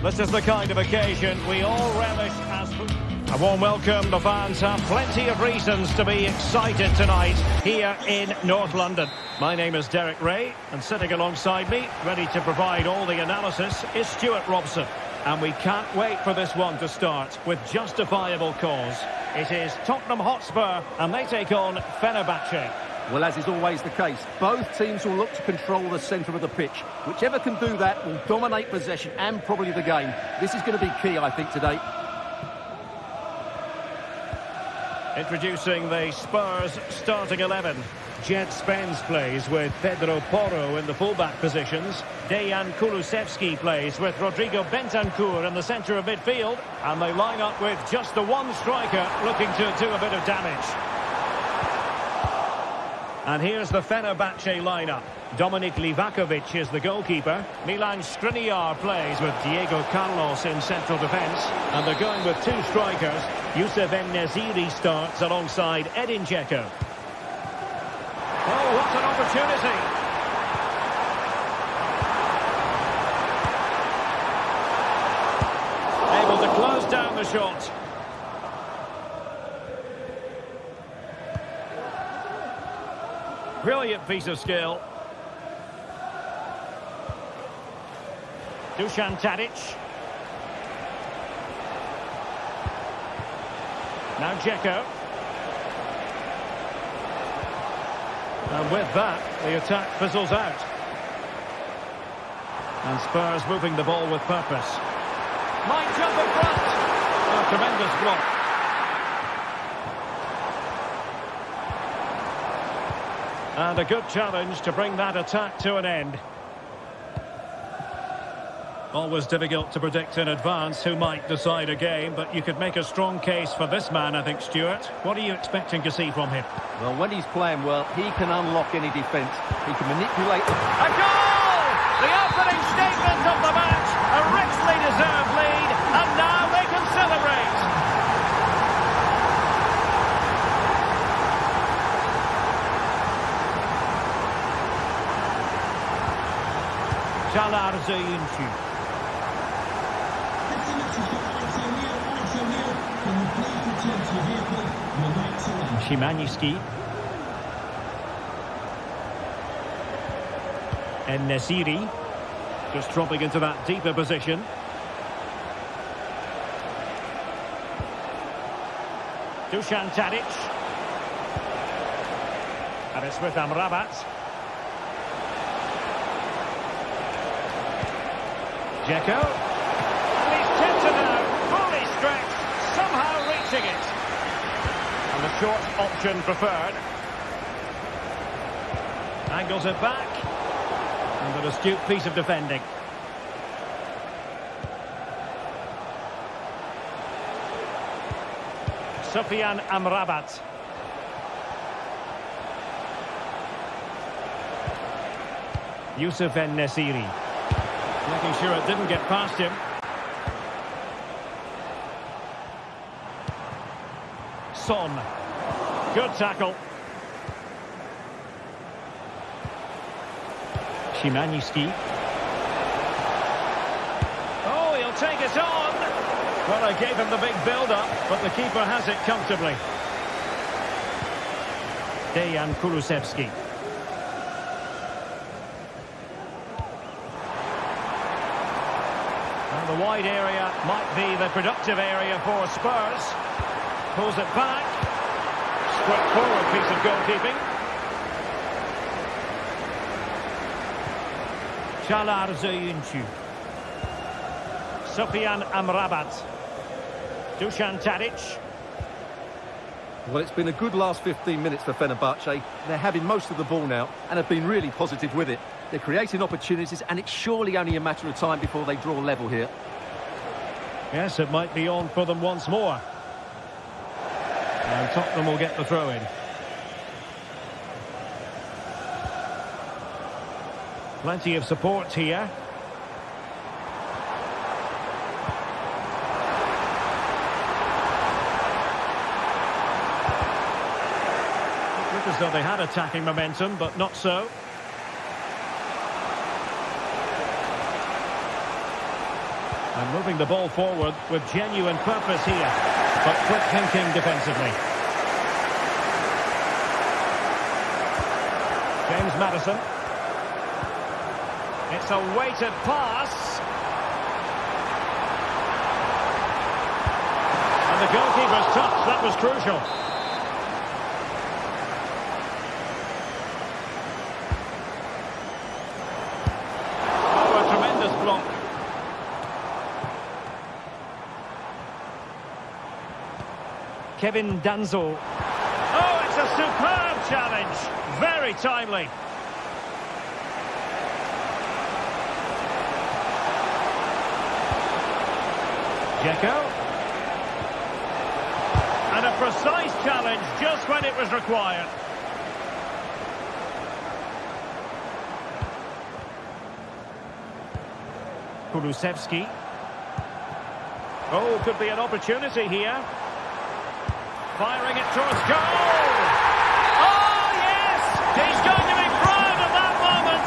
This is the kind of occasion we all relish as... A warm welcome. The fans have plenty of reasons to be excited tonight here in North London. My name is Derek Ray, and sitting alongside me, ready to provide all the analysis, is Stuart Robson. And we can't wait for this one to start with justifiable cause. It is Tottenham Hotspur, and they take on Fenerbahce. Well, as is always the case, both teams will look to control the centre of the pitch. Whichever can do that will dominate possession and probably the game. This is going to be key, I think, today. Introducing the Spurs starting 11. Jed Spence plays with Pedro Porro in the fullback positions. Dejan Kulusevski plays with Rodrigo Bentancur in the centre of midfield. And they line up with just the one striker looking to do a bit of damage. And here's the Fenerbahce lineup. Dominik Livakovic is the goalkeeper. Milan Skriniar plays with Diego Carlos in central defence. And they're going with two strikers. Youssef En-Nesyri starts alongside Edin Dzeko. Oh, what an opportunity! Able to close down the shot. Brilliant piece of skill. Dusan Tadic. Now Dzeko. And with that, the attack fizzles out. And Spurs moving the ball with purpose. Might jump in front. A tremendous block. And a good challenge to bring that attack to an end. Always difficult to predict in advance who might decide a game, but you could make a strong case for this man, I think, Stuart. What are you expecting to see from him? Well, when he's playing well, he can unlock any defence. He can manipulate... A goal! The opening statement of the match. A richly deserved lead, and now they can celebrate. Çağlar Söyüncü. Szymański. En-Nesyri. Just dropping into that deeper position. Dusan Tadic. And it's with Amrabat. Dzeko. And he's tempted now. Fully stretched. Somehow reaching it. And the short option preferred. Angles it back. And an astute piece of defending. Sufyan Amrabat. Youssef En-Nesyri. Making sure it didn't get past him. Son. Good tackle. Szymański. Oh, he'll take it on. Well, I gave him the big build-up, but the keeper has it comfortably. Dejan Kulusevski. And the wide area might be the productive area for Spurs. Pulls it back. Straightforward piece of goalkeeping. Çağlar Söyüncü. Sufyan Amrabat. Dusan Tadic. Well, it's been a good last 15 minutes for Fenerbahce. They're having most of the ball now and have been really positive with it. They're creating opportunities, and it's surely only a matter of time before they draw level here. Yes, it might be on for them once more. And Tottenham will get the throw-in. Plenty of support here. Looked as though they had attacking momentum, but not so. And moving the ball forward with genuine purpose here, but quick thinking defensively. James Maddison. It's a weighted pass. And the goalkeeper's touch, that was crucial. Oh, a tremendous block. Kevin Danzo. Oh, it's a superb challenge. Very timely. Dzeko. And a precise challenge just when it was required. Kulusevski. Oh, could be an opportunity here. Firing it towards goal! Oh, yes! He's going to be proud of that moment!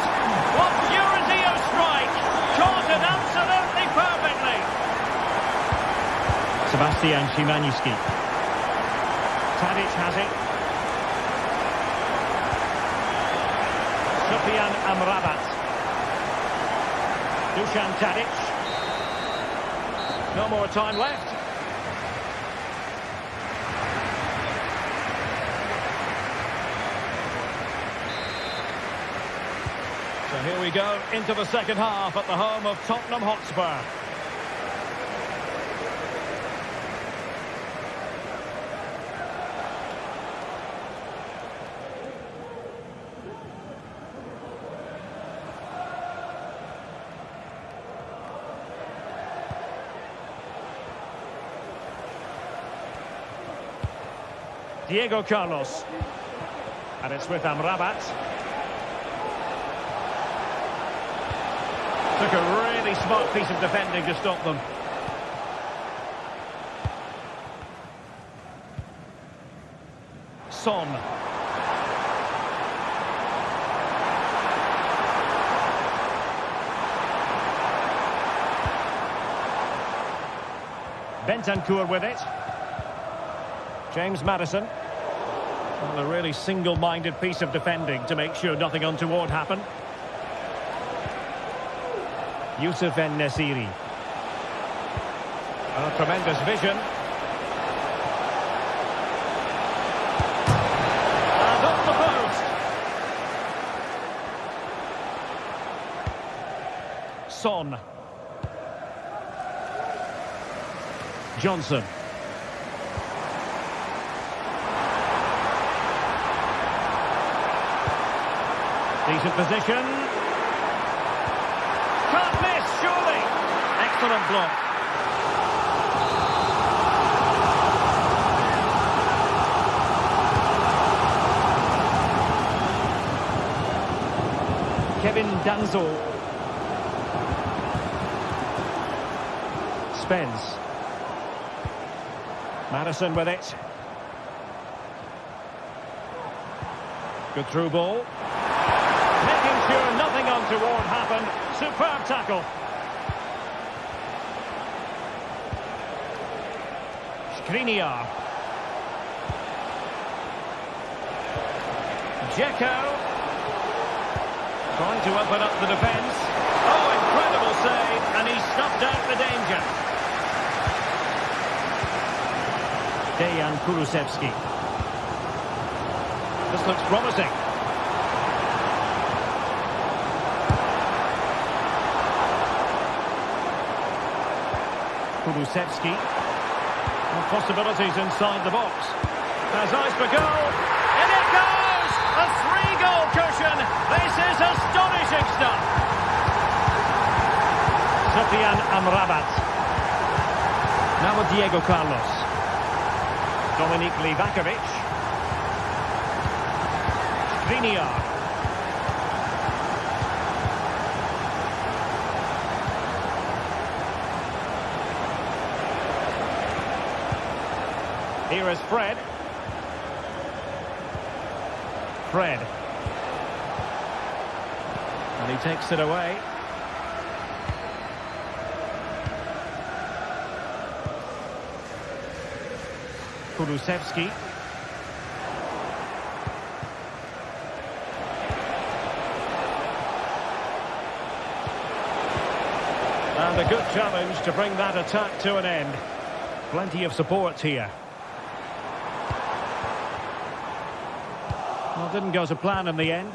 What purity of strike! Caught it absolutely perfectly! Sebastian Szymanski. Tadic has it. Sufyan Amrabat. Dusan Tadic. No more time left. So here we go into the second half at the home of Tottenham Hotspur. Diego Carlos. And it's with Amrabat. Took a really smart piece of defending to stop them. Son. Bentancur with it. James Maddison. Well, a really single-minded piece of defending to make sure nothing untoward happened. Youssef En-Nesyri. Oh, tremendous vision. And up the post. Son. Johnson. Decent position. Can't miss, surely. Excellent block. Kevin Danzo. Spence. Maddison with it. Good through ball. Making sure nothing untoward happened. Superb tackle. Skriniar. Dzeko. Trying to open up the defence. Oh, incredible save, and he snuffed out the danger. Dejan Kulusevski. This looks promising. Kulusevski. And possibilities inside the box. Has eyes for goal. And it goes! A 3-goal cushion. This is astonishing stuff. Sufyan Amrabat. Now with Diego Carlos. Dominik Livakovic. Skriniar. Here is Fred. Fred. And he takes it away. Kulusevski. And a good challenge to bring that attack to an end. Plenty of support here. Well, didn't go to plan in the end.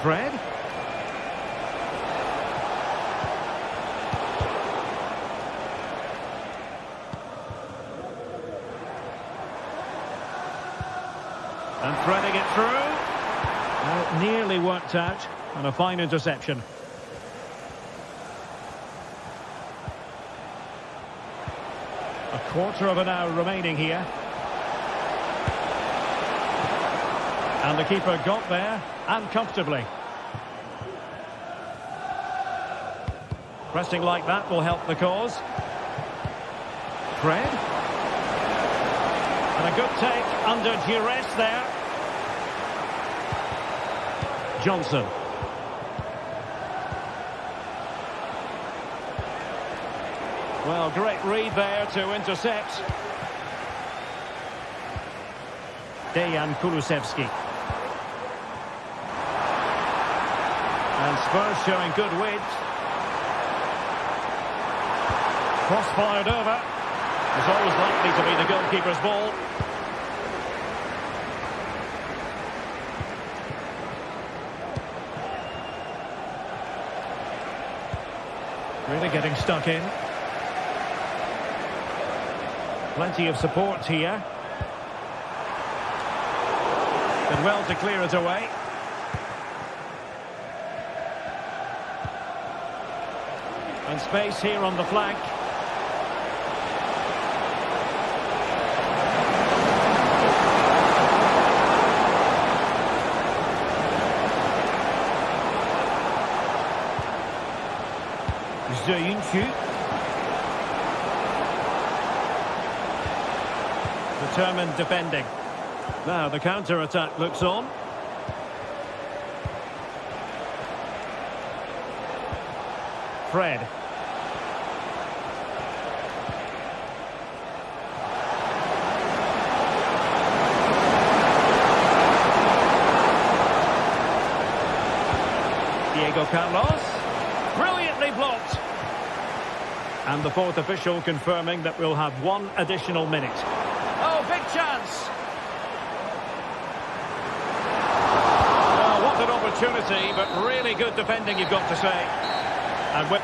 Fred. And threading it through. Well, it nearly worked out, and a fine interception. A quarter of an hour remaining here. And the keeper got there, and comfortably. Pressing like that will help the cause. Fred. And a good take under duress there. Johnson. Well, great read there to intercept. Dejan Kulusevski. And Spurs showing good width. Cross-fired over. It's always likely to be the goalkeeper's ball. Really getting stuck in. Plenty of support here. Did well to clear it away. And space here on the flank. Determined defending. Now the counter-attack looks on. Fred. Diego Carlos. Brilliantly blocked. And the fourth official confirming that we'll have one additional minute. Oh, big chance! Oh, what an opportunity, but really good defending, you've got to say. And with...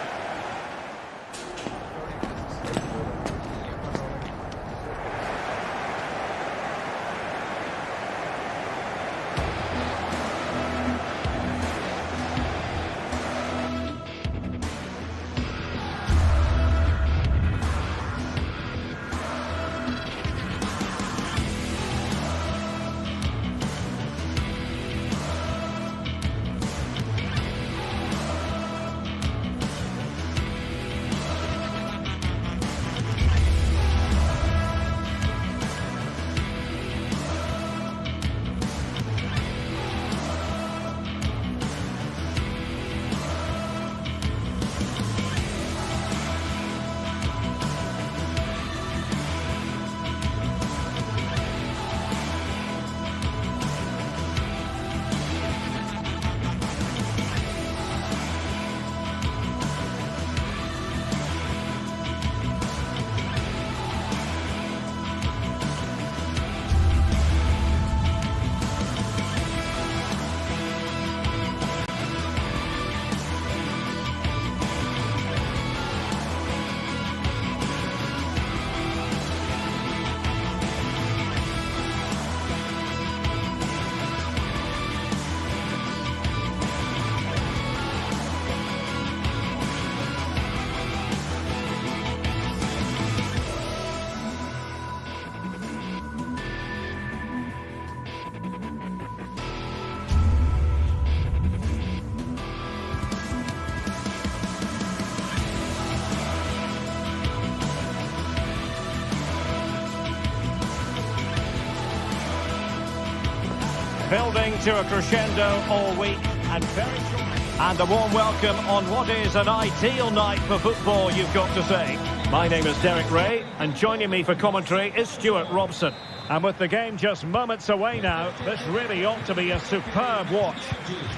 Building to a crescendo all week and very short. And a warm welcome on what is an ideal night for football, you've got to say. My name is Derek Ray, and joining me for commentary is Stuart Robson. And with the game just moments away now, this really ought to be a superb watch.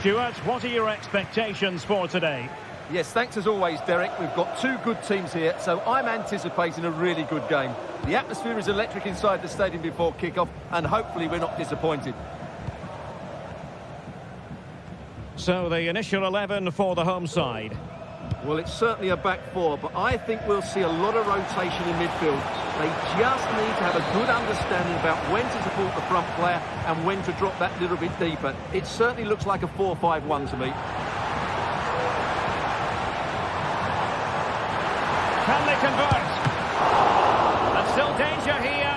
Stuart, what are your expectations for today? Yes, thanks as always, Derek. We've got two good teams here, so I'm anticipating a really good game. The atmosphere is electric inside the stadium before kick-off, and hopefully we're not disappointed. So the initial 11 for the home side. Well, it's certainly a back four, but I think we'll see a lot of rotation in midfield. They just need to have a good understanding about when to support the front player and when to drop that little bit deeper. It certainly looks like a 4-5-1 to me. Can they convert? And still danger here.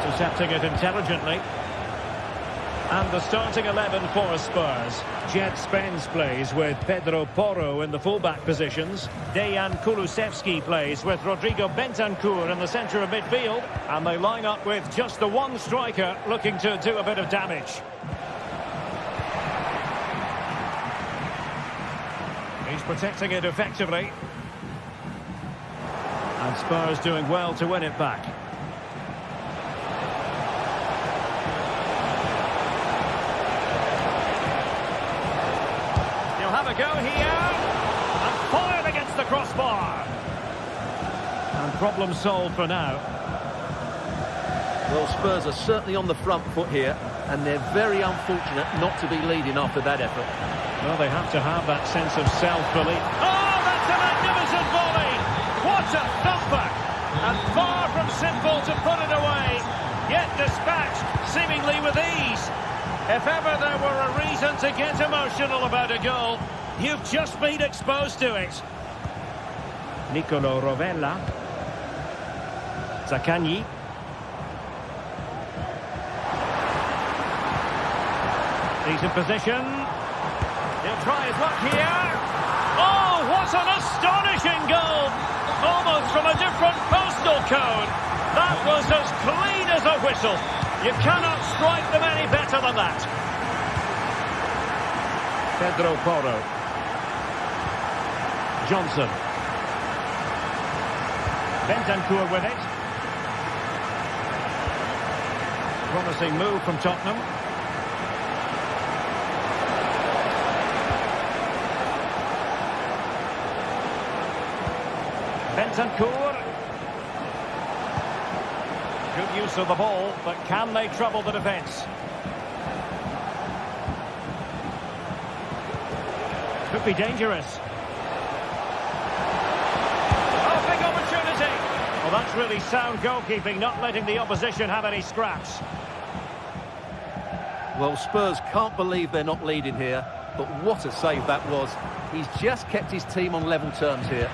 Intercepting it intelligently. And the starting 11 for Spurs. Jet Spence plays with Pedro Porro in the fullback positions. Dejan Kulusevski plays with Rodrigo Bentancur in the centre of midfield. And they line up with just the one striker looking to do a bit of damage. He's protecting it effectively. And Spurs doing well to win it back. He'll have a go here. And fired against the crossbar. And problem solved for now. Well, Spurs are certainly on the front foot here, and they're very unfortunate not to be leading after that effort. Well, they have to have that sense of self-belief. Oh, that's a magnificent volley! What a thumper! And far from simple to put it away, yet dispatched seemingly with ease. If ever there were a reason to get emotional about a goal, you've just been exposed to it. Nicolo Rovella. Zaccagni. He's in position. He'll try his luck here. Oh, what an astonishing goal! Almost from a different postal code. That was as clean as a whistle. You cannot strike them any better than that. Pedro Porro. Johnson. Bentancur with it. Promising move from Tottenham. Bentancur. Good use of the ball, but can they trouble the defence? Could be dangerous. Oh, big opportunity. Well, that's really sound goalkeeping, not letting the opposition have any scraps. Well, Spurs can't believe they're not leading here, but what a save that was. He's just kept his team on level terms here.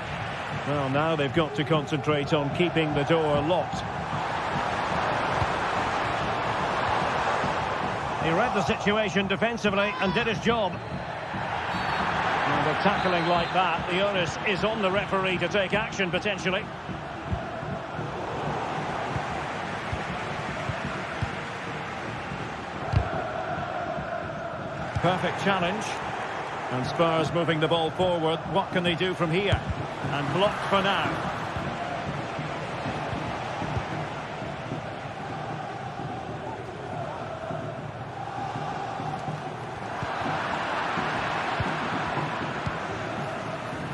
Well, now they've got to concentrate on keeping the door locked. He read the situation defensively and did his job. And with tackling like that, the onus is on the referee to take action, potentially. Perfect challenge. And Spurs moving the ball forward. What can they do from here? And blocked for now.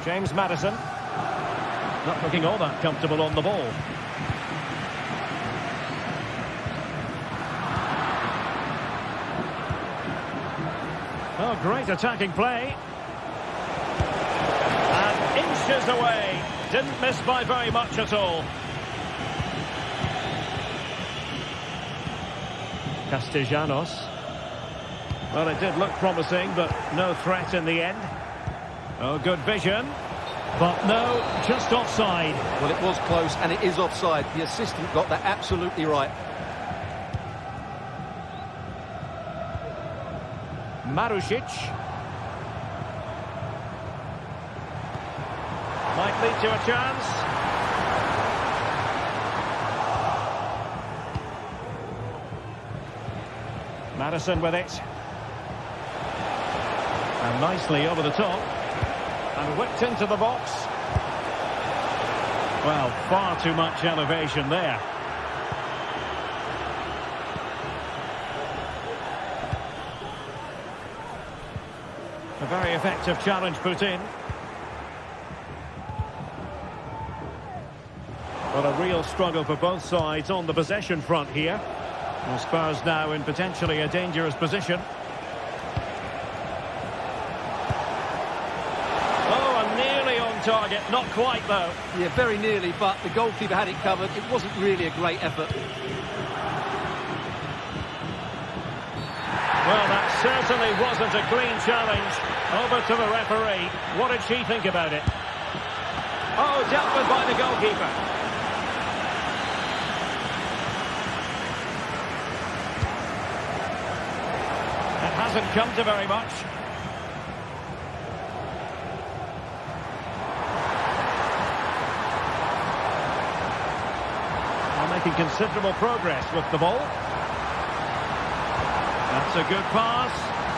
James Maddison. Not looking all that comfortable on the ball. Oh, great attacking play. And inches away. Didn't miss by very much at all. Castellanos. Well, it did look promising, but no threat in the end. Oh, good vision. But no, just offside. Well, it was close, and it is offside. The assistant got that absolutely right. Marusic. Might lead to a chance. Madison with it. And nicely over the top. And whipped into the box. Well, far too much elevation there. A very effective challenge put in. But a real struggle for both sides on the possession front here. And Spurs now in potentially a dangerous position. Oh, and nearly on target. Not quite, though. Yeah, very nearly, but the goalkeeper had it covered. It wasn't really a great effort. Well, that certainly wasn't a clean challenge. Over to the referee. What did she think about it? Oh, dealt with by the goalkeeper. It hasn't come to very much. They're making considerable progress with the ball. That's a good pass.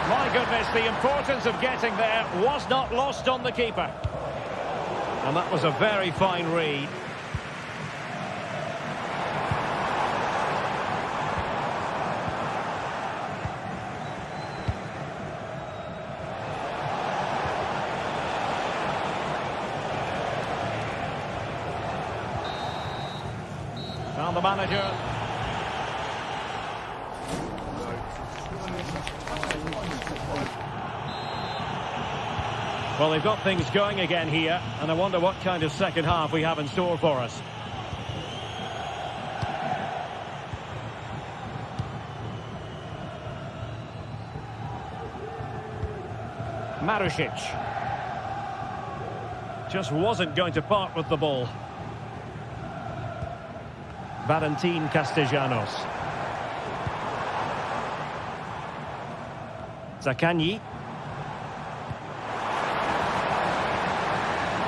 My goodness, the importance of getting there was not lost on the keeper. And that was a very fine read. Now the manager. Well, they've got things going again here, and I wonder what kind of second half we have in store for us. Marušić. Just wasn't going to part with the ball. Valentin Castellanos. Zaccagni.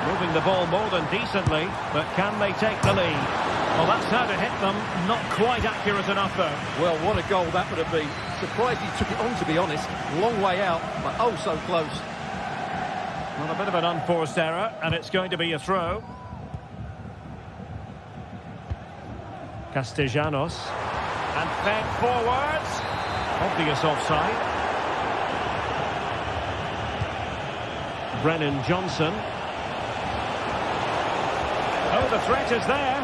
Moving the ball more than decently, but can they take the lead? Well, that's how to hit them. Not quite accurate enough, though. Well, what a goal that would have been. Surprised he took it on, to be honest. Long way out, but oh so close. Well, a bit of an unforced error, and it's going to be a throw. Castellanos. And fed forwards. Obvious offside. Brennan Johnson. Oh, the threat is there.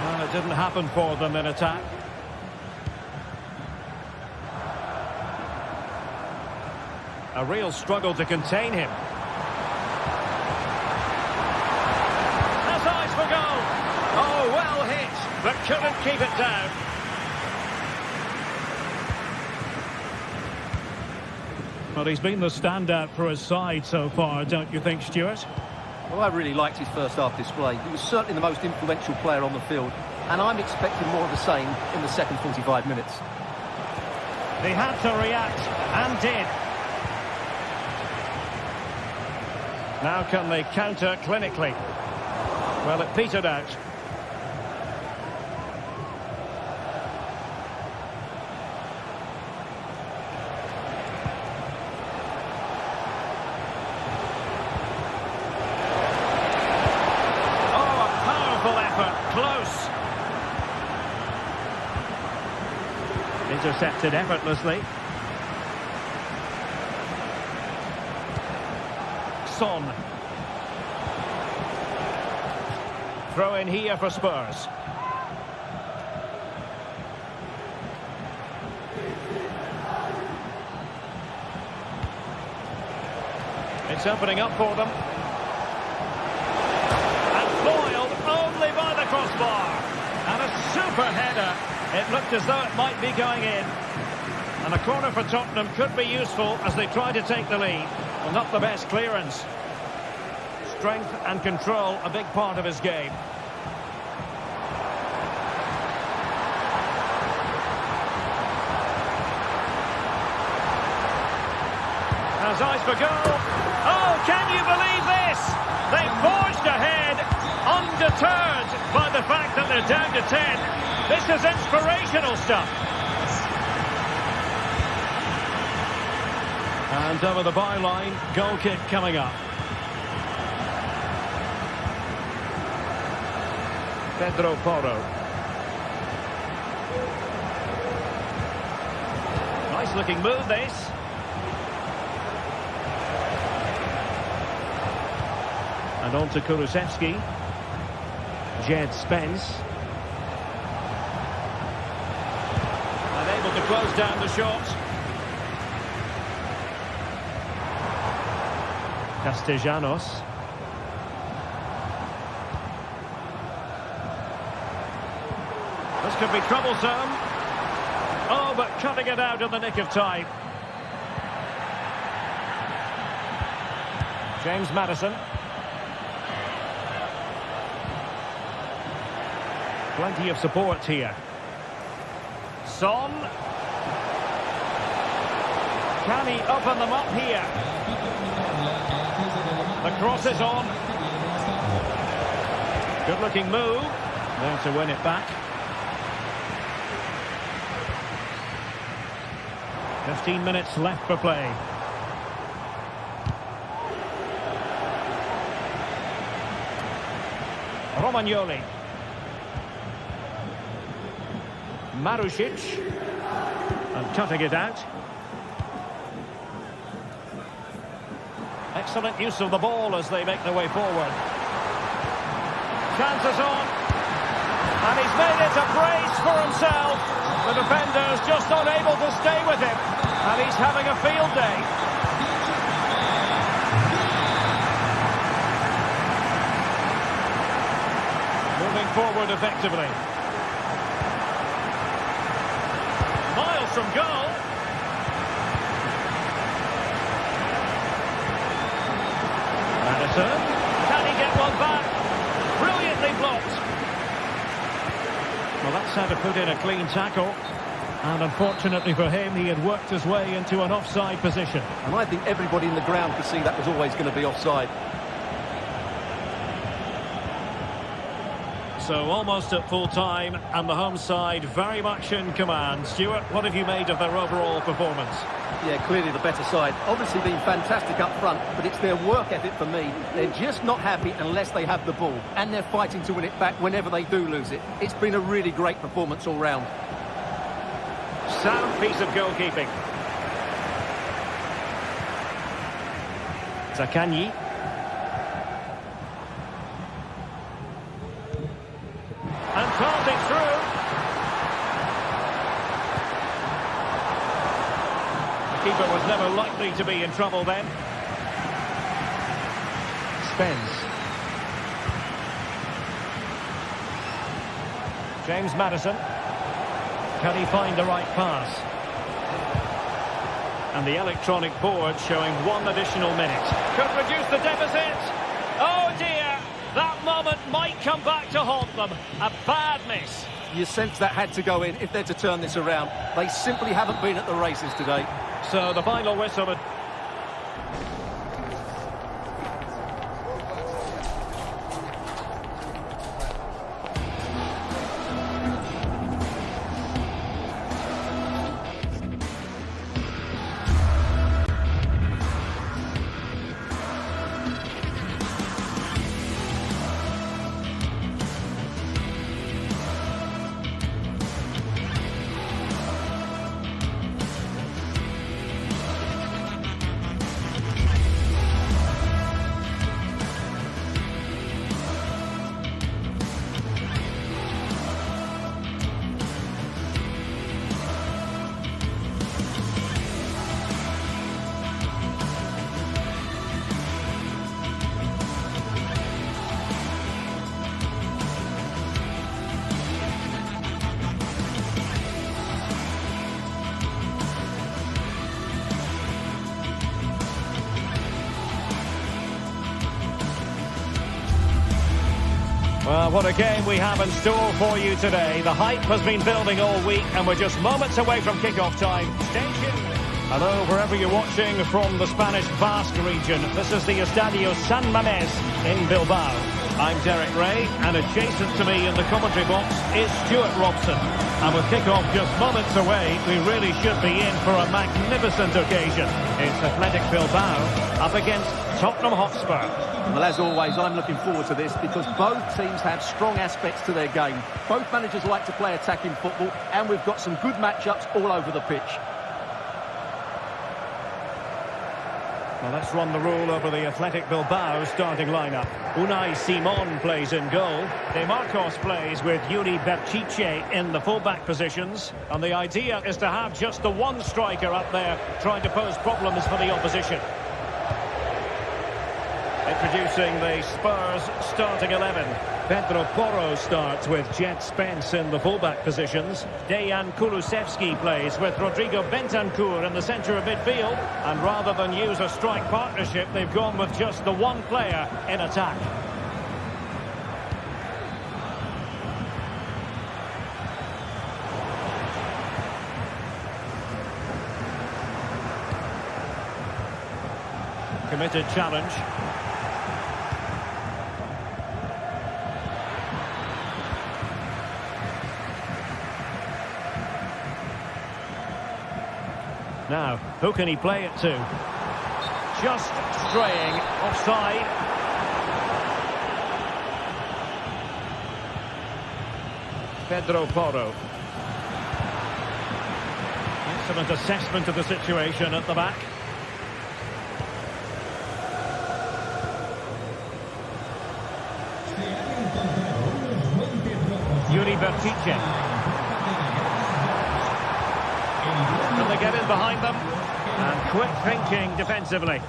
Well, it didn't happen for them in attack. A real struggle to contain him. Has eyes for goal. Oh, well hit, but couldn't keep it down. Well, he's been the standout for his side so far, don't you think, Stuart? Well, I really liked his first half display. He was certainly the most influential player on the field, and I'm expecting more of the same in the second 45 minutes. He had to react, and did. Now can they counter clinically? Well, it petered out. Close. Intercepted effortlessly. Son. Throw in here for Spurs. It's opening up for them. And foiled only by the crossbar. And a super header. It looked as though it might be going in. And a corner for Tottenham could be useful as they try to take the lead. Well, not the best clearance. Strength and control, a big part of his game. Has eyes for goal. Oh, can you believe this? They forged ahead, undeterred by the fact that they're down to 10. This is inspirational stuff. And over the byline, goal kick coming up. Pedro Porro. Nice looking move, this. And on to Kulusevski. Jed Spence. Unable to close down the shot. Castellanos. This could be troublesome. Oh, but cutting it out in the nick of time. James Maddison. Plenty of support here. Son. Can he open them up here? The cross is on. Good looking move. There to win it back. 15 minutes left for play. Romagnoli. Marusic. And cutting it out. Excellent use of the ball as they make their way forward. Chances on. And he's made it a brace for himself. The defender's just unable to stay with him. And he's having a field day. Moving forward effectively. Miles from goal. Maddison. Can he get one back? Brilliantly blocked. Well, that's how to put in a clean tackle. And unfortunately for him, he had worked his way into an offside position. And I think everybody in the ground could see that was always going to be offside. So almost at full time, and the home side very much in command. Stuart, what have you made of their overall performance? Yeah, clearly the better side. Obviously been fantastic up front, but it's their work ethic for me. They're just not happy unless they have the ball. And they're fighting to win it back whenever they do lose it. It's been a really great performance all round. Sound piece of goalkeeping. Zaccagni. And passing through. The keeper was never likely to be in trouble then. Spence. James Maddison. Can he find the right pass? And the electronic board showing 1 additional minute. Could reduce the deficit. Oh dear, that moment might come back to haunt them. A bad miss. You sense that had to go in if they're to turn this around. They simply haven't been at the races today. So the final whistle. Well, what a game we have in store for you today. The hype has been building all week and we're just moments away from kick-off time. Stay tuned. Hello, wherever you're watching from the Spanish Basque region. This is the Estadio San Mamés in Bilbao. I'm Derek Ray, and adjacent to me in the commentary box is Stuart Robson. And with kick-off just moments away, we really should be in for a magnificent occasion. It's Athletic Bilbao up against Tottenham Hotspur. Well, as always, I'm looking forward to this because both teams have strong aspects to their game. Both managers like to play attacking football, and we've got some good matchups all over the pitch. Well, let's run the rule over the Athletic Bilbao starting lineup. Unai Simon plays in goal. De Marcos plays with Yuri Berchiche in the full-back positions. And the idea is to have just the one striker up there trying to pose problems for the opposition. Introducing the Spurs starting 11. Pedro Porro starts with Jet Spence in the full-back positions. Dejan Kulusevski plays with Rodrigo Bentancur in the centre of midfield. And rather than use a strike partnership, they've gone with just the one player in attack. Committed challenge. Now, who can he play it to? Just straying offside. Pedro Porro. Excellent assessment of the situation at the back. Yuri Berchiche. Will they get in behind them? And quick thinking defensively.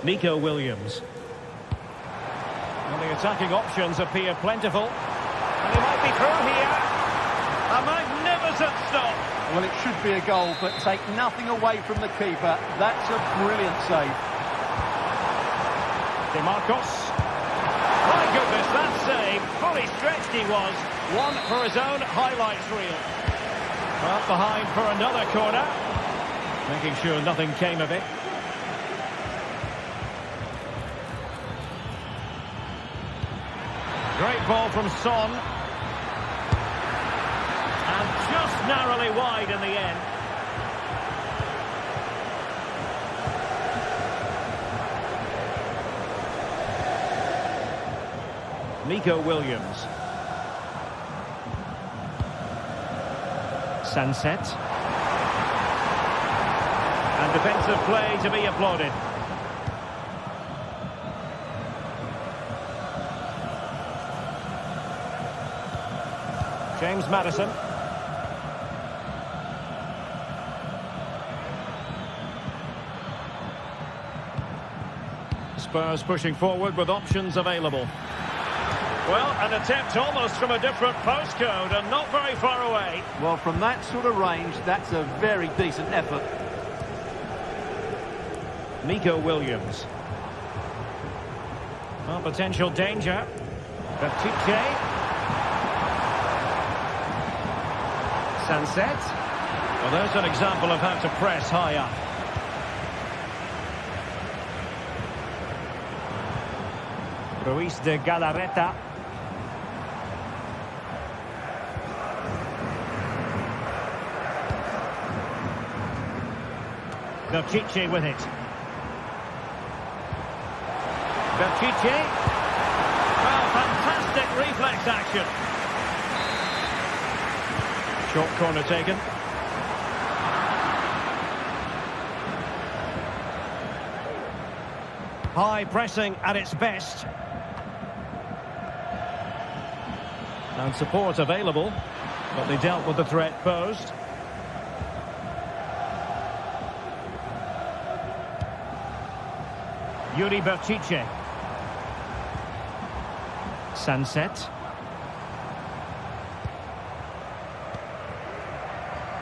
Nico Williams. Well, the attacking options appear plentiful. And he might be through here. A magnificent stop. Well, it should be a goal, but take nothing away from the keeper. That's a brilliant save. De Marcos. My goodness, that save. Fully stretched he was. One for his own highlights reel. Up behind for another corner. Making sure nothing came of it. Great ball from Son. And just narrowly wide in the end. Nico Williams. Sunset. And defensive play to be applauded. James Maddison. Spurs pushing forward with options available. Well, an attempt almost from a different postcode and not very far away. Well, from that sort of range, that's a very decent effort. Nico Williams. Well, potential danger. Berchiche. Sunset. Well, there's an example of how to press high up. Ruiz de Galarreta. Berchiche with it. Berchiche. Well, fantastic reflex action. Short corner taken. High pressing at its best. And support available, but they dealt with the threat posed. Yuri Berchiche. Sunset.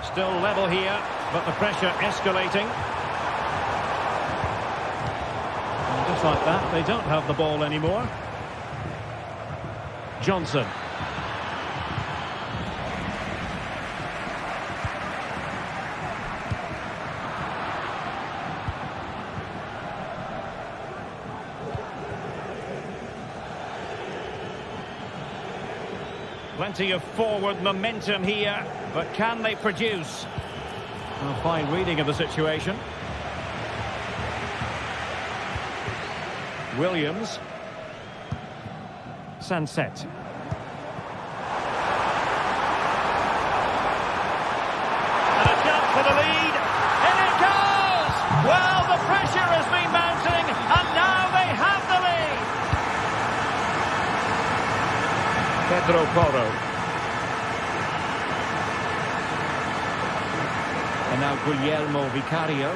Still level here, but the pressure escalating. And just like that, they don't have the ball anymore. Johnson. Plenty of forward momentum here, but can they produce? A fine reading of the situation. Williams. Sunset. And a chance for the lead. In it goes! Well, the pressure has been mounting, and now they have the lead. Pedro Porro. And now Guillermo Vicario.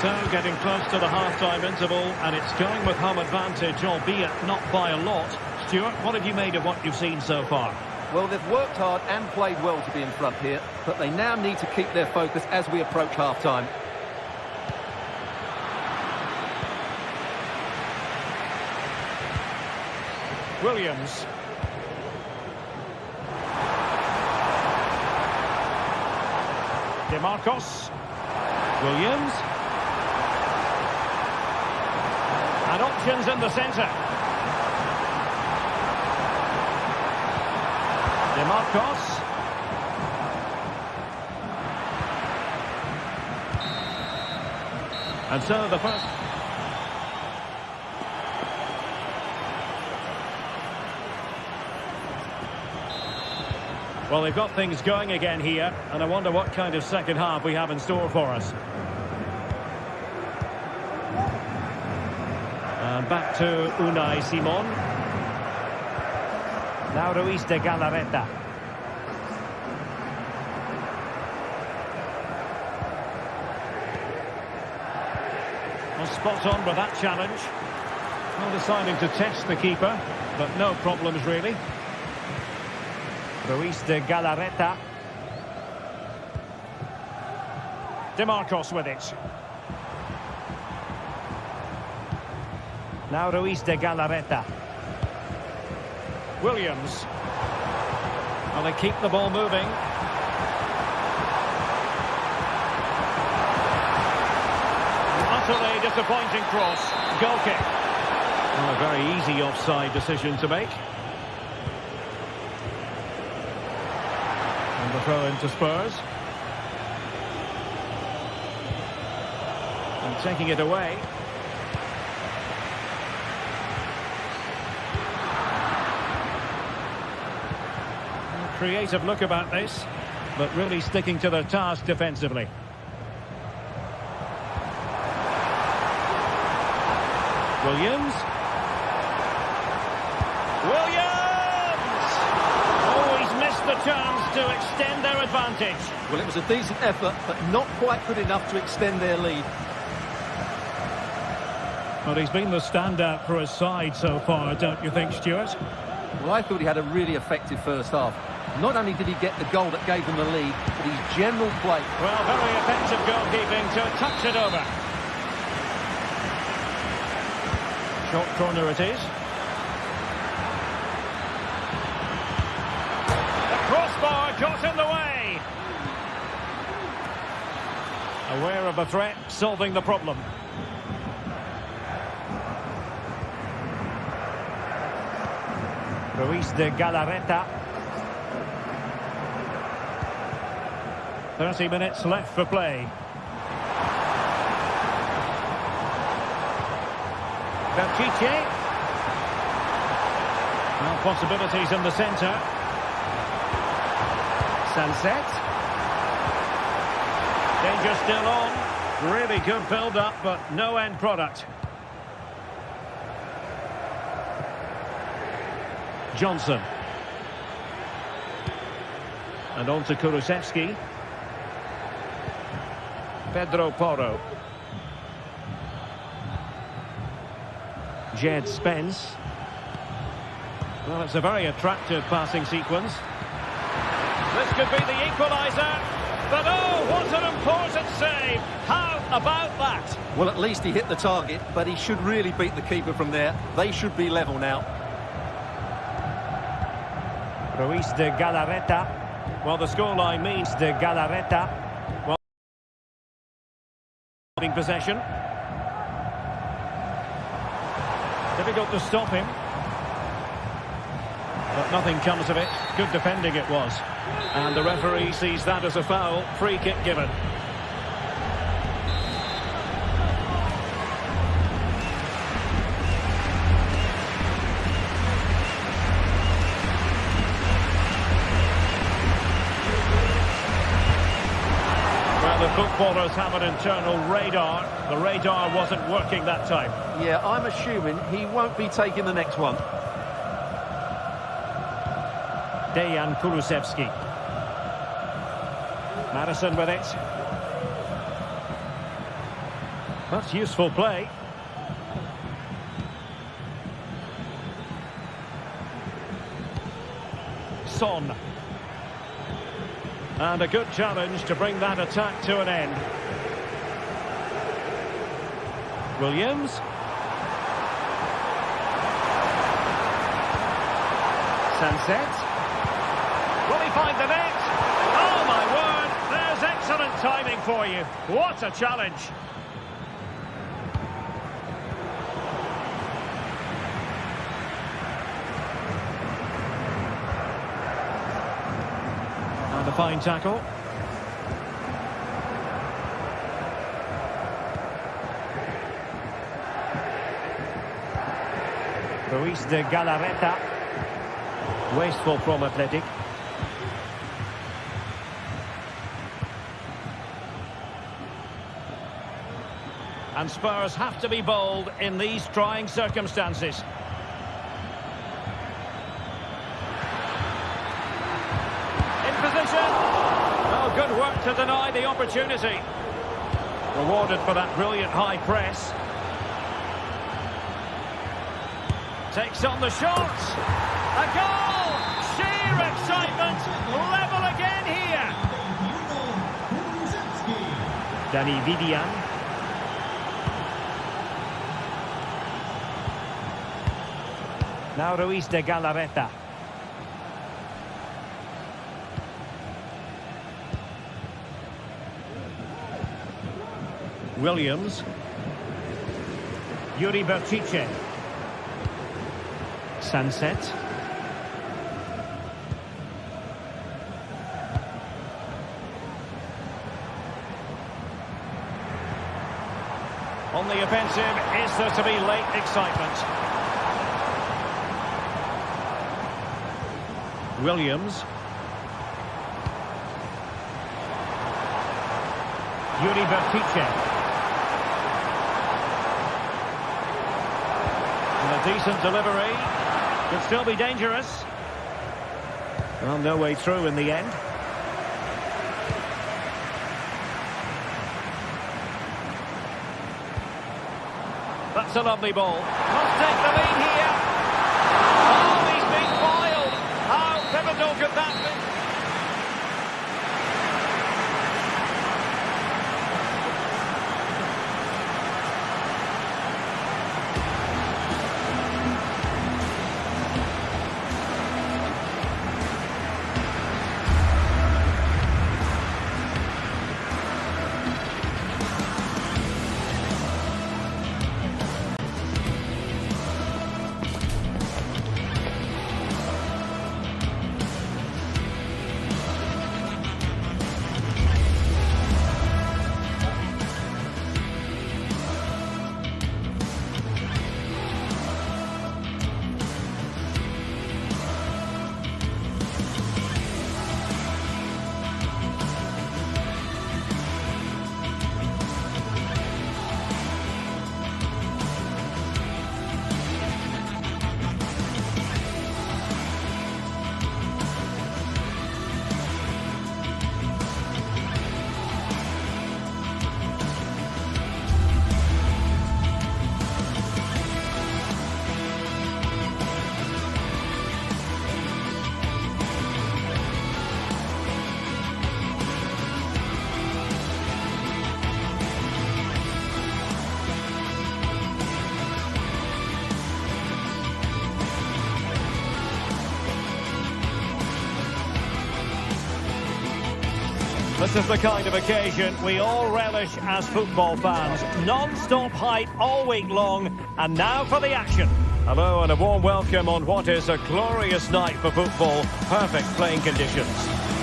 So getting close to the half-time interval, and it's going with home advantage, albeit not by a lot. Stuart, what have you made of what you've seen so far? Well, they've worked hard and played well to be in front here, but they now need to keep their focus as we approach half-time. Williams. DeMarcos. Williams. And options in the centre. DeMarcos. And so the first... Well, they've got things going again here, and I wonder what kind of second half we have in store for us. And back to Unai Simon. Now Ruiz de Galarreta. Well, spot on with that challenge. Well, deciding to test the keeper, but no problems really. Ruiz de Galarreta. DeMarcos with it. Now Ruiz de Galarreta. Williams. Well, they keep the ball moving. Utterly disappointing cross. Goal kick. Well, a very easy offside decision to make. And the throw into Spurs. And taking it away. Creative look about this, but really sticking to their task defensively. Williams. Williams! Oh, he's missed the chance to extend their advantage. Well, it was a decent effort, but not quite good enough to extend their lead. Well, he's been the standout for his side so far, don't you think, Stuart? Well, I thought he had a really effective first half. Not only did he get the goal that gave them the lead, but his general play. Well, very effective goalkeeping to touch it over. Short corner it is. The crossbar got in the way. Aware of the threat, solving the problem. Ruiz de Galarreta. 30 minutes left for play. Belchiche. Well, possibilities in the centre. Sunset. Danger still on. Really good build-up, but no end product. Johnson. And on to Kulusevski. Pedro Porro. Jed Spence. Well, it's a very attractive passing sequence. This could be the equaliser. But oh, what an important save. How about that? Well, at least he hit the target, but he should really beat the keeper from there. They should be level now. Ruiz de Galarreta. Well, the scoreline means de Galarreta. Well, possession. Difficult to stop him. But nothing comes of it. Good defending it was. And the referee sees that as a foul. Free kick given. Well, the footballers have an internal radar. The radar wasn't working that time. Yeah, I'm assuming he won't be taking the next one. Dejan Kulusevski. Madison with it. That's useful play. Son. And a good challenge to bring that attack to an end. Williams. Sunset. Will he find the net? Oh my word, there's excellent timing for you. What a challenge. And a fine tackle. Ruiz de Galarreta. Wasteful from Athletic. And Spurs have to be bold in these trying circumstances. In position. Oh, good work to deny the opportunity. Rewarded for that brilliant high press. Takes on the shot. A goal! Sheer excitement. Level again here. Danny Vivian. Now Ruiz de Galarreta. Williams. Yuri Berchiche. Sunset. On the offensive, is there to be late excitement? Williams. Yuri Berchiche. And a decent delivery. Could still be dangerous. Well, no way through in the end. That's a lovely ball. Must take the lead here. Oh, he's been foiled. How pivotal could that be? This is the kind of occasion we all relish as football fans. Non-stop hype all week long, and now for the action. Hello and a warm welcome on what is a glorious night for football. Perfect playing conditions.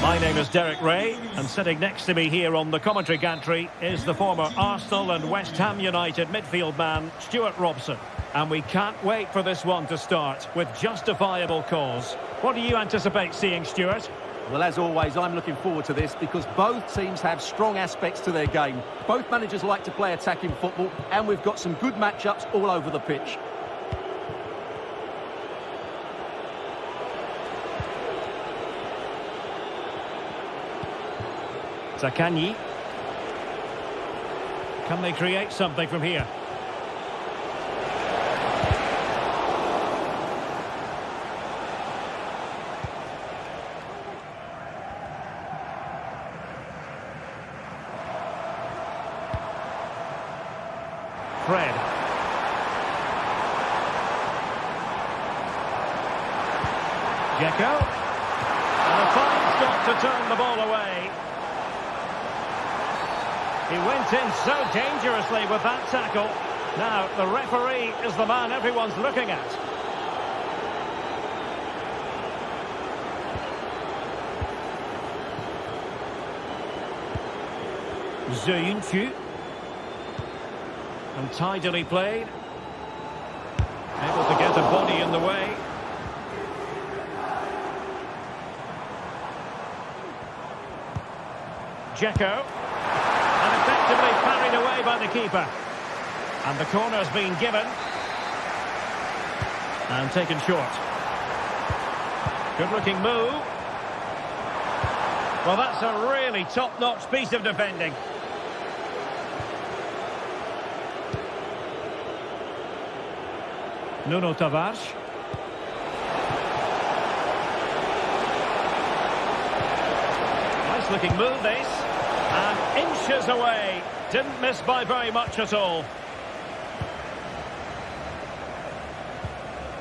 My name is Derek Ray, and sitting next to me here on the commentary gantry is the former Arsenal and West Ham United midfield man, Stuart Robson. And we can't wait for this one to start with justifiable cause. What do you anticipate seeing, Stuart? Well, as always, I'm looking forward to this because both teams have strong aspects to their game. Both managers like to play attacking football, and we've got some good matchups all over the pitch. Zaccagni. Can they create something from here? Fred. Dzeko. And a fine stop to turn the ball away. He went in so dangerously with that tackle. Now, the referee is the man everyone's looking at. Ziyunchu. And tidily played. Able to get a body in the way. Dzeko. Effectively parried away by the keeper. And the corner's been given. And taken short. Good-looking move. Well, that's a really top-notch piece of defending. Nuno Tavares. Nice-looking move, this. And inches away. Didn't miss by very much at all.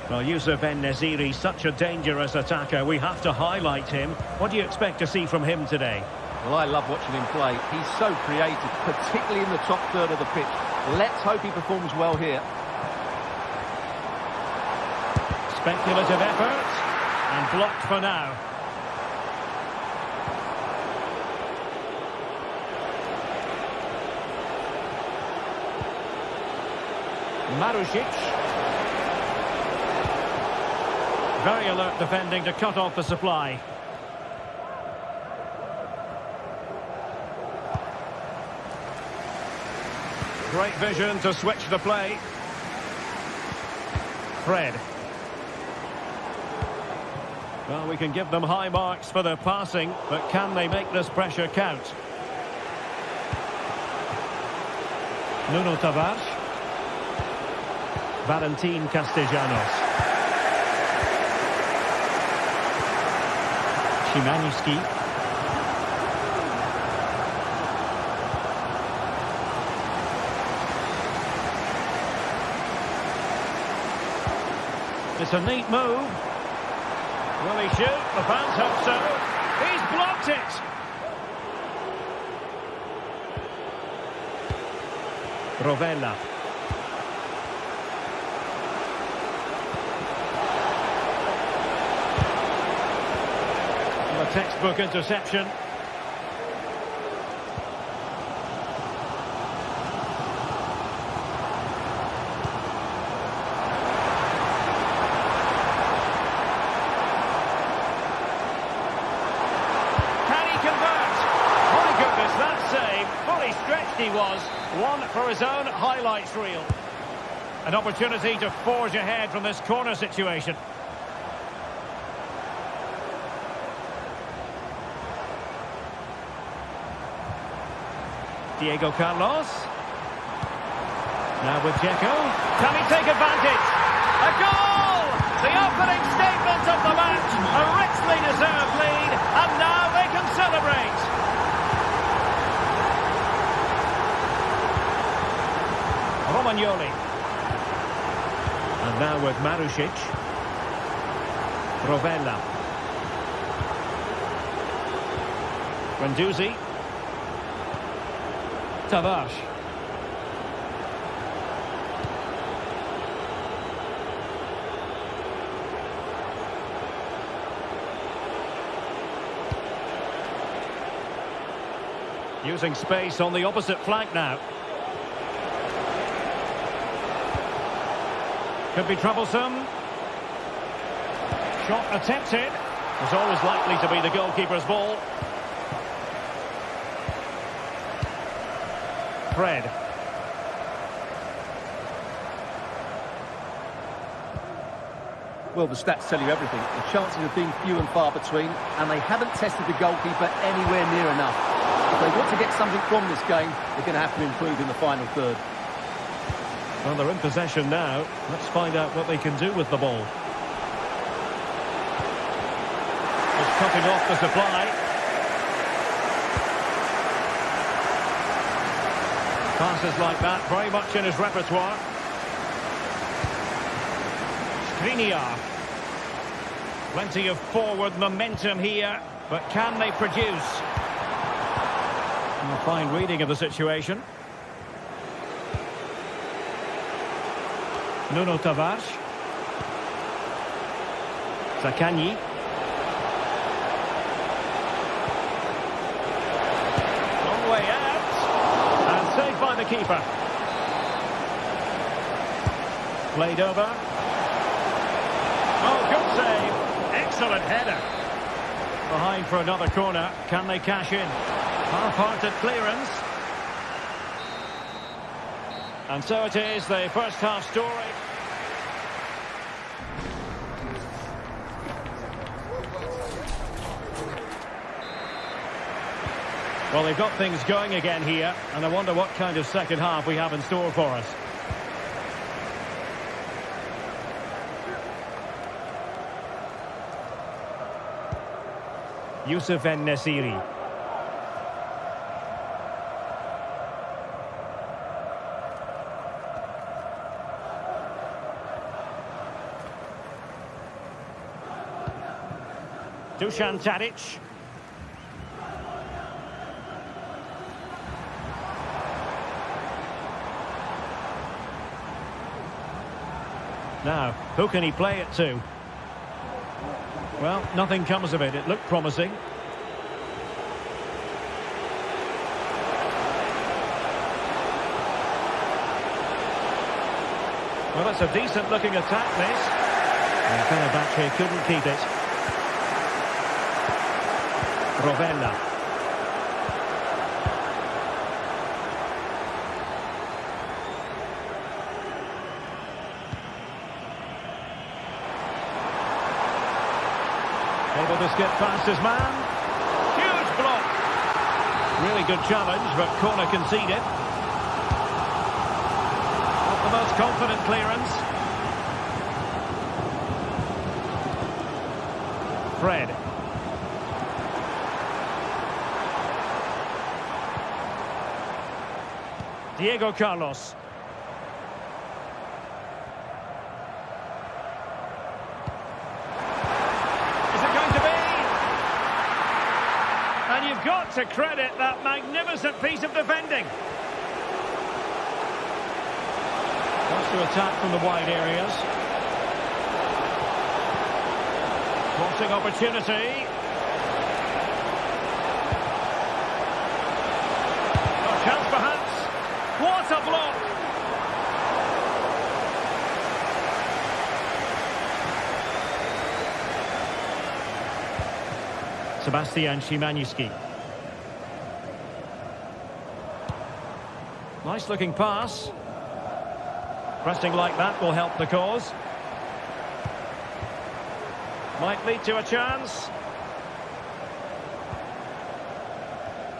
Well, Youssef En-Nesyri, such a dangerous attacker. We have to highlight him. What do you expect to see from him today? Well, I love watching him play. He's so creative, particularly in the top third of the pitch. Let's hope he performs well here. Speculative effort. And blocked for now. Marusic. Very alert defending to cut off the supply. Great vision to switch the play. Fred. Well, we can give them high marks for their passing, but can they make this pressure count? Nuno Tavares. Valentin Castellanos. Szymański. It's a neat move. Will he shoot? The fans hope so. He's blocked it. Rovella. A textbook interception. He was one for his own highlights reel. An opportunity to forge ahead from this corner situation. Diego Carlos. Now with Dzeko. Can he take advantage? A goal! The opening statement of the match. A richly deserved lead, and now they can celebrate. Romagnoli. And now with Marusic. Rovella. Guendouzi. Tavares. Using space on the opposite flank now. Could be troublesome. Shot attempted. Was always likely to be the goalkeeper's ball. Fred. Well, the stats tell you everything. The chances have been few and far between, and they haven't tested the goalkeeper anywhere near enough. If they want to get something from this game, they're going to have to improve in the final third. Well, they're in possession now. Let's find out what they can do with the ball. Just cutting off the supply. Passes like that, very much in his repertoire. Skriniar. Plenty of forward momentum here, but can they produce? And a fine reading of the situation. Nuno Tavares. Zaccagni. Long way out. And saved by the keeper. Played over. Oh, good save. Excellent header. Behind for another corner. Can they cash in? Half-hearted clearance. And so it is, the first half story. Well, they've got things going again here, and I wonder what kind of second half we have in store for us. Youssef En-Nesyri. Dusan Tadic. Now, who can he play it to? Well, nothing comes of it. It looked promising. Well, that's a decent-looking attack, this. And Fenerbahce couldn't keep it. Rovella. Able to skip past his man. Huge block. Really good challenge, but corner conceded. Not the most confident clearance. Fred. Diego Carlos. Is it going to be? And you've got to credit that magnificent piece of defending. Wants to attack from the wide areas. Crossing opportunity. Oh, chance perhaps. What a block! Sebastian Szymanski. Nice looking pass. Pressing like that will help the cause. Might lead to a chance.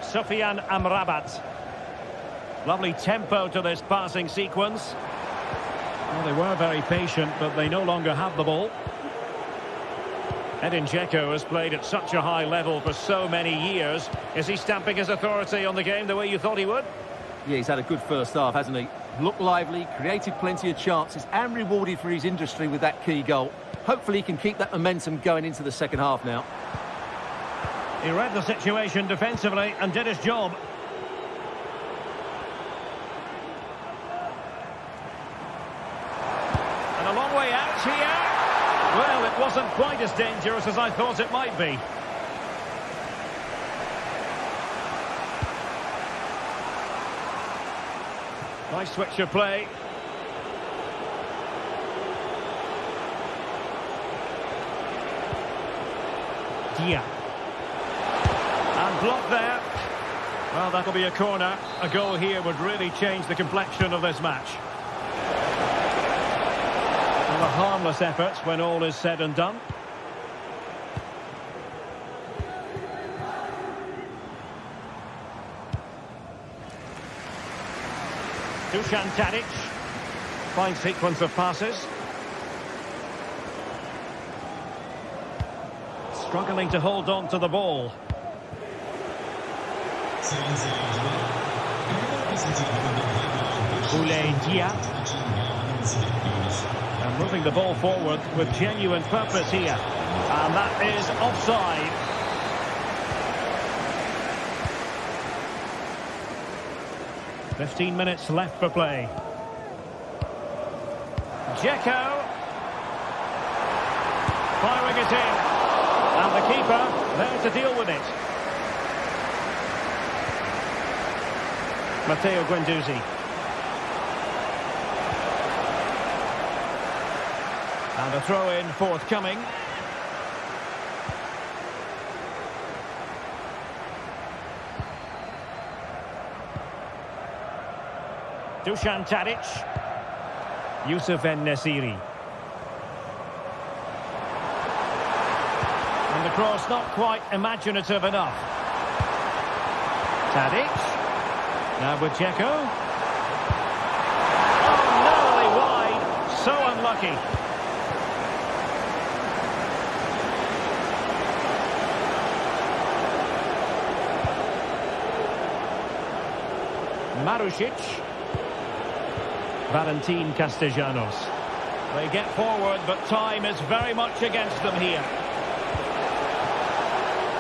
Sofyan Amrabat. Lovely tempo to this passing sequence. Well, they were very patient, but they no longer have the ball. Edin Dzeko has played at such a high level for so many years. Is he stamping his authority on the game the way you thought he would? Yeah, he's had a good first half, hasn't he? Looked lively, created plenty of chances, and rewarded for his industry with that key goal. Hopefully he can keep that momentum going into the second half now. He read the situation defensively and did his job. And a long way out here. Well, it wasn't quite as dangerous as I thought it might be. Nice switch of play. Dia. And blocked there. Well, that'll be a corner. A goal here would really change the complexion of this match. Well, a harmless effort when all is said and done. Dusan Tadic. Fine sequence of passes. Struggling to hold on to the ball. Dia. And moving the ball forward with genuine purpose here. And that is offside. .15 minutes left for play. Dzeko. Firing it in. And the keeper there to deal with it. Matteo Guendouzi. And a throw-in forthcoming. Dusan Tadic. Youssef En-Nesyri. And the cross not quite imaginative enough. Tadic. Now with Dzeko. Oh, narrowly wide. So unlucky. Marusic. Valentin Castellanos. They get forward, but time is very much against them here.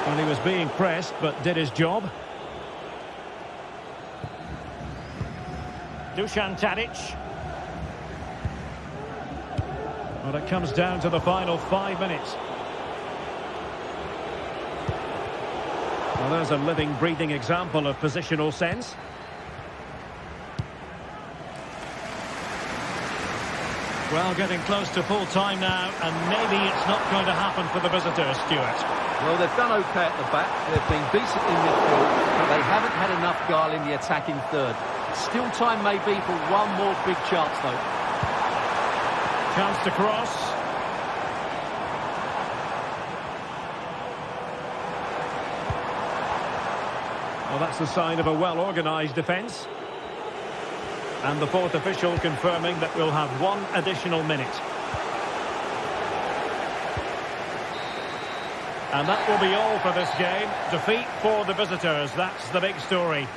Well, he was being pressed, but did his job. Dusan Tadic. Well, it comes down to the final 5 minutes. Well, there's a living, breathing example of positional sense. Well, getting close to full time now, and maybe it's not going to happen for the visitors, Stuart. Well, they've done OK at the back. They've been decent in midfield, but they haven't had enough guile in the attacking third. Still time may be for one more big chance, though. Chance to cross. Well, that's the sign of a well-organised defence. And the fourth official confirming that we'll have one additional minute. And that will be all for this game. Defeat for the visitors, that's the big story.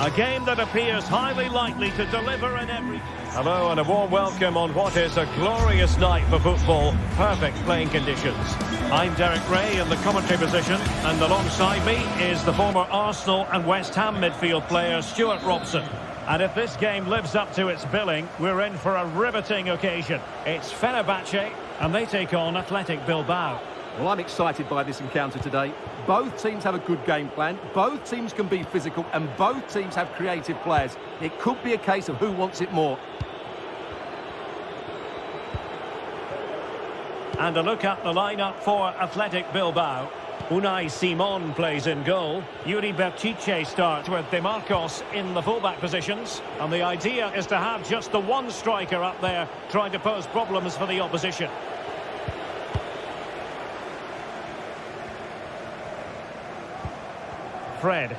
A game that appears highly likely to deliver in every... Hello and a warm welcome on what is a glorious night for football. Perfect playing conditions. I'm Derek Ray in the commentary position, and alongside me is the former Arsenal and West Ham midfield player Stuart Robson. And if this game lives up to its billing, we're in for a riveting occasion. It's Fenerbahce, and they take on Athletic Bilbao. Well, I'm excited by this encounter today. Both teams have a good game plan, both teams can be physical, and both teams have creative players. It could be a case of who wants it more. And a look at the lineup for Athletic Bilbao. Unai Simon plays in goal. Yuri Berchiche starts with De Marcos in the fullback positions. And the idea is to have just the one striker up there trying to pose problems for the opposition. Fred.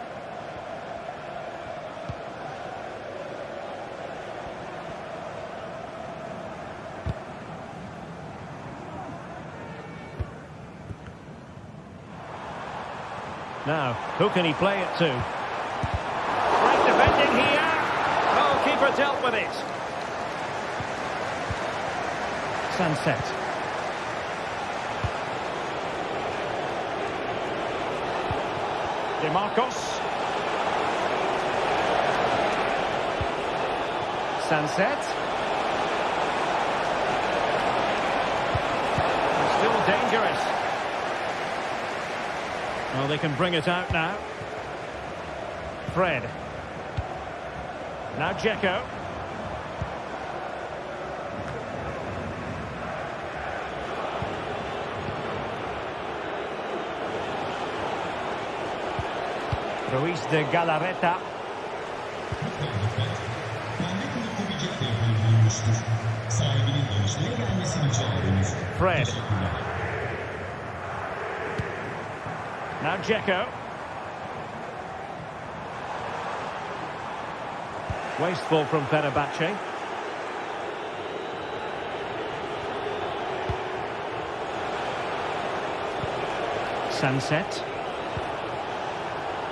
Now, who can he play it to? Great defending here. Oh, keeper dealt with it. Sunset. De Marcos. Sunset. Still dangerous. Well, they can bring it out now. Fred. Now Dzeko. Ruiz de Galarreta. Fred. Now Dzeko. Wasteful from Fenerbahce. Sunset.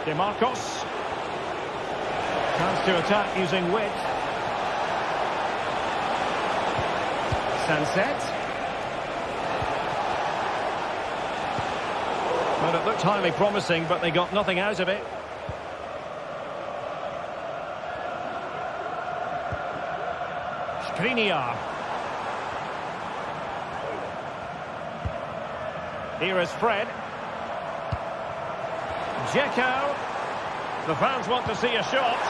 De Marcos. Chance to attack using width. Sunset. Well, it looked highly promising, but they got nothing out of it. Skriniar. Here is Fred. Dzeko. The fans want to see a shot.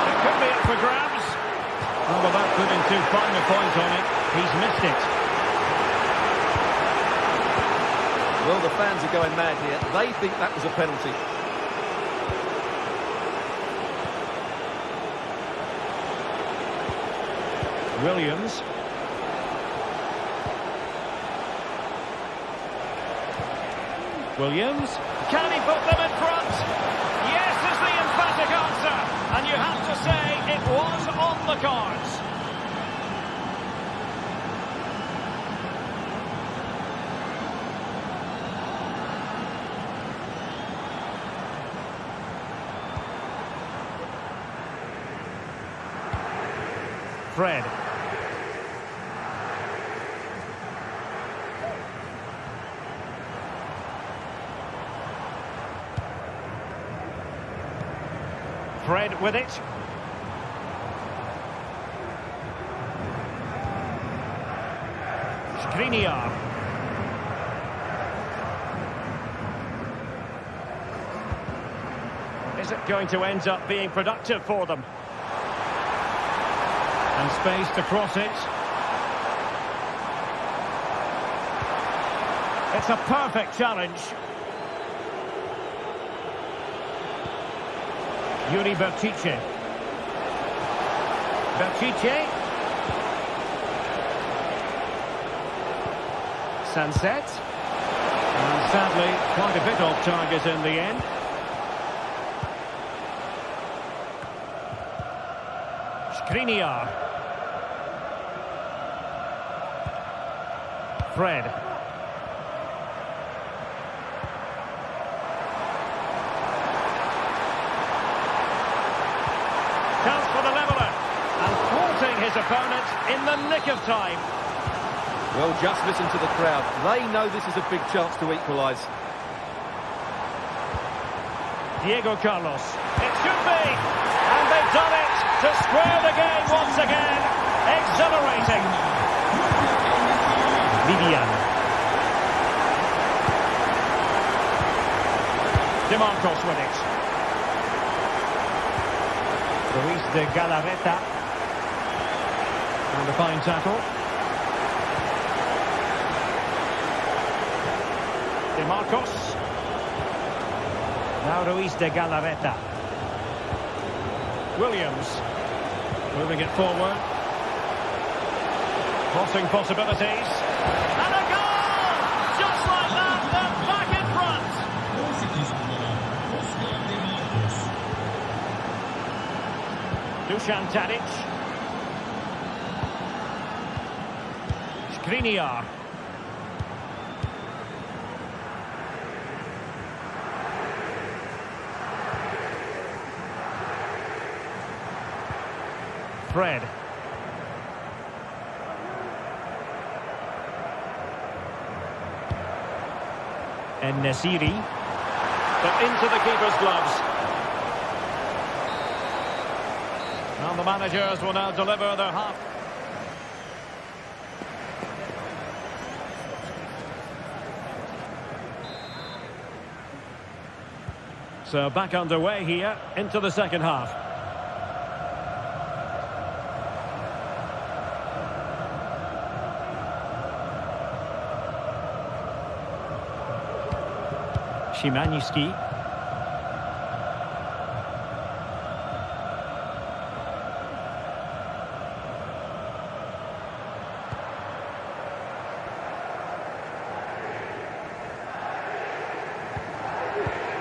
It could be up for grabs. Well, without putting too fine a point on it, he's missed it. Well, the fans are going mad here. They think that was a penalty. Williams. Williams. Can he put them in front? Yes is the emphatic answer. And you have to say it was on the cards. Fred. Fred with it. Skriniar. Is it going to end up being productive for them? And space to cross it. It's a perfect challenge. Yuri Berchiche. Berchiche. Sunset. And sadly, quite a bit off target in the end. Skriniar. Fred. Chance for the leveller. And his opponent in the nick of time. Well, just listen to the crowd. They know this is a big chance to equalise. Diego Carlos. It should be. And they've done it to square the game once again. Exhilarating. Vivian. DeMarcos with it. Luis de Galarreta. And a fine tackle. DeMarcos. Now Luis de Galarreta. Williams. Moving it forward. Crossing possibilities. And a goal! Just like that, they're back in front. Dusan Tadic. Skriniar. Fred. And Nesiri. But into the keeper's gloves. And the managers will now deliver their half. So back underway here into the second half. Szymański.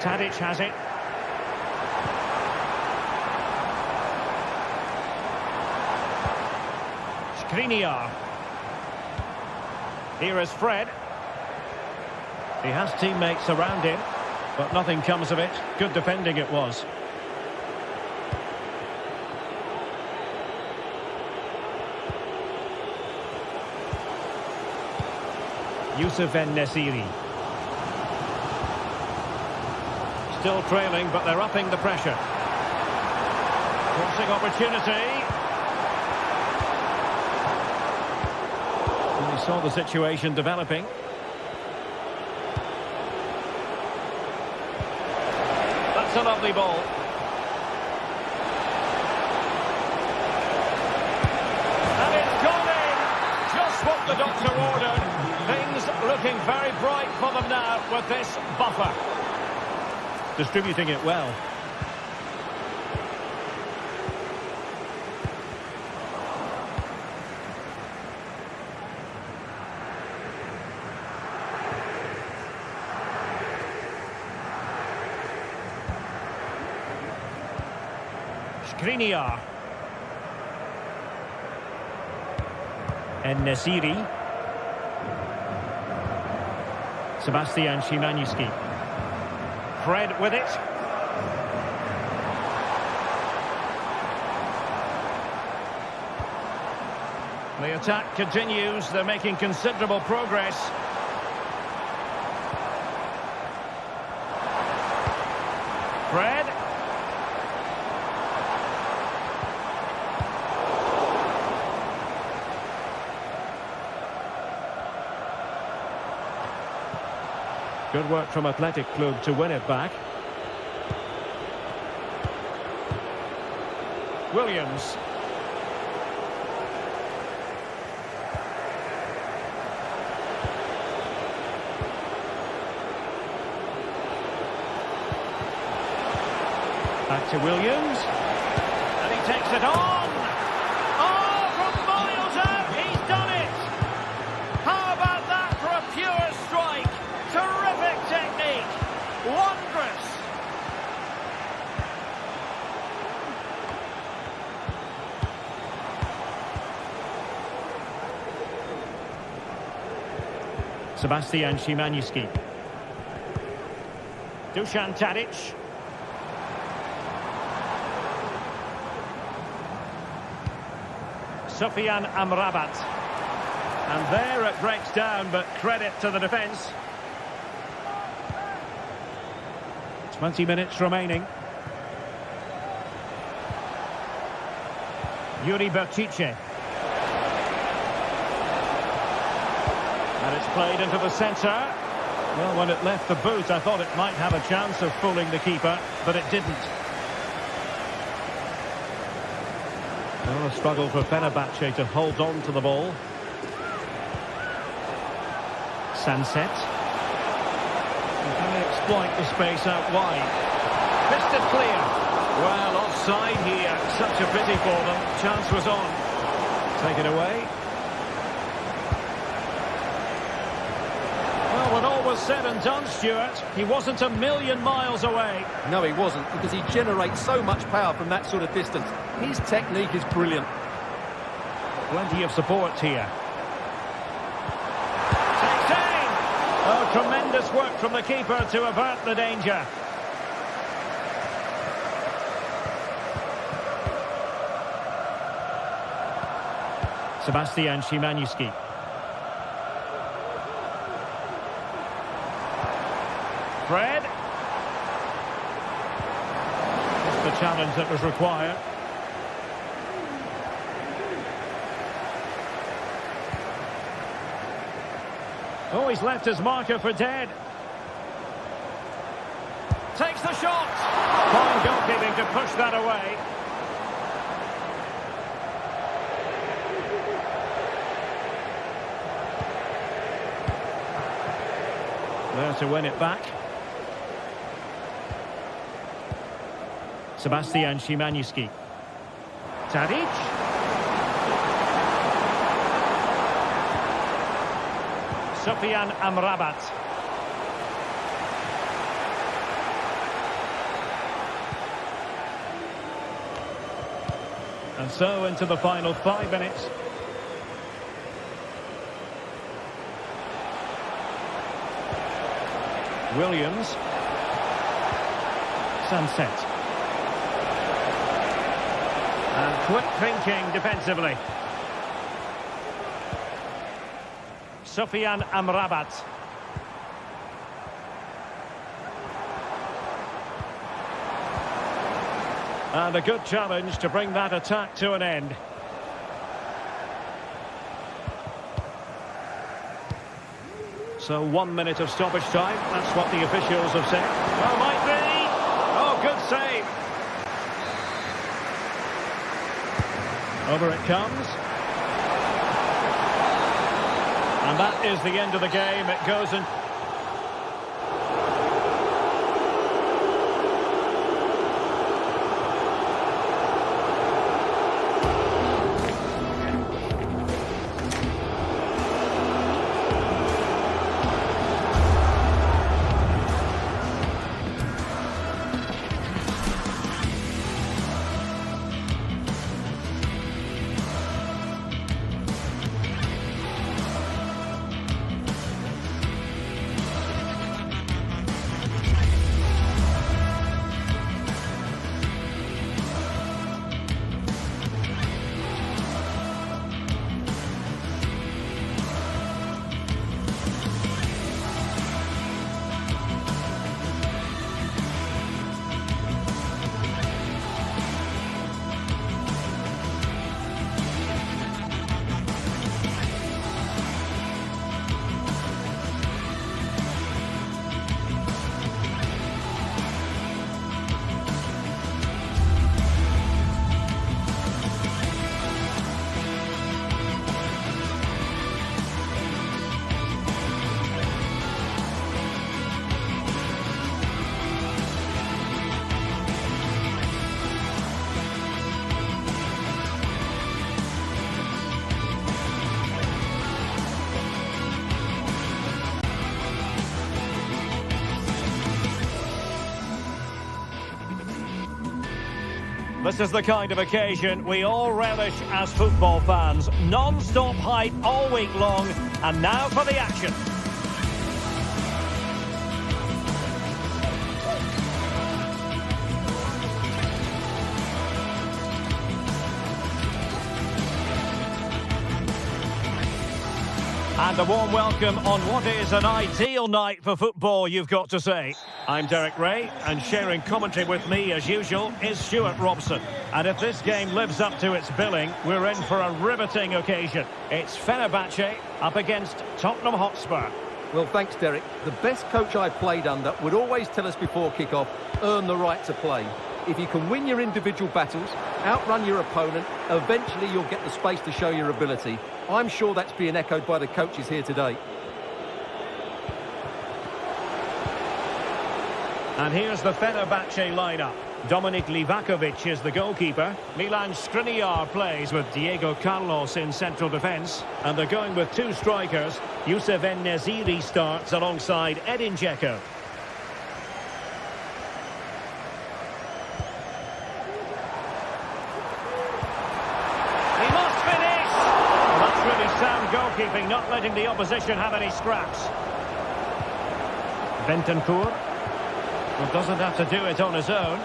Tadic has it. Skriniar. Here is Fred. He has teammates around him, but nothing comes of it. Good defending it was. Youssef En-Nesyri. Still trailing, but they're upping the pressure. Crossing opportunity. And we saw the situation developing. That's a lovely ball. And it's gone in. Just what the doctor ordered. Things looking very bright for them now with this buffer. Distributing it well. Skriniar. En-Nesyri. Sebastian Szymański. Fred with it. The attack continues. They're making considerable progress. Fred. Good work from Athletic Club to win it back. Williams. Back to Williams. And he takes it on. Oh, from miles out, he's done it. How about that for a pure strike? Terrific technique. Wondrous. Sebastian Szymański. Dusan Tadic. Sufyan Amrabat. And there it breaks down, but credit to the defence. 20 minutes remaining. Yuri Berchiche. And it's played into the centre. Well, when it left the boot, I thought it might have a chance of fooling the keeper, but it didn't. Well, a struggle for Fenerbahce to hold on to the ball. Sunset. Can they exploit the space out wide? Fisted clear. Well, offside here. Such a pity for them. Chance was on. Take it away. Well, when all was said and done, Stuart, he wasn't a million miles away. No, he wasn't, because he generates so much power from that sort of distance. His technique is brilliant. Plenty of support here. Takes aim! Oh, tremendous work from the keeper to avert the danger. Sebastian Szymanski. Fred. That's the challenge that was required. Oh, he's left his marker for dead. Takes the shot. Fine goalkeeping to push that away. There to win it back. Sebastian Szymanski. Tadic. Sufyan Amrabat. And so into the final 5 minutes. Williams. Sunset. And quick thinking defensively. Sufyan Amrabat. And a good challenge to bring that attack to an end. So 1 minute of stoppage time. That's what the officials have said. Oh, might be. Oh, good save. Over it comes. And that is the end of the game. It goes in. This is the kind of occasion we all relish as football fans. Non-stop hype all week long, and now for the action. And a warm welcome on what is an ideal night for football, you've got to say. I'm Derek Ray, and sharing commentary with me, as usual, is Stuart Robson. And if this game lives up to its billing, we're in for a riveting occasion. It's Fenerbahce up against Tottenham Hotspur. Well, thanks, Derek. The best coach I played under would always tell us before kick-off, earn the right to play. If you can win your individual battles, outrun your opponent, eventually you'll get the space to show your ability. I'm sure that's being echoed by the coaches here today. And here's the Fenerbahce lineup. Dominik Livakovic is the goalkeeper. Milan Skriniar plays with Diego Carlos in central defence. And they're going with two strikers. Youssef En-Nesyri starts alongside Edin Dzeko. He must finish! Well, that's really sound goalkeeping, not letting the opposition have any scraps. Bentancur. Well, doesn't have to do it on his own.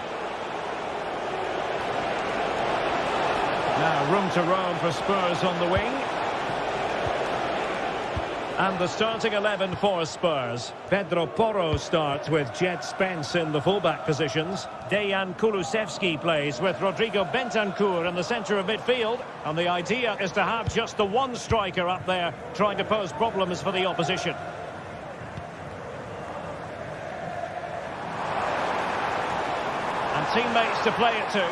Now, room to roam for Spurs on the wing. And the starting 11 for Spurs. Pedro Porro starts with Jed Spence in the fullback positions. Dejan Kulusevski plays with Rodrigo Bentancur in the centre of midfield. And the idea is to have just the one striker up there trying to pose problems for the opposition. And teammates to play it to.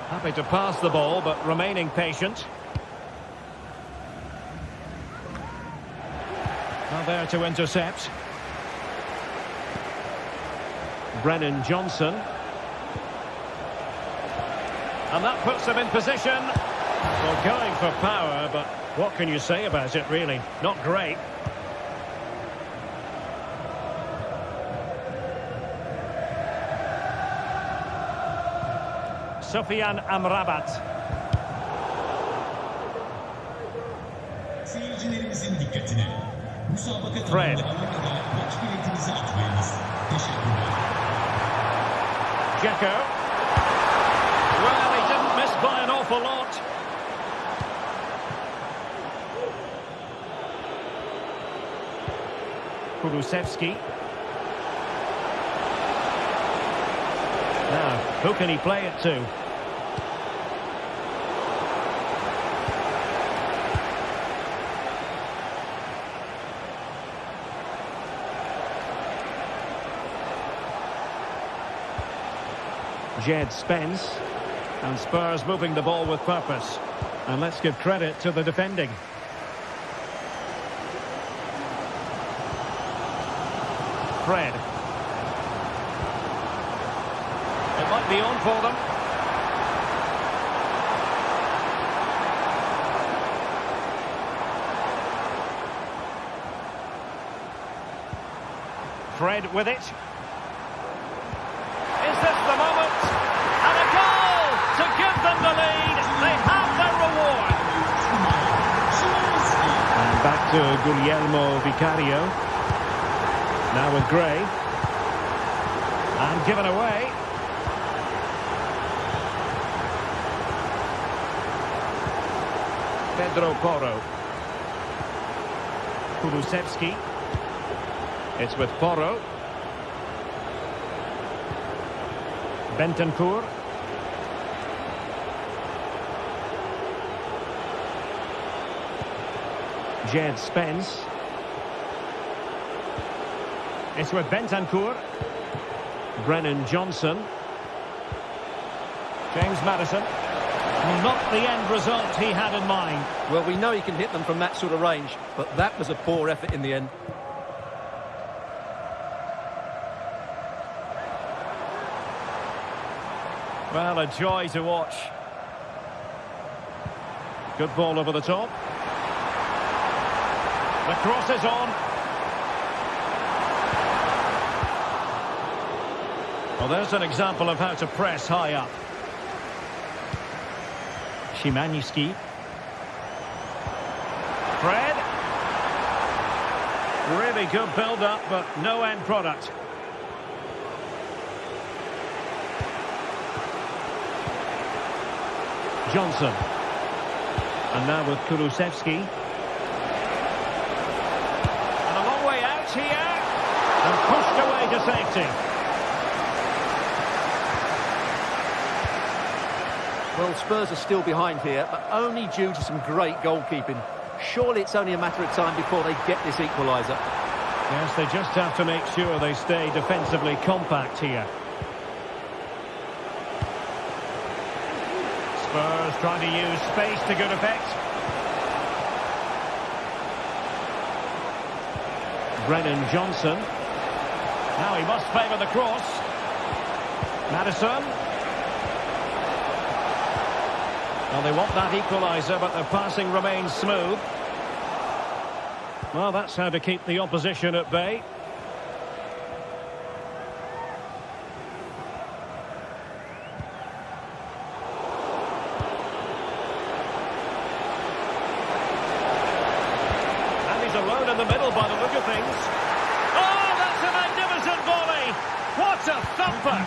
Happy to pass the ball, but remaining patient. Now there to intercept. Brennan Johnson. And that puts them in position. Well, going for power, but what can you say about it, really? Not great. Sofyan Amrabat. Seyircilerimizin dikkatine. Müsabaka Fred. tamamlanana kadar maç biletinizi atmayınız. Teşekkürler. Dzeko. Well, he didn't miss by an awful lot. Kulusevski. Now, who can he play it to? Jed Spence. And Spurs moving the ball with purpose. And let's give credit to the defending. Fred. It might be on for them. Fred with it. Is this the moment? And a goal to give them the lead. They have their reward. And back to Guglielmo Vicario. Now with Gray. And given away. Pedro Porro. Kulusevski. It's with Porro. Bentancur. Jed Spence. It's with Bentancur. Brennan Johnson. James Maddison. Not the end result he had in mind. Well, we know he can hit them from that sort of range, but that was a poor effort in the end. Well, a joy to watch. Good ball over the top. The cross is on. Well, there's an example of how to press high up. Szymański. Fred. Really good build-up, but no end product. Johnson. And now with Kulusevski. And a long way out here. And pushed away to safety. Well, Spurs are still behind here, but only due to some great goalkeeping. Surely it's only a matter of time before they get this equaliser. Yes, they just have to make sure they stay defensively compact here. Spurs trying to use space to good effect. Brennan Johnson. Now he must favour the cross. Maddison. Well, they want that equaliser, but the passing remains smooth. Well, that's how to keep the opposition at bay. And he's alone in the middle by the look of things. Oh, that's a magnificent volley! What a thumper!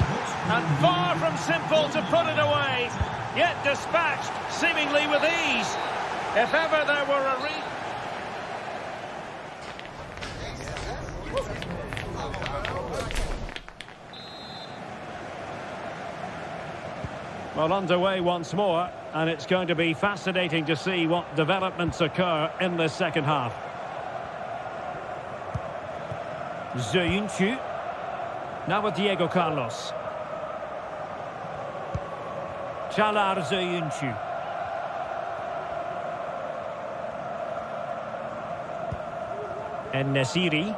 And far from simple to put it away. Yet dispatched, seemingly with ease. If ever there were a Well, underway once more, and it's going to be fascinating to see what developments occur in the second half. Ziyunchu. Now with Diego Carlos. Çağlar Ziyunchu. En-Nesyri.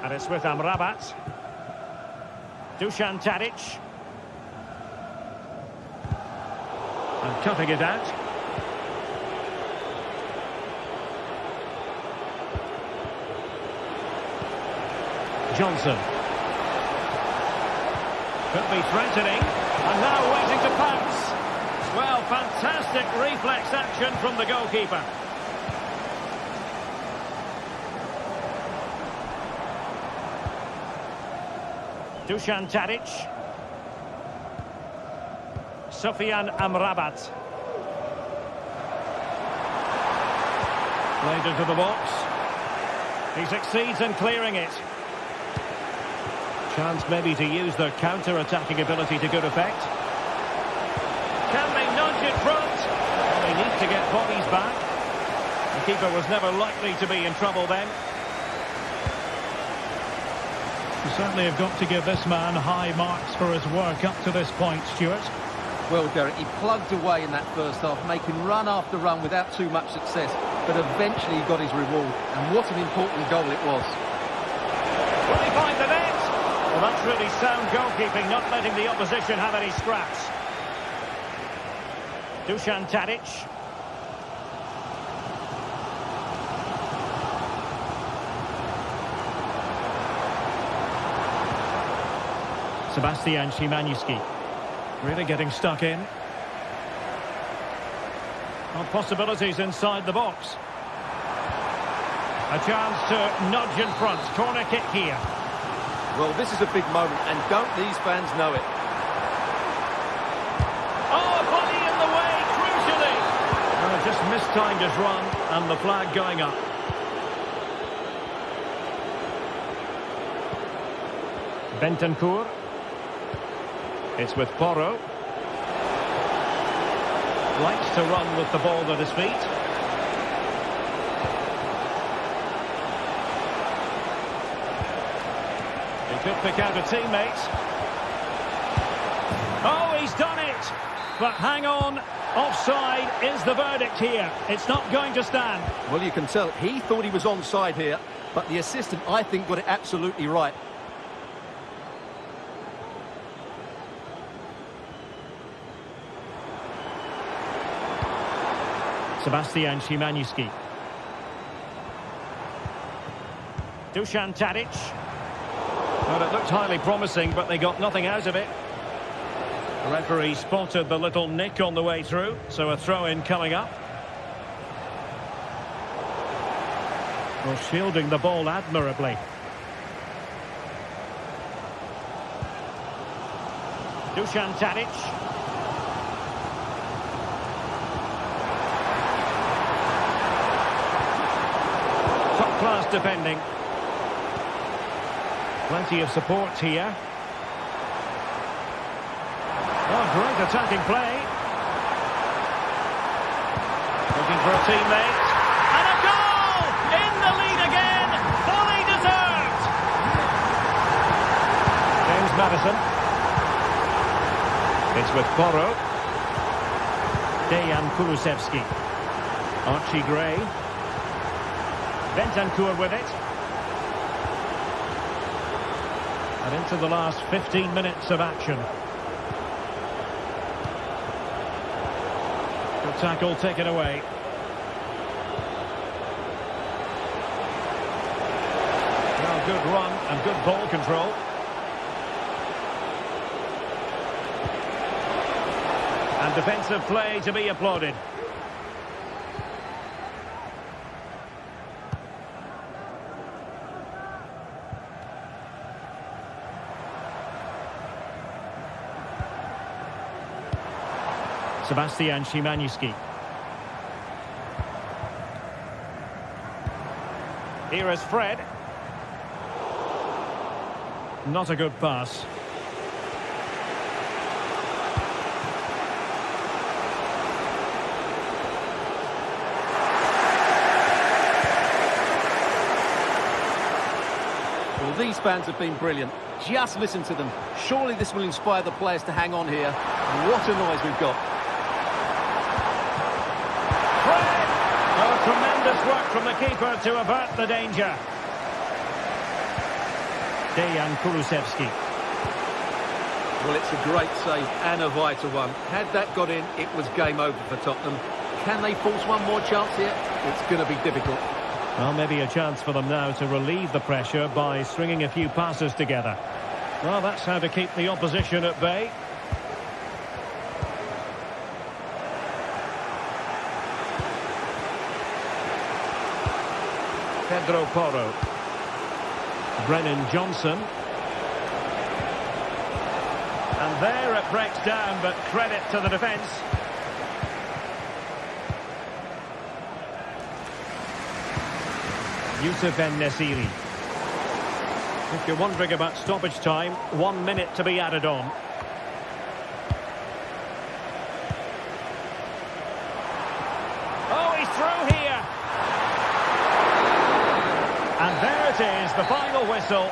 And it's with Amrabat. Dusan Tadic. And cutting it out. Johnson. Could be threatening. And now waiting to pounce. Well, fantastic reflex action from the goalkeeper. Dusan Tadic. Sofyan Amrabat. Played into the box. He succeeds in clearing it. Chance maybe to use their counter-attacking ability to good effect. Can they nudge it front? Well, they need to get bodies back. The keeper was never likely to be in trouble then. You certainly have got to give this man high marks for his work up to this point, Stuart. Well, Derek, he plugged away in that first half, making run after run without too much success, but eventually he got his reward, and what an important goal it was. Will he find the net? Well, that's really sound goalkeeping, not letting the opposition have any scraps. Dusan Tadic. Sebastian Szymański. Really getting stuck in. Well, possibilities inside the box. A chance to nudge in front. Corner kick here. Well, this is a big moment, and don't these fans know it? Oh, body in the way, crucially. Well, just mistimed his run, and the flag going up. Bentancur. It's with Porro. Likes to run with the ball at his feet. He could pick out a teammate. Oh, he's done it! But hang on, offside is the verdict here. It's not going to stand. Well, you can tell he thought he was onside here, but the assistant, I think, got it absolutely right. Sebastian Szymański. Dusan Tadic. Well, it looked highly promising, but they got nothing out of it. The referee spotted the little nick on the way through, so a throw-in coming up. Well, shielding the ball admirably. Dusan Tadic. Top-class defending. Plenty of support here. Oh, great attacking play. Looking for a teammate. And a goal! In the lead again! Fully deserved! James Maddison. It's with Porro. Dejan Kulusevski. Archie Gray. Bentancur with it. And into the last 15 minutes of action. Good tackle taken away. Well, good run and good ball control. And defensive play to be applauded. Sebastian Szymanski. Here is Fred. Not a good pass. Well, these fans have been brilliant. Just listen to them. Surely this will inspire the players to hang on here. What a noise we've got. Oh, tremendous work from the keeper to avert the danger. Dejan Kulusevski. Well, it's a great save and a vital one. Had that got in, it was game over for Tottenham. Can they force one more chance here? It's going to be difficult. Well, maybe a chance for them now to relieve the pressure by stringing a few passes together. Well, that's how to keep the opposition at bay. Pedro Porro. Brennan Johnson. And there it breaks down, but credit to the defence. Youssef En-Nesyri. If you're wondering about stoppage time, 1 minute to be added on. Oh, he's through here. And there it is, the final whistle.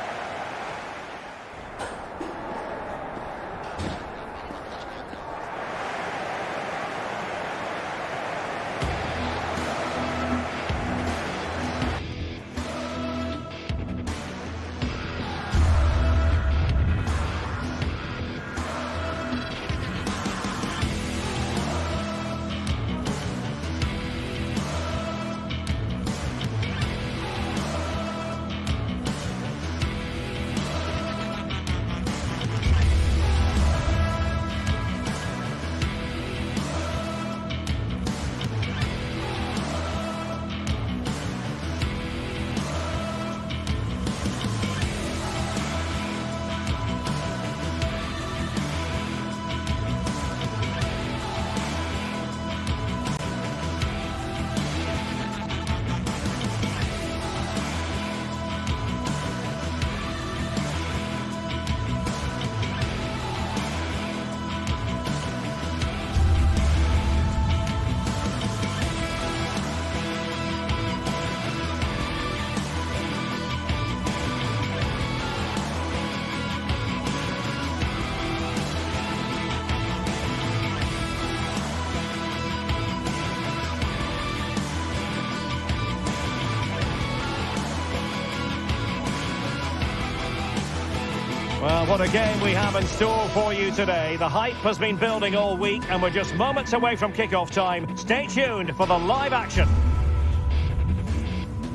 Well, what a game we have in store for you today. The hype has been building all week and we're just moments away from kick-off time. Stay tuned for the live action.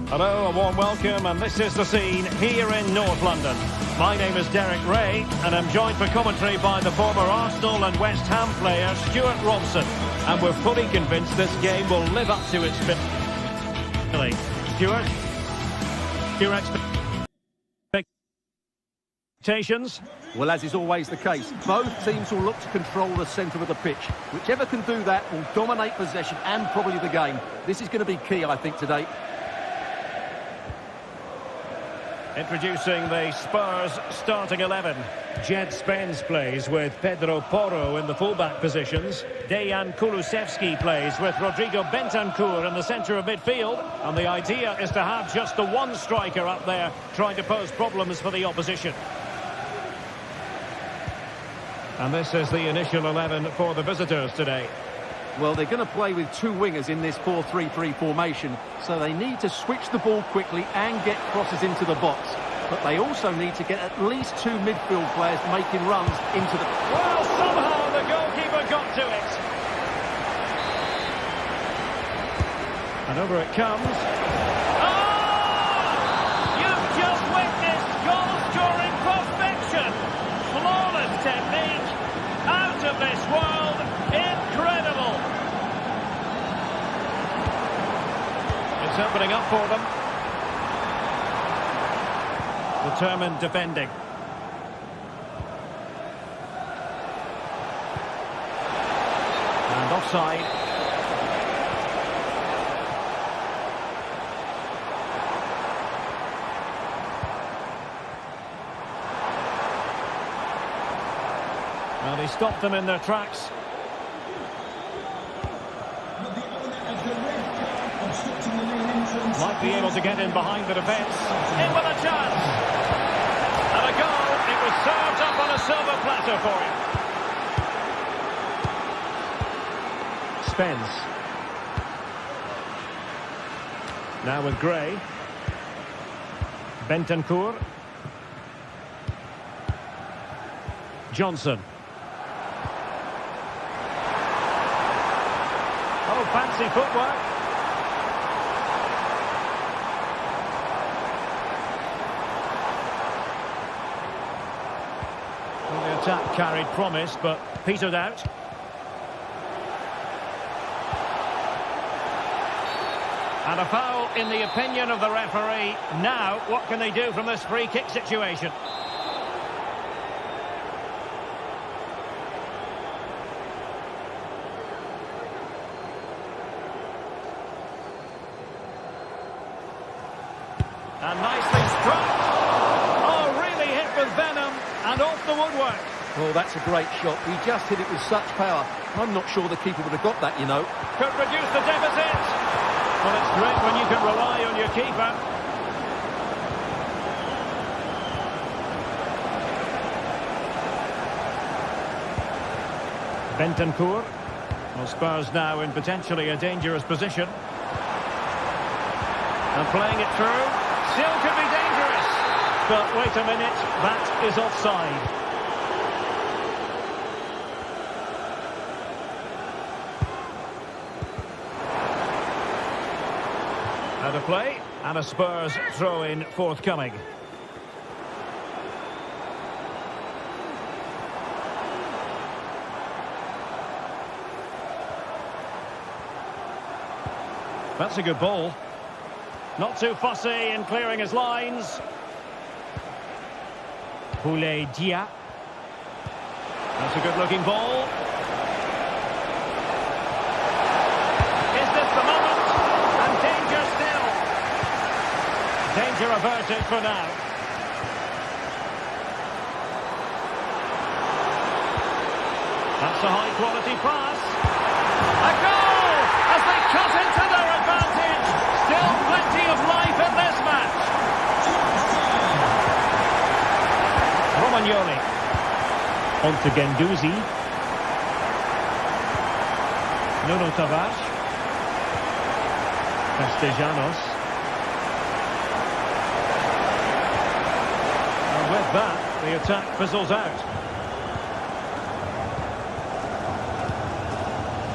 Hello, a warm welcome, and this is the scene here in North London. My name is Derek Ray, and I'm joined for commentary by the former Arsenal and West Ham player Stuart Robson. And we're fully convinced this game will live up to its billing. Stuart, your expectations? Expectations. Well, as is always the case, both teams will look to control the centre of the pitch. Whichever can do that will dominate possession and probably the game. This is going to be key, I think, today. Introducing the Spurs starting 11. Jed Spence plays with Pedro Porro in the fullback positions. Dejan Kulusevski plays with Rodrigo Bentancur in the centre of midfield. And the idea is to have just the one striker up there trying to pose problems for the opposition. And this is the initial 11 for the visitors today. Well, they're going to play with two wingers in this 4-3-3 formation, so they need to switch the ball quickly and get crosses into the box. But they also need to get at least two midfield players making runs into the... Well, somehow the goalkeeper got to it. And over it comes. Oh! You've just witnessed goal-scoring perfection. Flawless technique. Out of this world. Incredible. It's opening up for them. Determined defending. And offside. Well, he stopped them in their tracks. Might be able to get in behind the defence. In with a chance. And a goal. It was served up on a silver platter for him. Spence. Now with Gray. Bentancur. Johnson. Oh, fancy footwork. Well, the attack carried promise, but petered out. And a foul in the opinion of the referee. Now, what can they do from this free kick situation? And nicely struck. Oh, really hit with venom and off the woodwork. Well, that's a great shot. He just hit it with such power. I'm not sure the keeper would have got that, you know. Could reduce the deficit. Well, it's great when you can rely on your keeper. Bentancur. Well, Spurs now in potentially a dangerous position. And playing it through. Still could be dangerous. But wait a minute, that is offside. Out of play, and a Spurs throw-in forthcoming. That's a good ball. Not too fussy in clearing his lines. Boulaye Dia. That's a good-looking ball. Is this the moment? And danger still. Danger averted for now. That's a high-quality pass. A goal! As they cut into their advantage. Still plenty of life in this match. Romagnoli. On to Guendouzi. Nuno Tavares. Castellanos. And with that, the attack fizzles out.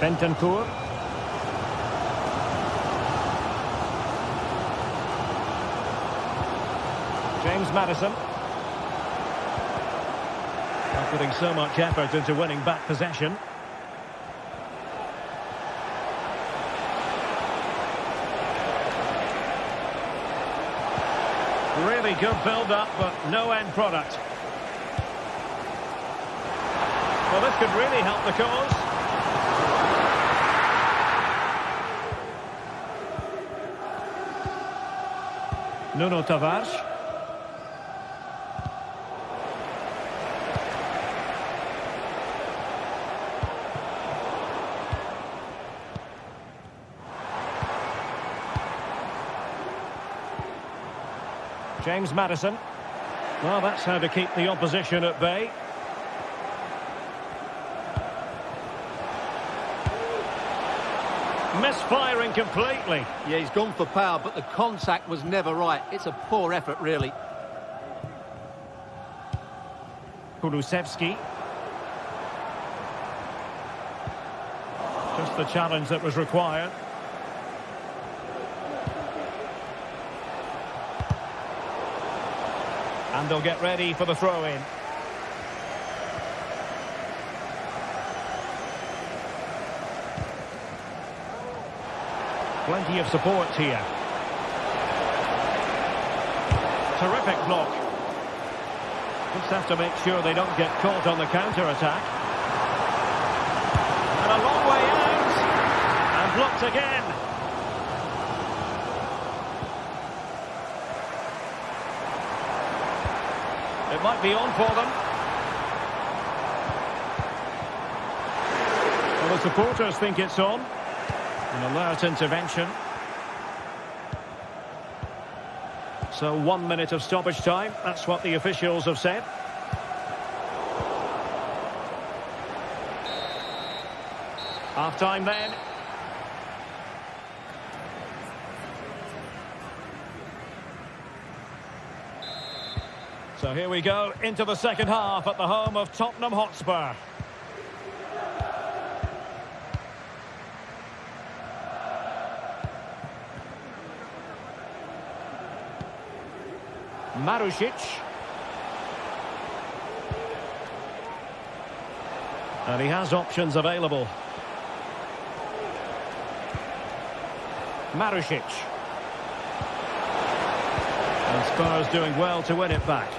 Bentancur. James Maddison. Not putting so much effort into winning back possession. Really good build-up, but no end product. Well, this could really help the cause. Nuno Tavares. James Maddison. Well, that's how to keep the opposition at bay. Misfiring completely. Yeah, he's gone for power, but the contact was never right. It's a poor effort, really. Kulusevski. Just the challenge that was required. And they'll get ready for the throw-in. Plenty of support here. Terrific block. Just have to make sure they don't get caught on the counter-attack. And a long way out. And blocked again. It might be on for them. Well, the supporters think it's on. An alert intervention. So 1 minute of stoppage time. That's what the officials have said. Half-time then. So here we go into the second half at the home of Tottenham Hotspur. Marusic. And he has options available. Marusic. And Spurs doing well to win it back.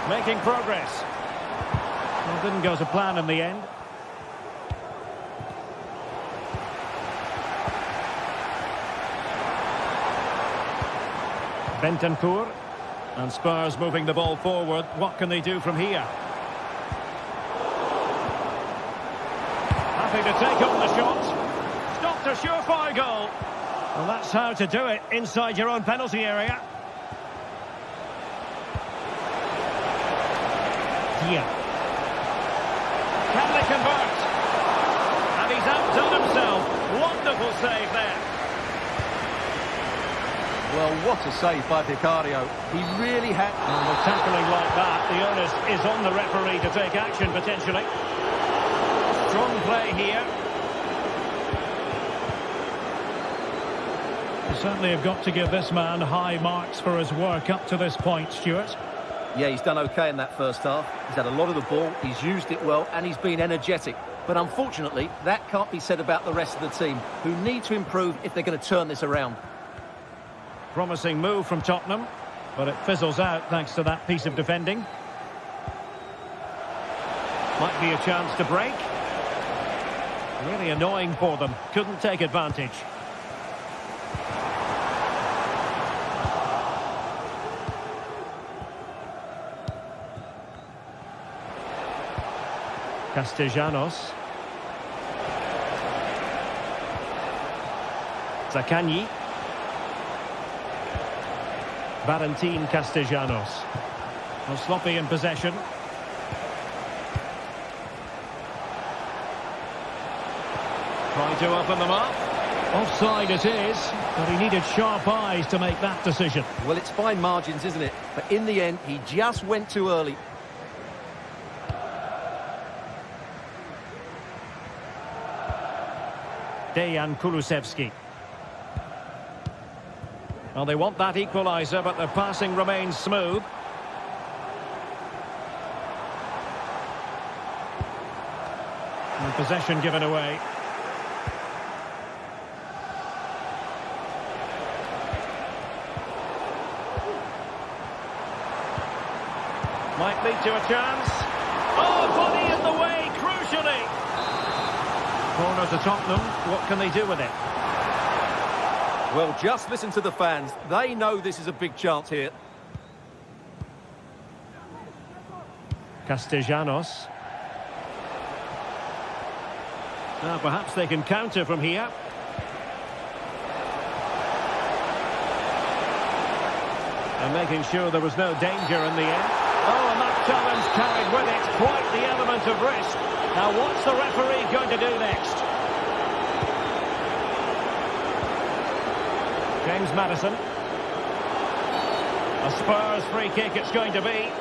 Making progress. Well, didn't go to plan in the end. Bentancur. And Spurs moving the ball forward. What can they do from here? Happy to take on the shot. Stopped a surefire goal. Well, that's how to do it inside your own penalty area. Dia. Can they convert? And he's outdone himself. Wonderful save there. Well, what a save by Vicario. He really had... And with tackling like that, the onus is on the referee to take action, potentially. Strong play here. You certainly have got to give this man high marks for his work up to this point, Stuart. Yeah, he's done okay in that first half. He's had a lot of the ball, he's used it well, and he's been energetic. But unfortunately, that can't be said about the rest of the team, who need to improve if they're going to turn this around. Promising move from Tottenham, but it fizzles out thanks to that piece of defending. Might be a chance to break. Really annoying for them. Couldn't take advantage. Castellanos. Zaccagni. Valentin Castellanos. Well, sloppy in possession. Trying to open them up. Offside it is, but he needed sharp eyes to make that decision. Well, it's fine margins, isn't it? But in the end, he just went too early. Dejan Kulusevski. Well, they want that equaliser, but the passing remains smooth. And possession given away. Might lead to a chance. Oh, body in the way, crucially. Corner to Tottenham. What can they do with it? Well, just listen to the fans. They know this is a big chance here. Castellanos. Now perhaps they can counter from here. And making sure there was no danger in the end. Oh, and that challenge carried with it quite the element of risk. Now what's the referee going to do next? James Maddison. A Spurs free kick it's going to be.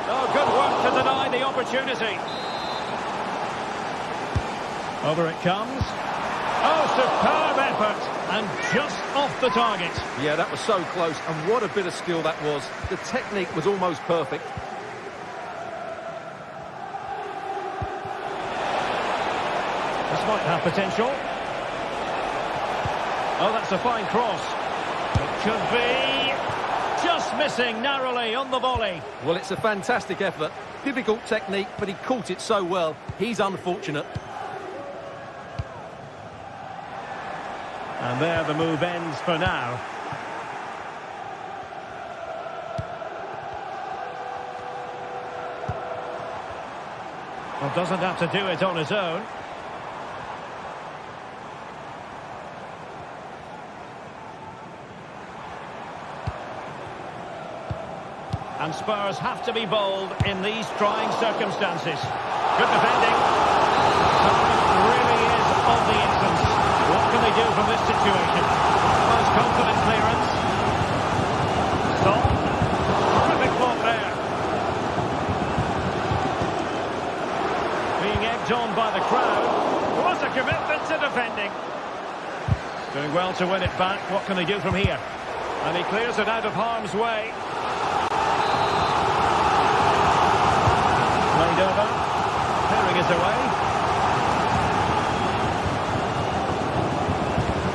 Oh, good work to deny the opportunity. Over it comes. Oh, superb effort, and just off the target. Yeah, that was so close, and what a bit of skill that was. The technique was almost perfect. This might have potential. Oh, that's a fine cross. It could be just missing narrowly on the volley. Well, it's a fantastic effort. Difficult technique, but he caught it so well. He's unfortunate. And there the move ends for now. Well, doesn't have to do it on his own. And Spurs have to be bold in these trying circumstances. Good defending. Time really is of the essence. What can they do from this situation? Most confident clearance. Stop. Terrific block there. Being egged on by the crowd. What a commitment to defending. Doing well to win it back. What can they do from here? And he clears it out of harm's way. Played over. Clearing it away.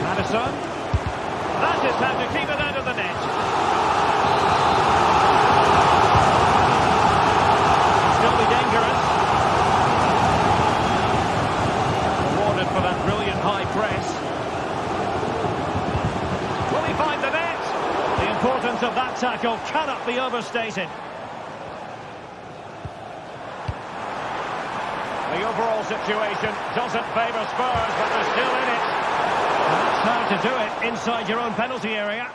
Madison. That is how to keep it out of the net. Still be dangerous. Rewarded for that brilliant high press. Will he find the net? The importance of that tackle cannot be overstated. The overall situation doesn't favour Spurs, but they're still in it. And that's how to do it inside your own penalty area.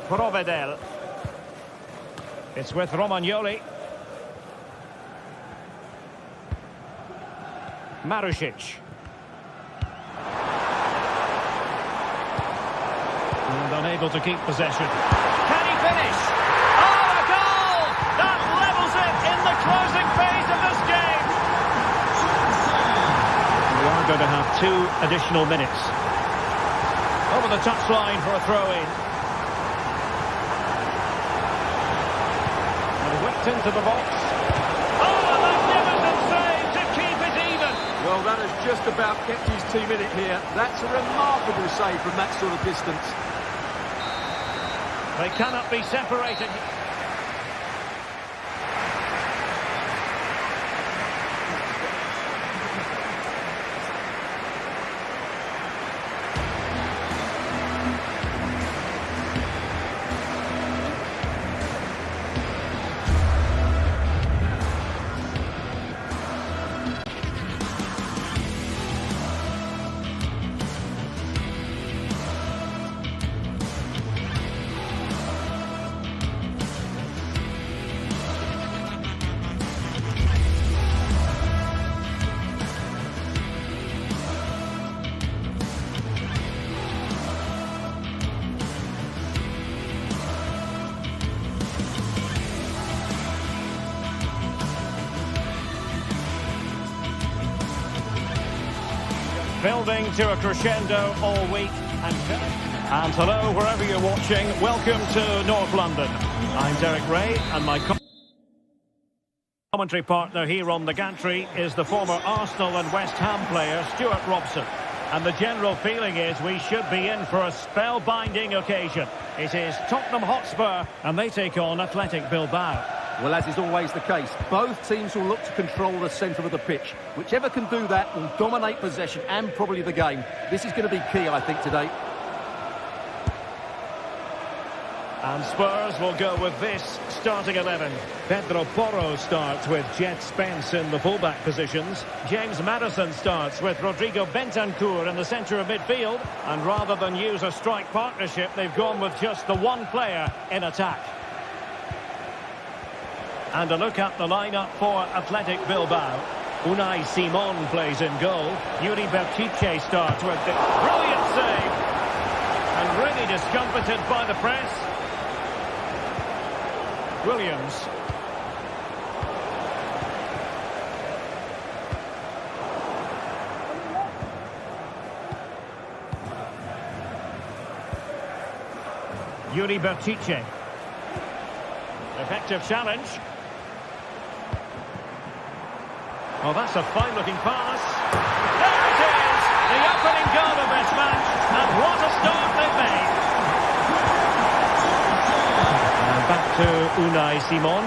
Provedel. It's with Romagnoli. Marusic. And unable to keep possession. Can he finish? Oh, a goal! That levels it in the closing phase of this game. We are going to have 2 additional minutes. Over the touchline for a throw-in. And whipped into the box. Oh, a magnificent save to keep it even. Well, that has just about kept his team in it here. That's a remarkable save from that sort of distance. They cannot be separated. Building to a crescendo all week. And hello, wherever you're watching, welcome to North London. I'm Derek Ray, and my commentary partner here on the gantry is the former Arsenal and West Ham player, Stuart Robson. And the general feeling is we should be in for a spellbinding occasion. It is Tottenham Hotspur, and they take on Athletic Bilbao. Well, as is always the case, both teams will look to control the centre of the pitch. Whichever can do that will dominate possession and probably the game. This is going to be key, I think, today. And Spurs will go with this starting 11. Pedro Porro starts with Jet Spence in the fullback positions. James Maddison starts with Rodrigo Bentancur in the centre of midfield. And rather than use a strike partnership, they've gone with just the one player in attack. And a look at the lineup for Athletic Bilbao. Unai Simon plays in goal. Yuri Berchiche starts with the brilliant save. And really discomfited by the press. Williams. Yuri Berchiche. Effective challenge. Oh, that's a fine-looking pass. There it is! The opening goal of this match. And what a start they've made. And back to Unai Simon.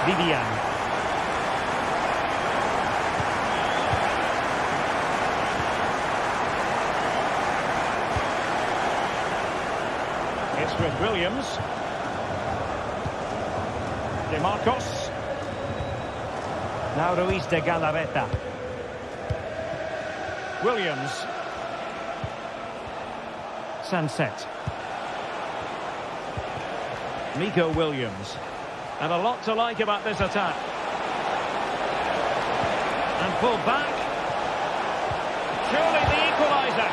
Vivian. It's with Williams. De Marcos. Now Ruiz de Galarreta. Williams. Sunset. Nico Williams. And a lot to like about this attack. And pulled back. Surely the equaliser.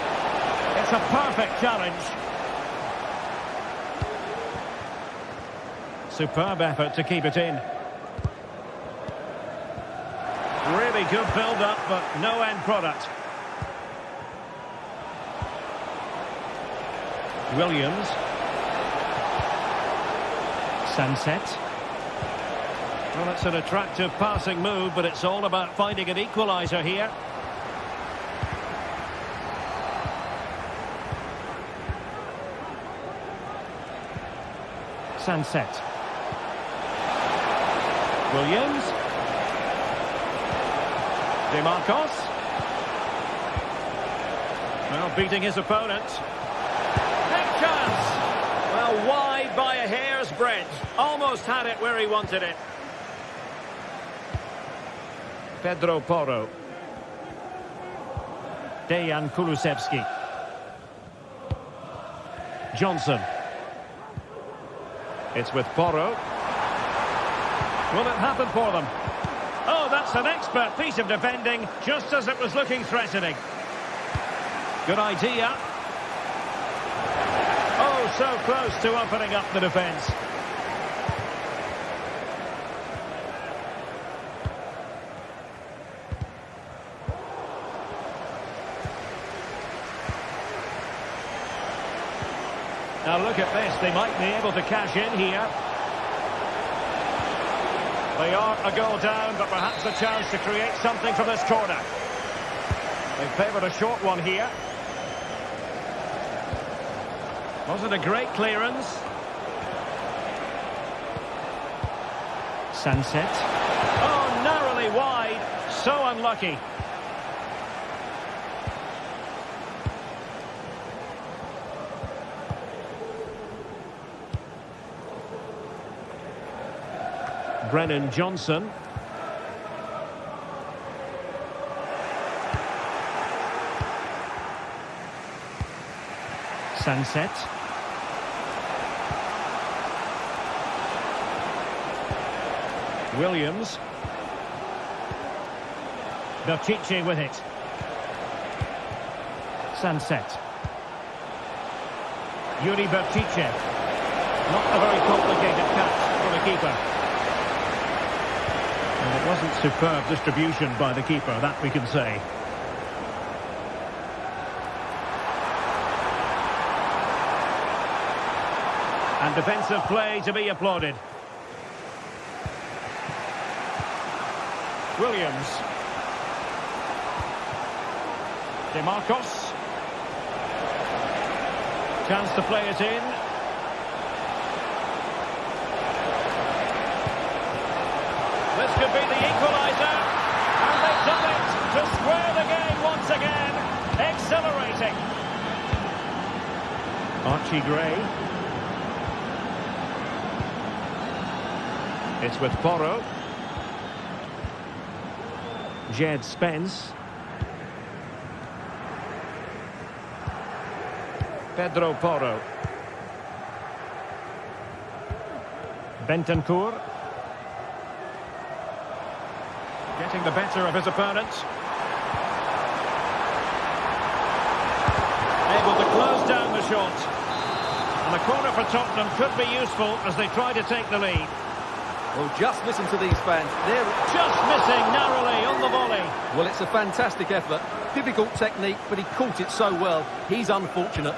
It's a perfect challenge. Superb effort to keep it in. Really good build-up, but no end product. Williams. Sunset. Well, it's an attractive passing move, but it's all about finding an equaliser here. Sunset. Williams. De Marcos. Well, beating his opponent. Big chance. Well, wide by a hair's breadth. Almost had it where he wanted it. Pedro Porro. Dejan Kulusevski. Johnson. It's with Porro. Will it happen for them? Oh, that's an expert piece of defending, just as it was looking threatening. Good idea. Oh, so close to opening up the defence. Now look at this, they might be able to cash in here. They are a goal down, but perhaps a chance to create something from this corner. They favoured a short one here. Wasn't a great clearance. Sunset. Oh, narrowly wide. So unlucky. Brennan Johnson. Sunset. Williams. Berchiche with it. Sunset. Yuri Berchiche. Not a very complicated catch for the keeper. And it wasn't superb distribution by the keeper, that we can say. And defensive play to be applauded. Williams. DeMarcos. Chance to play it in. This could be the equaliser. And they've done it to square the game once again. Exhilarating. Archie Gray. It's with Porro. Jed Spence. Pedro Porro. Bentancur. Getting the better of his opponent. Able to close down the shot. And a corner for Tottenham could be useful as they try to take the lead. Well, just listen to these fans. They're Just missing narrowly on the volley. Well, it's a fantastic effort. Difficult technique, but he caught it so well. He's unfortunate.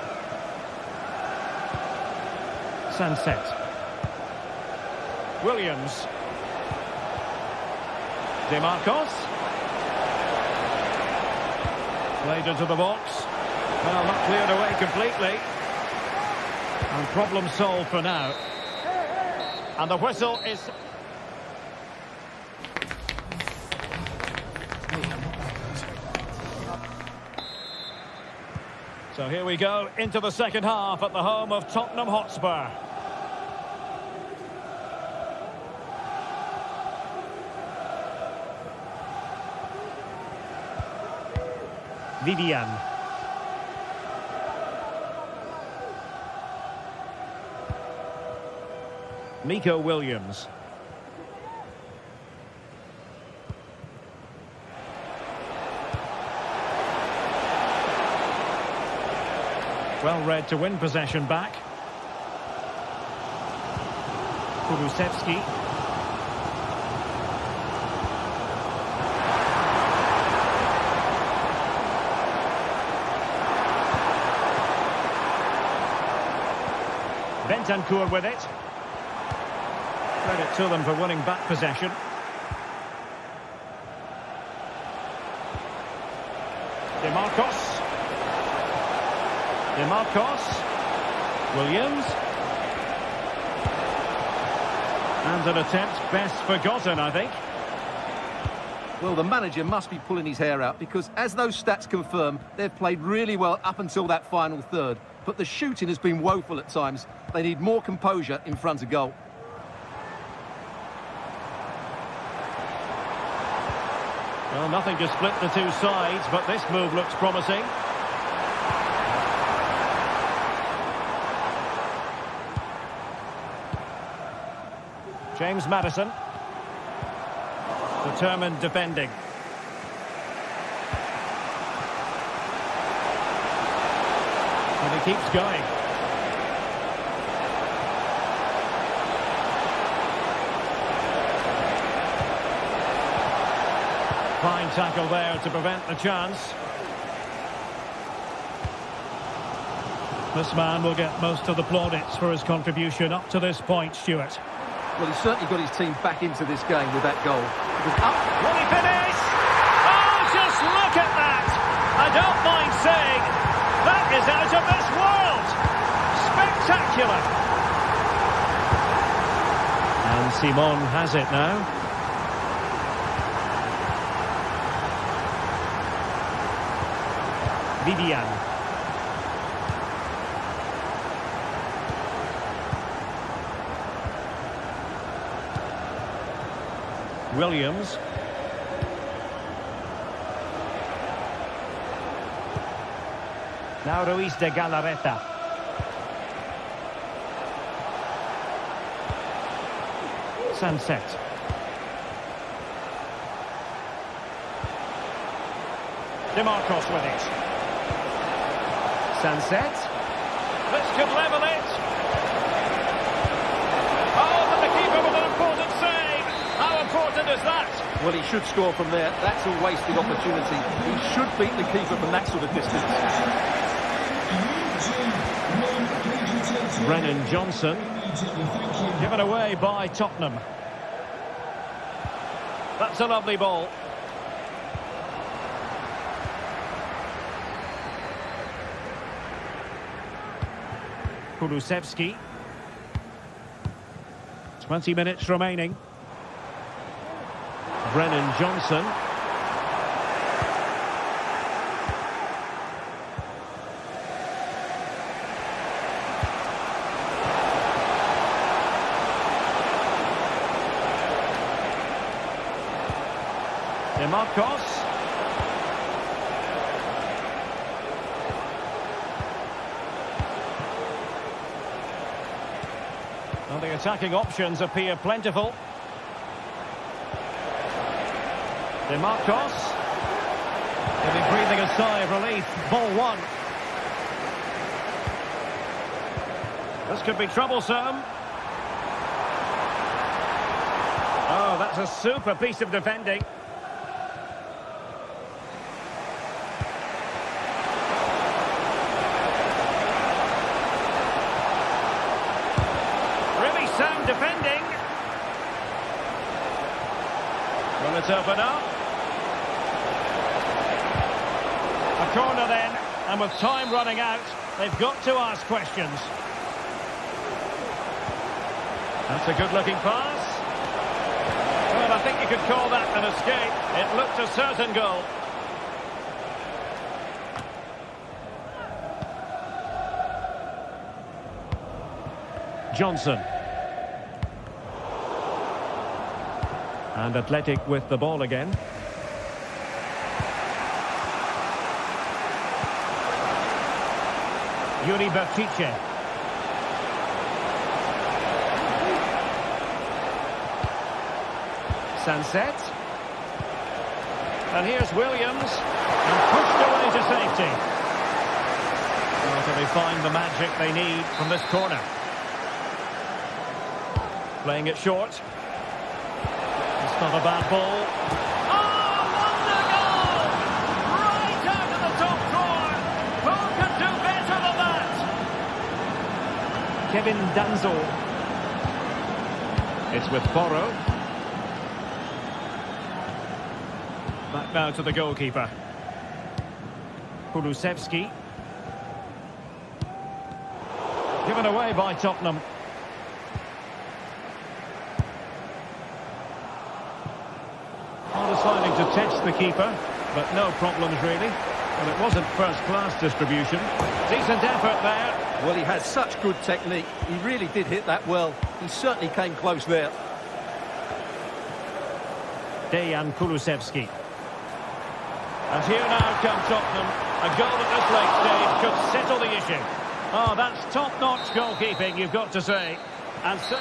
Sunset. Williams. DeMarcos. Played into the box. Well, not cleared away completely. And problem solved for now. And the whistle is... So here we go into the second half at the home of Tottenham Hotspur. Vivian. Nico Williams. Well read to win possession back. Kulusevski. Bentancur with it. Credit to them for winning back possession. DeMarcos. Williams. And an attempt best forgotten, I think. Well, the manager must be pulling his hair out because, as those stats confirm, they've played really well up until that final third. But the shooting has been woeful at times. They need more composure in front of goal. Well, nothing to split the two sides, but this move looks promising. James Maddison. Determined defending. And he keeps going. Fine tackle there to prevent the chance. This man will get most of the plaudits for his contribution up to this point, Stuart. Well, he's certainly got his team back into this game with that goal. It was up. Will he finish? Oh, just look at that! I don't mind saying, that is out of this world! Spectacular! And Simon has it now. Vivian. Williams. Now Ruiz de Galarreta. Sunset. DeMarcos with it. Sunset. This could level it. Oh, but the keeper with an important save. How important is that? Well, he should score from there. That's a wasted opportunity. He should beat the keeper from that sort of distance. Brennan Johnson. Given away by Tottenham. That's a lovely ball. Kulusevski. 20 minutes remaining. Brennan Johnson. Marcos. Well, the attacking options appear plentiful. Marcos. He'll be breathing a sigh of relief. Ball one. This could be troublesome. Oh, that's a super piece of defending. Sound defending. Will it open up? A corner then, and with time running out, they've got to ask questions. That's a good-looking pass. Well, I think you could call that an escape. It looked a certain goal. Johnson. And Athletic with the ball again. Yuri Bertice. Sunset. And here's Williams. And pushed away to safety. Well, so they find the magic they need from this corner. Playing it short. Not a bad ball. Oh, wonder goal! Right out of the top drawer. Who can do better than that? Kevin Danzo. It's with Porro. Back now to the goalkeeper. Kulusevski. Given away by Tottenham. Deciding to test the keeper, but no problems really. Well, it wasn't first-class distribution. Decent effort there. Well, he has such good technique. He really did hit that well. He certainly came close there. Dejan Kulusevski. And here now comes Tottenham. A goal at this late stage could settle the issue. Oh, that's top-notch goalkeeping, you've got to say. And so...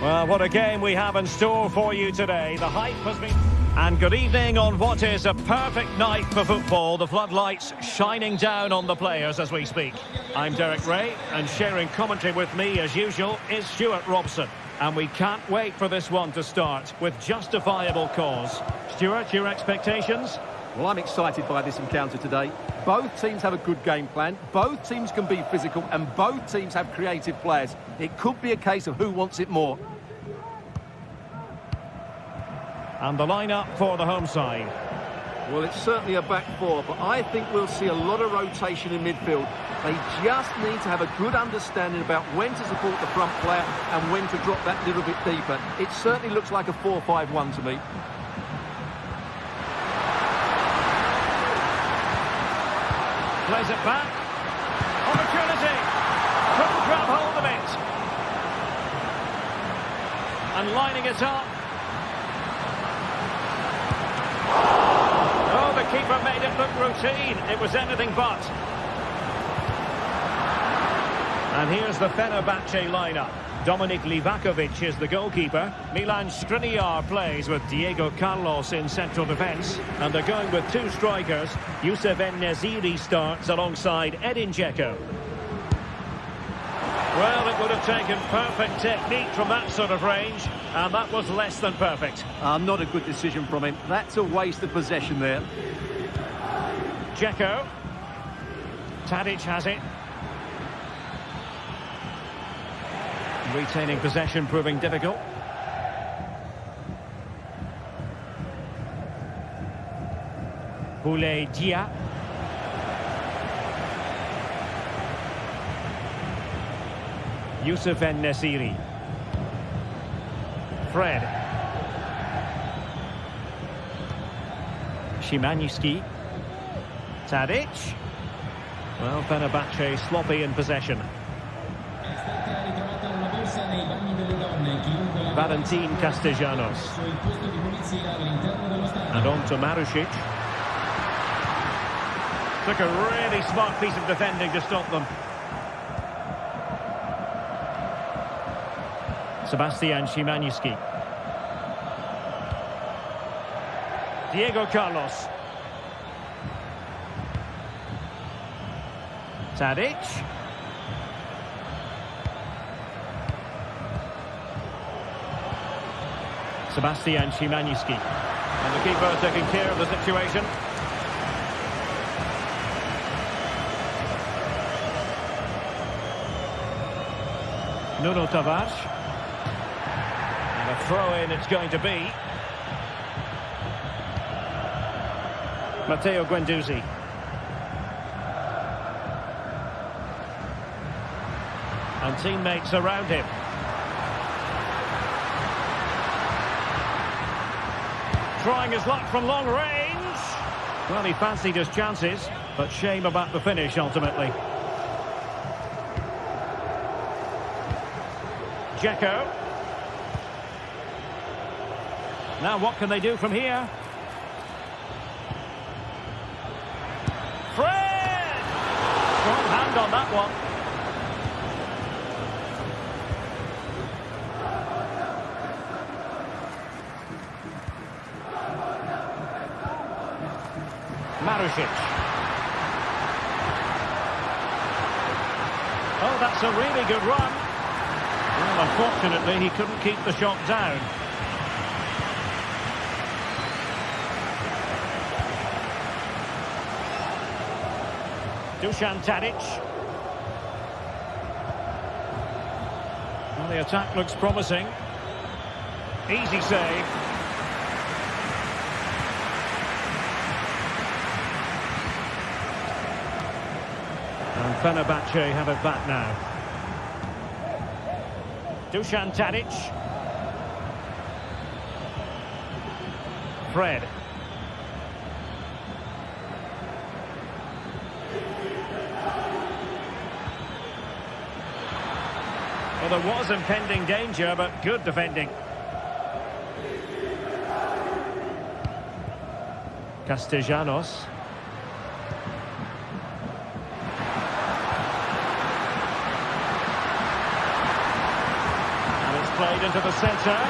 Well, what a game we have in store for you today. The hype has been... And good evening on what is a perfect night for football. The floodlights shining down on the players as we speak. I'm Derek Ray, and sharing commentary with me as usual is Stuart Robson. And we can't wait for this one to start with justifiable cause. Stuart, your expectations? Well, I'm excited by this encounter today. Both teams have a good game plan, both teams can be physical, and both teams have creative players. It could be a case of who wants it more. And the lineup for the home side. Well, it's certainly a back four, but I think we'll see a lot of rotation in midfield. They just need to have a good understanding about when to support the front player and when to drop that little bit deeper. It certainly looks like a 4-5-1 to me. Plays it back. Opportunity. Couldn't grab hold of it. And lining it up. Oh, the keeper made it look routine. It was anything but. And here's the Fenerbahce lineup. Dominik Livakovic is the goalkeeper. Milan Skriniar plays with Diego Carlos in central defence. And they're going with two strikers. Youssef En-Nesyri starts alongside Edin Dzeko. Well, it would have taken perfect technique from that sort of range. And that was less than perfect. Not a good decision from him. That's a waste of possession there. Dzeko. Tadic has it. Retaining possession proving difficult. Boulaye Dia. Youssef En-Nesyri. Fred. Szymański. Tadic. Well, Fenerbahce sloppy in possession. Valentin Castellanos. And on to Marusic. Took a really smart piece of defending to stop them. Sebastian Szymański. Diego Carlos. Tadic. Sebastian Szymański. And the keeper taking care of the situation. Nuno Tavares. And a throw-in it's going to be. Matteo Guendouzi. And teammates around him. Trying his luck from long range. Well, he fancied his chances, but shame about the finish ultimately. Dzeko. Now what can they do from here? Fred! Strong hand on that one. Marusic. Oh, that's a really good run. Well, unfortunately, he couldn't keep the shot down. Dusan Tadic. Well, the attack looks promising. Easy save. And Fenerbahce have it back now. Dusan Tadic. Fred. Well, there was impending danger, but good defending. Castellanos. And it's played into the centre.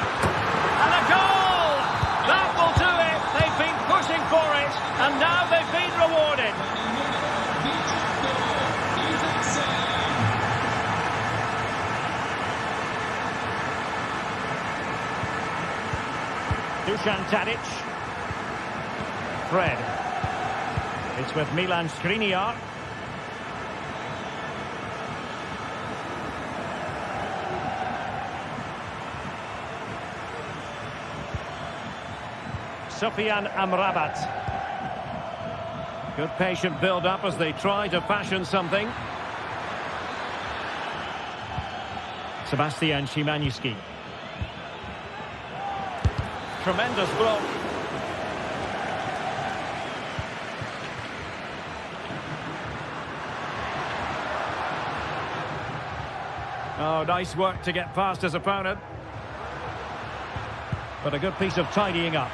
And a goal! That will do it! Dusan Tadic. Fred. It's with Milan Skriniar. Sofyan Amrabat. Good patient build-up as they try to fashion something. Sebastian Szymański. Tremendous block. Oh, nice work to get past his opponent. But a good piece of tidying up.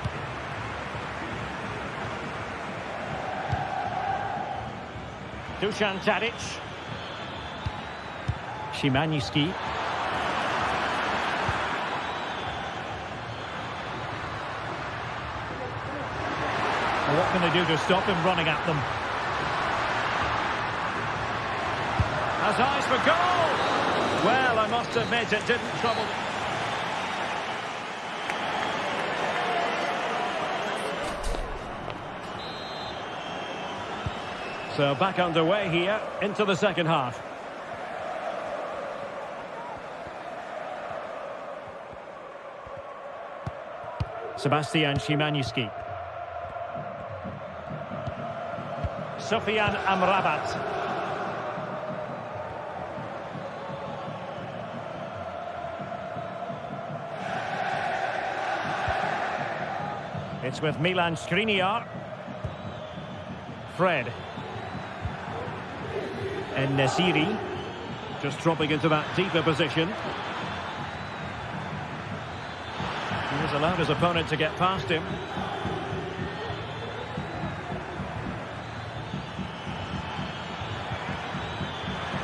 Dusan Tadic. Szymański. What can they do to stop him running at them? Has eyes for goal! Well, I must admit it didn't trouble them. So back underway here into the second half. Sebastian Szymański. Sofyan Amrabat. It's with Milan Skriniar. Fred. And Nesiri. Just dropping into that deeper position. He has allowed his opponent to get past him.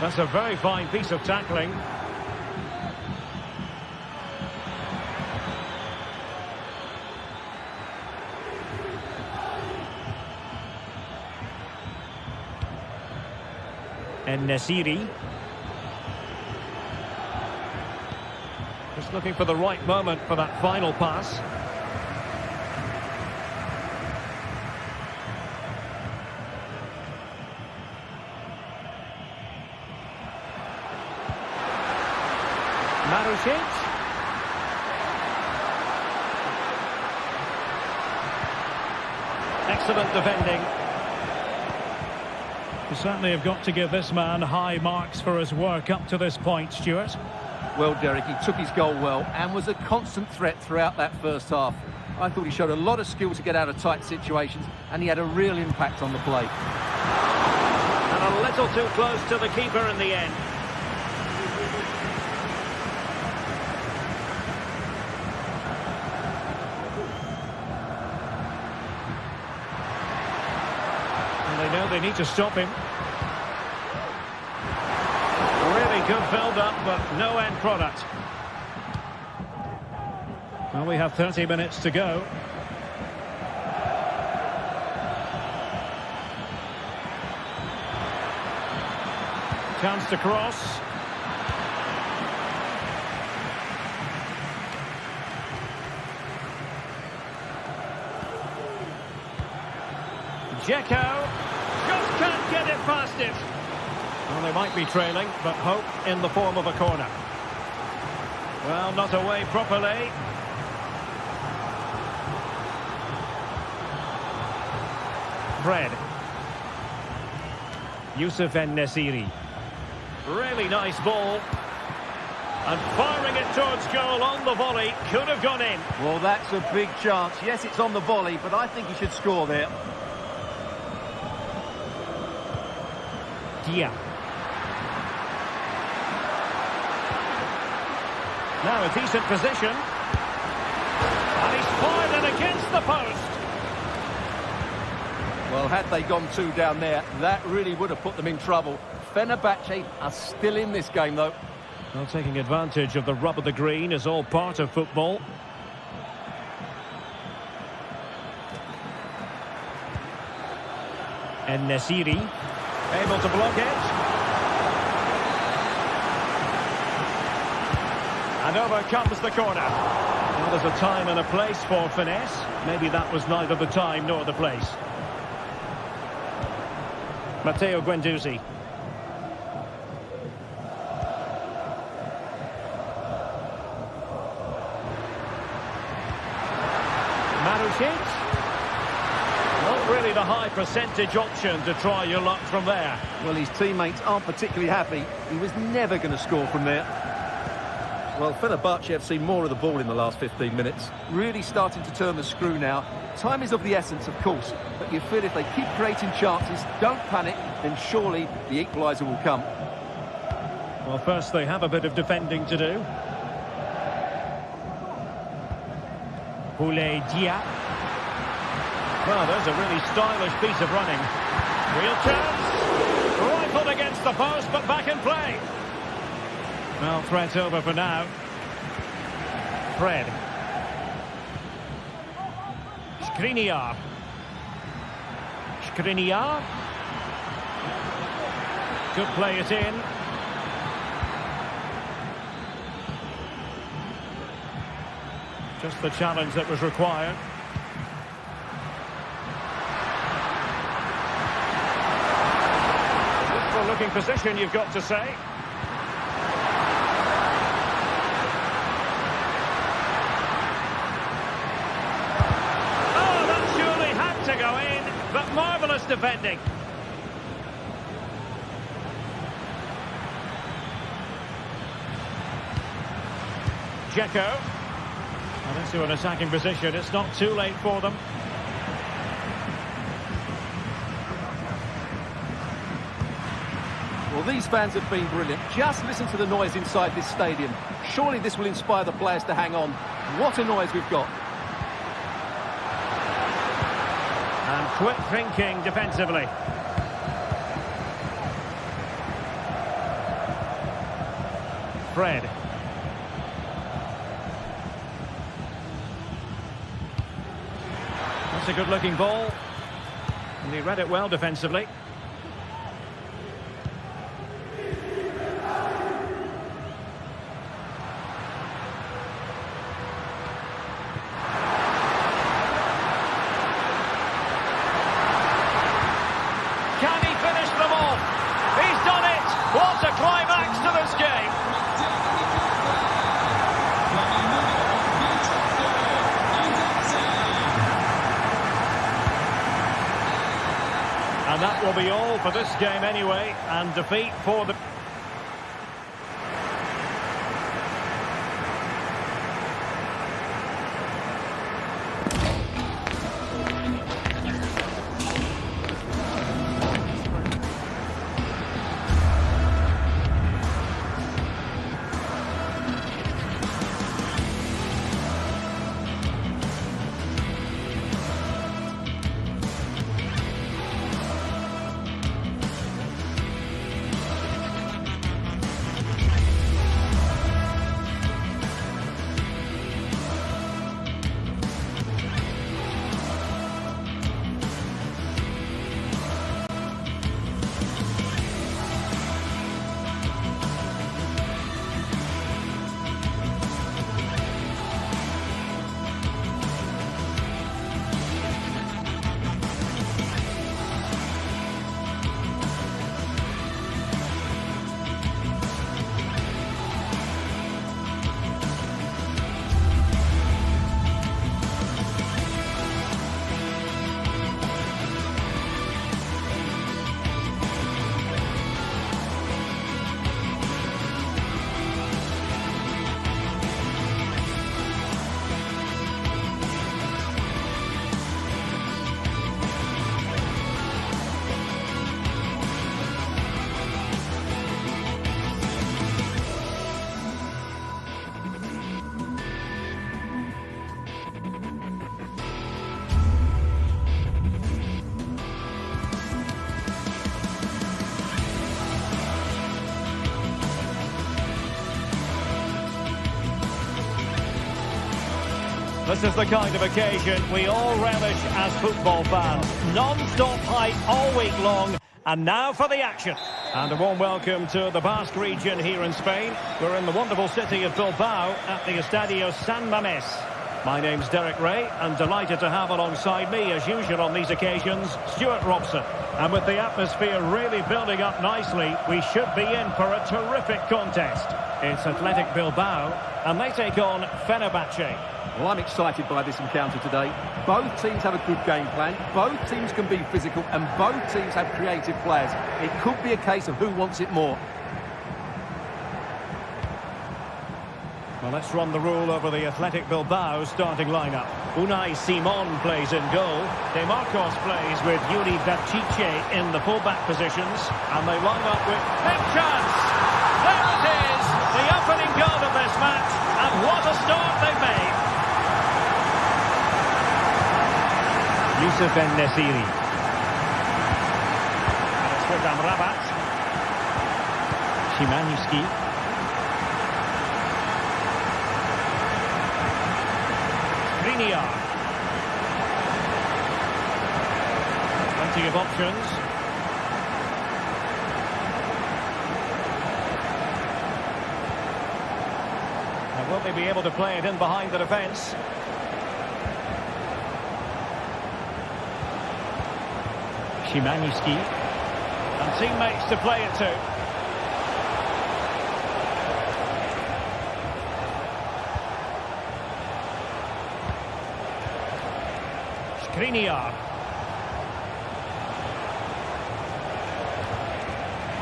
That's a very fine piece of tackling. And Nesiri. Just looking for the right moment for that final pass. Marusic. Excellent defending. You certainly have got to give this man high marks for his work up to this point, Stuart. Well, Derek, he took his goal well and was a constant threat throughout that first half. I thought he showed a lot of skill to get out of tight situations, and he had a real impact on the play. And a little too close to the keeper in the end. And they know they need to stop him. Really good build-up, but no end product. Well, we have 30 minutes to go. Chance to cross. Dzeko just can't get it past it. Well, they might be trailing, but hope in the form of a corner. Well, not away properly. Fred. Youssef En-Nesyri. Really nice ball. And firing it towards goal on the volley. Could have gone in. Well, that's a big chance. Yes, it's on the volley, but I think he should score there. Dia. Now a decent position. And he's fired it against the post. Well, had they gone two down there, that really would have put them in trouble. Fenerbahce are still in this game, though. Well, taking advantage of the rub of the green is all part of football. En-Nesyri, able to block it. And over comes the corner. Well, there's a time and a place for finesse. Maybe that was neither the time nor the place. Matteo Guendouzi. Marusic. Not really the high percentage option to try your luck from there. Well, his teammates aren't particularly happy. He was never going to score from there. Well, Fenerbahce have seen more of the ball in the last 15 minutes. Really starting to turn the screw now. Time is of the essence, of course. But you feel if they keep creating chances, don't panic, then surely the equaliser will come. Well, first they have a bit of defending to do. Boulaye Dia. Well, there's a really stylish piece of running. Real chance. Rifled against the post, but back in play. Well, threat over for now. Fred. Skriniar. Skriniar. Could play it in. Just the challenge that was required. Good looking position, you've got to say. Oh, that surely had to go in, but marvellous defending. Dzeko. Well, into an attacking position. It's not too late for them. Well, these fans have been brilliant. Just listen to the noise inside this stadium. Surely this will inspire the players to hang on. What a noise we've got. And quick thinking defensively. Fred. That's a good-looking ball. And he read it well defensively. Can he finish them off? He's done it! What a climax to this game! And that will be all for this game anyway, and defeat for the... This is the kind of occasion we all relish as football fans. Non-stop hype all week long. And now for the action. And a warm welcome to the Basque region here in Spain. We're in the wonderful city of Bilbao at the Estadio San Mamés. My name's Derek Ray, and delighted to have alongside me, as usual on these occasions, Stuart Robson. And with the atmosphere really building up nicely, we should be in for a terrific contest. It's Athletic Bilbao, and they take on Fenerbahce. Well, I'm excited by this encounter today. Both teams have a good game plan, both teams can be physical, and both teams have creative players. It could be a case of who wants it more. Well, let's run the rule over the Athletic Bilbao starting lineup. Unai Simon plays in goal. De Marcos plays with Yuri Berchiche in the full-back positions. And they line up with big chance! There it is! The opening goal of this match. And what a start they've made! Youssef En-Nesyri. And it's with Amrabat. Szymański. Plenty of options. And will they be able to play it in behind the defence? Szymański. And teammates to play it to. Skriniar.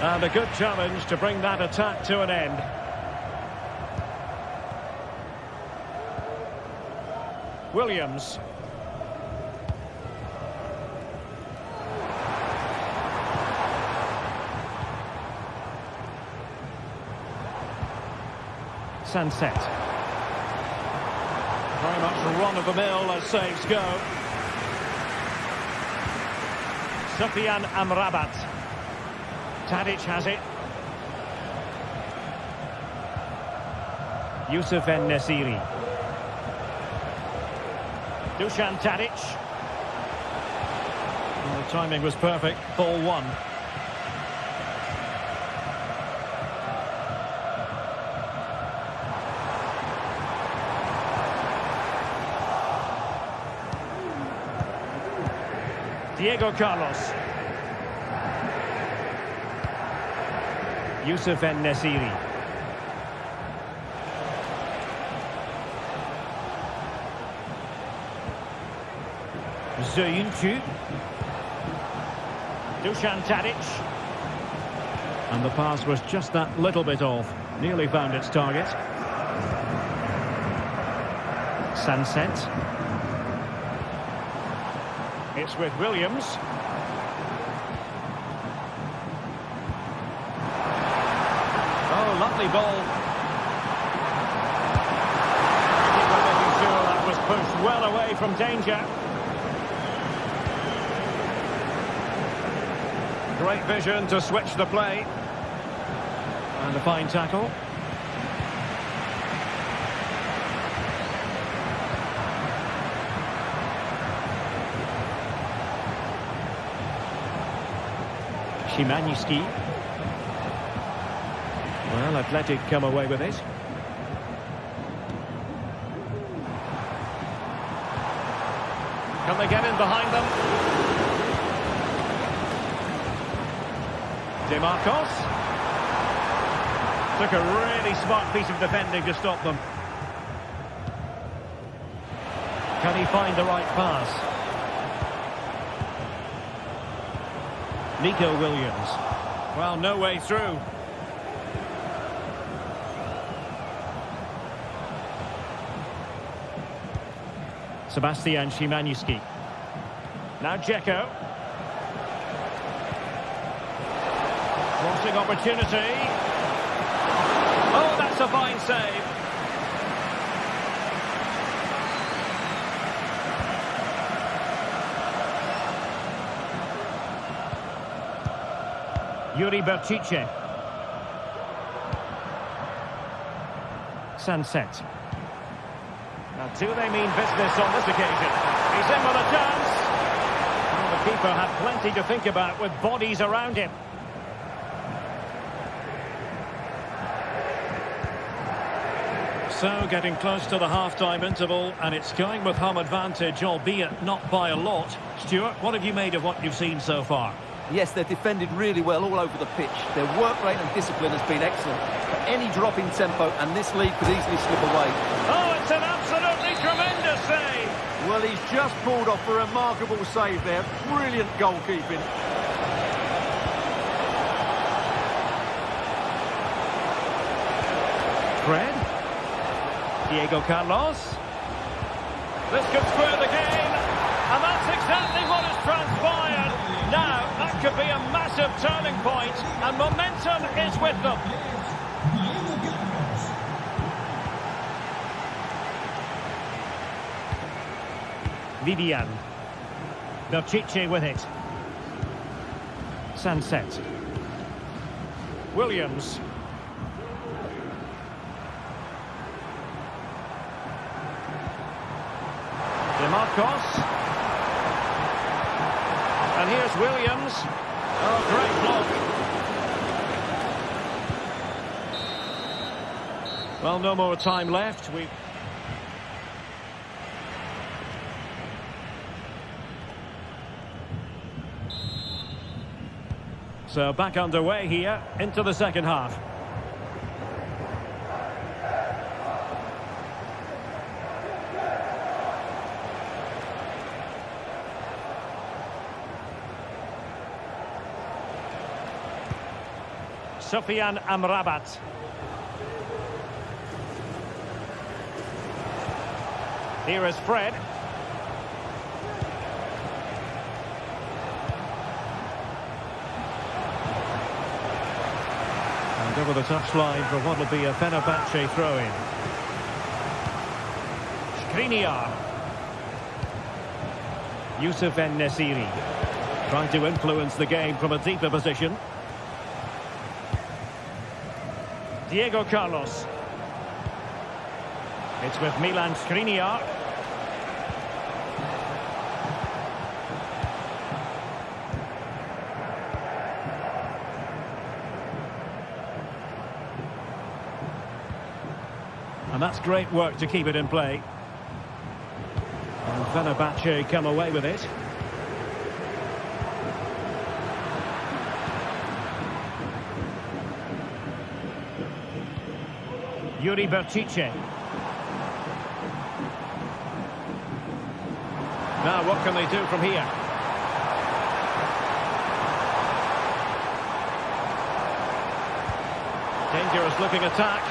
And a good challenge to bring that attack to an end. Williams. Sunset. Very much run-of-the-mill as saves go. Sufyan Amrabat. Tadic has it. Youssef En-Nesyri. Dusan Tadic. Well, the timing was perfect. Ball one. Diego Carlos. Youssef En-Nesyri. Zöynçü. Dusan Tadic. And the pass was just that little bit off. Nearly found its target. Sunset. It's with Williams. Oh, lovely ball. Making sure that was pushed well away from danger. Great vision to switch the play. And a fine tackle. Szymański. Well, Athletic come away with it. Can they get in behind them? De Marcos. Took a really smart piece of defending to stop them. Can he find the right pass? Nico Williams. Well, no way through. Sebastian Szymański. Now Dzeko. Crossing opportunity. Oh, that's a fine save. Yuri Berchiche. Sunset. Now, do they mean business on this occasion? He's in with a chance. Well, the keeper had plenty to think about with bodies around him. So, getting close to the half-time interval, and it's going with home advantage, albeit not by a lot. Stuart, what have you made of what you've seen so far? Yes, they've defended really well all over the pitch. Their work rate and discipline has been excellent. But any drop in tempo and this lead could easily slip away. Oh, it's an absolutely tremendous save. Well, he's just pulled off a remarkable save there. Brilliant goalkeeping. Fred. Diego Carlos. This could square the game. And that's exactly what has transpired. Now, that could be a massive turning point, and momentum is with them. Vivian. Berchiche with it. Sunset. Williams. DeMarcos. And here's Williams. Oh, great block. Well, no more time left. So back underway here into the second half. Sufyan Amrabat. Here is Fred. And over the touchline for what will be a Fenerbahce throw-in. Skriniar. Youssef En-Nesyri. Trying to influence the game from a deeper position. Diego Carlos. It's with Milan Skriniar. And that's great work to keep it in play. And Fenerbahce come away with it. Yuri Berchiche. Now, what can they do from here? Dangerous looking attack.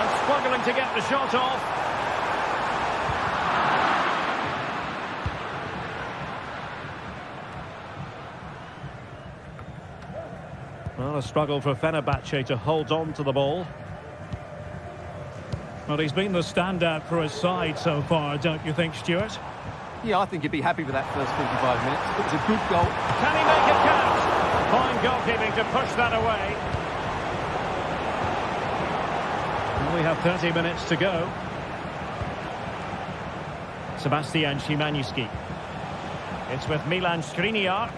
And struggling to get the shot off. Well, a struggle for Fenerbahce to hold on to the ball. Well, he's been the standout for his side so far, don't you think, Stuart? Yeah, I think he'd be happy with that first 45 minutes. It was a good goal. Can he make it count? Fine goalkeeping to push that away. Well, we have 30 minutes to go. Sebastian Szymanski. It's with Milan Skriniar.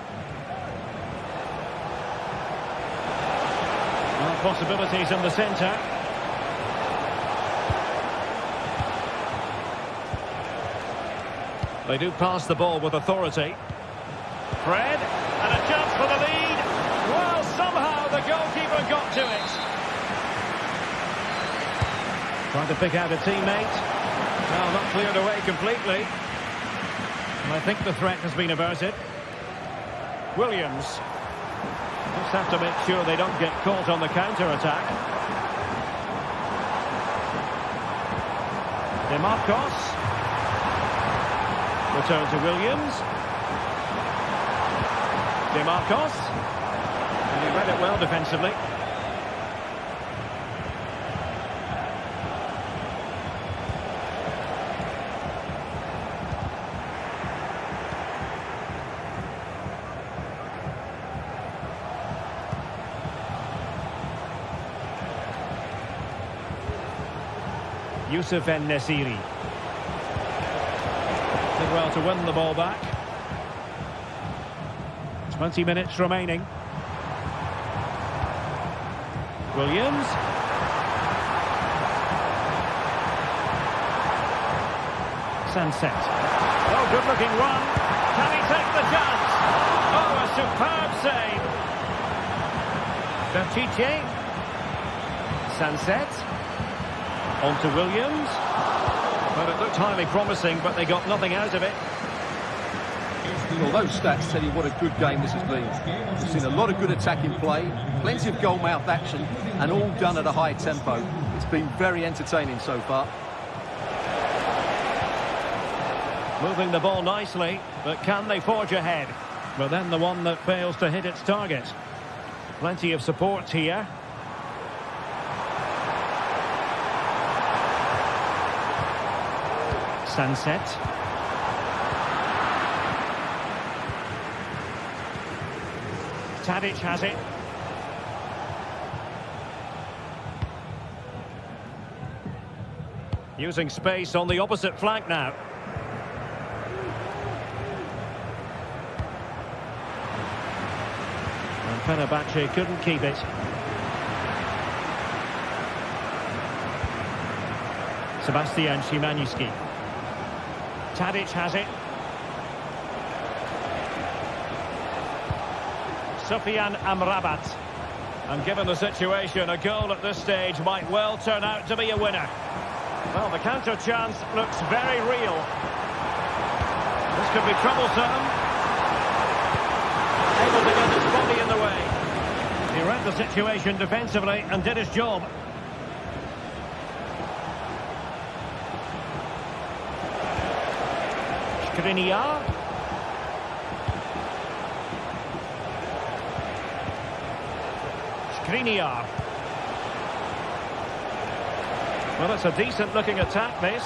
Well, possibilities in the centre. They do pass the ball with authority. Fred, and a chance for the lead. Well, somehow the goalkeeper got to it. Trying to pick out a teammate. Well, not cleared away completely. And I think the threat has been averted. Williams. Just have to make sure they don't get caught on the counter-attack. DeMarcos. Return to Williams. DeMarcos. And he read it well defensively. Youssef En-Nesyri. Did well to win the ball back. 20 minutes remaining. Williams. Sunset. Oh, good-looking run. Can he take the chance? Oh, a superb save. Bertice. Sunset. On to Williams. Well, it looked highly promising, but they got nothing out of it. Well, those stats tell you what a good game this has been. We've seen a lot of good attacking play, plenty of goal-mouth action, and all done at a high tempo. It's been very entertaining so far. Moving the ball nicely, but can they forge ahead? But then the one that fails to hit its target. Plenty of support here. Sunset. Tadic has it. Using space on the opposite flank now. And Fenerbahce couldn't keep it. Sebastian Szymanski. Tadic has it. Sufyan Amrabat. And given the situation, a goal at this stage might well turn out to be a winner. Well, the counter chance looks very real. This could be troublesome. Able to get his body in the way. He read the situation defensively and did his job. Skriniar. Skriniar. Well, it's a decent-looking attack, this,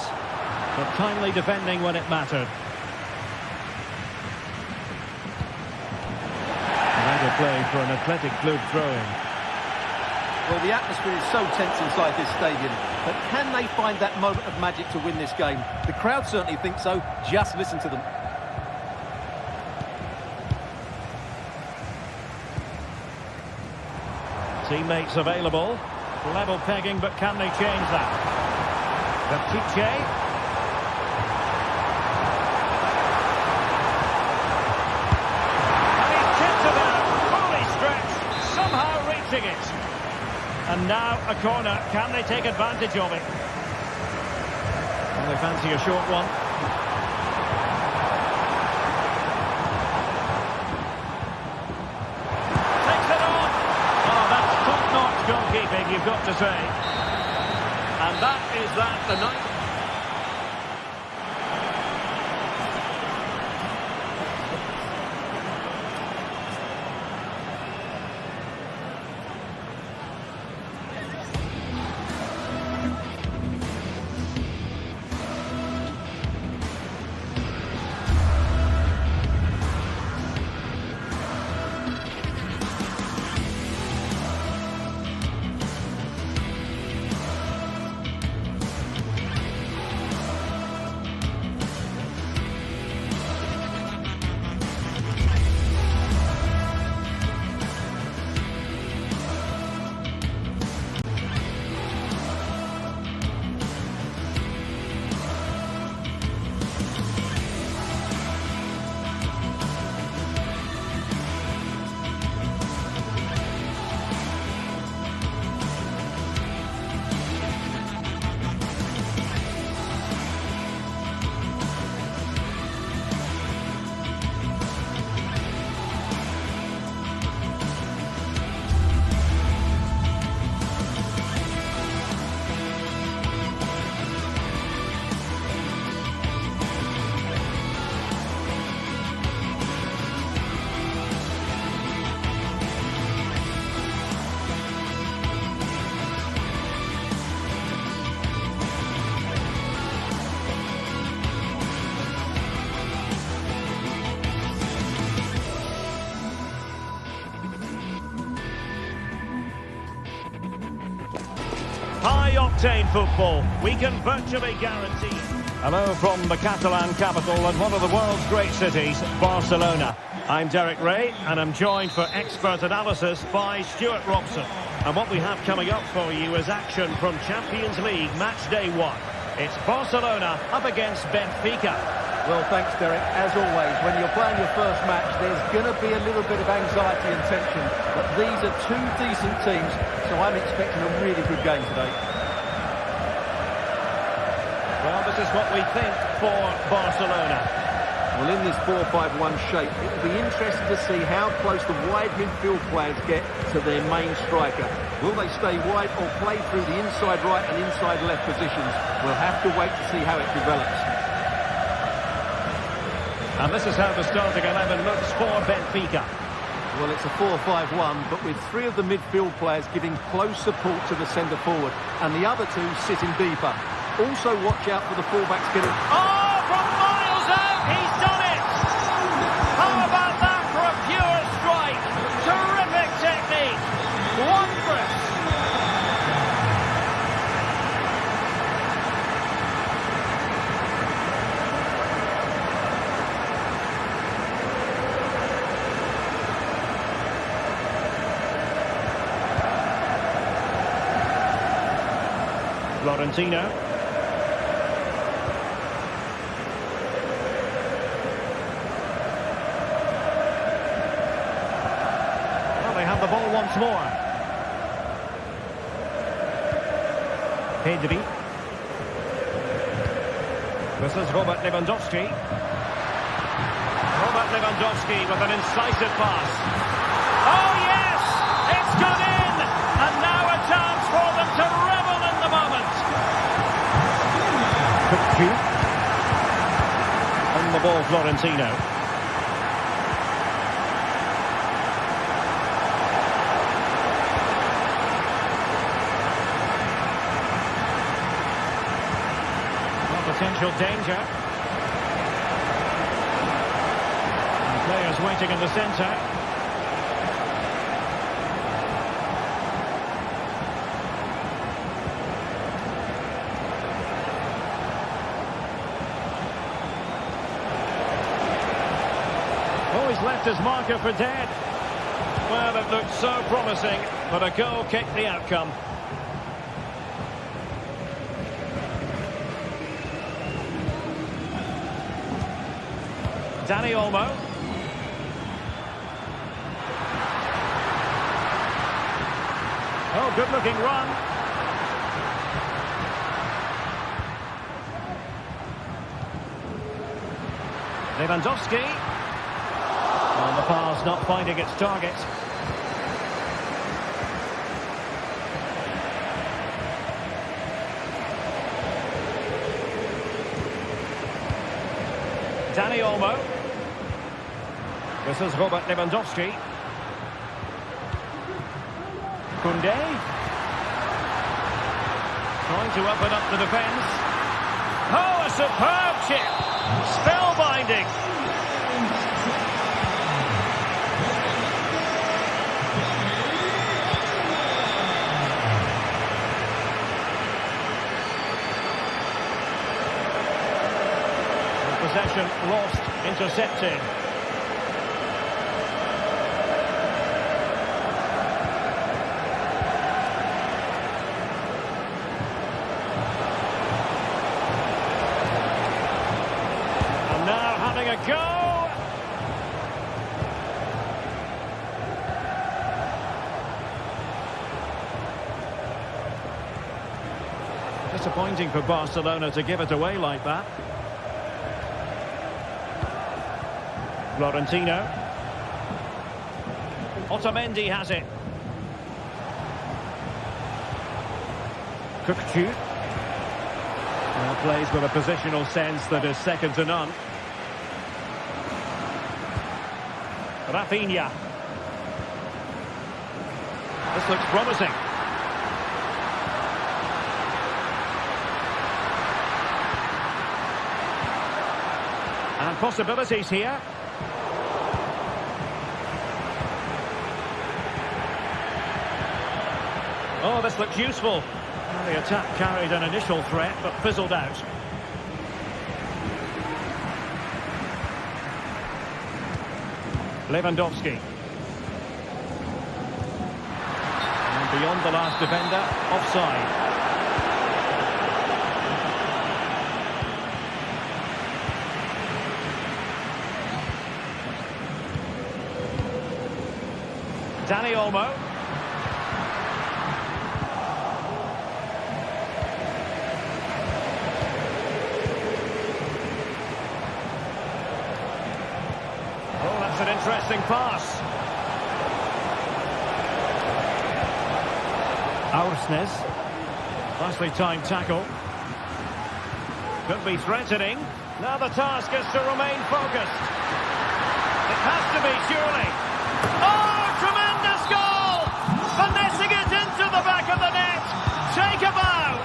but timely defending when it mattered. Another play for an athletic club throw-in. Well, the atmosphere is so tense inside this stadium, but can they find that moment of magic to win this game? The crowd certainly think so. Just listen to them. Teammates available. Level pegging, but can they change that? Bertice. And he's tipped it out. Fully stretched. Somehow reaching it. And now a corner. Can they take advantage of it? Well, they fancy a short one. Takes it on. Oh, that's top-notch goalkeeping, you've got to say. And that is that, the night. Octane football, we can virtually guarantee. Hello from the Catalan capital and one of the world's great cities, Barcelona. I'm Derek Ray, and I'm joined for expert analysis by Stuart Robson. And what we have coming up for you is action from Champions League match day 1. It's Barcelona up against Benfica. Well, thanks, Derek. As always, when you're playing your first match, there's going to be a little bit of anxiety and tension. But these are two decent teams, so I'm expecting a really good game today. Well, this is what we think for Barcelona. Well, in this 4-5-1 shape, it will be interesting to see how close the wide midfield players get to their main striker. Will they stay wide or play through the inside right and inside left positions? We'll have to wait to see how it develops. And this is how the starting 11 looks for Benfica. Well, it's a 4-5-1, but with 3 of the midfield players giving close support to the centre forward, and the other 2 sitting deeper. Also watch out for the fullbacks getting... Oh, from miles out, he's done it! How about that for a pure strike? Terrific technique! Wondrous! Florentino. The ball once more. Pedri. This is Robert Lewandowski. Robert Lewandowski with an incisive pass. Oh yes! It's gone in! And now a chance for them to revel in the moment. On the ball, Florentino. Potential danger. And players waiting in the centre. Oh, he's left his marker for dead. Well, it looked so promising, but a goal kicked the outcome. Dani Olmo. Oh, good-looking run. Lewandowski. And the pass not finding its target. Dani Olmo. This is Robert Lewandowski. Koundé. Trying to open up the defence. Oh, a superb chip. Spellbinding. Possession lost, intercepted. A go! Disappointing for Barcelona to give it away like that. Florentino. Otamendi has it. Cookchu. Now plays with a positional sense that is second to none. Rafinha. This looks promising. And possibilities here. Oh, this looks useful. Well, the attack carried an initial threat, but fizzled out. Lewandowski. And beyond the last defender, offside. Danny Olmo. Oh, that's an interesting pass. Aursnes. Nicely timed tackle. Could be threatening. Now the task is to remain focused. It has to be, surely. Oh, tremendous goal! Finessing it into the back of the net. Take a bow.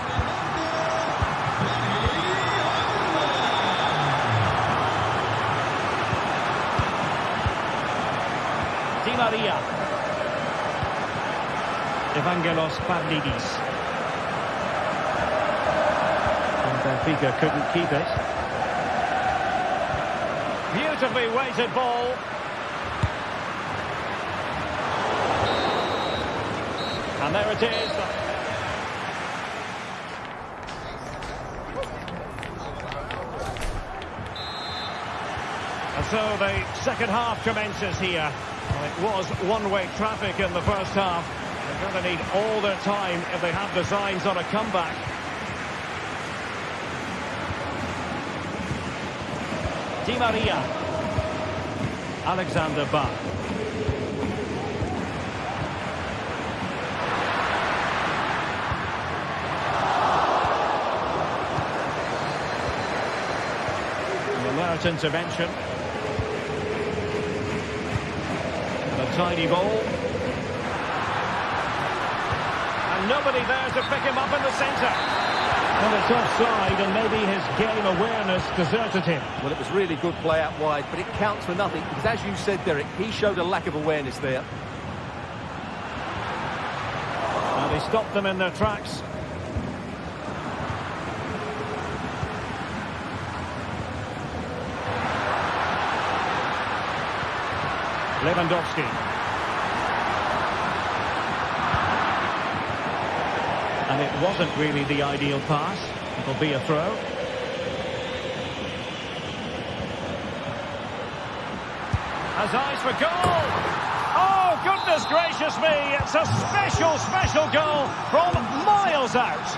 Di Maria. Evangelos Pavlidis. And Benfica couldn't keep it. Beautifully weighted ball. And there it is. And so the second half commences here. Well, it was one-way traffic in the first half. They're going to need all their time if they have designs on a comeback. Di Maria. Alexander Bach. Alert intervention. And a tidy ball. And nobody there to pick him up in the centre. Well, it's offside, and maybe his game awareness deserted him. Well, it was really good play out wide, but it counts for nothing, because as you said, Derek, he showed a lack of awareness there. Now they stopped them in their tracks. Lewandowski. And it wasn't really the ideal pass. It'll be a throw. Has eyes for goal. Oh, goodness gracious me. It's a special, special goal from miles out.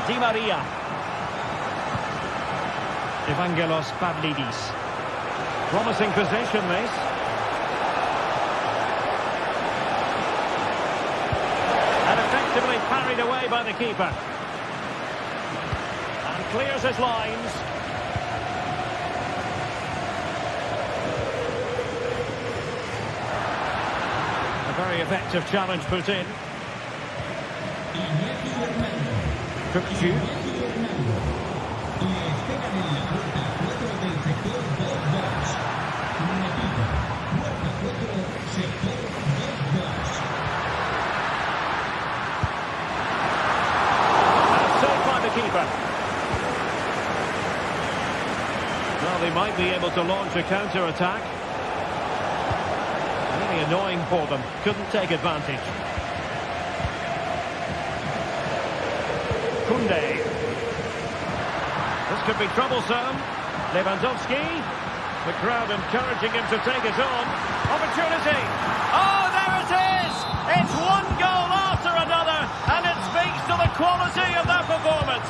Di Maria. Evangelos Pavlidis. Promising position, this. And effectively parried away by the keeper. And clears his lines. A very effective challenge put in. Kukcu. Keeper. Well, they might be able to launch a counter-attack. Really annoying for them. Couldn't take advantage. Koundé. This could be troublesome. Lewandowski. The crowd encouraging him to take it on. Opportunity. Oh, there it is! It's one goal after another, and it speaks to the quality of their performance.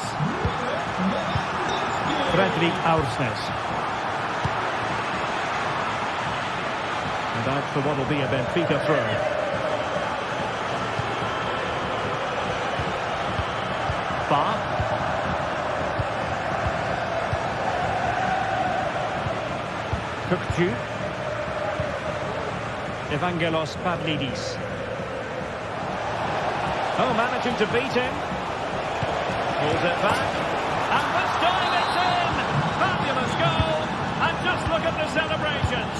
Fredrik Aursnes. And out for what will be a Benfica throw. Bach. Kukcu. Evangelos Pavlidis. Oh, managing to beat him. Pulls it back. And this time it's in! Fabulous goal! And just look at the celebrations.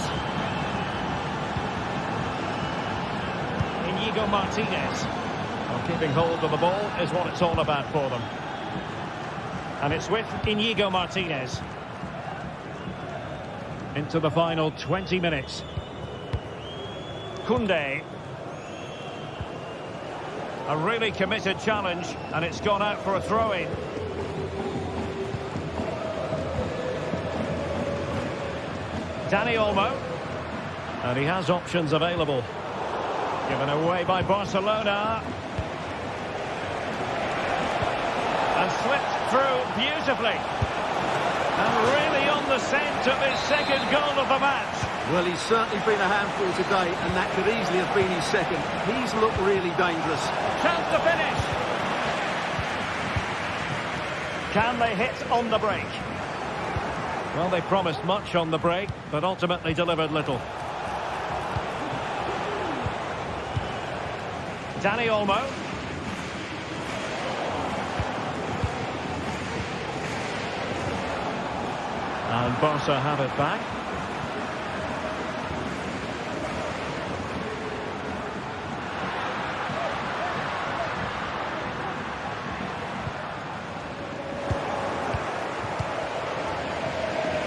Inigo Martinez. Well, keeping hold of the ball is what it's all about for them. And it's with Inigo Martinez. Into the final 20 minutes. Koundé. A really committed challenge, and it's gone out for a throw-in. Dani Olmo. And he has options available. Given away by Barcelona. And slipped through beautifully. And really on the scent of his second goal of the match. Well, he's certainly been a handful today, and that could easily have been his second. He's looked really dangerous. Chance to finish. Can they hit on the break? Well, they promised much on the break, but ultimately delivered little. Dani Olmo. And Barca have it back.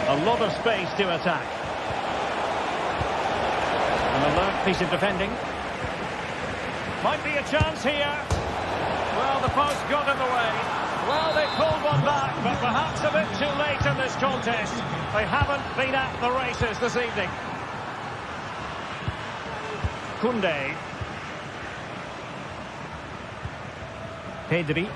A lot of space to attack. An alert piece of defending. Might be a chance here. Well, the post got in the way. Well, they pulled one back, but perhaps a bit too late in this contest. They haven't been at the races this evening. Koundé. Pedri.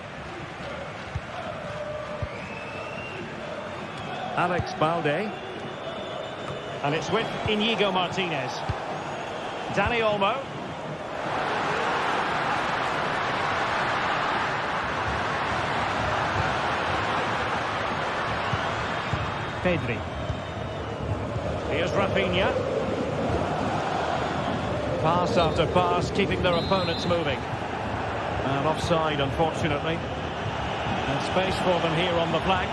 Alex Balde. And it's with Inigo Martinez. Dani Olmo. Pedri. Here's Rafinha. Pass after pass, keeping their opponents moving. And offside, unfortunately. And space for them here on the flank.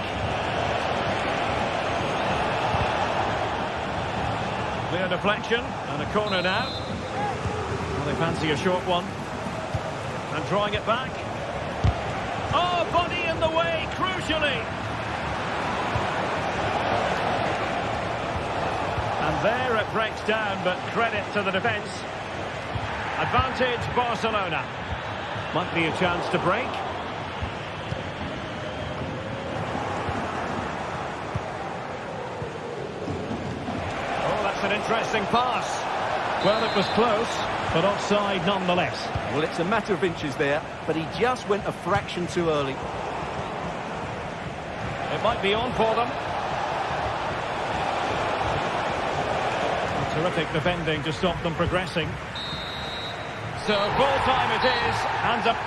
Clear deflection, and a corner now. Well, they fancy a short one. And drawing it back. Oh, body in the way, crucially. And there it breaks down, but credit to the defence. Advantage Barcelona. Might be a chance to break. Oh, that's an interesting pass. Well, it was close, but offside nonetheless. Well, it's a matter of inches there, but he just went a fraction too early. It might be on for them. Terrific defending to stop them progressing. So full time it is, hands up.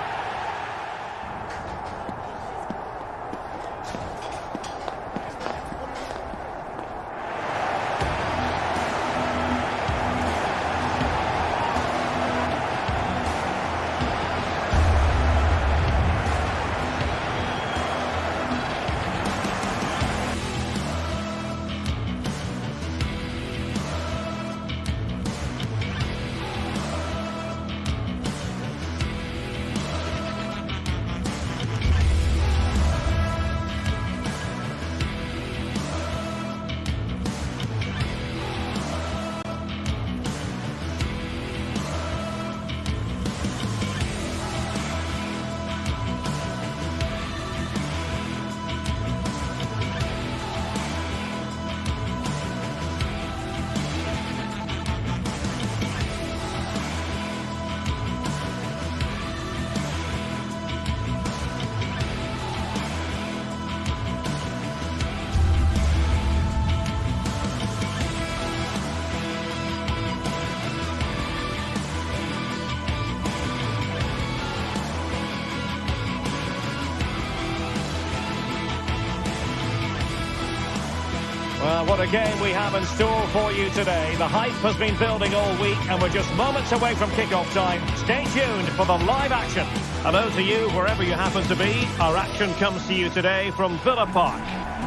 Well, what a game we have in store for you today. The hype has been building all week, and we're just moments away from kick-off time. Stay tuned for the live action. Hello to you, wherever you happen to be. Our action comes to you today from Villa Park.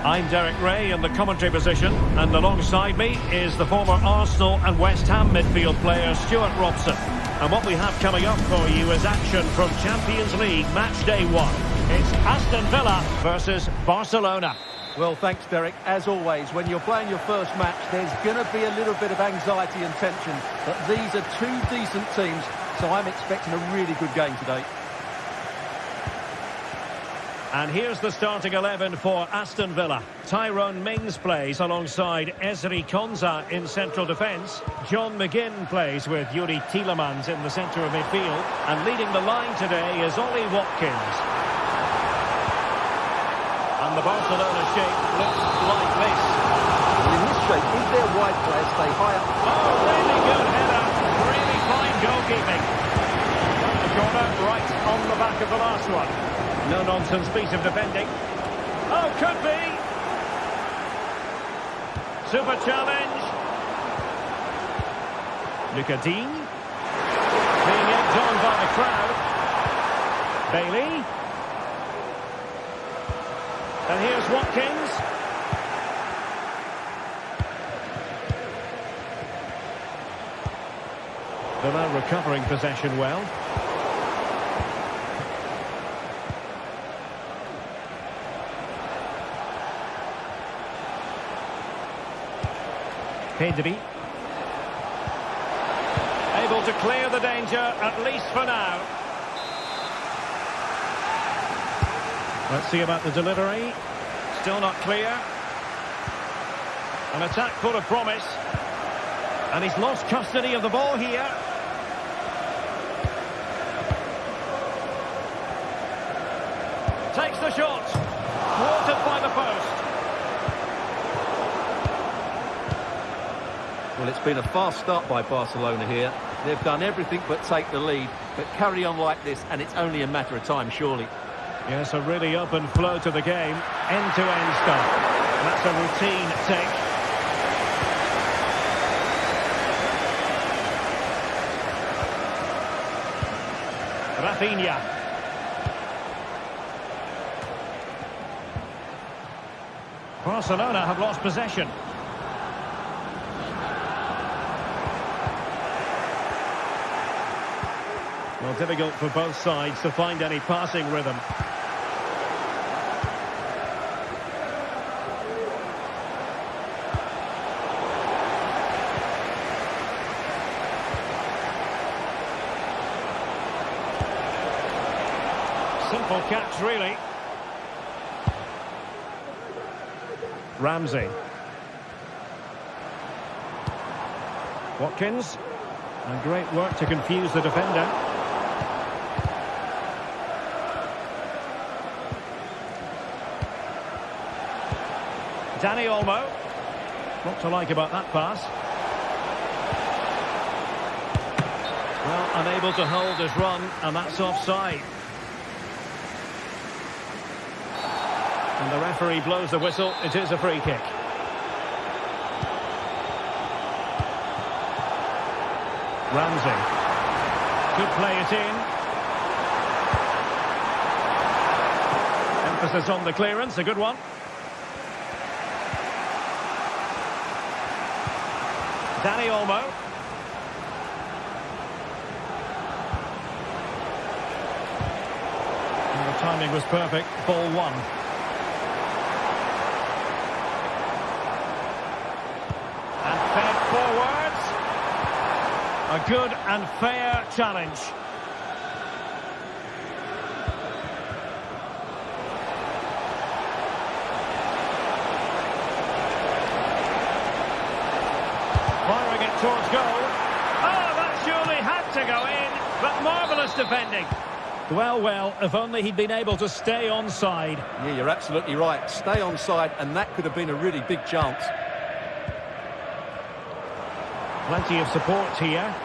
I'm Derek Ray in the commentary position, and alongside me is the former Arsenal and West Ham midfield player Stuart Robson. And what we have coming up for you is action from Champions League match day 1. It's Aston Villa versus Barcelona. Well, thanks, Derek. As always, when you're playing your first match, there's going to be a little bit of anxiety and tension. But these are two decent teams, so I'm expecting a really good game today. And here's the starting 11 for Aston Villa. Tyrone Mings plays alongside Ezri Konsa in central defence. John McGinn plays with Yuri Tielemans in the centre of midfield. And leading the line today is Ollie Watkins. And the Barcelona shape looks like this. Well, in this shape, if their wide players stay high up... Oh, really good header. Really fine goalkeeping. The corner right on the back of the last one. No-nonsense piece of defending. Oh, could be. Super challenge. Luca Dean. Being egged on by the crowd. Bailey. And here's Watkins. Villa recovering possession well. Pedri. Able to clear the danger, at least for now. Let's see about the delivery. Still not clear. An attack full of promise. And he's lost custody of the ball here. Takes the shot. Thwarted by the post. Well, it's been a fast start by Barcelona here. They've done everything but take the lead. But carry on like this, and it's only a matter of time, surely. Yes, a really open flow to the game. End-to-end stuff. That's a routine tick. Rafinha. Barcelona have lost possession. Well, difficult for both sides to find any passing rhythm. Simple catch, really. Ramsey. Watkins. And great work to confuse the defender. Danny Olmo. What to like about that pass? Well, unable to hold his run, and that's offside. And the referee blows the whistle. It is a free kick. Ramsey. Could play it in. Emphasis on the clearance. A good one. Danny Olmo. And the timing was perfect. Ball one. And fed forwards. A good and fair challenge. Firing it towards goal. Oh, that surely had to go in, but marvellous defending. Well, if only he'd been able to stay onside. Yeah, you're absolutely right. Stay onside, and that could have been a really big chance. Plenty of support here.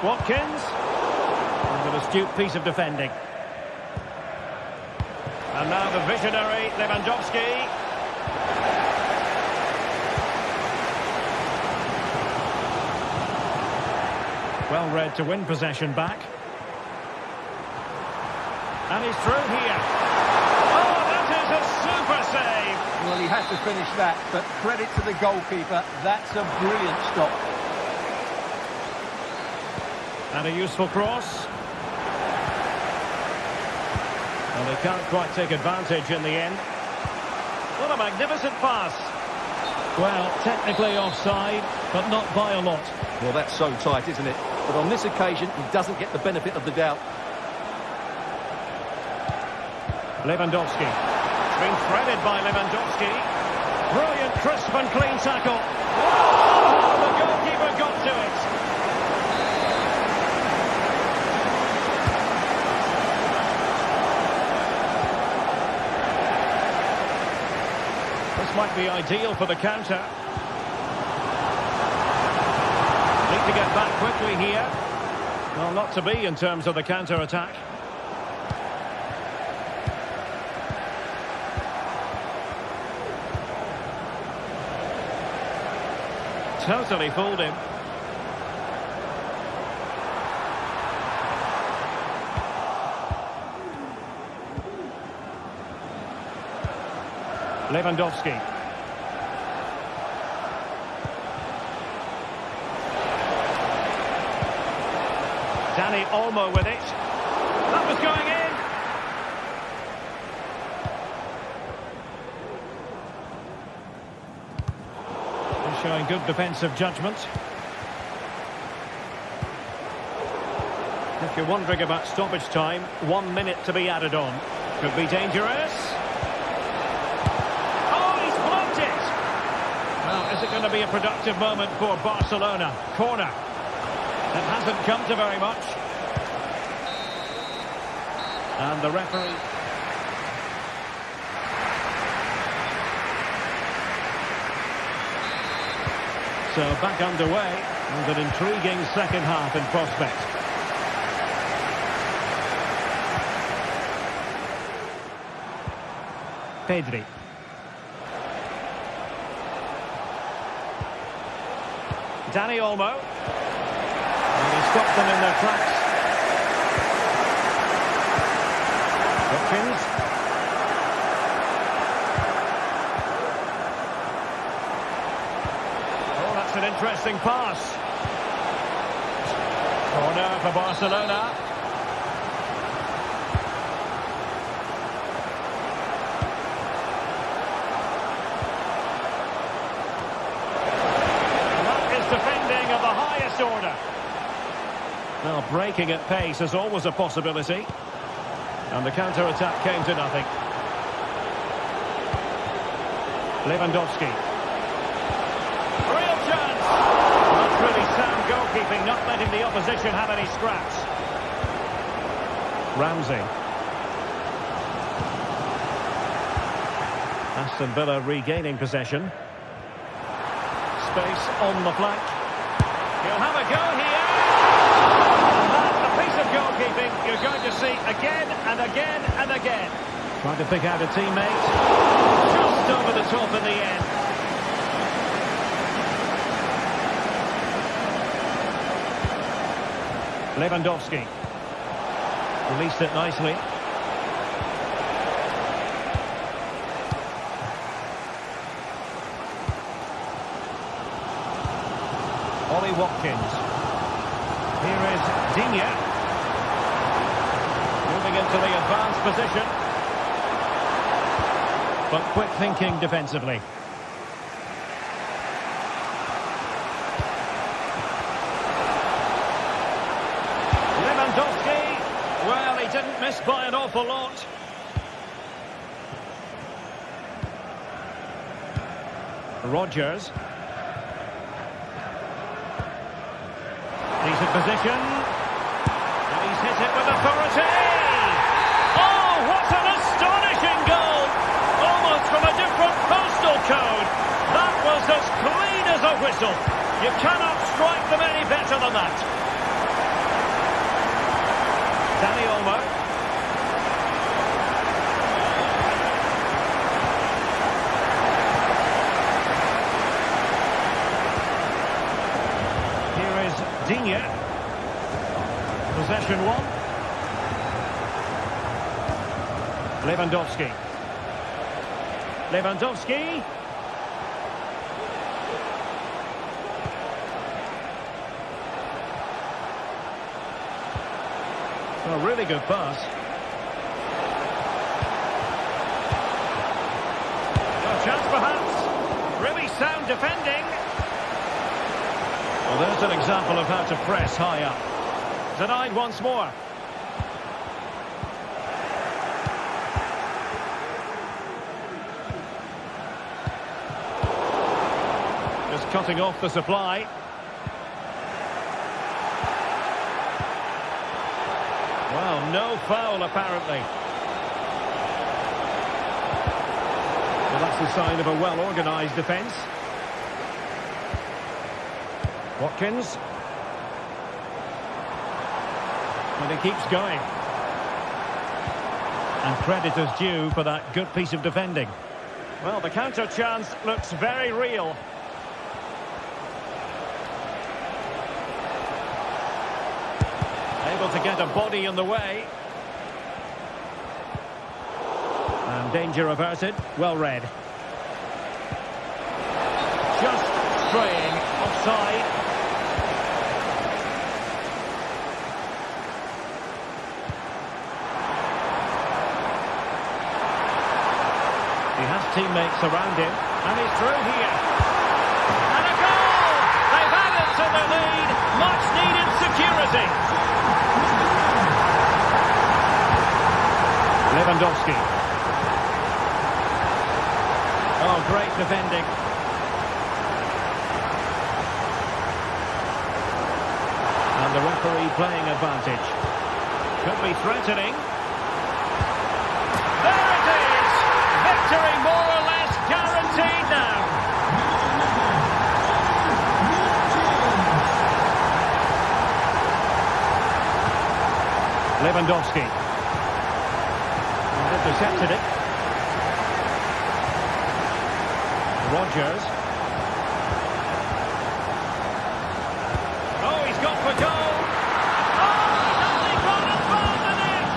Watkins. And an astute piece of defending. And now the visionary Lewandowski. Well read to win possession back. And he's through here. Oh, that is a super save. Well, he had to finish that, but credit to the goalkeeper. That's a brilliant stop. And a useful cross. And they can't quite take advantage in the end. What a magnificent pass. Well, technically offside, but not by a lot. Well, that's so tight, isn't it? But on this occasion, he doesn't get the benefit of the doubt. Lewandowski. It's been threaded by Lewandowski. Brilliant, crisp and clean tackle. Oh, the goalkeeper got to it. This might be ideal for the counter. Need to get back quickly here. Well, not to be in terms of the counter-attack. Totally fooled him. Lewandowski. Dani Olmo with it. That was going in. He's showing good defensive judgment. If you're wondering about stoppage time, 1 minute to be added on. Could be dangerous. Is it going to be a productive moment for Barcelona? Corner. It hasn't come to very much. And the referee. So back underway and an intriguing second half in prospect. Pedri. Dani Olmo. And he stopped them in their tracks. Watkins. Oh, that's an interesting pass. Corner for Barcelona. Defending of the highest order. Well, breaking at pace is always a possibility. And the counter-attack came to nothing. Lewandowski. Real chance! That's really sound goalkeeping, not letting the opposition have any scraps. Ramsey. Aston Villa regaining possession. Space on the flank. He'll have a go here. And that's a piece of goalkeeping you're going to see again and again and again. Trying to pick out a teammate. Just over the top in the end. Lewandowski. Released it nicely. Watkins. Here is Digne. Moving into the advanced position. But quick thinking defensively. Lewandowski. Well, he didn't miss by an awful lot. Rodgers. Decent position. And he's hit it with authority. Oh, what an astonishing goal. Almost from a different postal code. That was as clean as a whistle. You cannot strike them any better than that. Dani Olmo. Digne. Possession one. Lewandowski. Lewandowski. A really good pass. A chance perhaps. Really sound defending. Well, there's an example of how to press high up. Denied once more. Just cutting off the supply. Well, no foul apparently. Well, that's the sign of a well-organised defence. Watkins. And he keeps going. And credit is due for that good piece of defending. Well, the counter chance looks very real. Able to get a body in the way. And danger averted. Well read. Just straying offside. He has teammates around him. And he's through here. And a goal! They've added to the lead. Much needed security. Lewandowski. Oh, great defending. And the referee playing advantage. Could be threatening. There it is! Victory more or less guaranteed now. Lewandowski. Intercepted it. Rodgers. Oh, he's got for goal. Oh, he's only got a ball in it.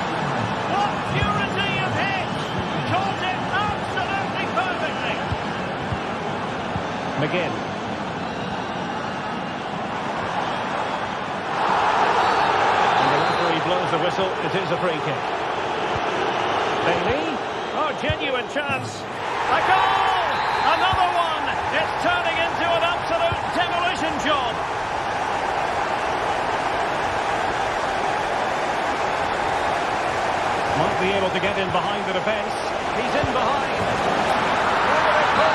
What purity of hit. Caught it absolutely perfectly. McGinn. And the referee blows the whistle. It is a free kick. Bailey. Oh, genuine chance. A goal! Another one! It's turning into an absolute demolition job. Might be able to get in behind the defence. He's in behind. But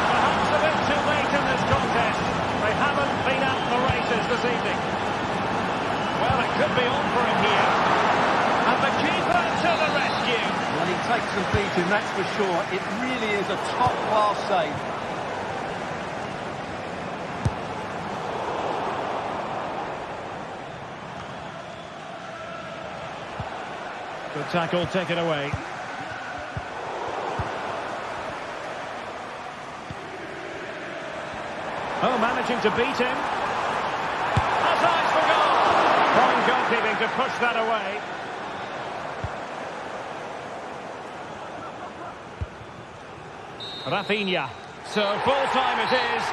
perhaps a bit too late in this contest. They haven't been out the races this evening. Well, it could be on for him here. And the keeper to the rescue. Well, he takes some beating, that's for sure. It really is a top-class save. Good tackle taken away. Oh, managing to beat him. That's eyes for goal. Fine goalkeeping to push that away. Rafinha. So full time it is.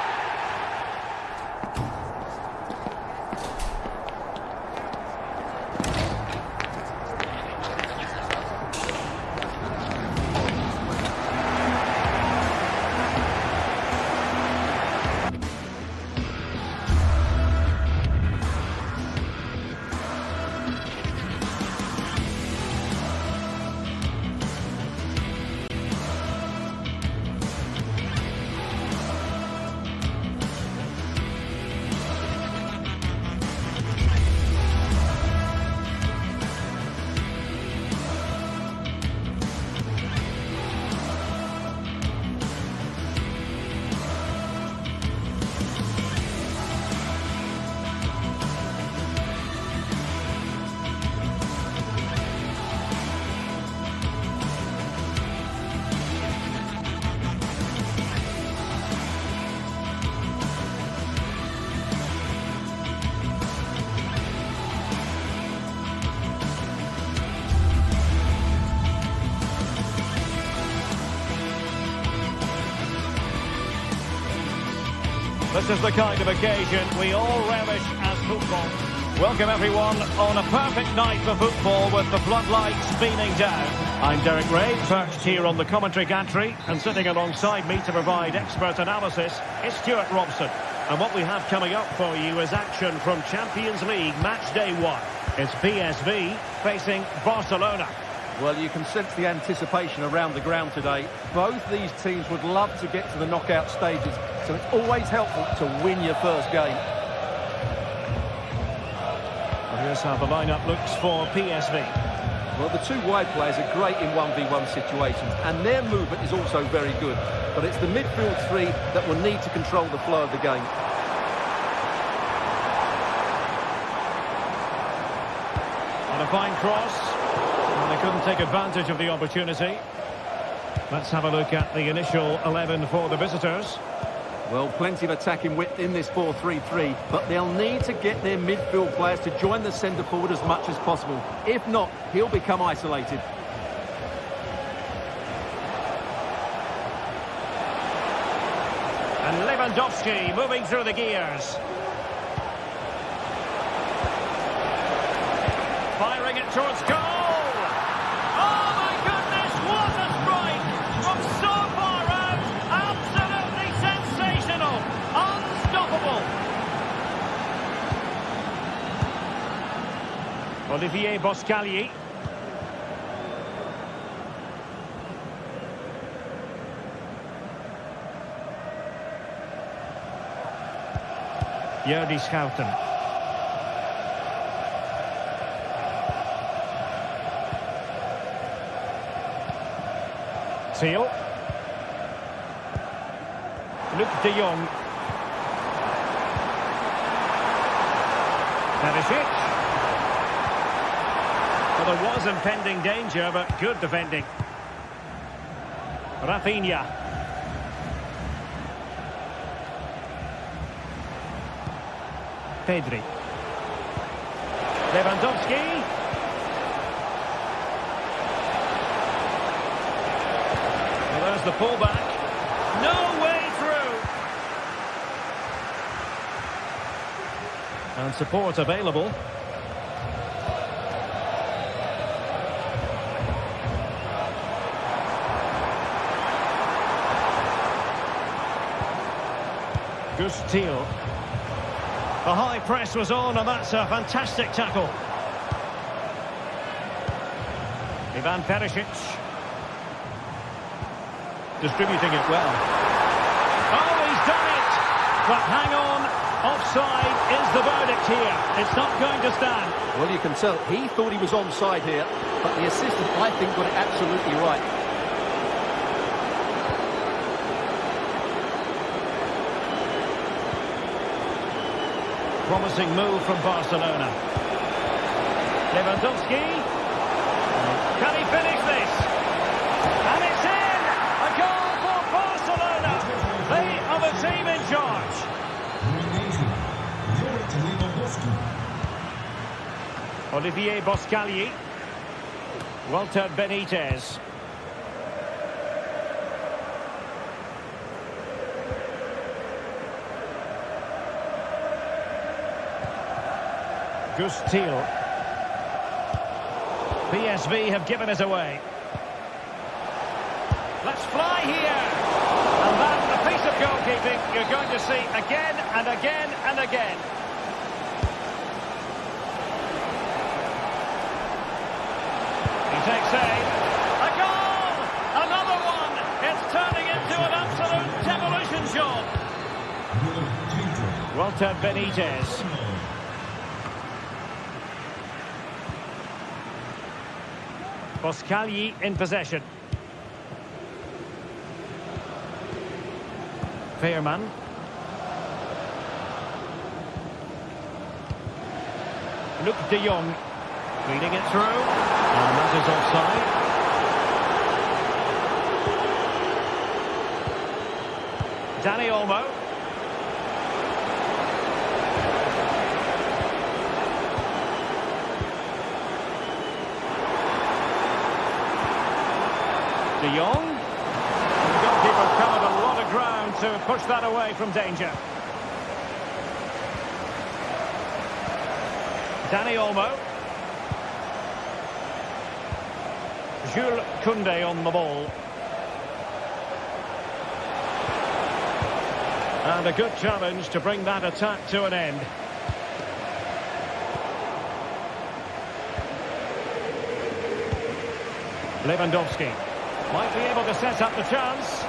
This is the kind of occasion we all relish as football. Welcome everyone on a perfect night for football with the floodlights beaming down. I'm Derek Ray, perched here on the commentary gantry, and sitting alongside me to provide expert analysis is Stuart Robson. And what we have coming up for you is action from Champions League match day 1. It's PSV facing Barcelona. Well, you can sense the anticipation around the ground today. Both these teams would love to get to the knockout stages, so it's always helpful to win your first game. Here's how the lineup looks for PSV. Well, the two wide players are great in 1v1 situations, and their movement is also very good. But it's the midfield three that will need to control the flow of the game. And a fine cross. And they couldn't take advantage of the opportunity. Let's have a look at the initial 11 for the visitors. Well, plenty of attacking width in this 4-3-3, but they'll need to get their midfield players to join the centre forward as much as possible. If not, he'll become isolated. And Lewandowski moving through the gears. Firing it towards goal. Oh my goodness, what a strike from so far out. Absolutely sensational. Unstoppable. Olivier Boscagli. Jordi Schouten. Seal. Luc de Jong. Perisic. Well, there was impending danger, but good defending. Rafinha. Pedri. Lewandowski. Well, there's the pullback. No way through. And support available. Gustil. The high press was on, and that's a fantastic tackle. Ivan Perisic. Distributing it well. Oh, he's done it! But hang on, offside is the verdict here. It's not going to stand. Well, you can tell he thought he was onside here, but the assistant, I think, got it absolutely right. Promising move from Barcelona. Lewandowski. Can he finish this? And it's in! A goal for Barcelona. They are the team in charge. Olivier Boscagli. Walter Benitez. Gustil. PSV have given us away. Let's fly here. And that's a piece of goalkeeping you're going to see again and again and again. He takes aim. A goal! Another one! It's turning into an absolute demolition job. Walter Benitez. Boscagli in possession. Veerman. Luc de Jong. Feeding it through. And that is offside. Dani Olmo. De Jong. The goalkeeper covered a lot of ground to push that away from danger. Dani Olmo. Jules Koundé on the ball. And a good challenge to bring that attack to an end. Lewandowski might be able to set up the chance.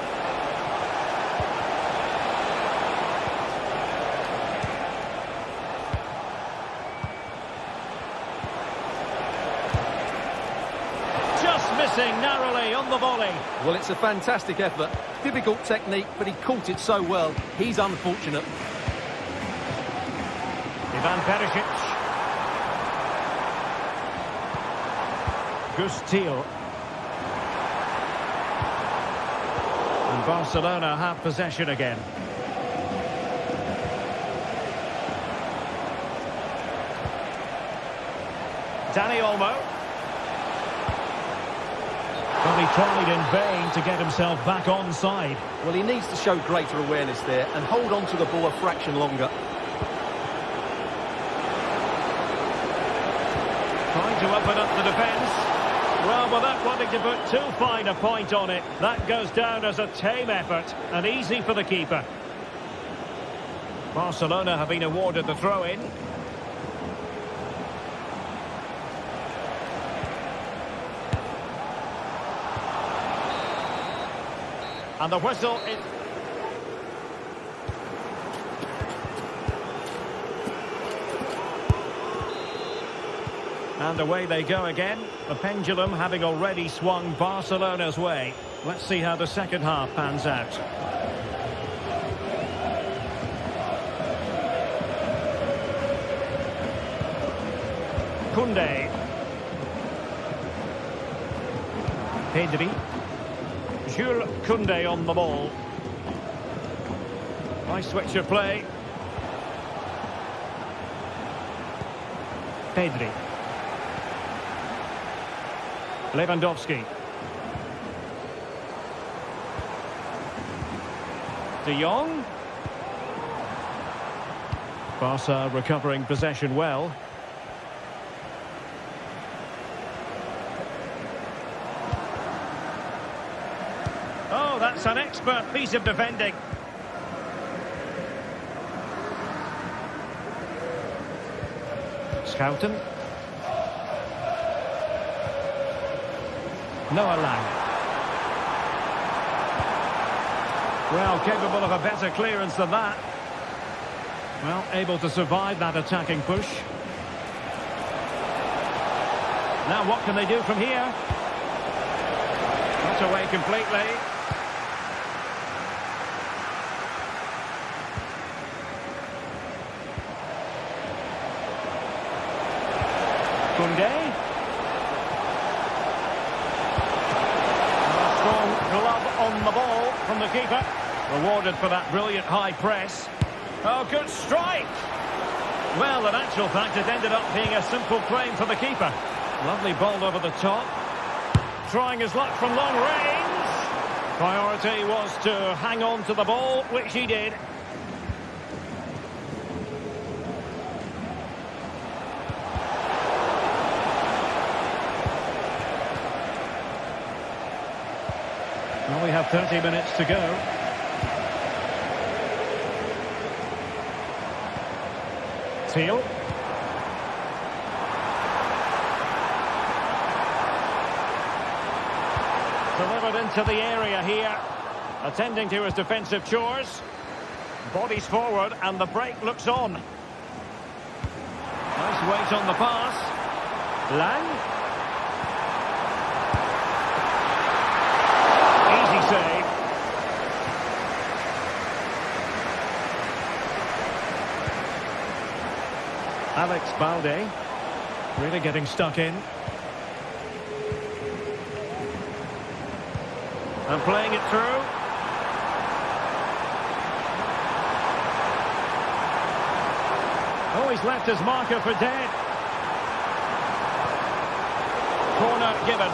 Just missing narrowly on the volley. Well, it's a fantastic effort. Difficult technique, but he caught it so well. He's unfortunate. Ivan Perisic. Gustil. And Barcelona have possession again. Dani Olmo. Well, he tried in vain to get himself back onside. Well, he needs to show greater awareness there and hold on to the ball a fraction longer. Trying to open up the defence. Well, without wanting to put too fine a point on it, that goes down as a tame effort and easy for the keeper. Barcelona have been awarded the throw-in. And the whistle is... And away they go again. The pendulum having already swung Barcelona's way. Let's see how the second half pans out. Koundé. Pedri. Jules Koundé on the ball. Nice switch of play. Pedri. Lewandowski. De Jong. Barca recovering possession well. Oh, that's an expert piece of defending. Schouten. Noah Lang. Well, capable of a better clearance than that. Well, able to survive that attacking push. Now what can they do from here? Not away completely. Koundé. Glove on the ball from the keeper. Rewarded for that brilliant high press. Oh, good strike! Well, in actual fact, it ended up being a simple claim for the keeper. Lovely ball over the top. Trying his luck from long range. Priority was to hang on to the ball, which he did. Well, we have 30 minutes to go. Teal. Delivered into the area here. Attending to his defensive chores. Bodies forward and the break looks on. Nice weight on the pass. Lang. Save. Alex Balde really getting stuck in and playing it through. Oh, he's left his marker for dead. Corner given.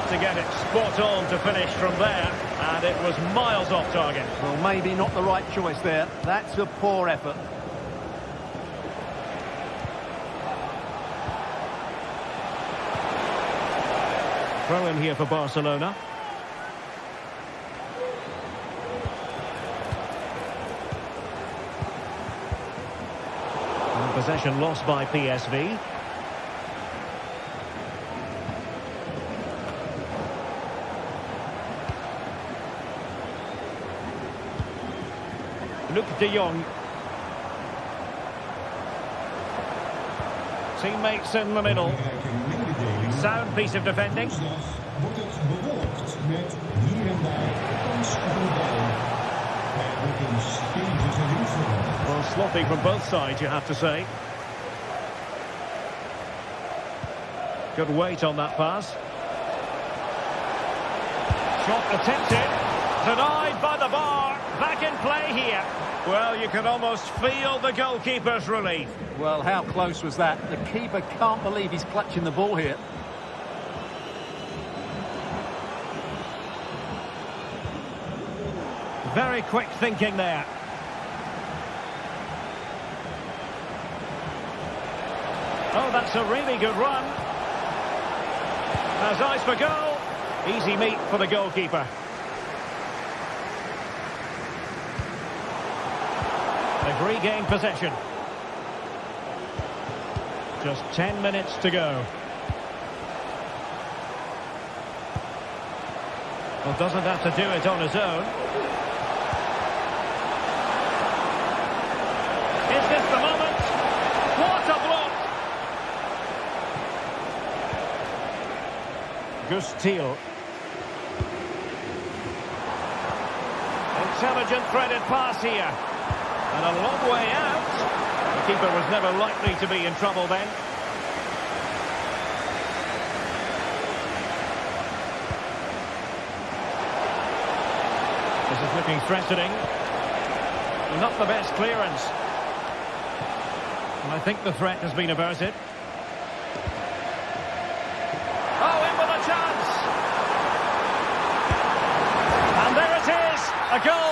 To get it spot on to finish from there, And it was miles off target. Well, maybe not the right choice there. That's a poor effort. Throw in here for Barcelona. And possession lost by PSV. Luc de Jong. Teammates in the middle. Sound piece of defending. Wordt het bewolkt met hier en daar kans op een bal. Er wordt een stevige wind verwacht. Well, sloppy from both sides, you have to say. Good weight on that pass. Shot attempted. Denied by the bar. Back in play here. Well, you can almost feel the goalkeeper's relief. Well, how close was that? The keeper can't believe he's clutching the ball here. Very quick thinking there. Oh, that's a really good run. Has eyes for goal. Easy meat for the goalkeeper. They've regained possession. Just 10 minutes to go. Well, doesn't have to do it on his own. Is this the moment? What a block! Gustil. Intelligent threaded pass here. And a long way out. The keeper was never likely to be in trouble then. This is looking threatening. Not the best clearance. And I think the threat has been averted. Oh, in with a chance! And there it is, a goal.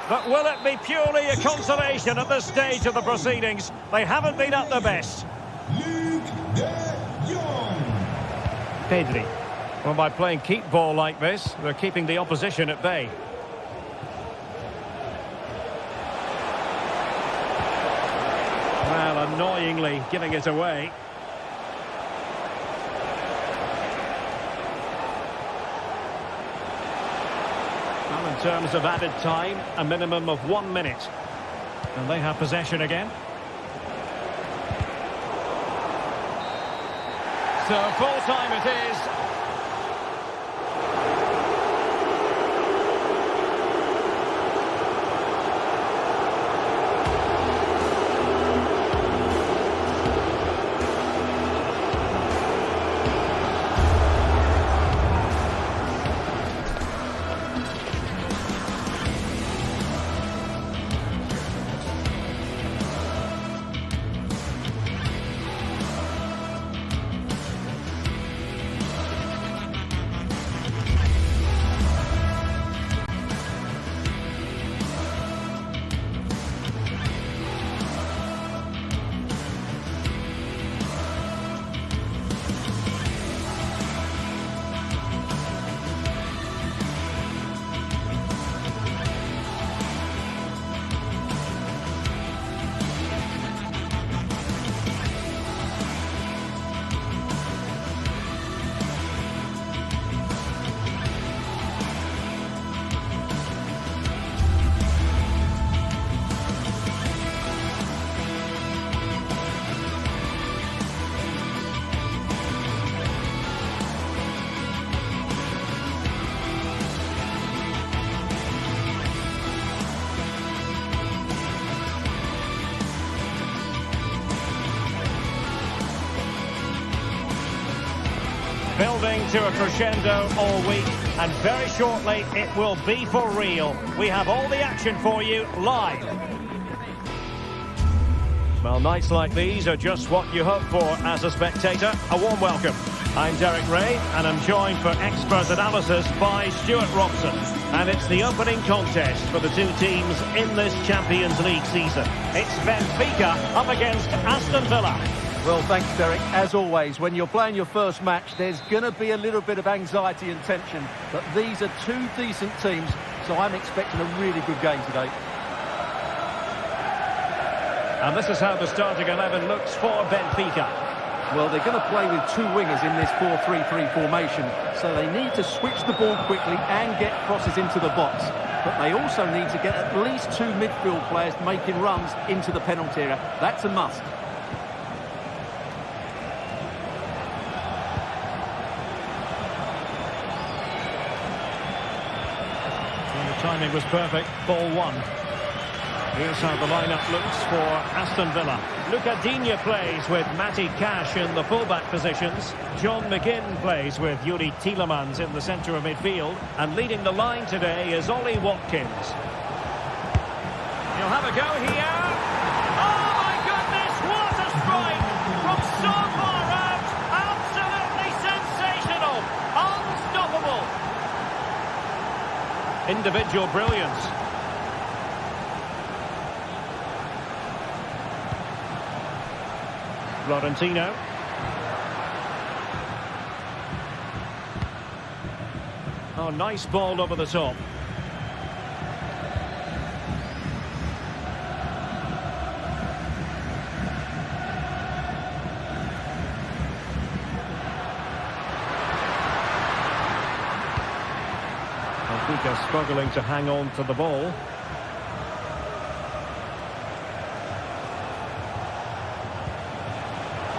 But will it be purely a consolation at this stage of the proceedings? They haven't been at their best. Luc de Jong. Pedri. Well, by playing keep ball like this, they're keeping the opposition at bay. Well, annoyingly giving it away. Well, in terms of added time, a minimum of 1 minute. And they have possession again. So full time it is. Building to a crescendo all week, and very shortly it will be for real. We have all the action for you live. Well, nights like these are just what you hope for as a spectator. A warm welcome. I'm Derek Ray, and I'm joined for expert analysis by Stuart Robson. And it's the opening contest for the two teams in this Champions League season. It's Benfica up against Aston Villa. Well, thanks, Derek. As always, when you're playing your first match, there's going to be a little bit of anxiety and tension. But these are two decent teams, so I'm expecting a really good game today. And this is how the starting 11 looks for Benfica. Well, they're going to play with two wingers in this 4-3-3 formation, so they need to switch the ball quickly and get crosses into the box. But they also need to get at least two midfield players making runs into the penalty area. That's a must. And the timing was perfect. Ball one. Here's how the lineup looks for Aston Villa. Luca Digne plays with Matty Cash in the fullback positions. John McGinn plays with Yuri Tielemans in the centre of midfield. And leading the line today is Ollie Watkins. He'll have a go here. Oh my goodness, what a strike from so far out. Absolutely sensational. Unstoppable. Individual brilliance. Florentino. Oh, nice ball over the top. Benfica struggling to hang on to the ball.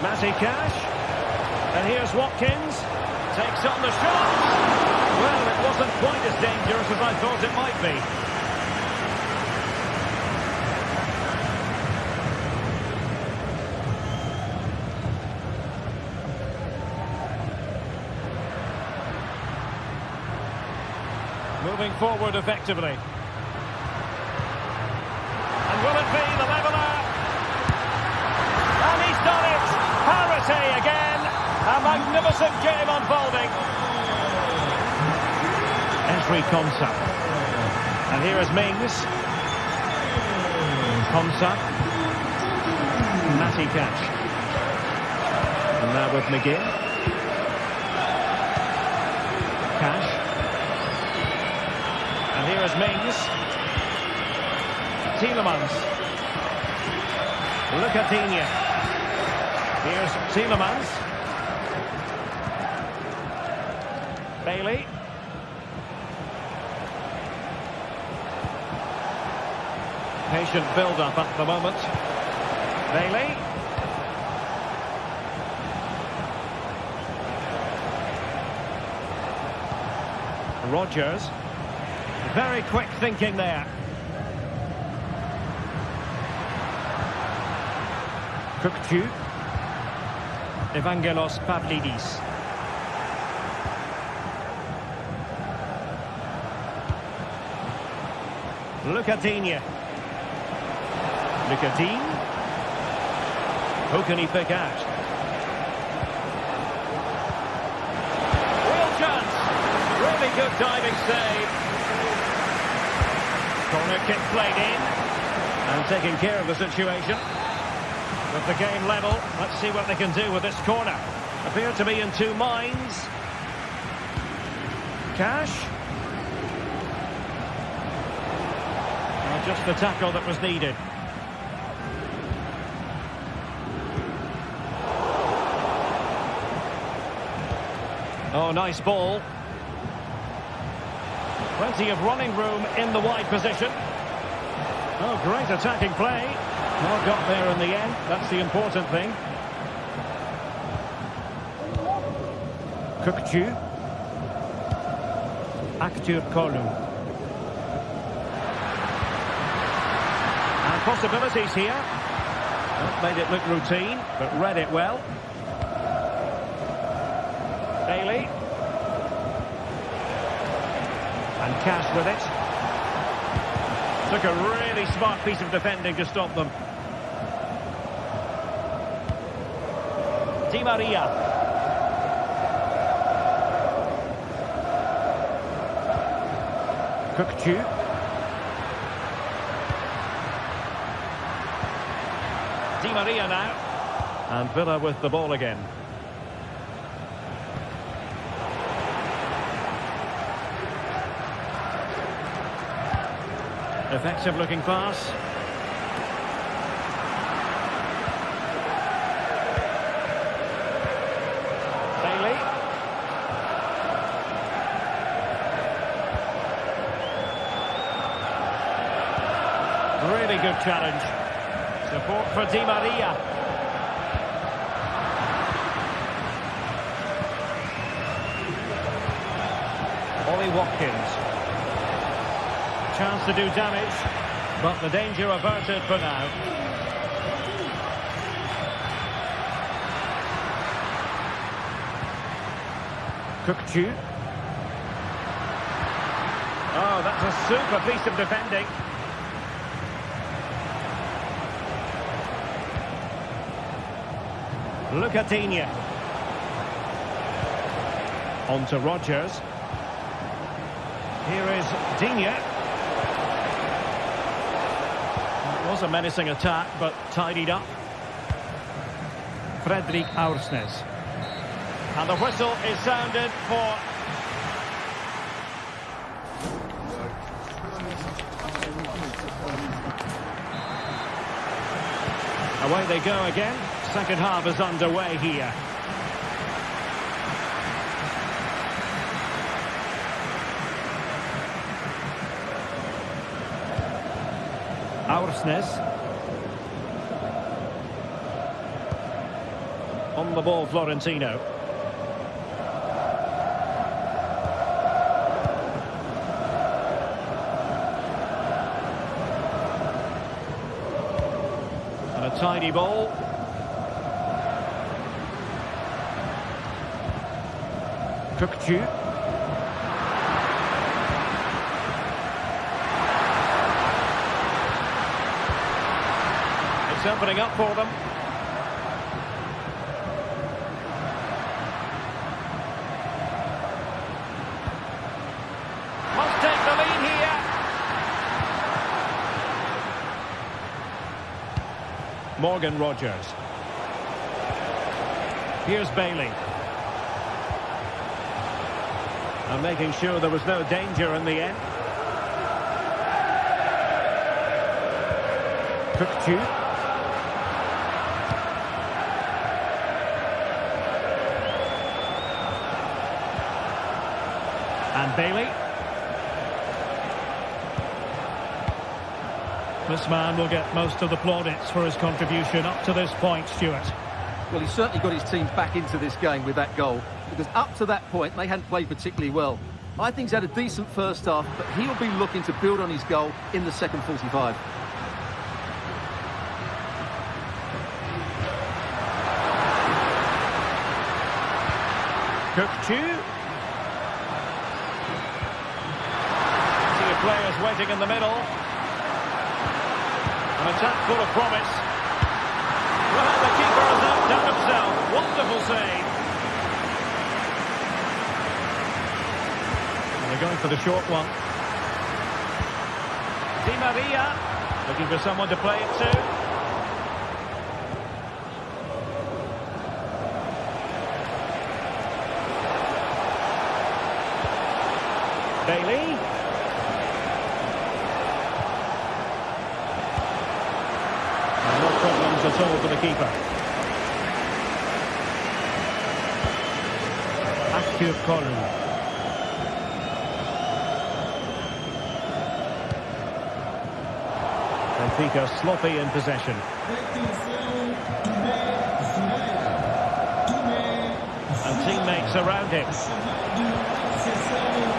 Matty Cash, and here's Watkins, takes on the shot. Well, it wasn't quite as dangerous as I thought it might be. Moving forward effectively. And will it be the leveller? And he's done it! Parity again. A magnificent game unfolding. Ezri Konsa. And here is Mings. Konsa. Matty Cash. And now with McGinn. Cash. And here is Mings. Tielemans. Look at Digne. Here's Tielemans. Bailey. Patient build-up at the moment. Bailey. Rodgers. Very quick thinking there. Kukçu. Evangelos Pavlidis. Luca Digne. Luca Digne. Who can he pick out? Real chance. Really good diving save. Corner kick played in. And taking care of the situation. With the game level, let's see what they can do with this corner. Appear to be in two minds. Cash. Well, just the tackle that was needed. Oh, nice ball. Plenty of running room in the wide position. Oh, great attacking play. Well, got there in the end. That's the important thing. Kukçu. Aktür Kolu. And possibilities here. Well, made it look routine, but read it well. Bailey. And Cash with it. Took a really smart piece of defending to stop them. Di Maria. Cookchu. Di Maria now. And Villa with the ball again. Effective looking pass. Bailey. Really good challenge. Support for Di Maria. Ollie Watkins. Chance to do damage, but the danger averted for now. Cookchu. Oh, that's a super piece of defending. Lucatinha. On to Rogers. Here is Digne. It was a menacing attack, but tidied up. Fredrik Aursnes. And the whistle is sounded for... Away they go again. Second half is underway here. Aursnes. On the ball, Florentino. And a tidy ball. Cookchu. It's opening up for them. Must take the lead here. Morgan Rogers. Here's Bailey. And making sure there was no danger in the end. Cookchu. And Bailey. This man will get most of the plaudits for his contribution up to this point, Stuart. Well, he's certainly got his team back into this game with that goal, because up to that point, they hadn't played particularly well. I think he's had a decent first half, but he'll be looking to build on his goal in the second 45. Cookchu. See players waiting in the middle. An attack full of promise. Well, the keeper has outdone himself. Wonderful save. And they're going for the short one. Di Maria looking for someone to play it to. Bailey. And no problems at all for the keeper. Akif Kolu. Benfica sloppy in possession. And teammates around him.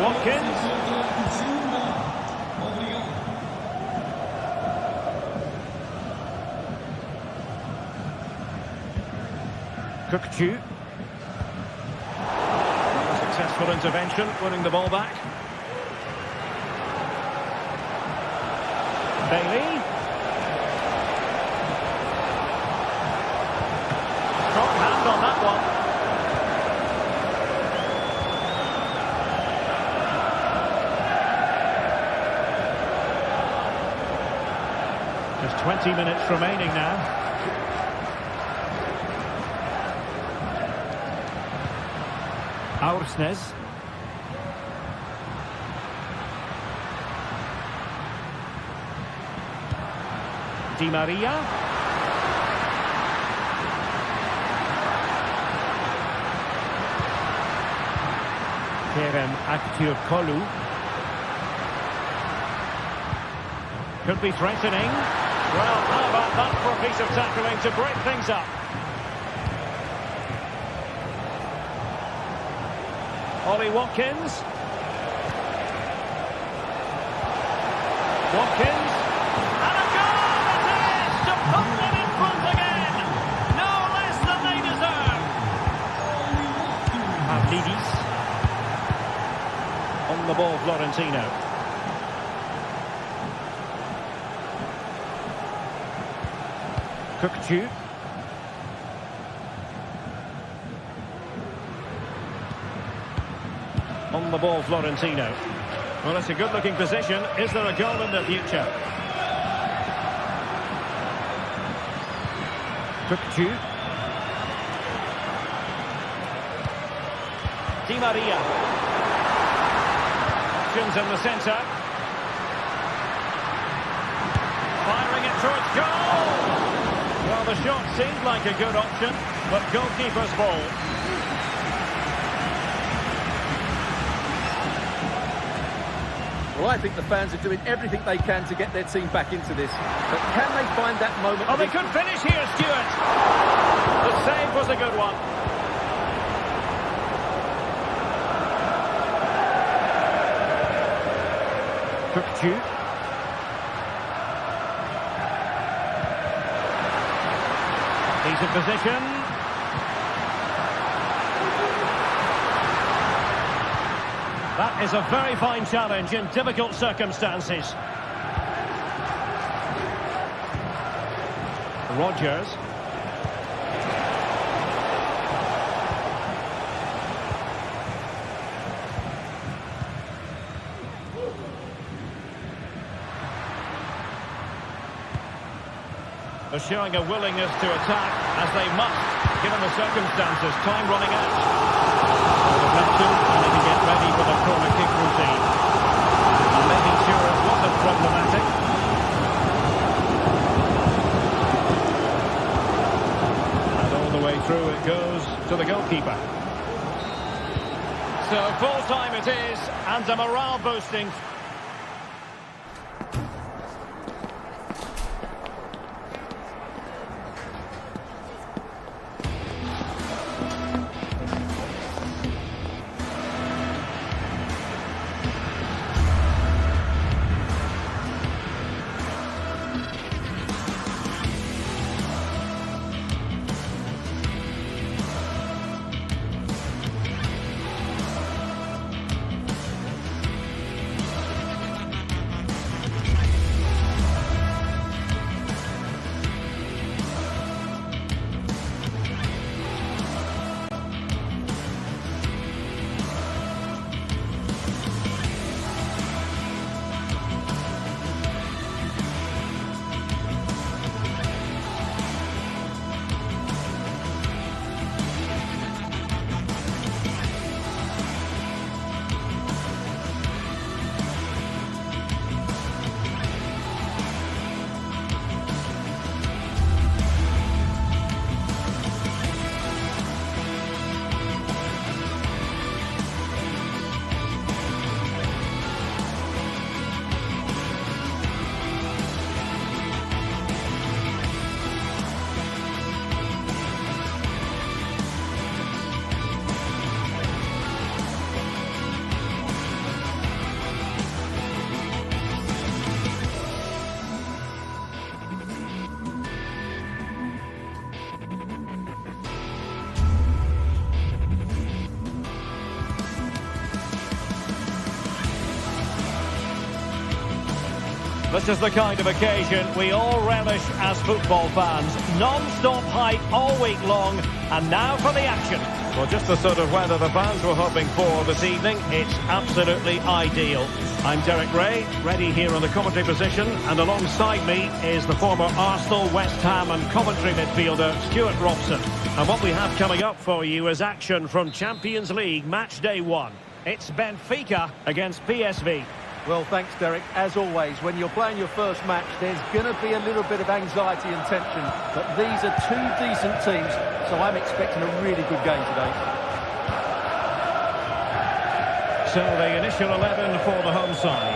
Watkins. Cookchu. Successful intervention, winning the ball back. Bailey. Strong hand on that one. There's 20 minutes remaining now. Aursnes. Di Maria. Kerem Aktürkoğlu. Could be threatening. Well, how about that for a piece of tackling to break things up? Ollie Watkins. Watkins. And a goal it is to put them in front again. No less than they deserve. Pavlidis. On the ball, Florentino. Kökçü. On the ball, Florentino. Well, it's a good-looking position. Is there a goal in the future? Kökçü. Di Maria. Options in the centre. Firing it towards goal. Well, the shot seemed like a good option, but goalkeeper's ball. Well, I think the fans are doing everything they can to get their team back into this. But can they find that moment? Oh, they could finish here, Stuart. The save was a good one. Kökçü. He's in position. That is a very fine challenge in difficult circumstances. Rodgers. They're showing a willingness to attack, as they must, given the circumstances. Time running out. So the captain, and he can get ready for the corner kick routine. And making sure it wasn't problematic. And all the way through it goes to the goalkeeper. So full time it is, and a morale boosting. This is the kind of occasion we all relish as football fans. Non-stop hype all week long, and now for the action. Well, just the sort of weather the fans were hoping for this evening. It's absolutely ideal. I'm Derek Ray, ready here on the commentary position, and alongside me is the former Arsenal, West Ham and Coventry midfielder, Stuart Robson. And what we have coming up for you is action from Champions League match day 1. It's Benfica against PSV. Well, thanks, Derek. As always, when you're playing your first match, there's going to be a little bit of anxiety and tension. But these are two decent teams, so I'm expecting a really good game today. So the initial 11 for the home side.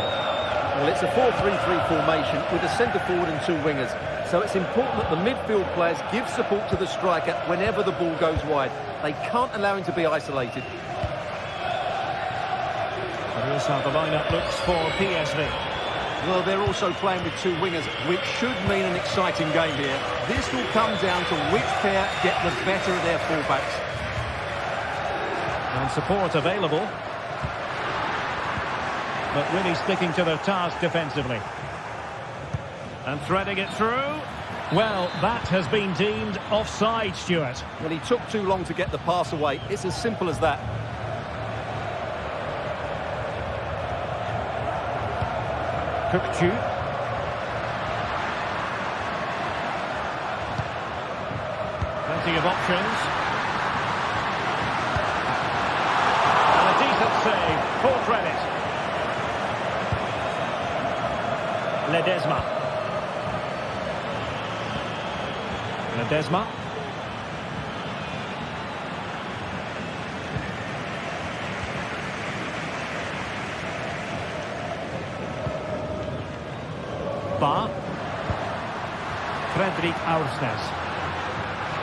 Well, it's a 4-3-3 formation with a centre-forward and 2 wingers. So it's important that the midfield players give support to the striker whenever the ball goes wide. They can't allow him to be isolated. Here's how the lineup looks for PSV. Well, they're also playing with 2 wingers, which should mean an exciting game here. This will come down to which pair get the better of their fullbacks. And support available. But really sticking to their task defensively. And threading it through. Well, that has been deemed offside, Stuart. Well, he took too long to get the pass away. It's as simple as that. Plenty of options. And a decent save, full credit. Ledesma. Ba. Fredrik Aursnes.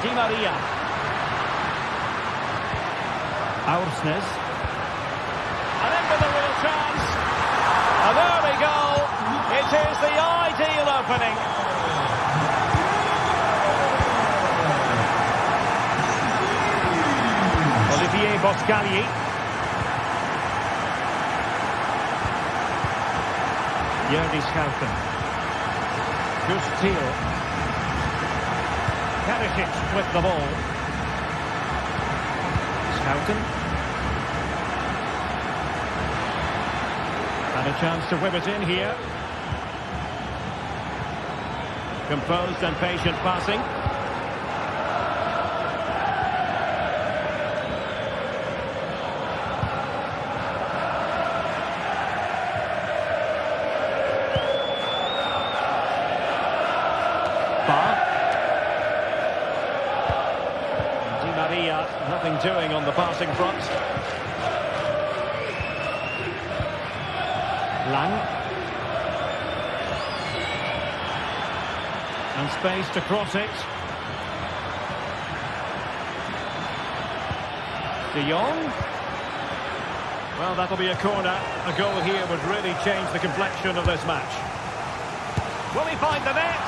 Di Maria. Aursnes. And in with a real chance. And there we go. It is the ideal opening. Olivier Boscagli. Jordi Schouten. Gustil. Perisic with the ball. Schouten. And a chance to whip it in here. Composed and patient passing. Di Maria, nothing doing on the passing front. Lang. And space to cross it. De Jong. Well, that'll be a corner. A goal here would really change the complexion of this match. Will he find the net?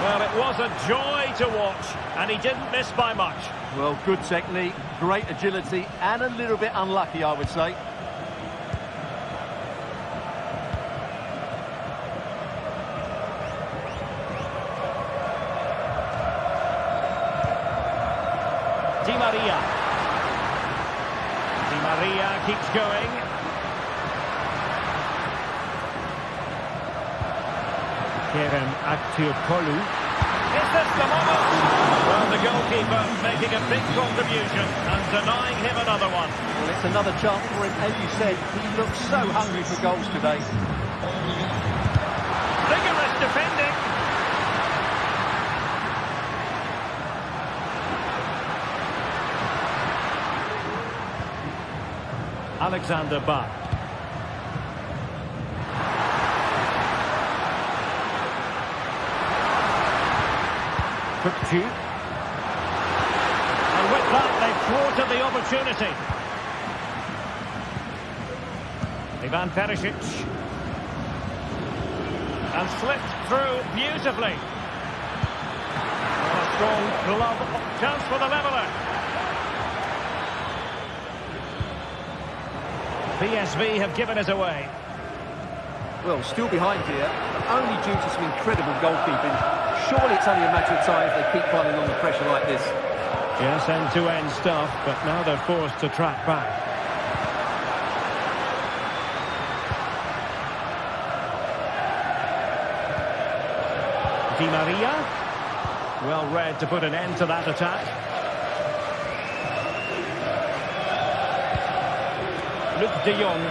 Well, it was a joy to watch, and he didn't miss by much. Well, good technique, great agility, and a little bit unlucky, I would say. Di Maria. Di Maria keeps going. Kerem Aktürkoğlu. Is this the moment? Well, the goalkeeper making a big contribution and denying him another one. Well, it's another chance for him. As you said, he looks so hungry for goals today. Vigorous defending. Alexander Bach. Kukçu. And with that, they've thwarted the opportunity. Ivan Perisic. And slipped through beautifully. A strong glove. Chance for the leveller. PSV have given it away. Well, still behind here, but only due to some incredible goalkeeping. Surely it's only a matter of time if they keep piling on the pressure like this. Yes, end-to-end stuff, but now they're forced to track back. Di Maria. Well read to put an end to that attack. Luc de Jong.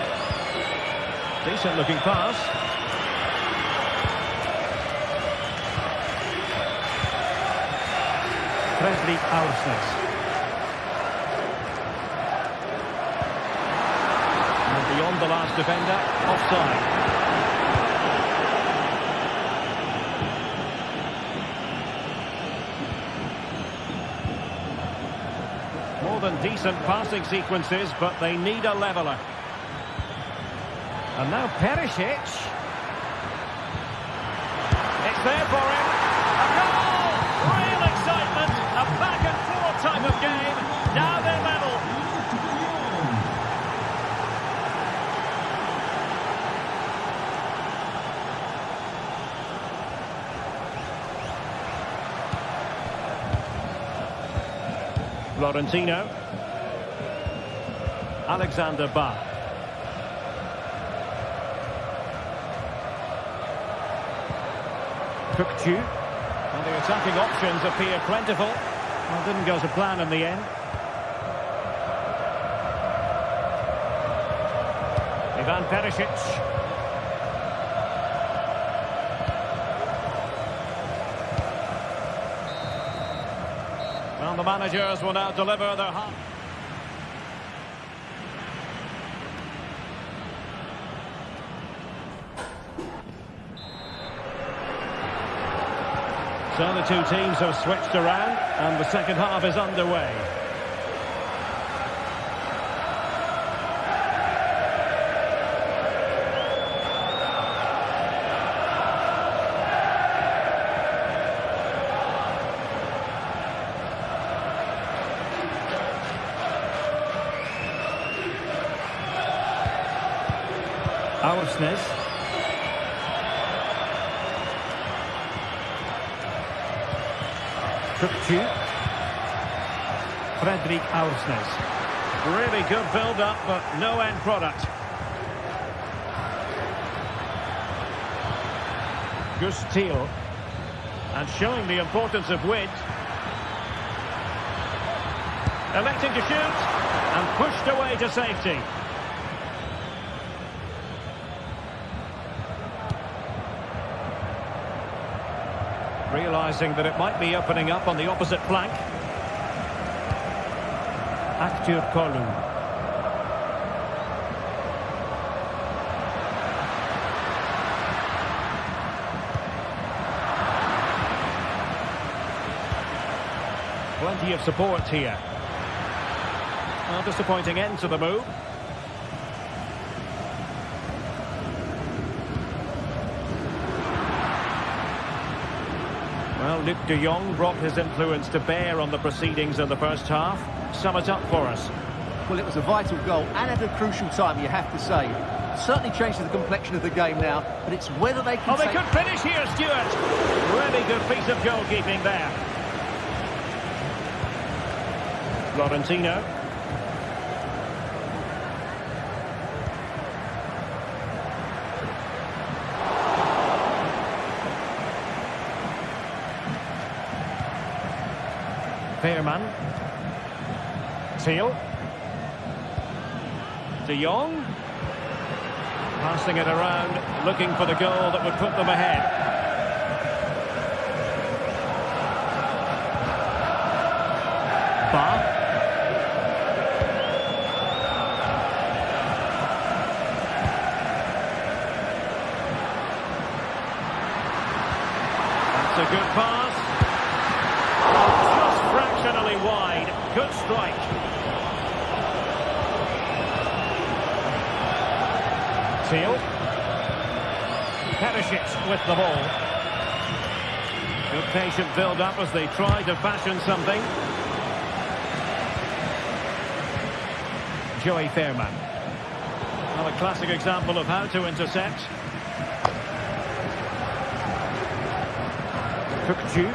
Decent looking pass. Fredrik Aursnes. And beyond the last defender, offside. More than decent passing sequences, but they need a leveller. And now Perisic. It's there for him. A goal! Real excitement. A back and forth type of game. Now they're level. Florentino. Alexander Bach. Kukçu. And the attacking options appear plentiful. Well, didn't go to plan in the end. Ivan Perisic. Well, the managers will now deliver their half. So the two teams have switched around and the second half is underway. Aursnes. Kukçu. Fredrik Aursnes. Really good build-up, but no end product. Gus Thiel. And showing the importance of width. Electing to shoot. And pushed away to safety. Realising that it might be opening up on the opposite flank. Aktür Kolu. Plenty of support here. Well, disappointing end to the move. Well, Luc de Jong brought his influence to bear on the proceedings in the first half. Sum it up for us. Well, it was a vital goal and at a crucial time, you have to say. Certainly changes the complexion of the game now, but it's whether they can... Oh, they could finish here, Stuart. Really good piece of goalkeeping there. Florentino. Veerman. Thiel. De Jong. Passing it around, looking for the goal that would put them ahead. Ba. That's a good pass. Fractionally wide. Good strike. Thiel. Perisic with the ball. Good patient build-up as they try to fashion something. Joey Veerman. Well, a classic example of how to intercept. Cookju. Trying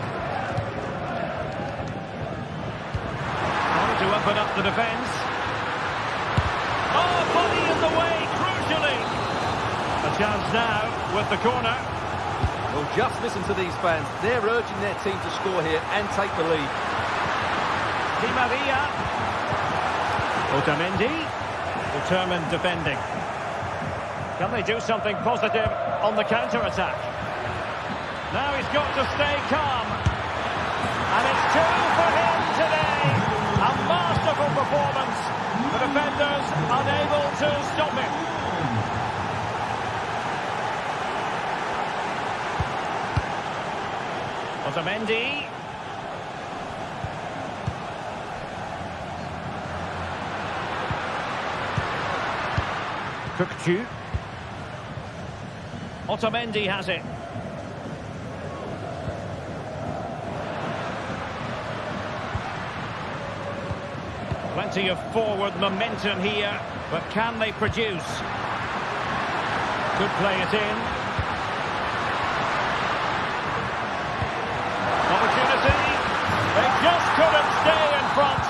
to open up the defence. Oh, body in the way, crucially. A chance now with the corner. Well, just listen to these fans. They're urging their team to score here and take the lead. Di Maria. Otamendi. Determined defending. Can they do something positive on the counter-attack? Now he's got to stay calm. And it's 2 for him today. A masterful performance. The defenders unable to stop him. Otamendi. Cookju. Otamendi has it. Plenty of forward momentum here, but can they produce? Could play it in. Opportunity. They just couldn't stay in front.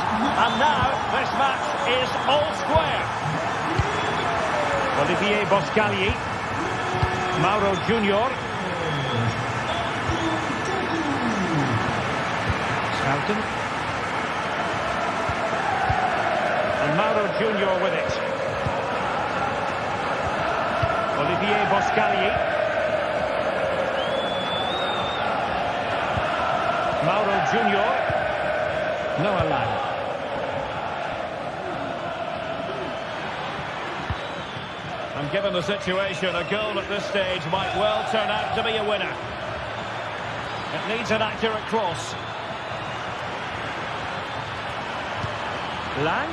And now this match is all square. Olivier Boscagli. Mauro Junior. Schouten. And Mauro Junior with it. Olivier Boscagli. Mauro Junior. Noah Lang. And given the situation, a goal at this stage might well turn out to be a winner. It needs an accurate cross. Lang.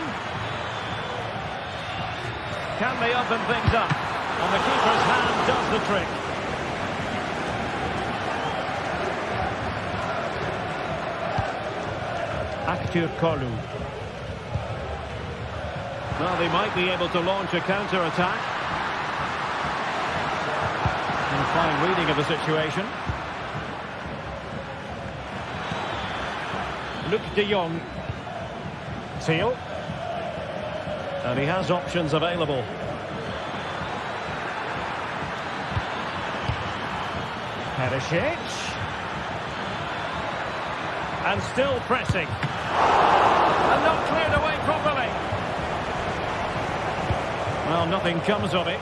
Can they open things up? And the keeper's hand does the trick. Aktür Kolu. Well, they might be able to launch a counter-attack. And a fine reading of the situation. Luc de Jong. Seal. And he has options available. Perisic. And still pressing. And not cleared away properly. Well, nothing comes of it.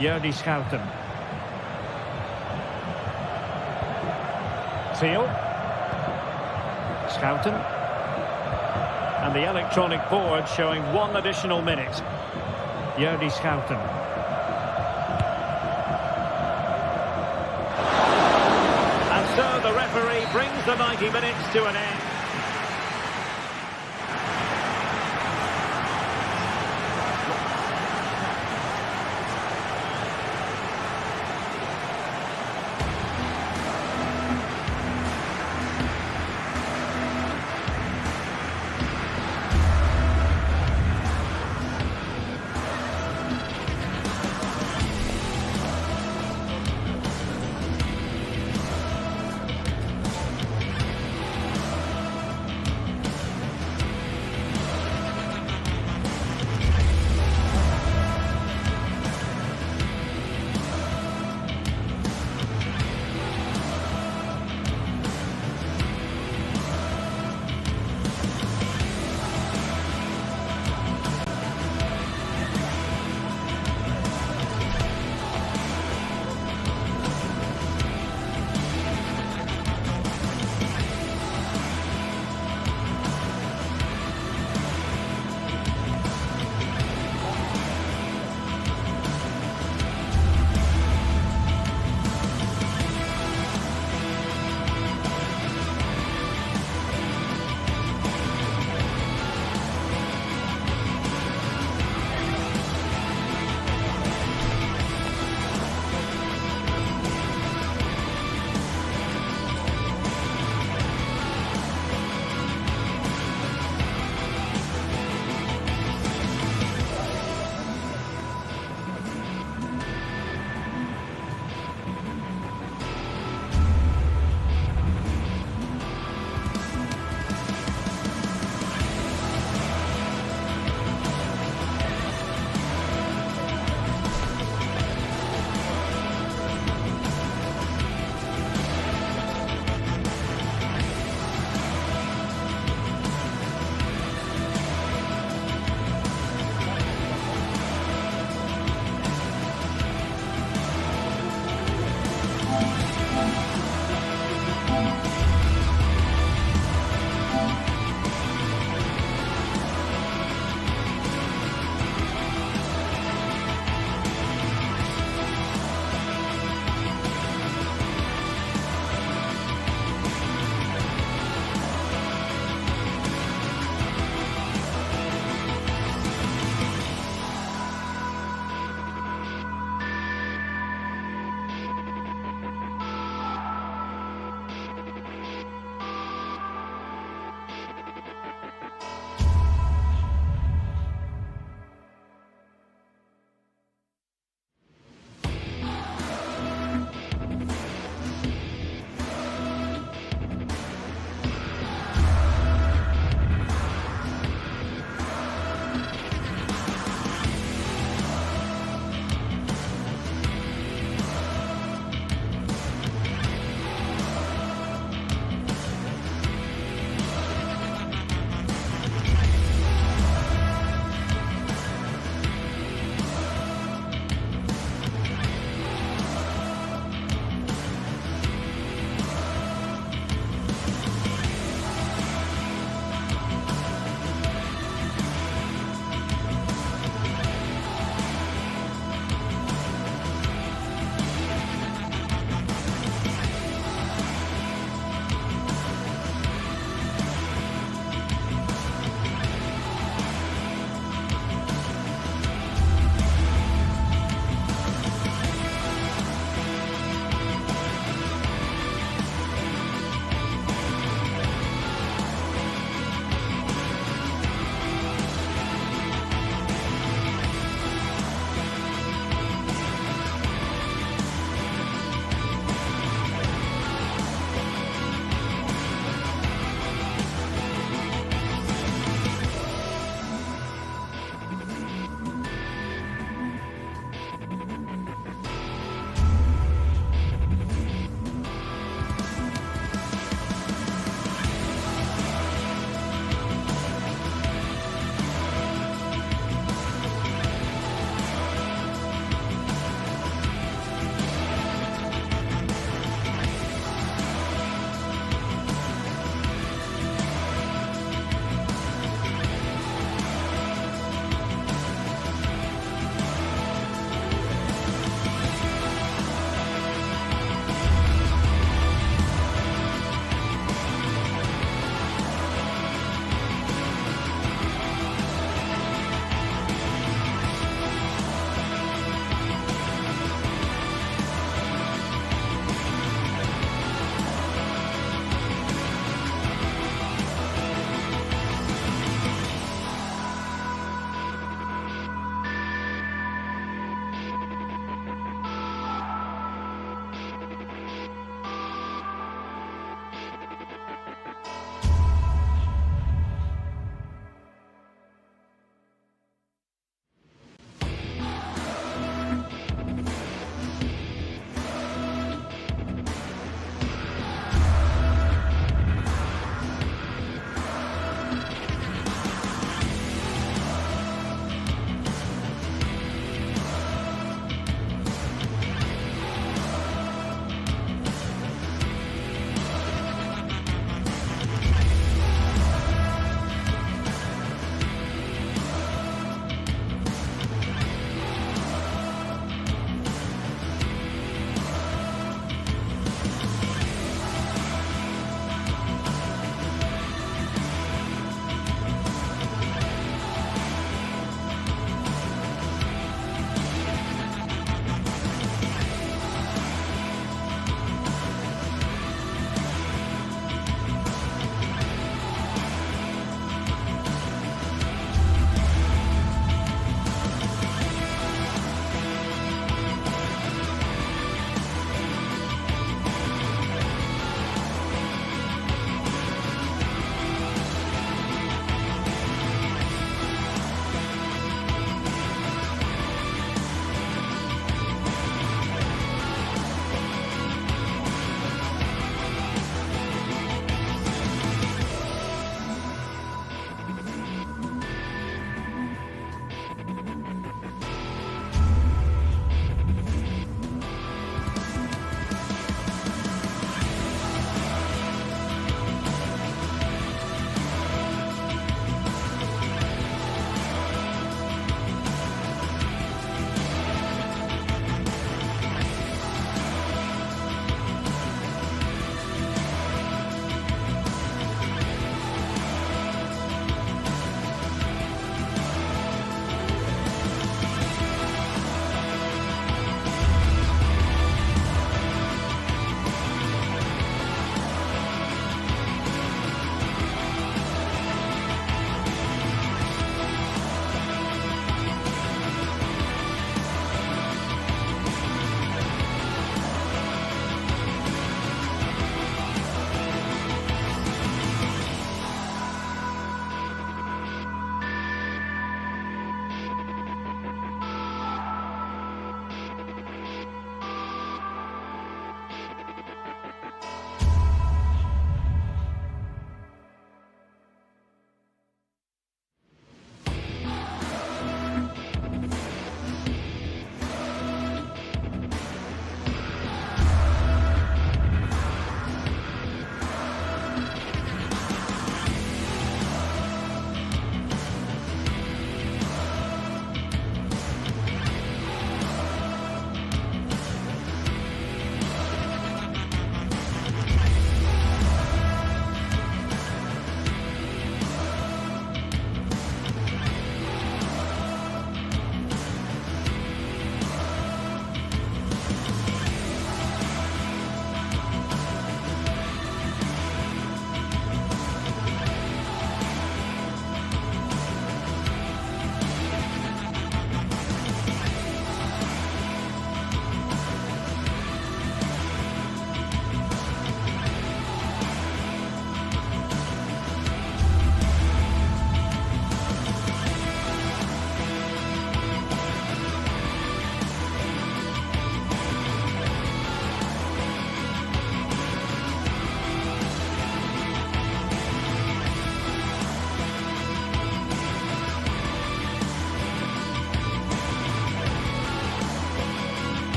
Jordi Schouten. Seal. Schouten. And the electronic board showing 1 additional minute. Jordi Schouten. And so the referee brings the 90 minutes to an end.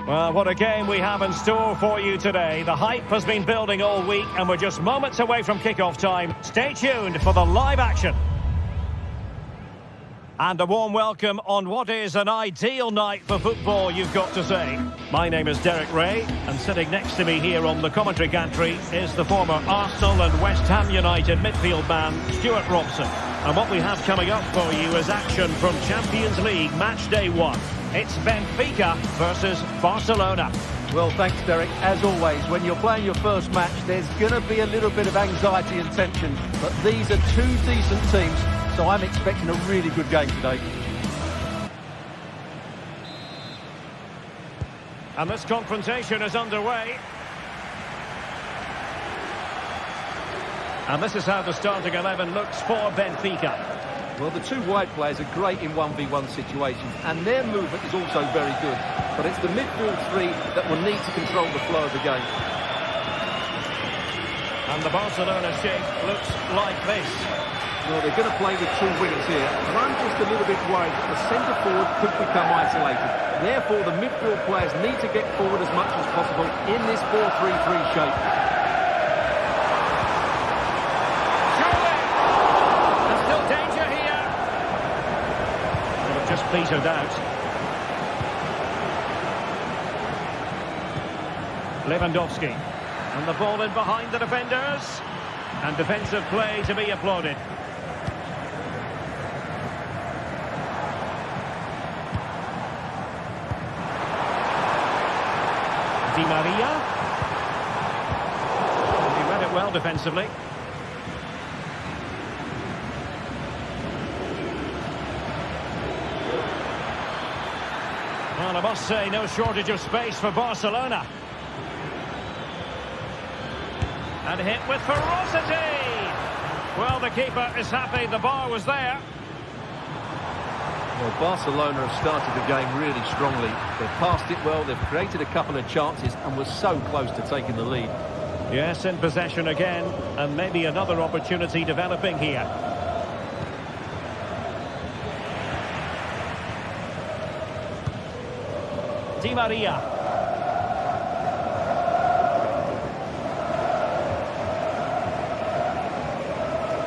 Well, what a game we have in store for you today. The hype has been building all week and we're just moments away from kick-off time. Stay tuned for the live action. And a warm welcome on what is an ideal night for football, you've got to say. My name is Derek Ray, and sitting next to me here on the commentary gantry is the former Arsenal and West Ham United midfield man, Stuart Robson. And what we have coming up for you is action from Champions League match day 1. It's Benfica versus Barcelona. Well, thanks, Derek. As always, when you're playing your first match, there's going to be a little bit of anxiety and tension. But these are two decent teams, so I'm expecting a really good game today. And this confrontation is underway. And this is how the starting 11 looks for Benfica. Well, the two wide players are great in 1v1 situations, and their movement is also very good. But it's the midfield three that will need to control the flow of the game. And the Barcelona shape looks like this. Well, they're going to play with two wingers here, and I'm just a little bit worried that the centre-forward could become isolated. Therefore, the midfield players need to get forward as much as possible in this 4-3-3 shape. Just petered out. Lewandowski. And the ball in behind the defenders. And defensive play to be applauded. Di Maria. He read it well defensively. Well, I must say, no shortage of space for Barcelona. And hit with ferocity! Well, the keeper is happy, the bar was there. Well, Barcelona have started the game really strongly. They've passed it well, they've created a couple of chances and were so close to taking the lead. Yes, in possession again, and maybe another opportunity developing here. Di Maria.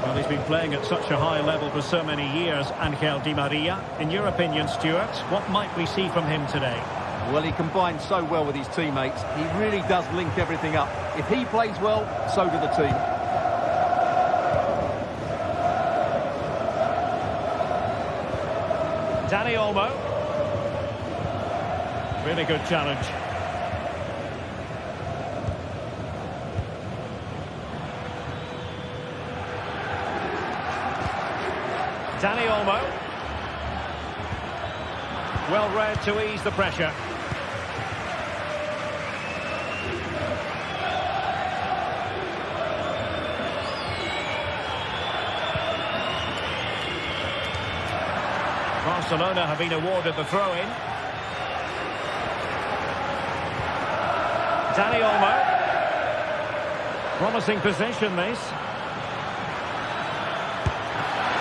Well, he's been playing at such a high level for so many years, Angel Di Maria. In your opinion, Stuart, what might we see from him today? Well, he combines so well with his teammates. He really does link everything up. If he plays well, so do the team. Dani Olmo. Really good challenge. Dani Olmo. Well read to ease the pressure. Barcelona have been awarded the throw-in. Dani Olmo. Promising position, this.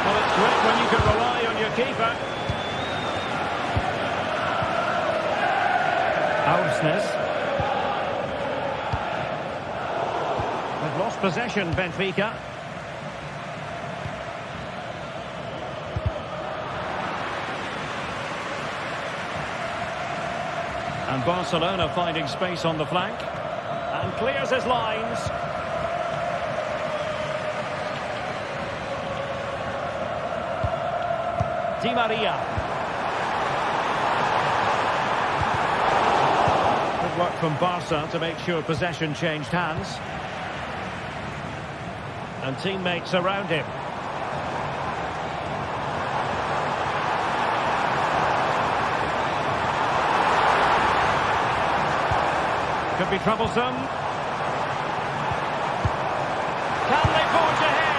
Well, it's great when you can rely on your keeper. Aursnes. They've lost possession, Benfica. And Barcelona finding space on the flank. And clears his lines. Di Maria. Good work from Barca to make sure possession changed hands. And teammates around him. Could be troublesome. Can they forge ahead?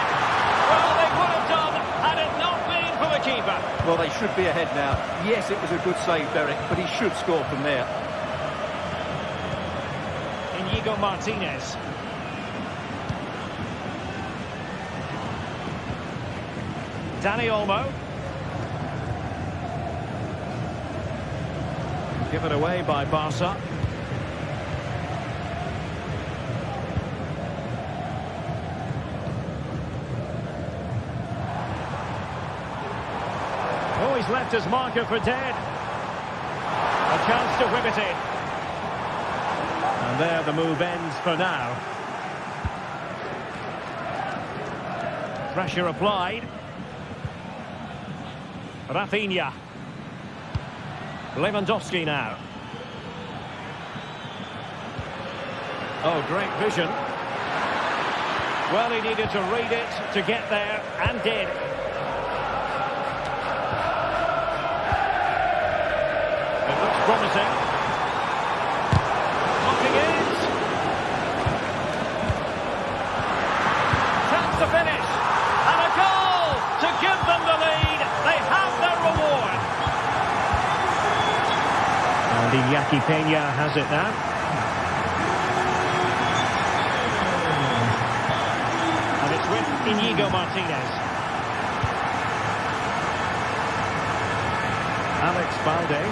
Well, they would have done had it not been for the keeper. Well, they should be ahead now. Yes, it was a good save, Derek, but he should score from there. Inigo Martinez. Dani Olmo. Given away by Barca. Oh, he's left his marker for dead. A chance to whip it in. And there the move ends for now. Pressure applied. Rafinha. Lewandowski now. Oh, great vision. Well, he needed to read it to get there, and did. It looks promising. Looking it. Chance to finish. And a goal to give them the lead. They have their reward. And Iñaki Peña has it now. And it's with Íñigo Martínez. Alex Balde.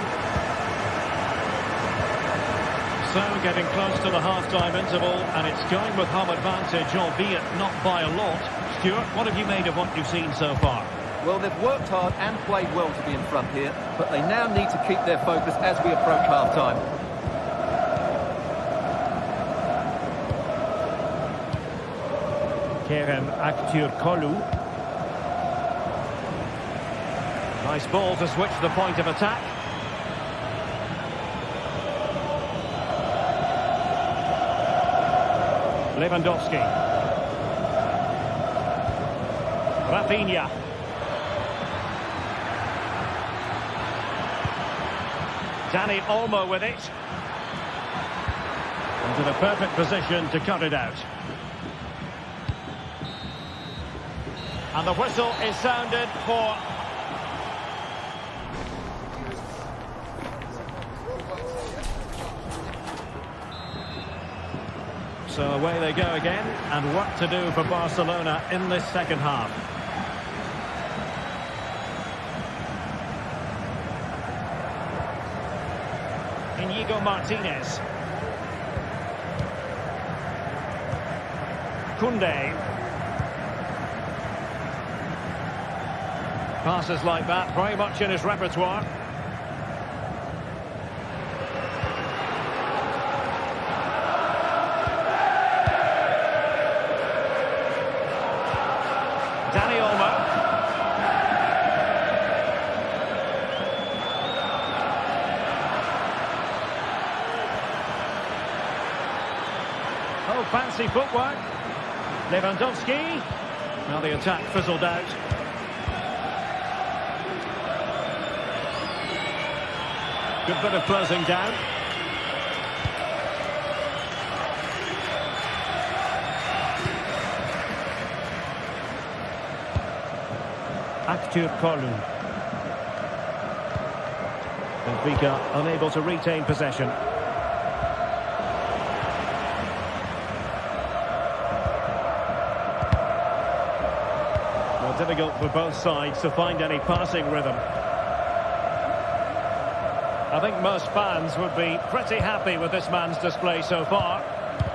So getting close to the half-time interval, and it's going with home advantage, albeit not by a lot. Stuart, what have you made of what you've seen so far? Well, they've worked hard and played well to be in front here, but they now need to keep their focus as we approach half-time. Kerem Aktürkoğlu. Nice ball to switch the point of attack. Lewandowski. Rafinha. Dani Olmo with it. Into the perfect position to cut it out. And the whistle is sounded for... So away they go again, and what to do for Barcelona in this second half. Íñigo Martínez. Koundé. Passes like that, very much in his repertoire. Dani Olmo. Oh, fancy footwork. Lewandowski. Now the attack fizzled out. Good bit of closing down. Aktürkoğlu. Benfica unable to retain possession. Well, difficult for both sides to find any passing rhythm. I think most fans would be pretty happy with this man's display so far.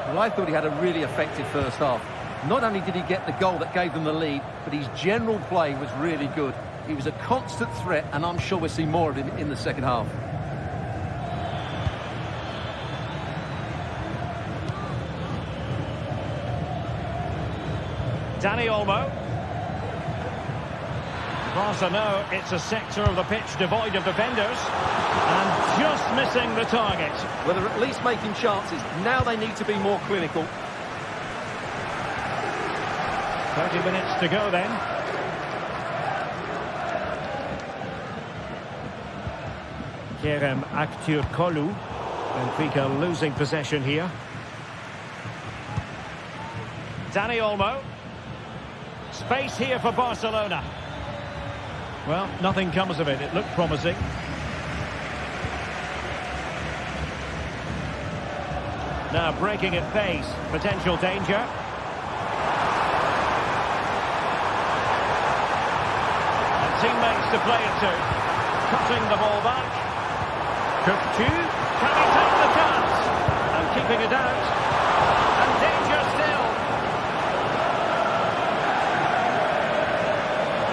Well, I thought he had a really effective first half. Not only did he get the goal that gave them the lead, but his general play was really good. He was a constant threat, and I'm sure we'll see more of him in the second half. Dani Olmo. Barca know it's a sector of the pitch devoid of defenders, and just missing the target. Well, they're at least making chances. Now they need to be more clinical. 30 minutes to go then. Kerem Aktürkoğlu. Benfica losing possession here. Dani Olmo. Space here for Barcelona. Well, nothing comes of it. It looked promising. Now breaking at pace. Potential danger. And teammates to play it to. Cutting the ball back. Cook-Chu, can he take the chance? And keeping it out. And danger still.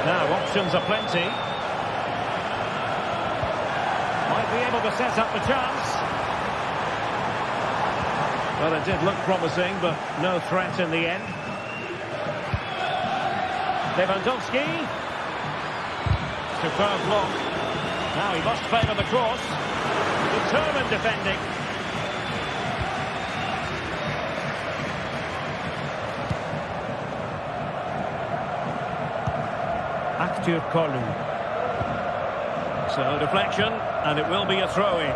Now, options are plenty. Might be able to set up the chance. Well, it did look promising, but no threat in the end. Lewandowski. Superb block. Now he must favour the cross. Determined defending. Kolu. So deflection, and it will be a throw-in.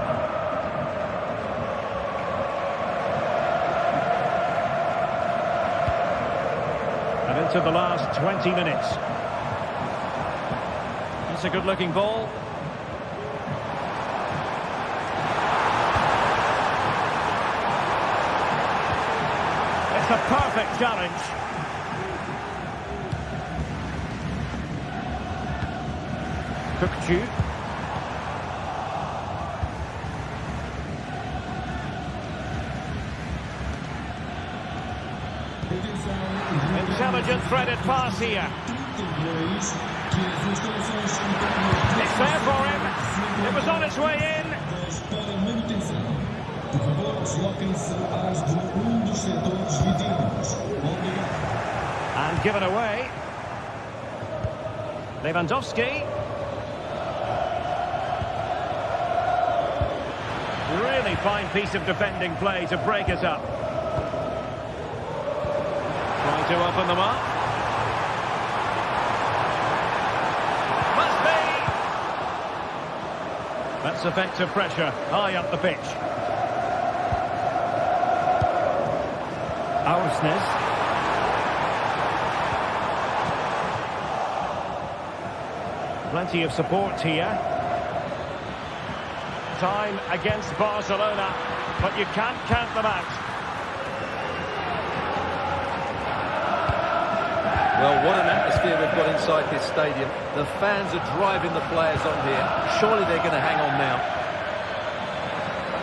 And into the last 20 minutes. It's a good-looking ball. It's a perfect challenge. Cook-Chu. Intelligent threaded pass here. It's there for him. It was on its way in. And given away. Lewandowski. Really fine piece of defending play to break it up. Trying to open them up. Must be! That's effective pressure, high up the pitch. Aursnes. Plenty of support here. Time against Barcelona, but you can't count them out. Well, what an atmosphere we've got inside this stadium. The fans are driving the players on here. Surely they're going to hang on now.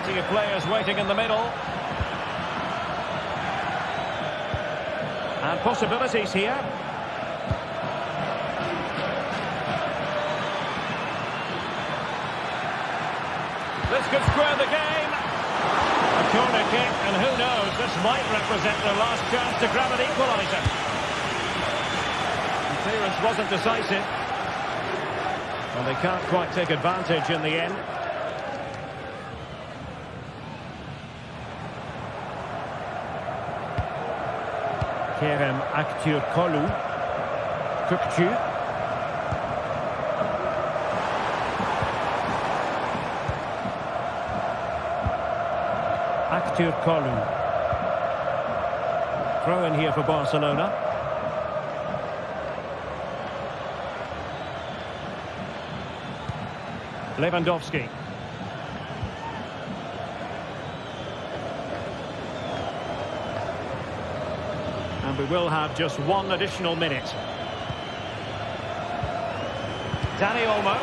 Plenty of players waiting in the middle. And possibilities here. This could square the game. A corner kick, and who knows, this might represent their last chance to grab an equaliser. The clearance wasn't decisive. And they can't quite take advantage in the end. Kerem Aktürkoğlu. Cook-Chu. Aktürkoğlu. Throw in here for Barcelona. Lewandowski. And we will have just one additional minute. Dani Olmo.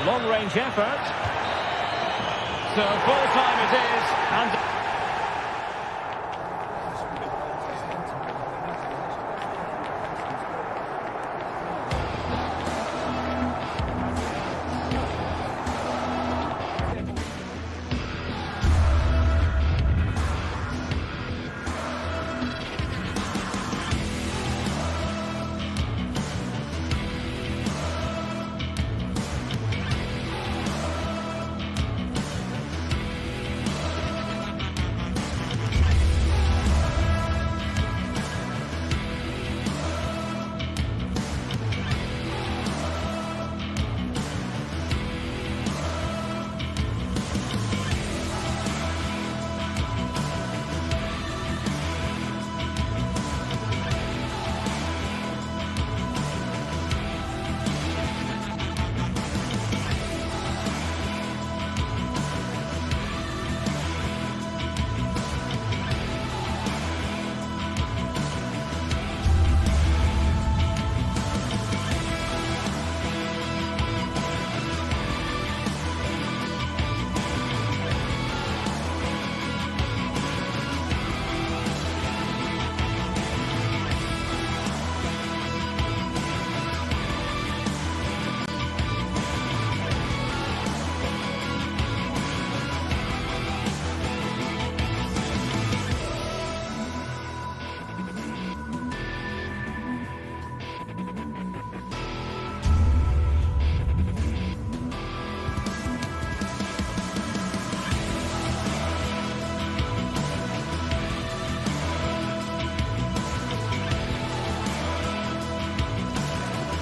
Long-range effort. So full time it is, and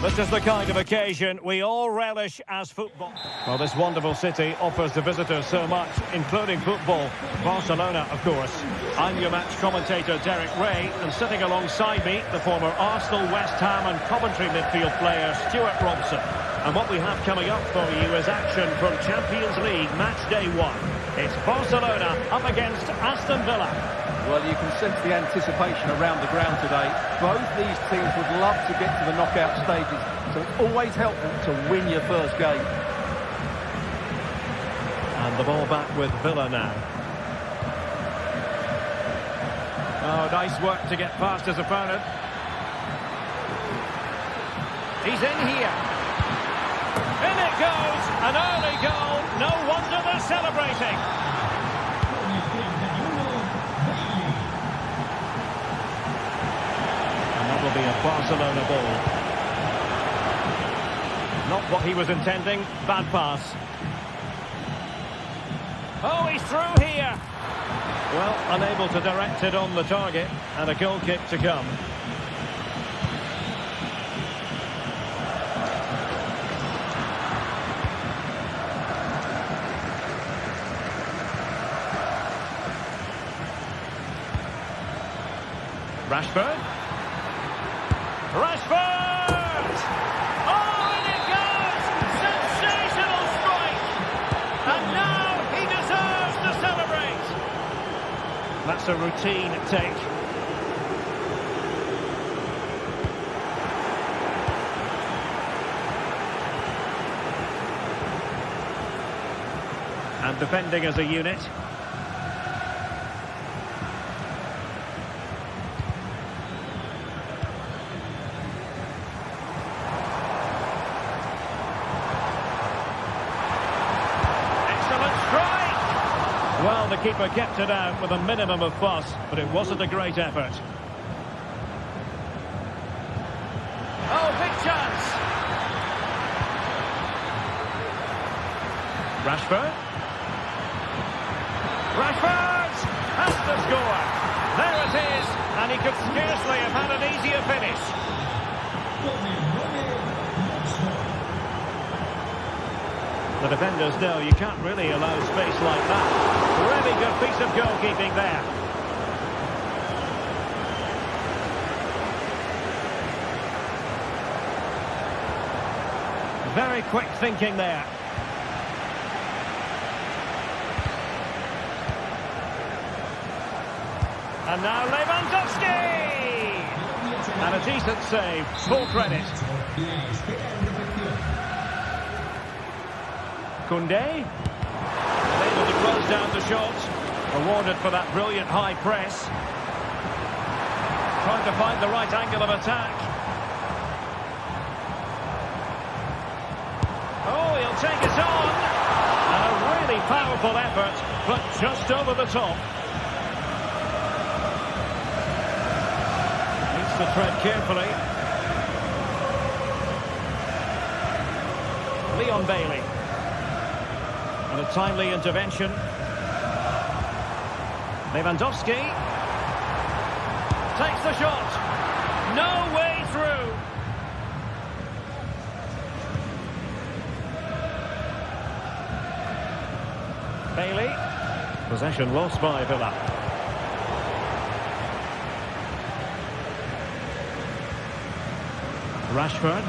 This is the kind of occasion we all relish as football. Well, this wonderful city offers the visitors so much, including football. Barcelona, of course. I'm your match commentator, Derek Ray, and sitting alongside me, the former Arsenal, West Ham and Coventry midfield player, Stuart Robson. And what we have coming up for you is action from Champions League match day 1. It's Barcelona up against Aston Villa. Well, you can sense the anticipation around the ground today. Both these teams would love to get to the knockout stages, so it's always helpful to win your first game. And the ball back with Villa now. Oh, nice work to get past his opponent. He's in here. In it goes, an early goal. No wonder they're celebrating. Will be a Barcelona ball. Not what he was intending. Bad pass. Oh, he's through here. Well, unable to direct it on the target, and a goal kick to come. Rashford. Rashford! Oh, and it goes! Sensational strike! And now he deserves to celebrate! That's a routine take. And defending as a unit. Well, the keeper kept it out with a minimum of fuss, but it wasn't a great effort. Oh, big chance! Rashford. Rashford has to score. There it is, and he could scarcely have had an easier finish. The defenders know you can't really allow space like that. Really good piece of goalkeeping there. Very quick thinking there. And now Lewandowski! And a decent save, full credit. Koundé, able to close down the shot, awarded for that brilliant high press. Trying to find the right angle of attack. Oh, he'll take it on. And a really powerful effort, but just over the top. Needs to tread carefully. Leon Bailey. And a timely intervention. Lewandowski takes the shot. No way through. Bailey. Possession lost by Villa. Rashford.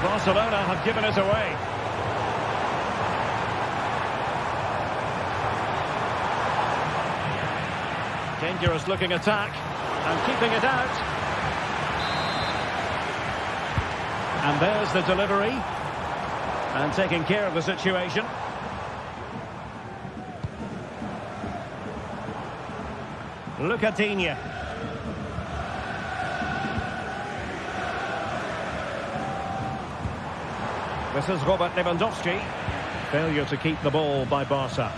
Barcelona have given it away. Dangerous looking attack and keeping it out. And there's the delivery and taking care of the situation. Lucadinha. This is Robert Lewandowski. Failure to keep the ball by Barca.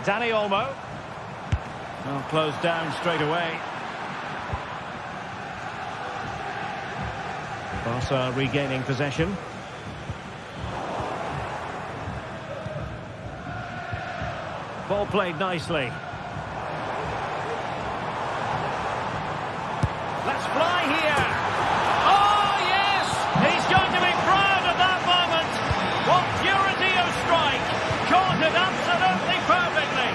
Dani Olmo. Well, closed down straight away. Barca regaining possession. Ball played nicely. Let's fly here. Oh, yes! He's going to be proud of that moment. What purity of strike. Caught it absolutely perfectly.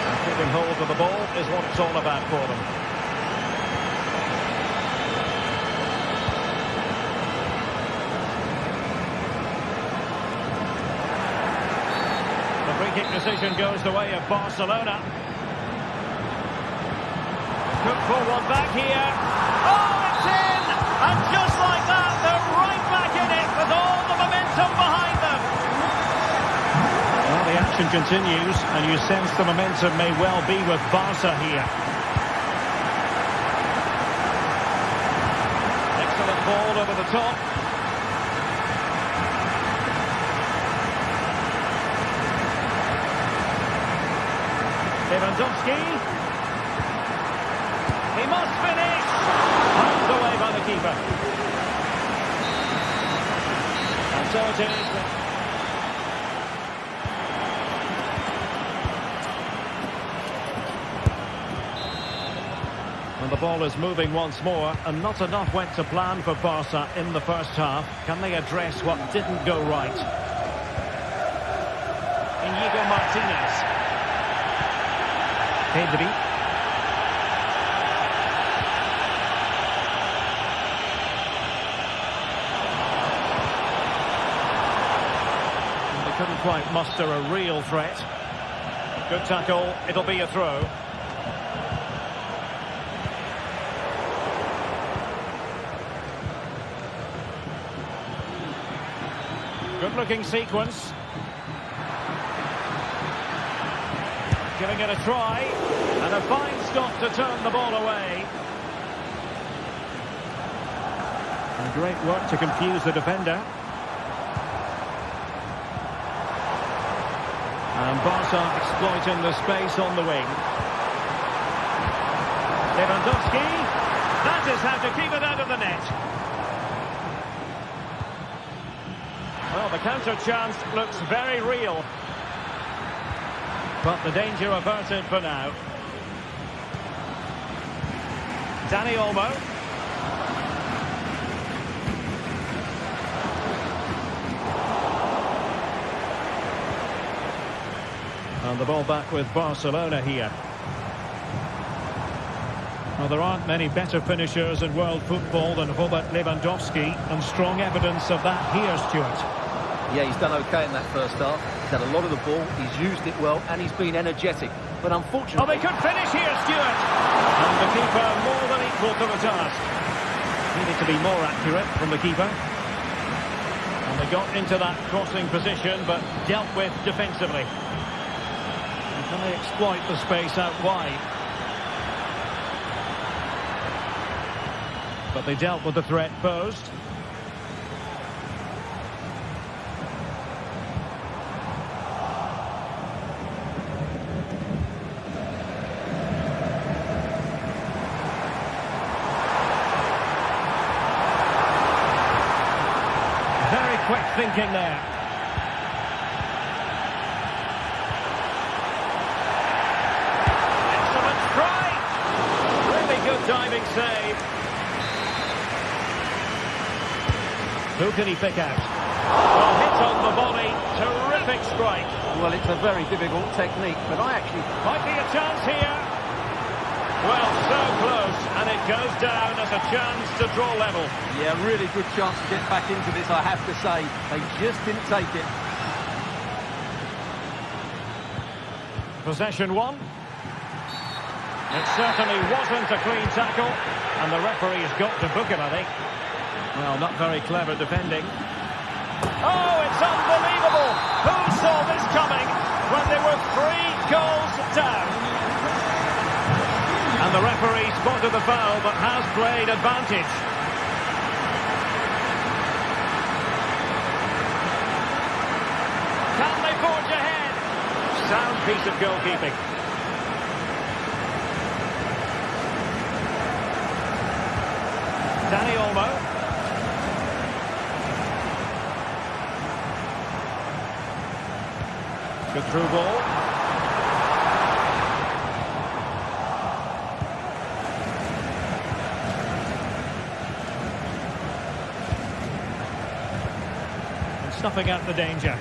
And keeping hold of the ball is what it's all about for them. Free kick decision goes the way of Barcelona. Good forward back here. Oh, it's in! And just like that, they're right back in it with all the momentum behind them. Well, the action continues, and you sense the momentum may well be with Barca here. Excellent ball over the top. Lewandowski. He must finish. Pulled away by the keeper. And so it is. And the ball is moving once more, and not enough went to plan for Barca in the first half. Can they address what didn't go right? Inigo Martinez. Pedri. They couldn't quite muster a real threat. Good tackle, it'll be a throw. Good looking sequence. Giving it a try, and a fine stop to turn the ball away. And great work to confuse the defender. And Barca exploiting the space on the wing. Lewandowski, that is how to keep it out of the net. Well, the counter chance looks very real. But the danger averted for now. Dani Olmo. And the ball back with Barcelona here. Well, there aren't many better finishers in world football than Robert Lewandowski, and strong evidence of that here, Stuart. Yeah, he's done okay in that first half. He's had a lot of the ball, he's used it well, and he's been energetic. But unfortunately... Oh, they could finish here, Stuart! And the keeper more than equal to the task. Needed to be more accurate from the keeper. And they got into that crossing position, but dealt with defensively. And can they exploit the space out wide? But they dealt with the threat posed. Quick thinking there. Excellent strike. Really good diving save. Who can he pick out? Well, hit on the volley. Terrific strike. Well, it's a very difficult technique, but I actually... Might be a chance here. Well, so close, and it goes down as a chance to draw level. Yeah, really good chance to get back into this, I have to say. They just didn't take it. Possession one. It certainly wasn't a clean tackle, and the referee's got to book it, I think. Well, not very clever defending. Oh, it's unbelievable! Who saw this coming when they were 3 goals down? And the referee spotted the foul, but has played advantage. piece of goalkeeping. Danny Olmo. Good through ball. And snuffing out the danger.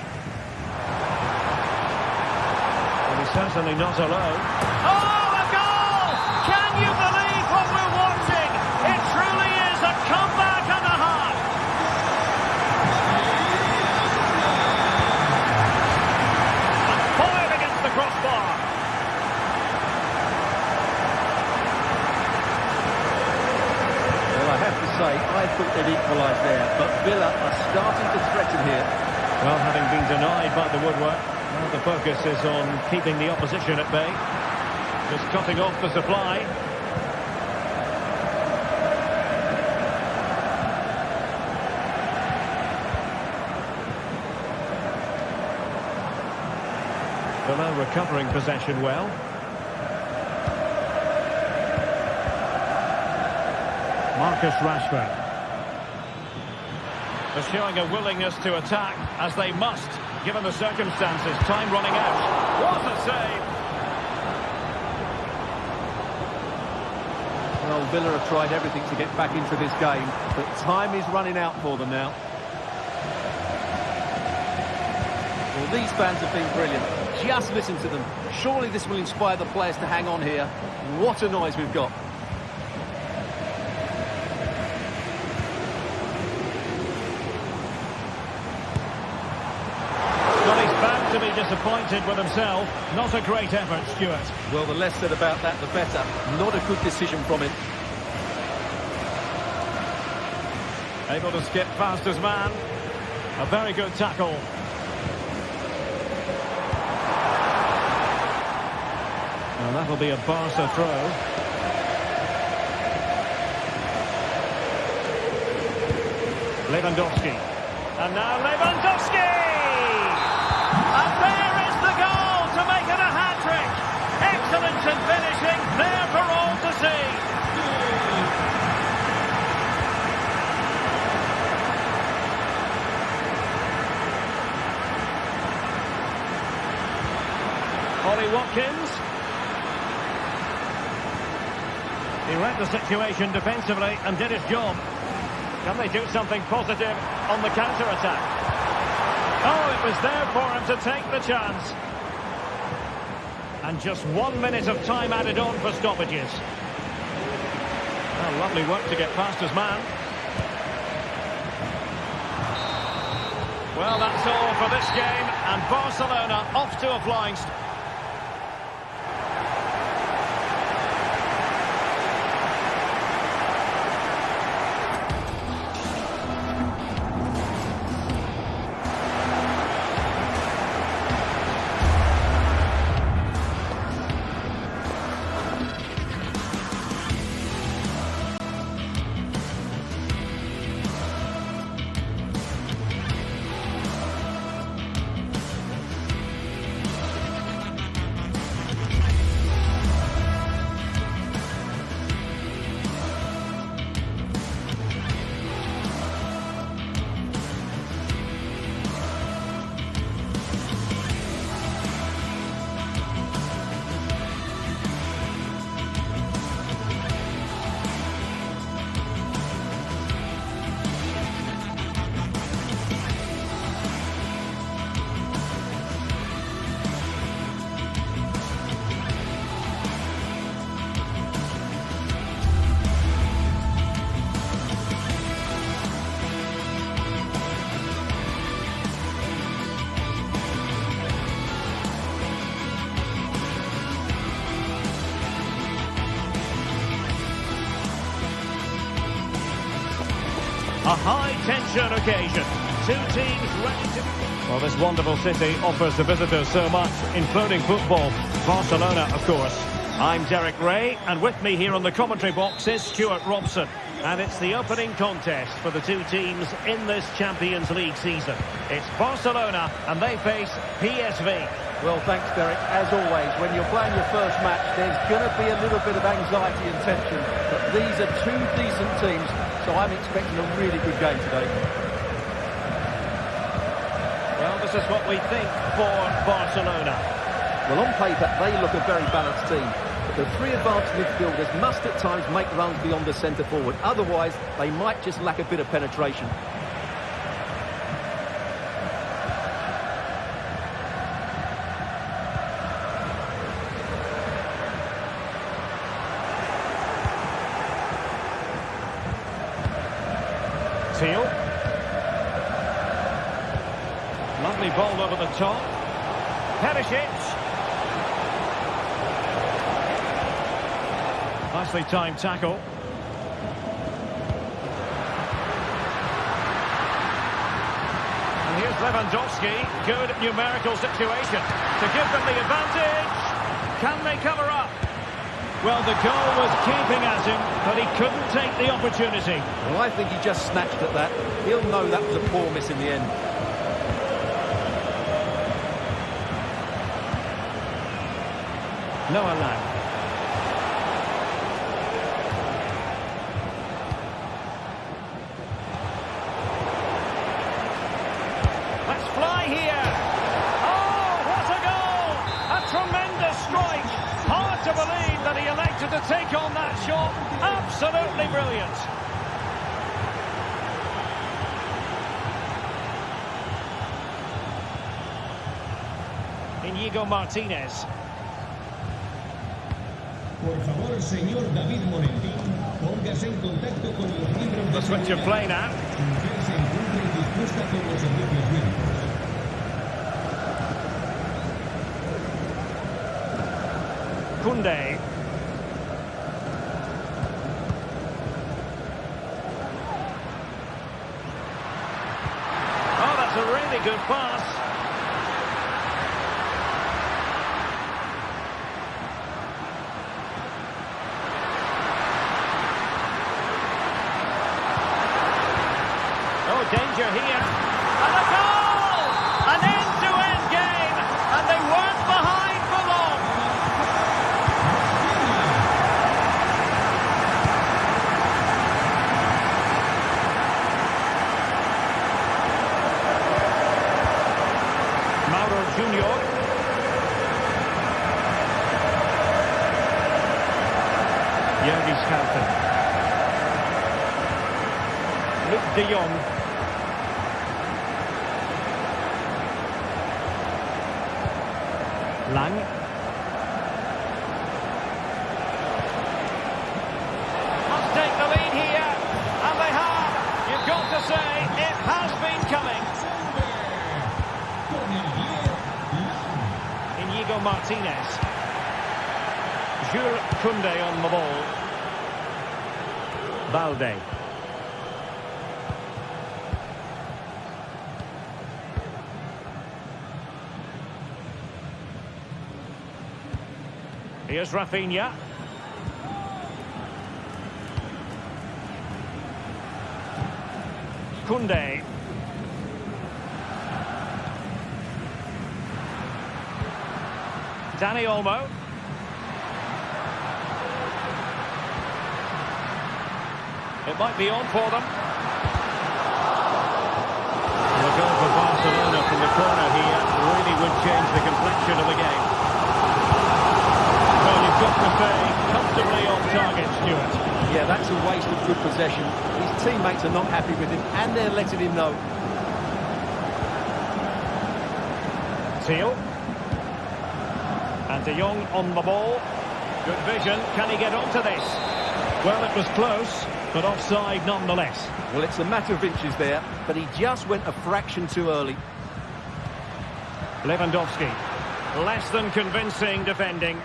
Well, he's certainly not alone. Oh, a goal! Can you believe what we're watching? It truly is a comeback and a half. And fired against the crossbar. Well, I have to say, I thought they'd equalise there, but Villa are starting to threaten here. Well, having been denied by the woodwork, now the focus is on keeping the opposition at bay. Just cutting off the supply. Villa recovering possession well. Marcus Rashford. They're showing a willingness to attack, as they must, given the circumstances. Time running out. What a save! Well, Villa have tried everything to get back into this game, but time is running out for them now. Well, these fans have been brilliant. Just listen to them. Surely this will inspire the players to hang on here. What a noise we've got. To be disappointed with himself. Not a great effort, Stuart. Well, the less said about that, the better. Not a good decision from him. Able to skip past his man. A very good tackle. And that'll be a Barca throw. Lewandowski. And now Lewandowski! And there is the goal to make it a hat-trick. Excellence in finishing, there for all to see. Ollie Watkins. He read the situation defensively and did his job. Can they do something positive on the counter-attack? Oh, it was there for him to take the chance. And just 1 minute of time added on for stoppages. Oh, lovely work to get past his man. Well, that's all for this game. And Barcelona off to a flying start. A high-tension occasion. Two teams ready to... Well, this wonderful city offers the visitors so much, including football. Barcelona, of course. I'm Derek Ray, and with me here on the commentary box is Stuart Robson. And it's the opening contest for the two teams in this Champions League season. It's Barcelona, and they face PSV. Well, thanks, Derek. As always, when you're playing your first match, there's going to be a little bit of anxiety and tension. But these are two decent teams, so I'm expecting a really good game today. Well, this is what we think for Barcelona. Well, on paper, they look a very balanced team. But the three advanced midfielders must at times make runs beyond the centre forward. Otherwise, they might just lack a bit of penetration. Teal. Lovely ball over the top. Perisic. Nicely timed tackle. And here's Lewandowski. Good numerical situation to give them the advantage. Can they cover up? Well, the goal was keeping at him, but he couldn't take the opportunity. Well, I think he just snatched at that. He'll know that was a poor miss in the end. Noah Lang. Let's fly here. Oh, what a goal! A tremendous strike. Hard to believe that he elected to take on that shot. Absolutely brilliant. Íñigo Martínez. Por favor, señor David Moretti, póngase en contacto con los miembros The switch of play now. Su mujer se encuentra indispuesta con los servicios médicos. Koundé. Oh, that's a really good pass. Oh, danger here. And a goal! An end-to-end game, and they weren't behind for long. Mauro Junior. Jurgen Schouten. Luc de Jong. Lang. Must take the lead here, and they have. You've got to say, it has been coming. Íñigo Martínez. Jules Koundé on the ball. Balde. Here's Rafinha. Koundé. Dani Olmo. It might be on for them. And the goal for Barcelona from the corner here really would change the complexion of the game. Well, you've got to say, comfortably on target, Stuart. Yeah, that's a waste of good possession. His teammates are not happy with him, and they're letting him know. Teal. And De Jong on the ball. Good vision. Can he get onto this? Well, it was close, but offside nonetheless. Well, it's a matter of inches there, but he just went a fraction too early. Lewandowski. Less than convincing defending,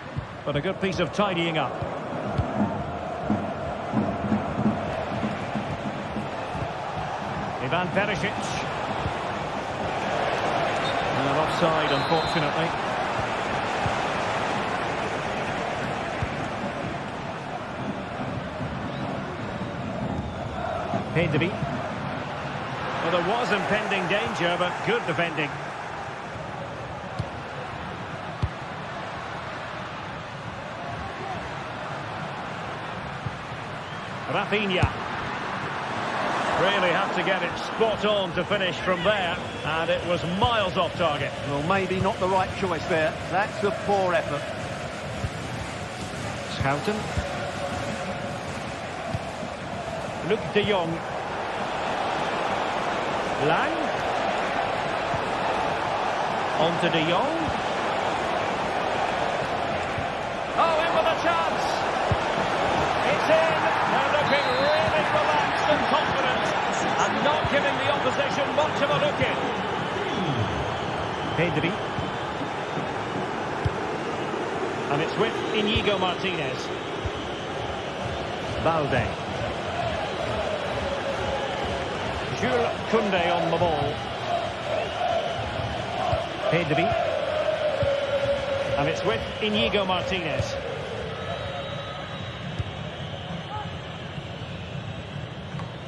but a good piece of tidying up. Ivan Perisic. And offside, unfortunately. Pedri. Well, there was impending danger, but good defending. Rafinha. Really had to get it spot on to finish from there, and it was miles off target. Well, maybe not the right choice there. That's a poor effort. Schouten. Luc de Jong. Lang. On to de Jong. Oh, in with a chance. It's in. They're looking really relaxed and confident, and not giving the opposition much of a look in. Pedri. And it's with Inigo Martinez. Balde. Jules Koundé on the ball. Pedri. And it's with Inigo Martinez.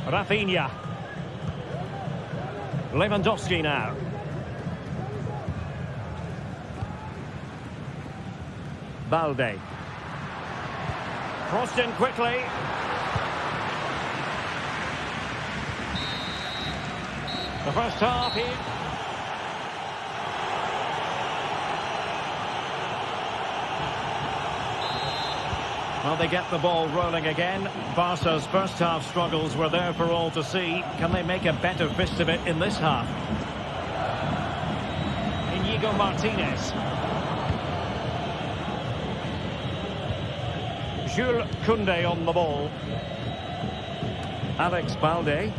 Rafinha. Lewandowski now. Balde. Crossed in quickly. The first half here. Well, they get the ball rolling again. Barca's first half struggles were there for all to see. Can they make a better fist of it in this half? Inigo Martinez. Jules Koundé on the ball. Alex Balde.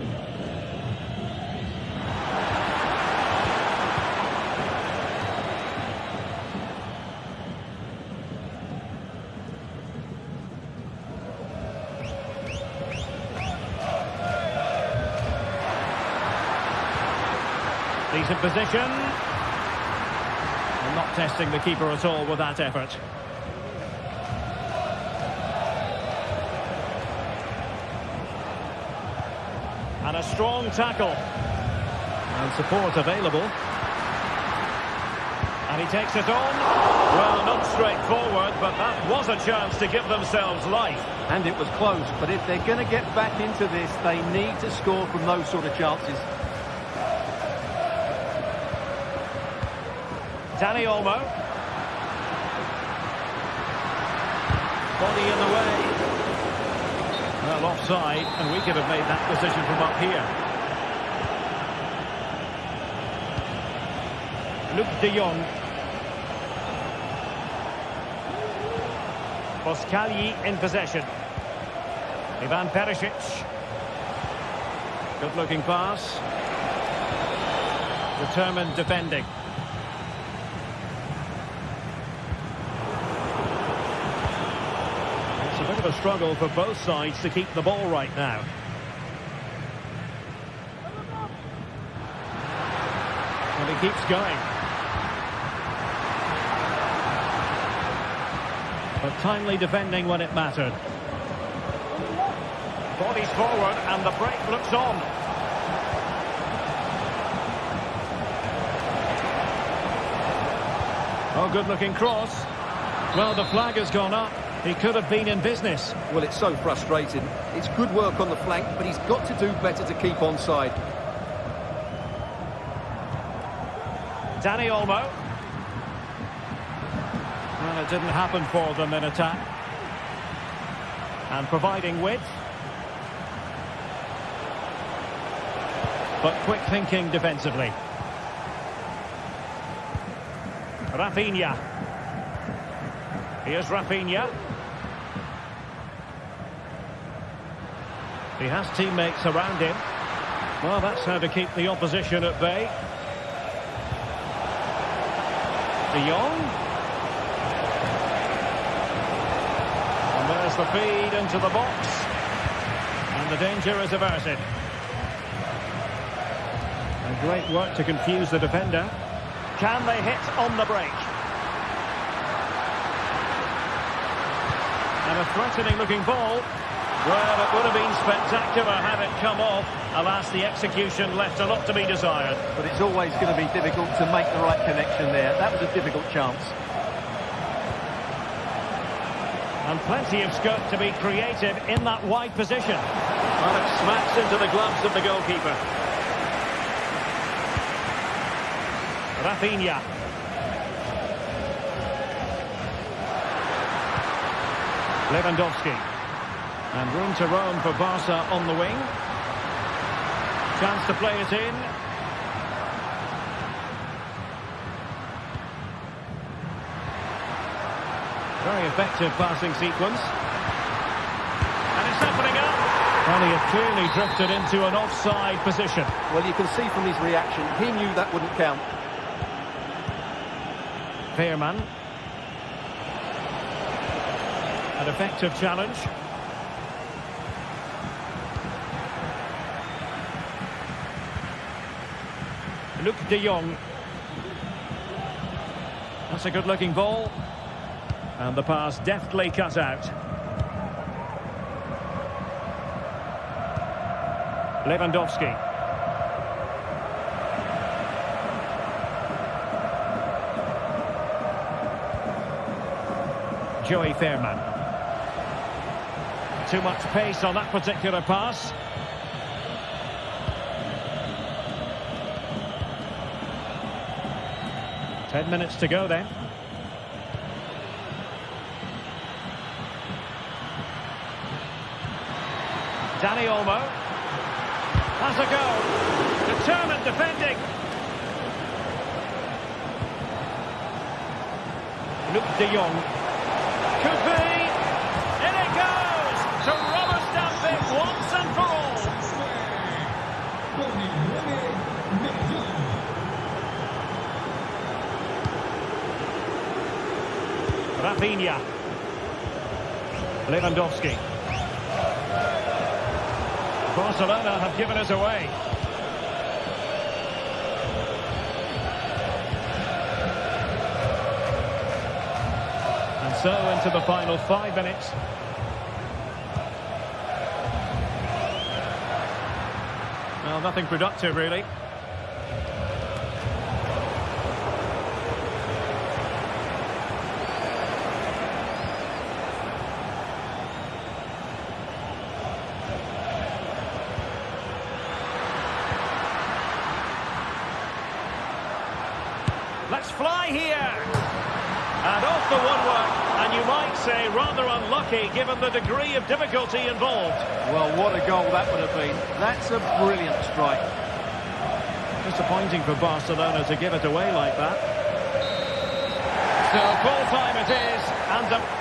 Decent position. And not testing the keeper at all with that effort. And a strong tackle. And support available. And he takes it on. Well, not straightforward, but that was a chance to give themselves life. And it was close, but if they're going to get back into this, they need to score from those sort of chances. Dani Olmo. Body in the way. Well, offside, and we could have made that decision from up here. Luc de Jong. Boskali in possession. Ivan Perisic. Good-looking pass. Determined defending. It's a bit of a struggle for both sides to keep the ball right now. And he keeps going. But timely defending when it mattered. Bodies forward and the break looks on. Oh, good-looking cross. Well, the flag has gone up. He could have been in business. Well, it's so frustrating. It's good work on the flank, but he's got to do better to keep onside. Dani Olmo. Well, it didn't happen for them in attack. And providing width. But quick thinking defensively. Rafinha. Here's Rafinha. He has teammates around him. Well, that's how to keep the opposition at bay. De Jong. And there's the feed into the box. And the danger is averted. And great work to confuse the defender. Can they hit on the break? And a threatening-looking ball. Well, it would have been spectacular had it come off. Alas, the execution left a lot to be desired. But it's always going to be difficult to make the right connection there. That was a difficult chance. And plenty of scope to be creative in that wide position. Well, it smacks into the gloves of the goalkeeper. Rafinha. Lewandowski. And room to roam for Barca on the wing. Chance to play it in. Very effective passing sequence. And it's opening up. Well, he had clearly drifted into an offside position. Well, you can see from his reaction, he knew that wouldn't count. Veerman. An effective challenge. Luc de Jong. That's a good-looking ball. And the pass deftly cut out. Lewandowski. Joey Veerman. Too much pace on that particular pass. Ten minutes to go then. Dani Olmo has a go. Determined defending. Luc de Jong. Could be. In it goes. To rubber stamp it once and for all. Rafinha. Lewandowski. Barcelona have given us away. And so into the final 5 minutes. Well, nothing productive really. Let's fly here. And off the woodwork. And you might say rather unlucky given the degree of difficulty involved. Well, what a goal that would have been. That's a brilliant strike. Disappointing for Barcelona to give it away like that. So full time it is. And the...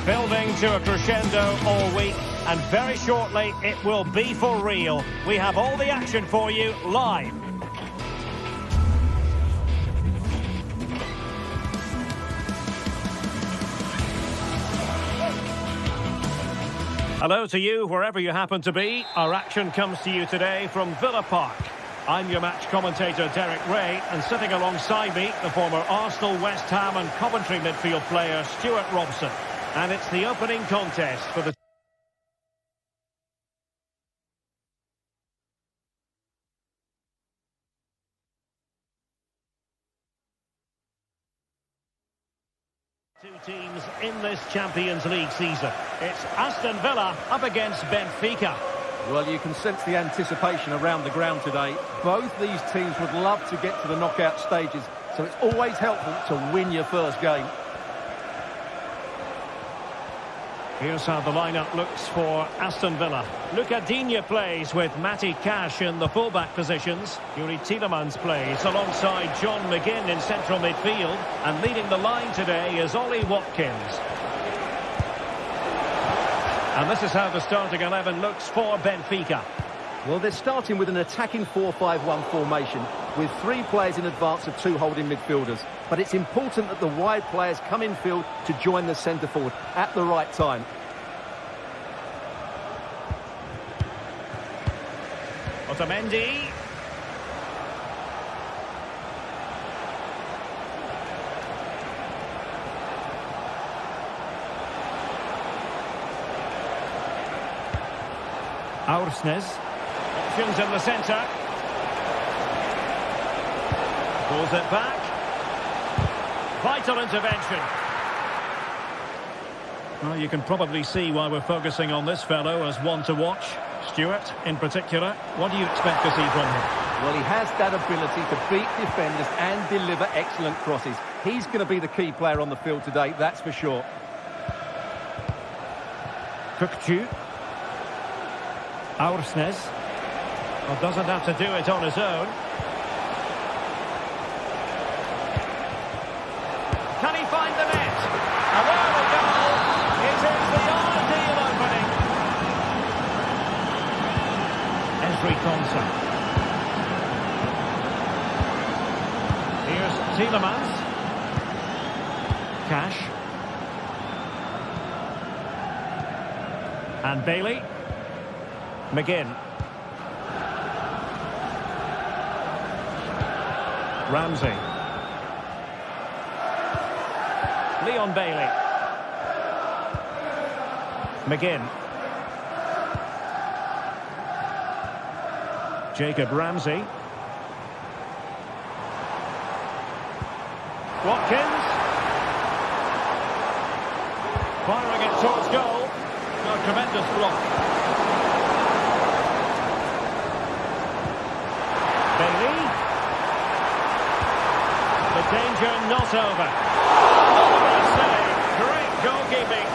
Building to a crescendo all week, and very shortly it will be for real. We have all the action for you live. Hello to you wherever you happen to be. Our action comes to you today from Villa Park. I'm your match commentator Derek Ray, and sitting alongside me the former Arsenal, West Ham and Coventry midfield player Stuart Robson. And it's the opening contest for the two teams in this Champions League season. It's Aston Villa up against Benfica. Well, you can sense the anticipation around the ground today. Both these teams would love to get to the knockout stages, so it's always helpful to win your first game. Here's how the lineup looks for Aston Villa. Luca Digne plays with Matty Cash in the fullback positions. Yuri Tielemans plays alongside John McGinn in central midfield. And leading the line today is Ollie Watkins. And this is how the starting 11 looks for Benfica. Well, they're starting with an attacking 4-5-1 formation with 3 players in advance of 2 holding midfielders. But it's important that the wide players come in field to join the centre forward at the right time. Otamendi. Aursnes. Options in the centre. Pulls it back. Vital intervention. Well, you can probably see why we're focusing on this fellow as one to watch. Stuart, in particular, what do you expect to see from him? Well, he has that ability to beat defenders and deliver excellent crosses. He's going to be the key player on the field today, that's for sure. Kukçu. Aursnes. Well, doesn't have to do it on his own. Can he find the net? And there we go. It is the ideal opening. Ezri Konsa. Here's Tielemans. Cash. And Bailey. McGinn. Ramsey. Leon Bailey. McGinn. Jacob Ramsey. Watkins. Firing it towards goal. A tremendous block. Bailey. The danger not over. Another save. Great goalkeeping.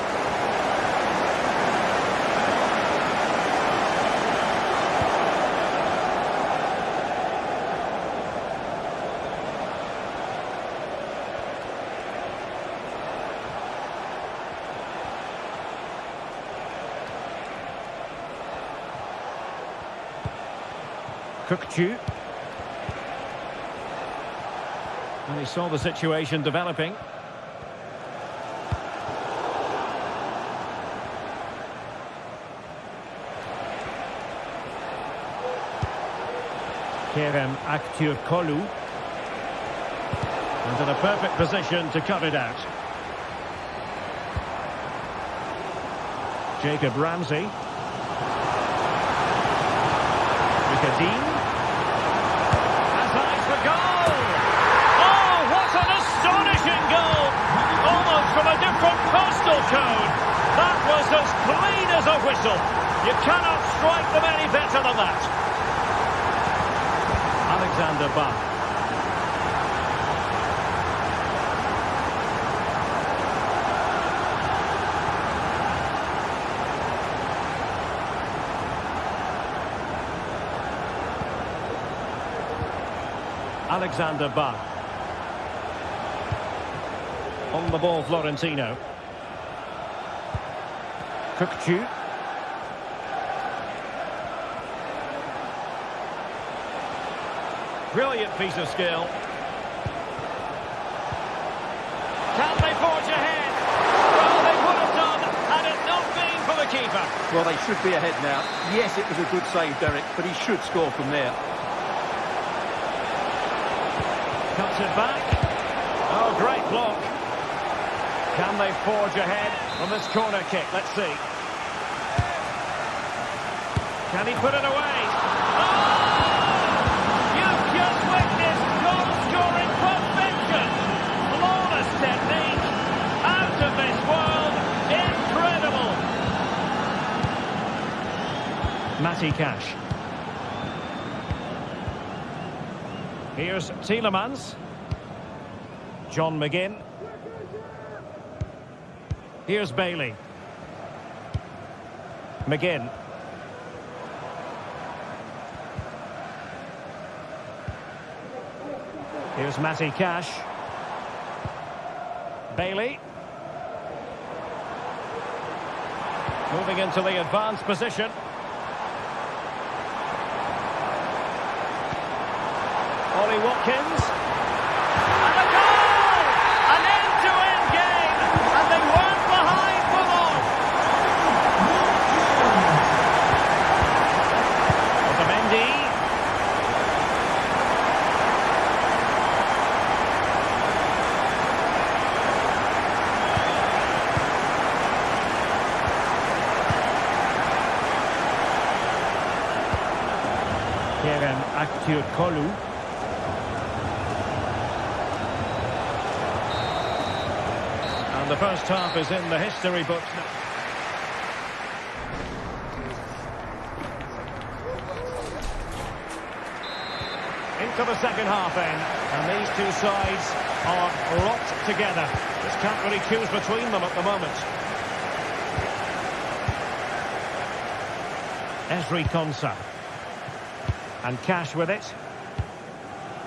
Kukçu. And he saw the situation developing. Kerem Aktürkoğlu. And in a perfect position to cut it out. Jacob Ramsey. Ricardine. Has eyes for goal! Oh, what an astonishing goal! Almost from a different postal code. That was as clean as a whistle. You cannot strike them any better than that. Alexander Bach. Alexander Bach. On the ball, Florentino. Kukçu. Brilliant piece of skill. Can they forge ahead? Well, they would have done had it not been for the keeper. Well, they should be ahead now. Yes, it was a good save, Derek, but he should score from there. Cuts it back. Oh, great block. Can they forge ahead? From this corner kick, let's see. Can he put it away? Oh! You've just witnessed goal-scoring perfection. Flawless technique. Out of this world. Incredible. Matty Cash. Here's Tielemans. John McGinn. Here's Bailey. McGinn. Here's Matty Cash. Bailey. Moving into the advanced position. Ollie Watkins. And a goal! An end-to-end game, and they weren't behind for long. Otamendi. Kerem Aktürkoğlu. The first half is in the history books now. Into the second half then, and these two sides are locked together. Just can't really choose between them at the moment. Ezri Konsa. And Cash with it.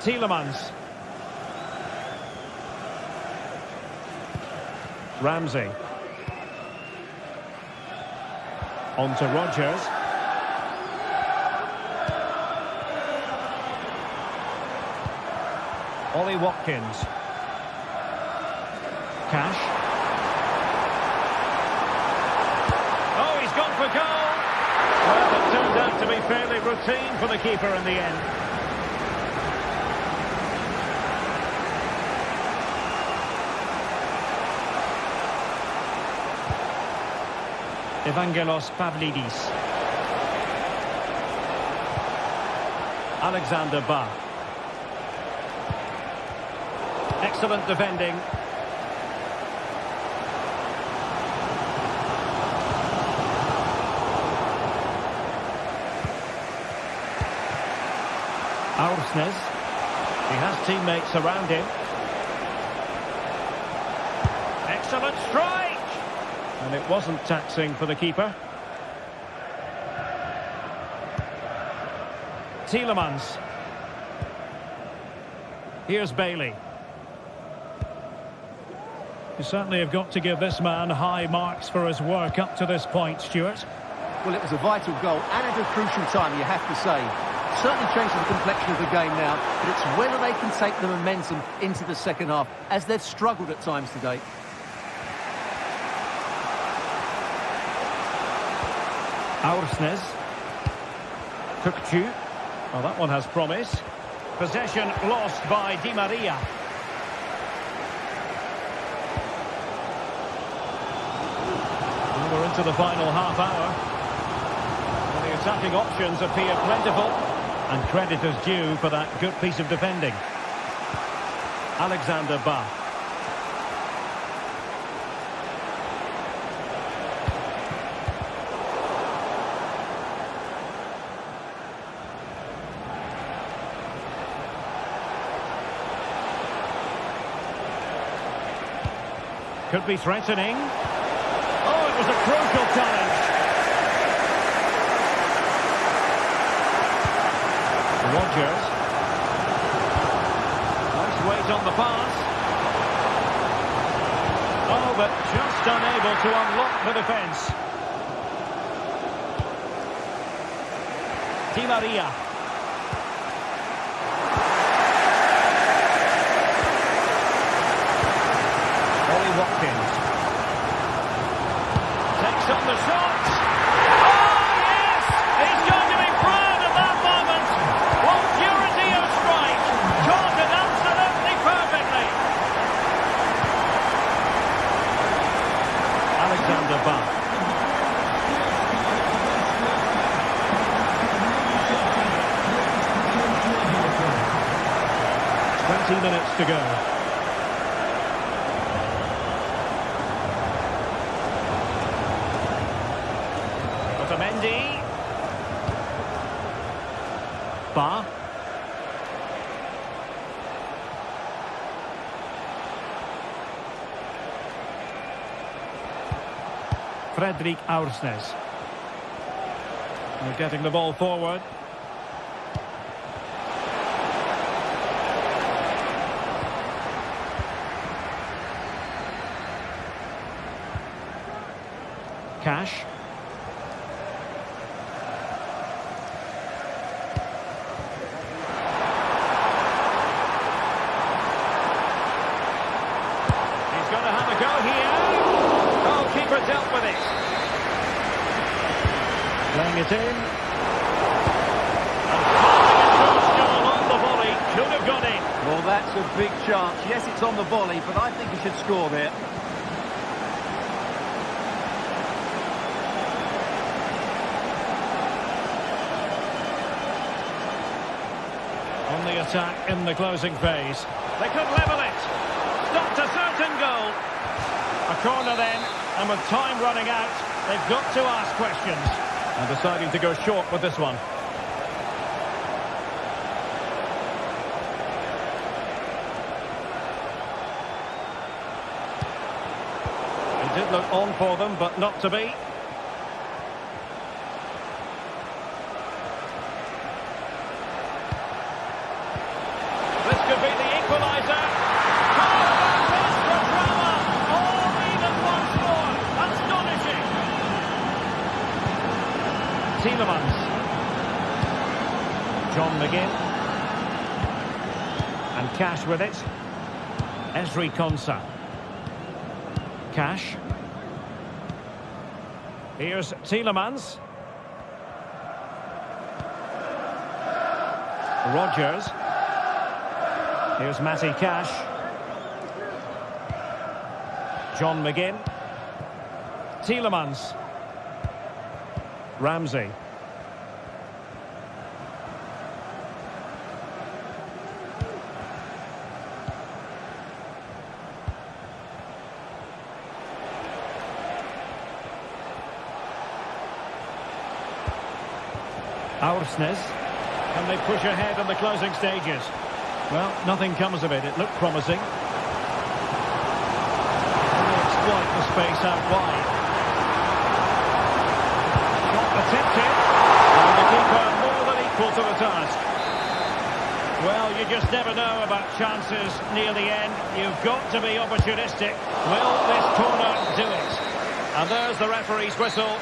Tielemans. Ramsey. On to Rodgers. Ollie Watkins. Cash. Oh, he's gone for goal. Well, it turned out to be fairly routine for the keeper in the end. Evangelos Pavlidis. Alexander Bah. Excellent defending. Aursnes. He has teammates around him. Excellent strike! And it wasn't taxing for the keeper. Tielemans. Here's Bailey. You certainly have got to give this man high marks for his work up to this point, Stuart. Well, it was a vital goal and at a crucial time, you have to say. Certainly changes the complexion of the game now, but it's whether they can take the momentum into the second half, as they've struggled at times today. Aursnes. Kukçu. Well, that one has promise. Possession lost by Di Maria. We're into the final half hour. And the attacking options appear plentiful. And credit is due for that good piece of defending. Alexander Bah. Could be threatening. Oh, it was a crucial challenge. Rodgers. Nice weight on the pass. Oh, but just unable to unlock the defence. Di Maria. Watkins takes on the shot. Oh yes, he's going to be proud of that moment. What purity of strike, caught it absolutely perfectly. minutes to go. Otamendi. Ba. Fredrik Aursnes. We're getting the ball forward. Cash. He's going to have a go here. Goalkeeper dealt with it. Playing it in. And firing a cross goal on the volley. Could have gone in. Well, that's a big chance. Yes, it's on the volley, but I think he should score there. On the attack in the closing phase. They could level it. Stopped a certain goal. A corner then, and with time running out, they've got to ask questions. And deciding to go short with this one. It did look on for them, but not to be. This could be the equaliser. This for drama. Or even once more. Astonishing. Tielemans. John McGinn. And Cash with it. Esri Konsa. Cash. Here's Tielemans. Rodgers. Here's Matty Cash. John McGinn. Tielemans. Ramsey. Aursnes. Can they push ahead in the closing stages? Well, nothing comes of it. It looked promising. They exploit the space out wide. Shot attempted. And the keeper more than equal to the task. Well, you just never know about chances near the end. You've got to be opportunistic. Will this corner do it? And there's the referee's whistle.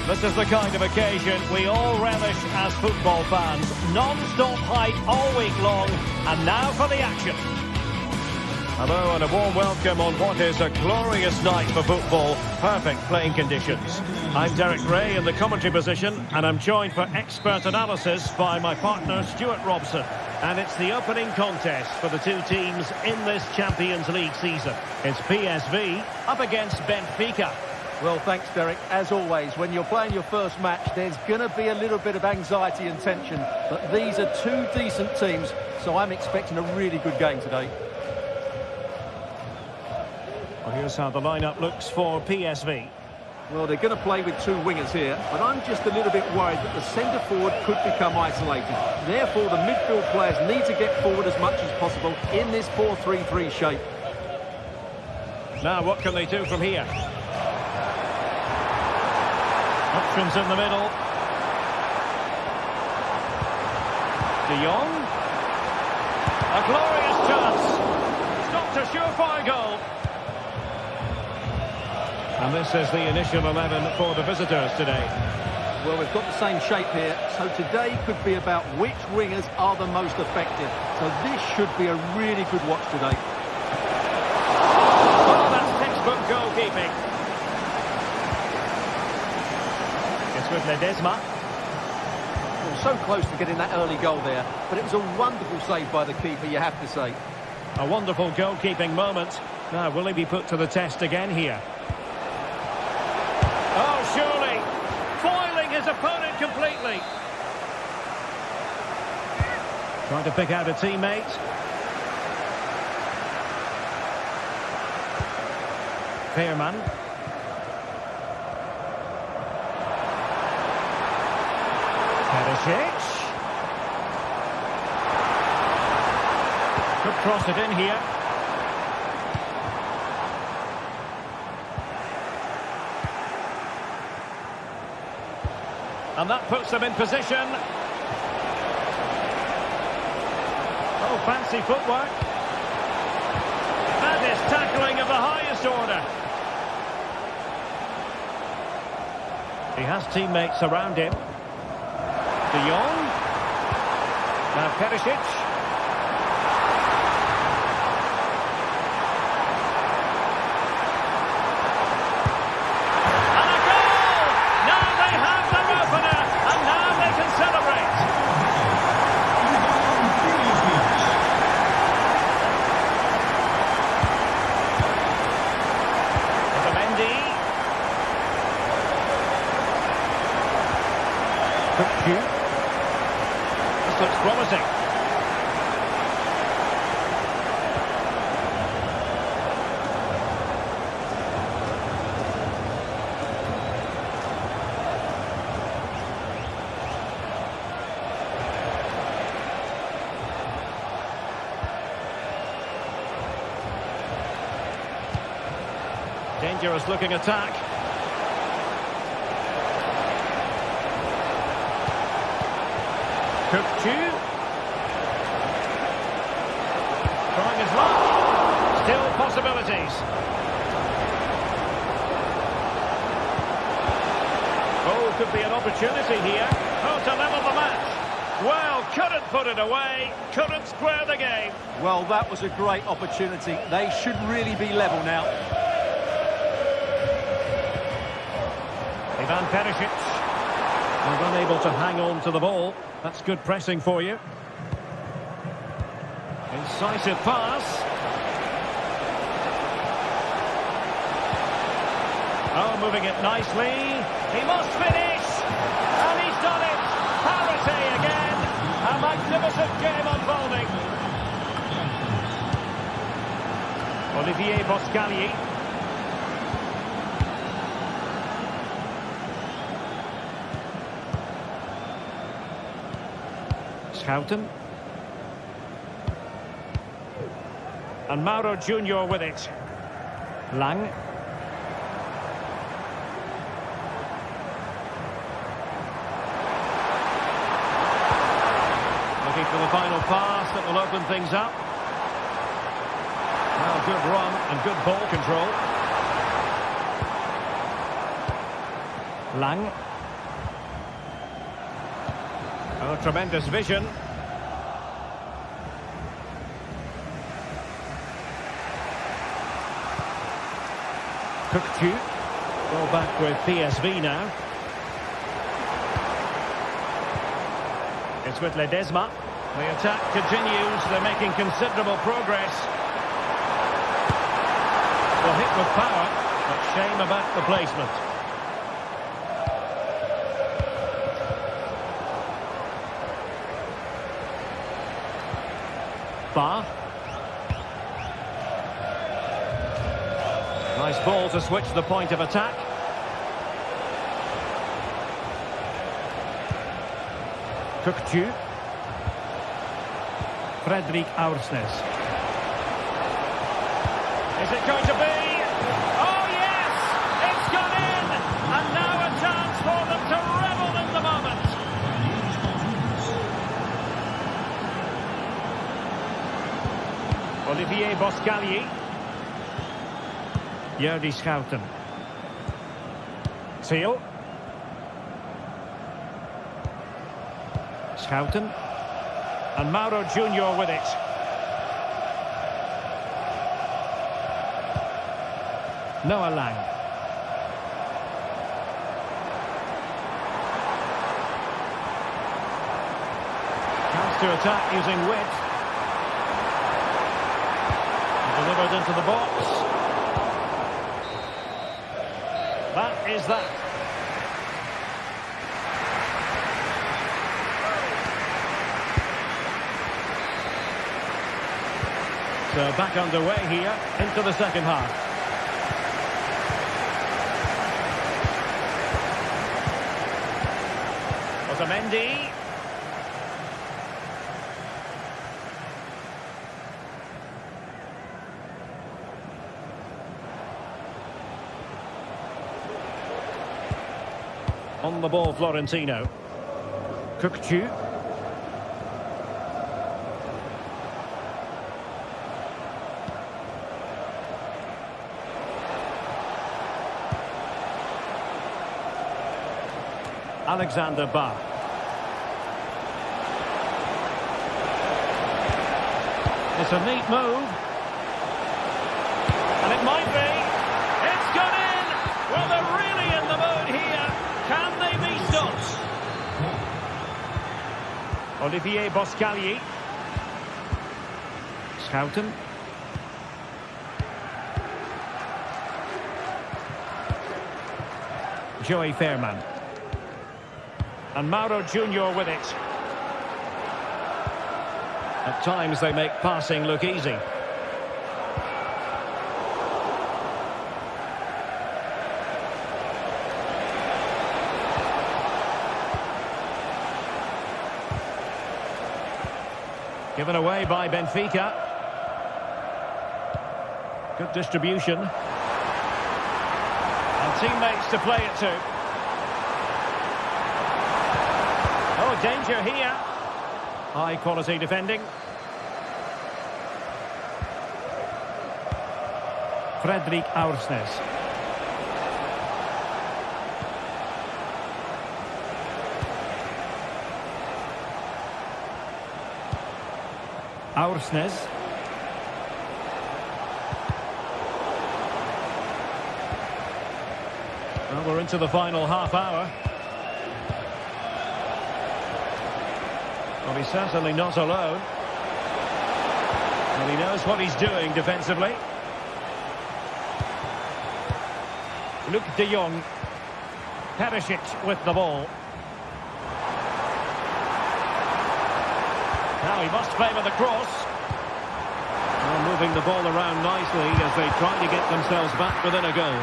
This is the kind of occasion we all relish as football fans. Non-stop hype all week long, and now for the action. Hello and a warm welcome on what is a glorious night for football. Perfect playing conditions. I'm Derek Ray in the commentary position, and I'm joined for expert analysis by my partner Stuart Robson. And it's the opening contest for the two teams in this Champions League season. It's PSV up against Benfica. Well, thanks, Derek. As always, when you're playing your first match, there's going to be a little bit of anxiety and tension. But these are two decent teams, so I'm expecting a really good game today. Well, here's how the lineup looks for PSV. Well, they're going to play with two wingers here, but I'm just a little bit worried that the centre-forward could become isolated. Therefore, the midfield players need to get forward as much as possible in this 4-3-3 shape. Now, what can they do from here? Options in the middle. De Jong. A glorious chance. Stopped a surefire goal. And this is the initial 11 for the visitors today. Well, we've got the same shape here, so today could be about which wingers are the most effective. So this should be a really good watch today. Oh, that's textbook goalkeeping. It's with Ledesma. Well, so close to getting that early goal there, but it was a wonderful save by the keeper, you have to say. A wonderful goalkeeping moment. Now, will he be put to the test again here? Oh, surely. Foiling his opponent completely. Trying to pick out a teammate. Fairman. Perisic. Could cross it in here. And that puts them in position. Oh, fancy footwork. That is tackling of the highest order. He has teammates around him. De Jong. Now Perisic. This looks promising. Dangerous looking attack. Trying his luck. Still possibilities. Oh, could be an opportunity here. Oh, to level the match. Well, couldn't put it away. Couldn't square the game. Well, that was a great opportunity. They should really be level now. Ivan Perisic. And unable to hang on to the ball. That's good pressing for you. Incisive pass. Oh, moving it nicely. He must finish. And he's done it. Parity again. A magnificent game unfolding. Olivier Boscagli. Schouten. And Mauro Junior with it. Lang. Looking for the final pass that will open things up. Well, good run and good ball control. Lang. Oh, tremendous vision. Cooktu. Go back with PSV now. It's with Ledesma. The attack continues. They're making considerable progress. Well, hit with power, but Shame about the placement. Ba. Nice ball to switch the point of attack. Kukcu. Fredrik Aursnes. Is it going to be? Oh yes! It's gone in! And now a chance for them to revel in the moment. Olivier Boscagli. Jordi Schouten. Thiel. Schouten. And Mauro Junior with it. Noah Lang. Chance to attack using width. Delivered into the box. That is that. So back underway here into the second half. Otamendi. On the ball, Florentino. Kukcu. Alexander Ba. It's a neat move. And it might be. It's gone in! Well, they're really in the mood here. Can they be stopped? Olivier Boscagli. Schouten. Joey Fairman. And Mauro Junior with it. At times they make passing look easy. Given away by Benfica. Good distribution. And teammates to play it to. Oh, danger here. High quality defending. Fredrik Aursnes. Aursnes. Well, we're into the final half hour. Well, he's certainly not alone. And he knows what he's doing defensively. Luke de Jong. Perisic with the ball. Now he must favour the cross. Well, moving the ball around nicely as they try to get themselves back within a goal.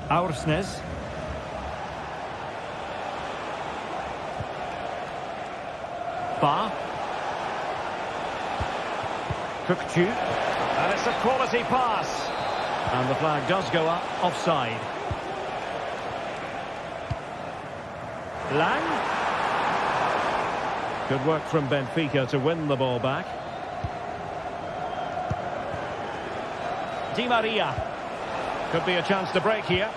Aursnes. Ba. Kukcu. And it's a quality pass. And the flag does go up offside. Lang. Good work from Benfica to win the ball back. Di Maria. Could be a chance to break here.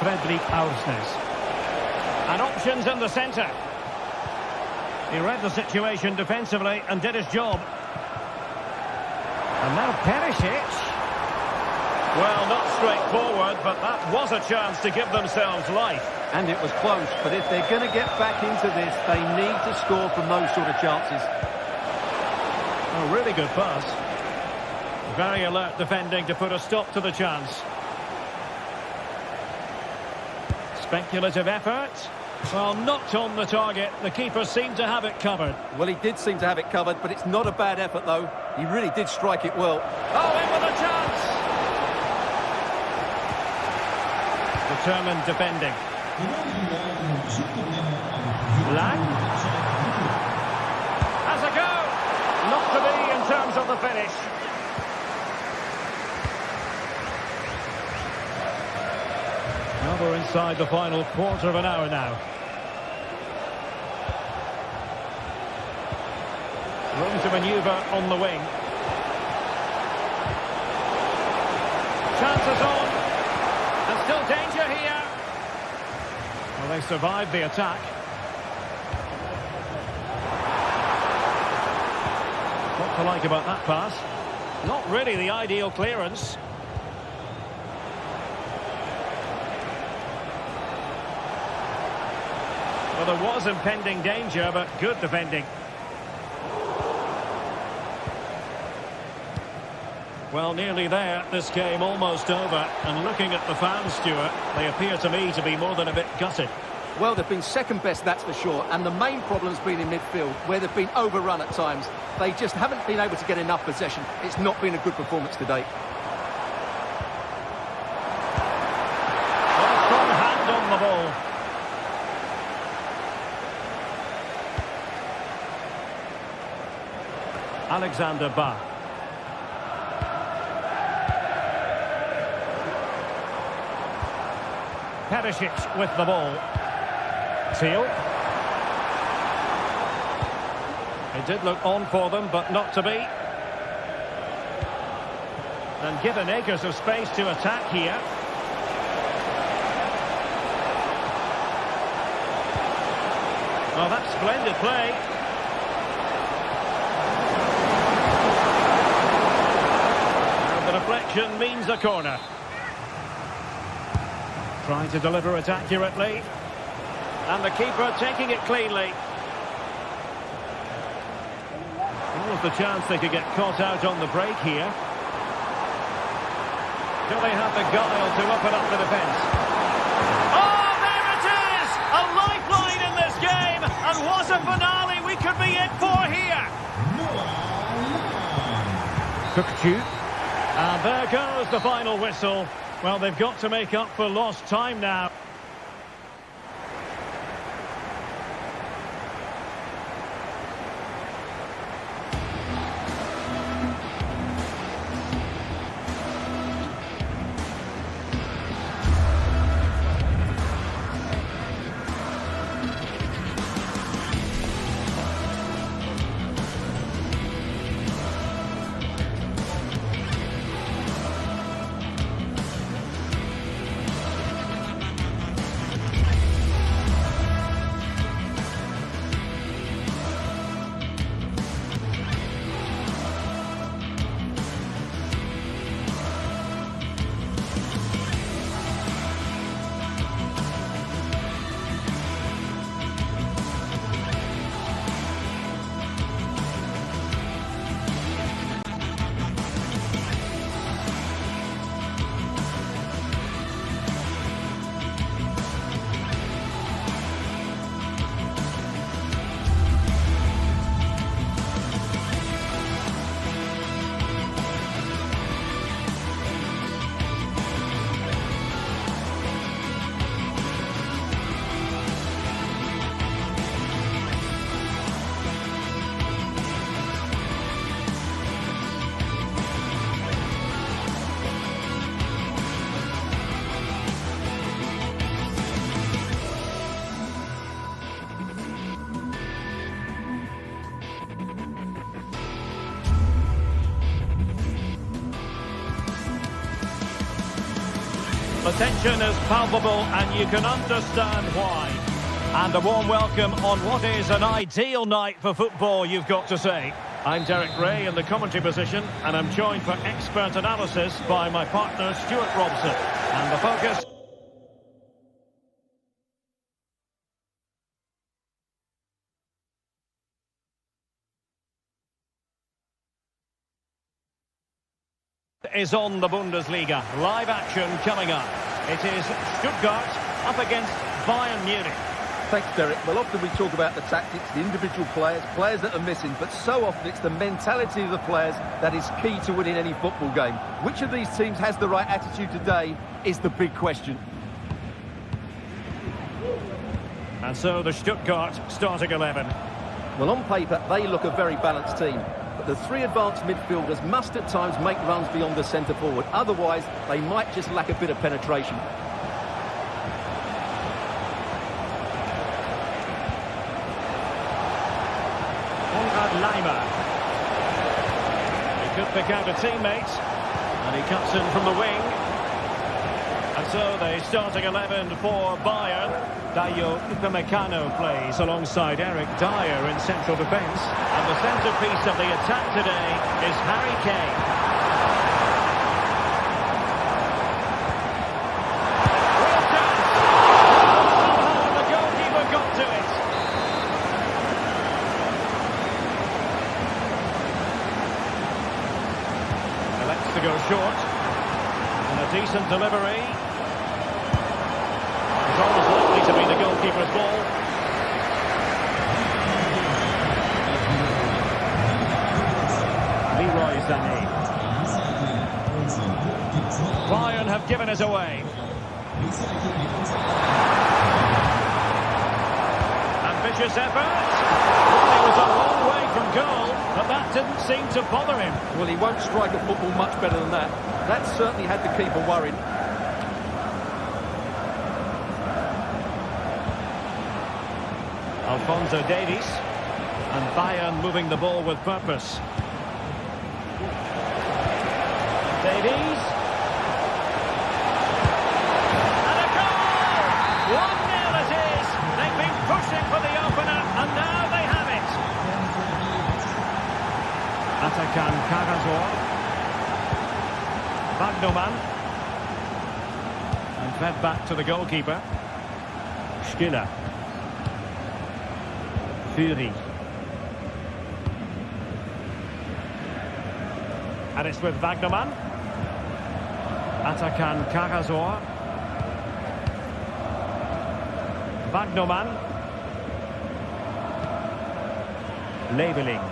Fredrik Aursnes. And options in the centre. He read the situation defensively and did his job. And now Perisic. Well, not straightforward, but that was a chance to give themselves life. And it was close, but if they're going to get back into this, they need to score from those sort of chances. Oh, really good pass. Very alert defending to put a stop to the chance. Speculative effort. Well, not on the target. The keeper seemed to have it covered. Well, he did seem to have it covered, but it's not a bad effort, though. He really did strike it well. Oh, in with a chance! Determined defending. Lang. Has a go! Not to be in terms of the finish. Now we're inside the final quarter of an hour now. Room to manoeuvre on the wing. Chances on. And still danger here. Well, they survived the attack. What to like about that pass? Not really the ideal clearance. Well, there was impending danger, but good defending. Well, nearly there. This game almost over. And looking at the fans, Stuart, they appear to me to be more than a bit gutted. Well, they've been second best, that's for sure. And the main problem's been in midfield, where they've been overrun at times. They just haven't been able to get enough possession. It's not been a good performance today. Well, strong hand on the ball. Alexander Ba. Perisic with the ball. Teal. It did look on for them, but not to be. And given acres of space to attack here. Oh, that's splendid play. And the deflection means a corner. Trying to deliver it accurately. And the keeper taking it cleanly. There was the chance they could get caught out on the break here. Do they have the guile to open up the defence? Oh, there it is! A lifeline in this game! And what a finale we could be in for here! Kukchu. And there goes the final whistle. Well, they've got to make up for lost time now. The tension is palpable and you can understand why. And a warm welcome on what is an ideal night for football, you've got to say. I'm Derek Ray in the commentary position, and I'm joined for expert analysis by my partner Stuart Robson. And the focus Is on the Bundesliga. Live action coming up. It is Stuttgart up against Bayern Munich. Thanks, Derek. Well, often we talk about the tactics, the individual players that are missing, but so often it's the mentality of the players that is key to winning any football game. Which of these teams has the right attitude today is the big question. And so the Stuttgart starting 11. Well, on paper, they look a very balanced team. But the three advanced midfielders must at times make runs beyond the centre-forward. Otherwise, they might just lack a bit of penetration. Leimer. He could pick out a teammate, and he cuts in from the wing. And so the starting 11 for Bayern. Dayo Upamecano plays alongside Eric Dyer in central defence. And the centrepiece of the attack today is Harry Kane. Real chance! Somehow the goalkeeper got to it. To go short, and a decent delivery. It's almost likely to be the goalkeeper's ball. Leroy Sané. Bayern have given it away. Ambitious effort. Well, he was a long way from goal, but that didn't seem to bother him. Well, he won't strike a football much better than that. That certainly had the keeper worried. Alphonso Davies. And Bayern moving the ball with purpose. Davies. And a goal! 1-0 it is. They've been pushing for the opener, and now they have it. Atakan Karasor. Wagnermann. And fed back to the goalkeeper. Stiller. Fury. And it's with Wagnermann. Atakan Karasor. Wagnermann. Leveling.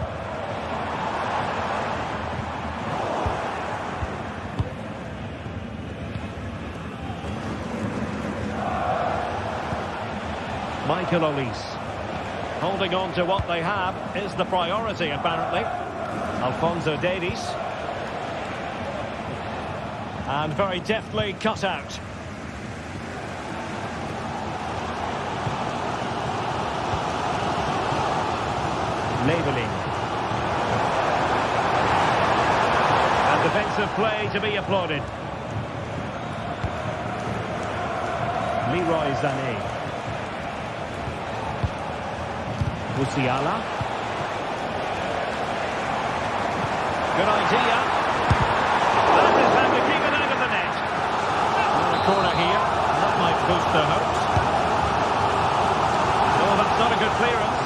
Michael Olise. Holding on to what they have is the priority, apparently. Alphonso Davies. And very deftly cut out. Leveling. And defensive play to be applauded. Leroy Sané. Musiala. Good idea. That is how to keep it out of the net. And a corner here. That might boost their hopes. Oh, that's not a good clearance.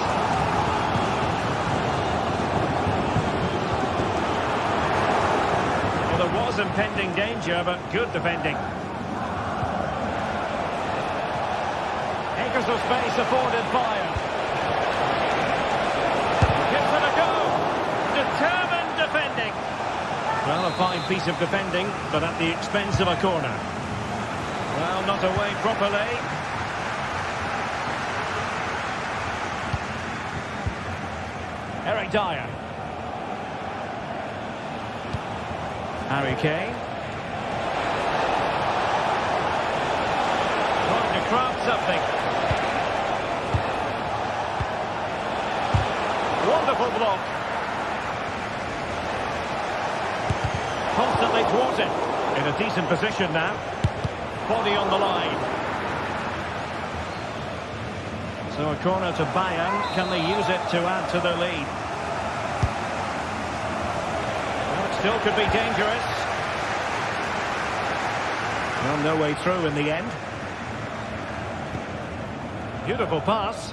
Well, there was impending danger, but good defending. Acres of space afforded Bayern. Gives it a go. Determined defending. Well, a fine piece of defending, but at the expense of a corner. Well, not away properly. Eric Dyer. Harry Kane. Trying to craft something. Wonderful block. Constantly thwarted. In a decent position now. Body on the line. So a corner to Bayern. Can they use it to add to their lead? Well, it still could be dangerous. Well, no way through in the end. Beautiful pass.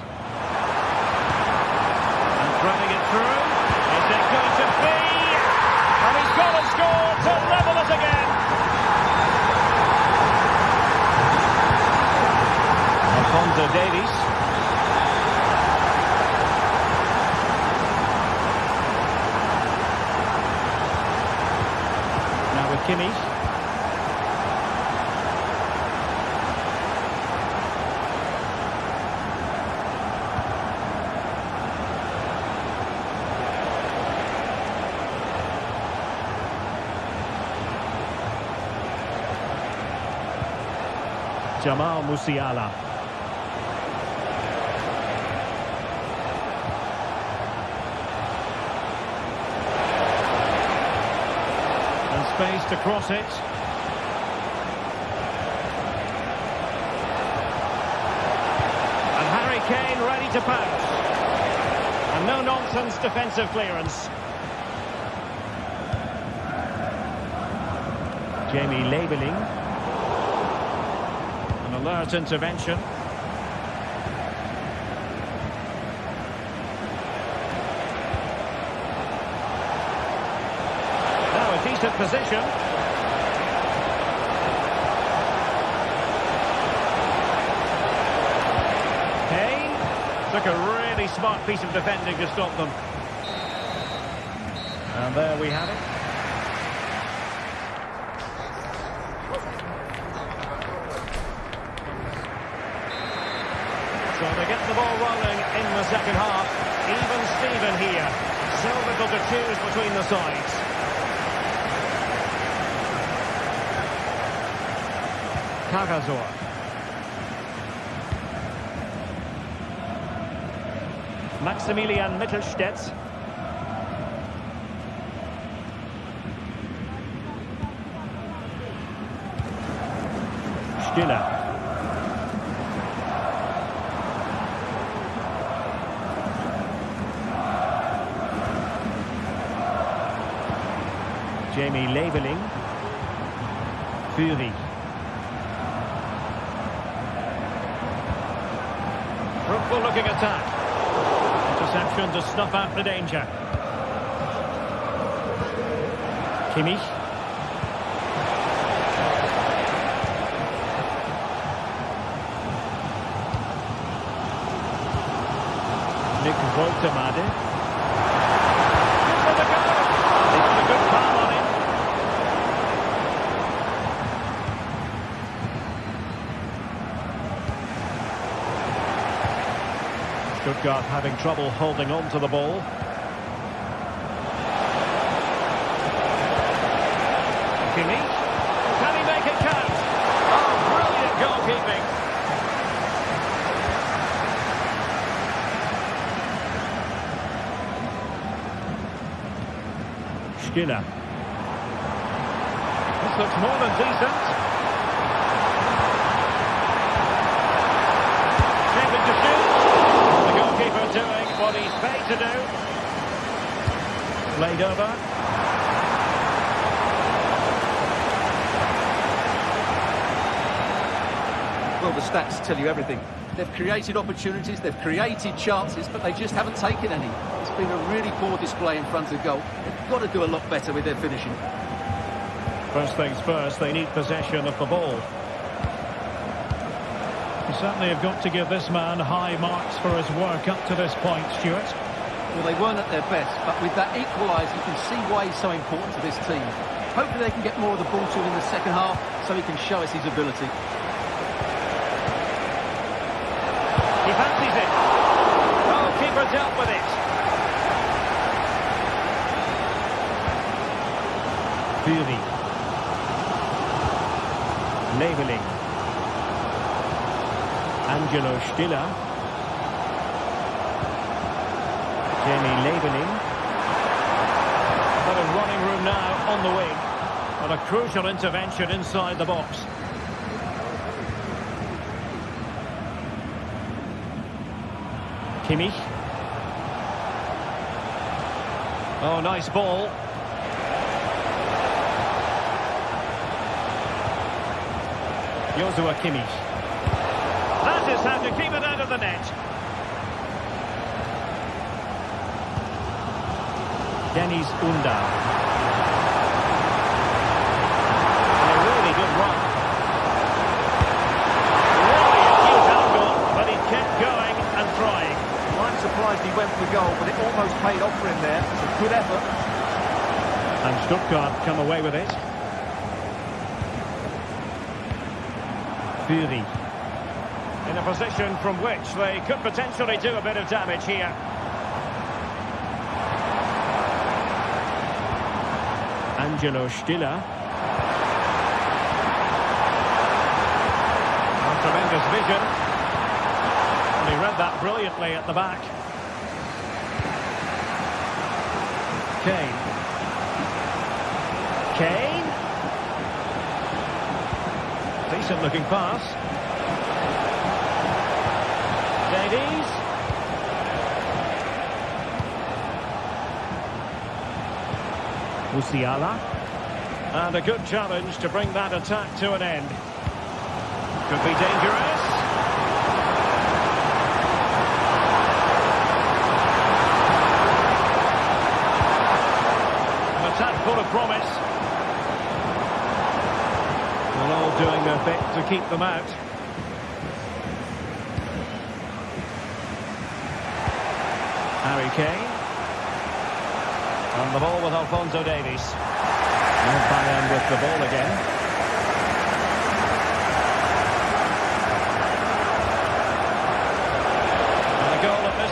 Running it through. Is it going to be? And he's got to score to level it Kimmich. Jamal Musiala. And space to cross it. And Harry Kane ready to pounce. And no-nonsense defensive clearance. Jamie Labeling. Alert intervention. Now a decent position. Kane took a really smart piece of defending to stop them. And there we have it. So they get the ball rolling in the second half. Even Steven here. So little to choose between the sides. Cagazor. Maximilian Mittelstädt. Stiller. Jamie Labeling. Fury. Fruitful looking attack. Interception to snuff out the danger. Kimmich. Nick Woltemade. Stuttgart having trouble holding on to the ball. Kimmich. Can he make it count? Oh, brilliant goalkeeping. Stiller. This looks more than decent. Shaping to shoot. The goalkeeper doing what he's paid to do. Played over. Well, the stats tell you everything. They've created opportunities, they've created chances, but they just haven't taken any. It's been a really poor display in front of goal. They've got to do a lot better with their finishing. First things first, they need possession of the ball. You certainly have got to give this man high marks for his work up to this point, Stuart. Well, they weren't at their best, but with that equaliser, you can see why he's so important to this team. Hopefully they can get more of the ball to him in the second half, so he can show us his ability. He fancies it. Goalkeeper dealt with it. Fury. Labeling. Angelo Stiller. Jamie Labeling. Got a running room now on the wing. But a crucial intervention inside the box. Kimmich. Oh, nice ball. Joshua Kimmich. That is how to keep it out of the net. Dennis Undar. And a really good run. Really acute angle, but he kept going and trying. I'm surprised he went for the goal, but it almost paid off for him there. It's a good effort. And Stuttgart come away with it. Fury. In a position from which they could potentially do a bit of damage here. Angelo Stiller. Tremendous vision. And he read that brilliantly at the back. Kane. Kane. Decent looking pass. Davies. Musiala. And a good challenge to bring that attack to an end. Could be dangerous. An attack full of promise. Well, all doing their bit to keep them out. Harry Kane. And the ball with Alphonso Davies. And Bayern with the ball again.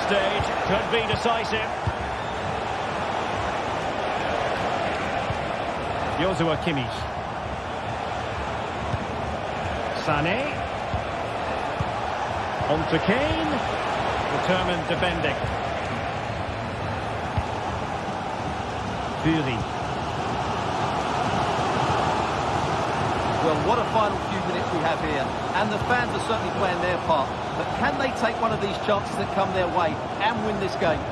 Stage could be decisive. Joshua Kimmich. Sané. On to Kane. Determined defending. Fury. Well, what a final few minutes we have here. And the fans are certainly playing their part. But can they take one of these chances that come their way and win this game?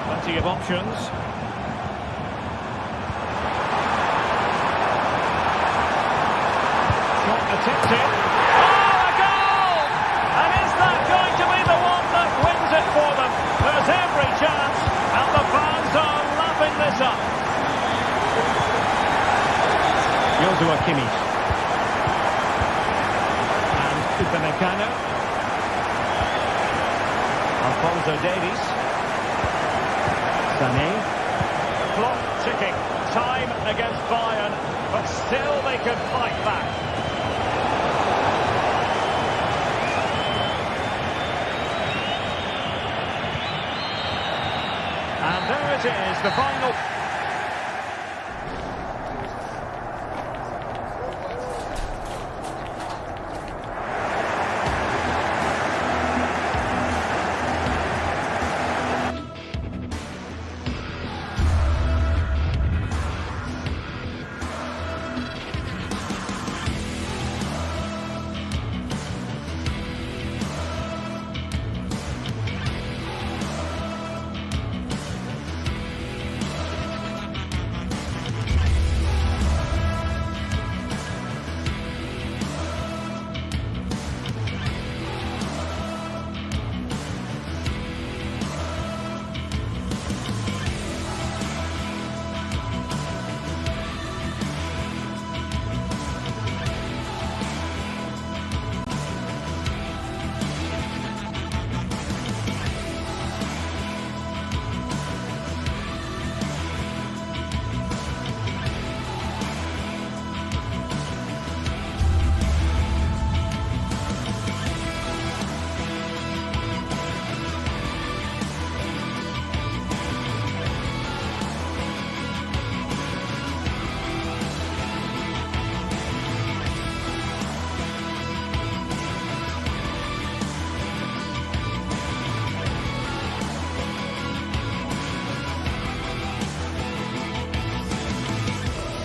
Plenty of options. Shot attempted. Oh, a goal! And is that going to be the one that wins it for them? There's every chance, and the fans are lapping this up. Joshua Kimmich. Upamecano. Alphonso Davies. Sané. Clock ticking. Time against Bayern, but still they can fight back. And there it is, the final.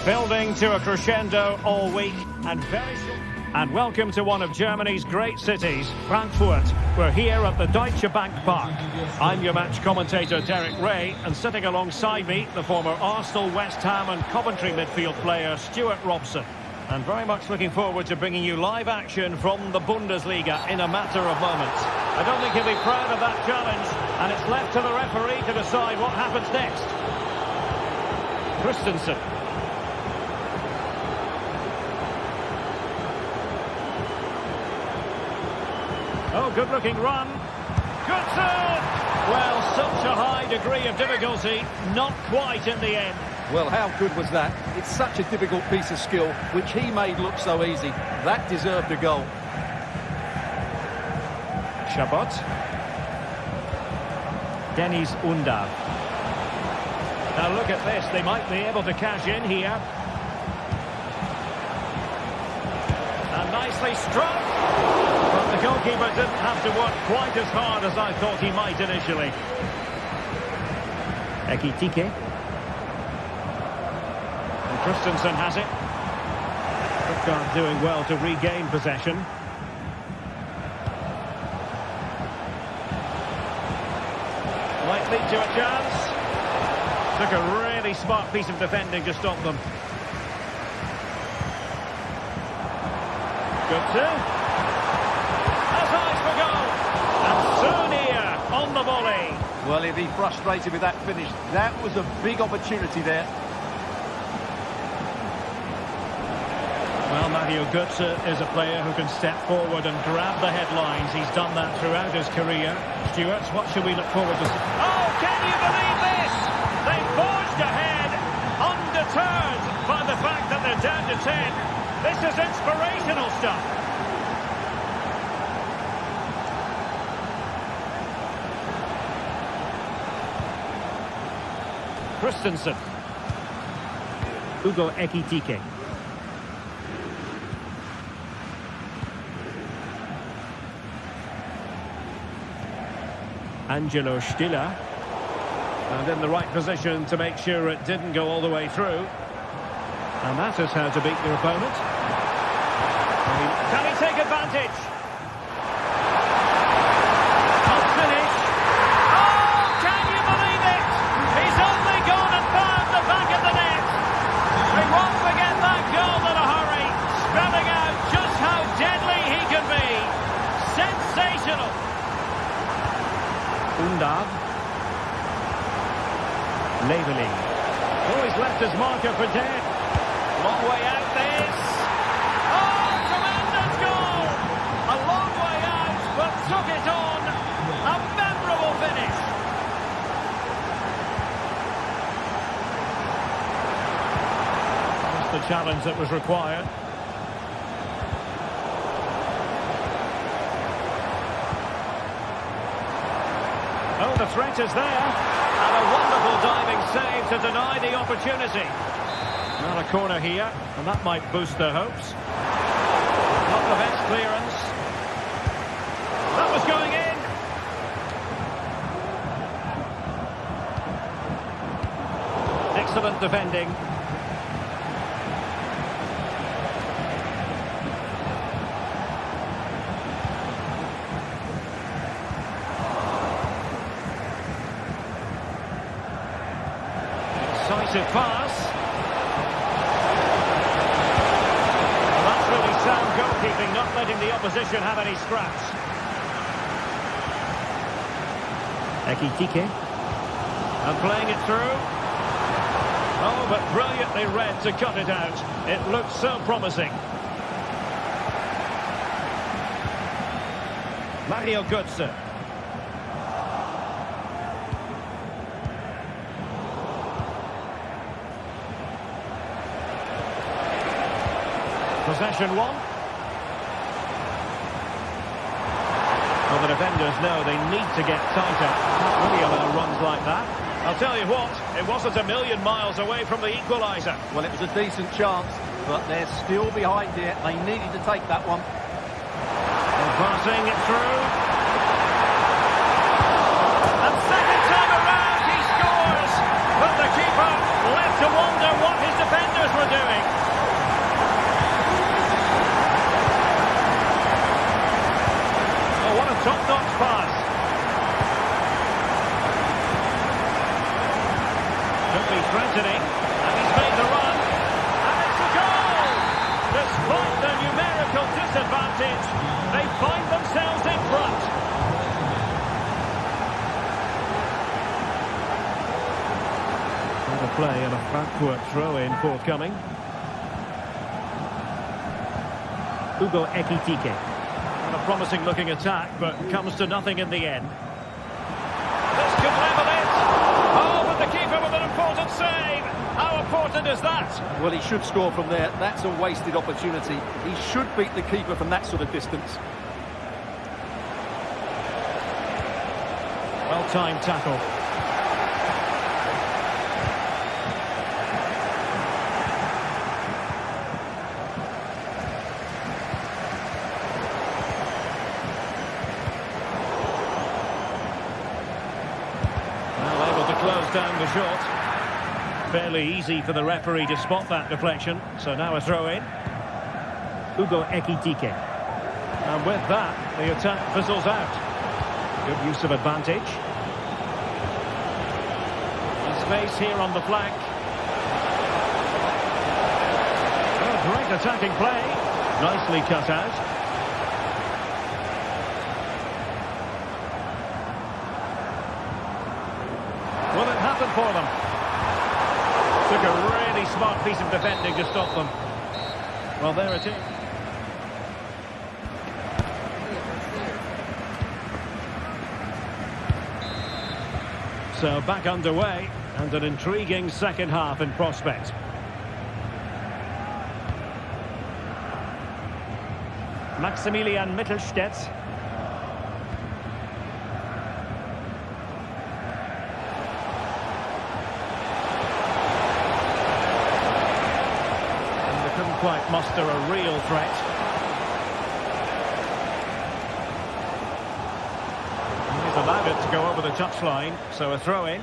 Building to a crescendo all week and very short. And welcome to one of Germany's great cities, Frankfurt. We're here at the Deutsche Bank Park. I'm your match commentator Derek Ray, and sitting alongside me, the former Arsenal, West Ham and Coventry midfield player Stuart Robson. And very much looking forward to bringing you live action from the Bundesliga in a matter of moments. I don't think he'll be proud of that challenge, and it's left to the referee to decide what happens next. Christensen. Oh, good-looking run. Good. Well, such a high degree of difficulty, not quite in the end. Well, how good was that? It's such a difficult piece of skill, which he made look so easy. That deserved a goal. Chabot. Denis Undav. Now look at this, they might be able to cash in here. And nicely struck. But the goalkeeper didn't have to work quite as hard as I thought he might initially. Ekitike. And Christensen has it. Stuttgart doing well to regain possession. Might lead to a chance. Took a really smart piece of defending to stop them. Good too. That's eyes for goal. And soon here on the volley. Well, he'd be frustrated with that finish. That was a big opportunity there. Well, Mario Götze is a player who can step forward and grab the headlines. He's done that throughout his career. Stuart, what should we look forward to? Oh, can you believe this? They forged ahead, undeterred by the fact that they're down to 10. This is inspirational stuff. Christensen. Hugo Ekitike. Angelo Stiller. And in the right position to make sure it didn't go all the way through. And that is how to beat your opponent. Can he take advantage? Not finish. Oh, can you believe it? He's only gone and found the back of the net. He won't forget that goal in a hurry, spelling out just how deadly he can be. Sensational. Undav. Leveling. Oh, he's left his marker for dead. Long way out this. Oh, tremendous goal! A long way out, but took it on. A memorable finish. That's the challenge that was required. Oh, the threat is there. And a wonderful diving save to deny the opportunity. Not a corner here, and that might boost their hopes. Not the best clearance. That was going in. Excellent defending. Decisive pass. Well, that's really sound goalkeeping, not letting the opposition have any scraps. Ekitike. And playing it through. Oh, but brilliantly read to cut it out. It looked so promising. Mario Götze. Possession one. Well, the defenders know they need to get tighter. Can't really allow runs like that. I'll tell you what, it wasn't a million miles away from the equaliser. Well, it was a decent chance, but they're still behind here. They needed to take that one. And passing it through. And second time around, he scores. But the keeper left to wonder what his defenders were doing. Top-notch pass. Could be threatening, and he's made the run. And it's a goal! Despite the numerical disadvantage, they find themselves in front. Another play and a Frankfurt throw-in forthcoming. Hugo Ekitike. A promising looking attack, but comes to nothing in the end. This could level it. Oh, but the keeper with an important save. How important is that? Well, he should score from there. That's a wasted opportunity. He should beat the keeper from that sort of distance. Well-timed tackle. Well, able to close down the shot. Fairly easy for the referee to spot that deflection. So now a throw-in. Hugo Ekitike. And with that, the attack fizzles out. Good use of advantage. And space here on the flank. Oh, great attacking play. Nicely cut out. Will it happen for them? Took a really smart piece of defending to stop them. Well, there it is. So back underway, and an intriguing second half in prospect. Maximilian Mittelstädt. And they couldn't quite muster a real threat. He's allowed it to go over the touchline, so a throw-in.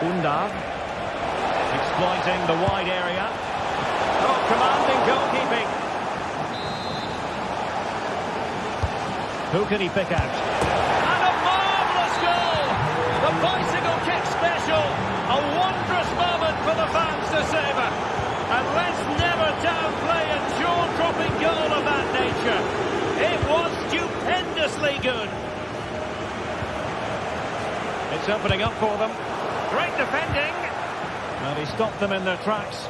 Undav exploiting the wide area. Oh, commanding goalkeeping. Who can he pick out? And a marvellous goal! The bicycle kick special. A wondrous moment for the fans to savour. And let's never downplay a jaw-dropping goal of that nature. It was stupendously good. It's opening up for them. Great defending. And he stopped them in their tracks.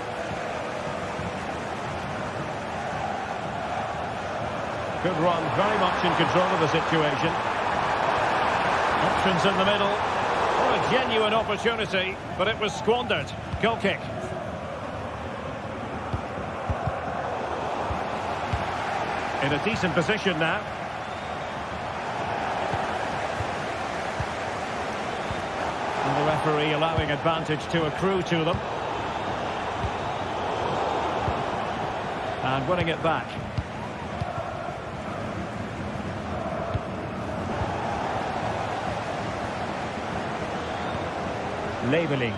Good run, very much in control of the situation. Options in the middle. What a genuine opportunity, but it was squandered. Goal kick. In a decent position now. And the referee allowing advantage to accrue to them. And winning it back. Labelling.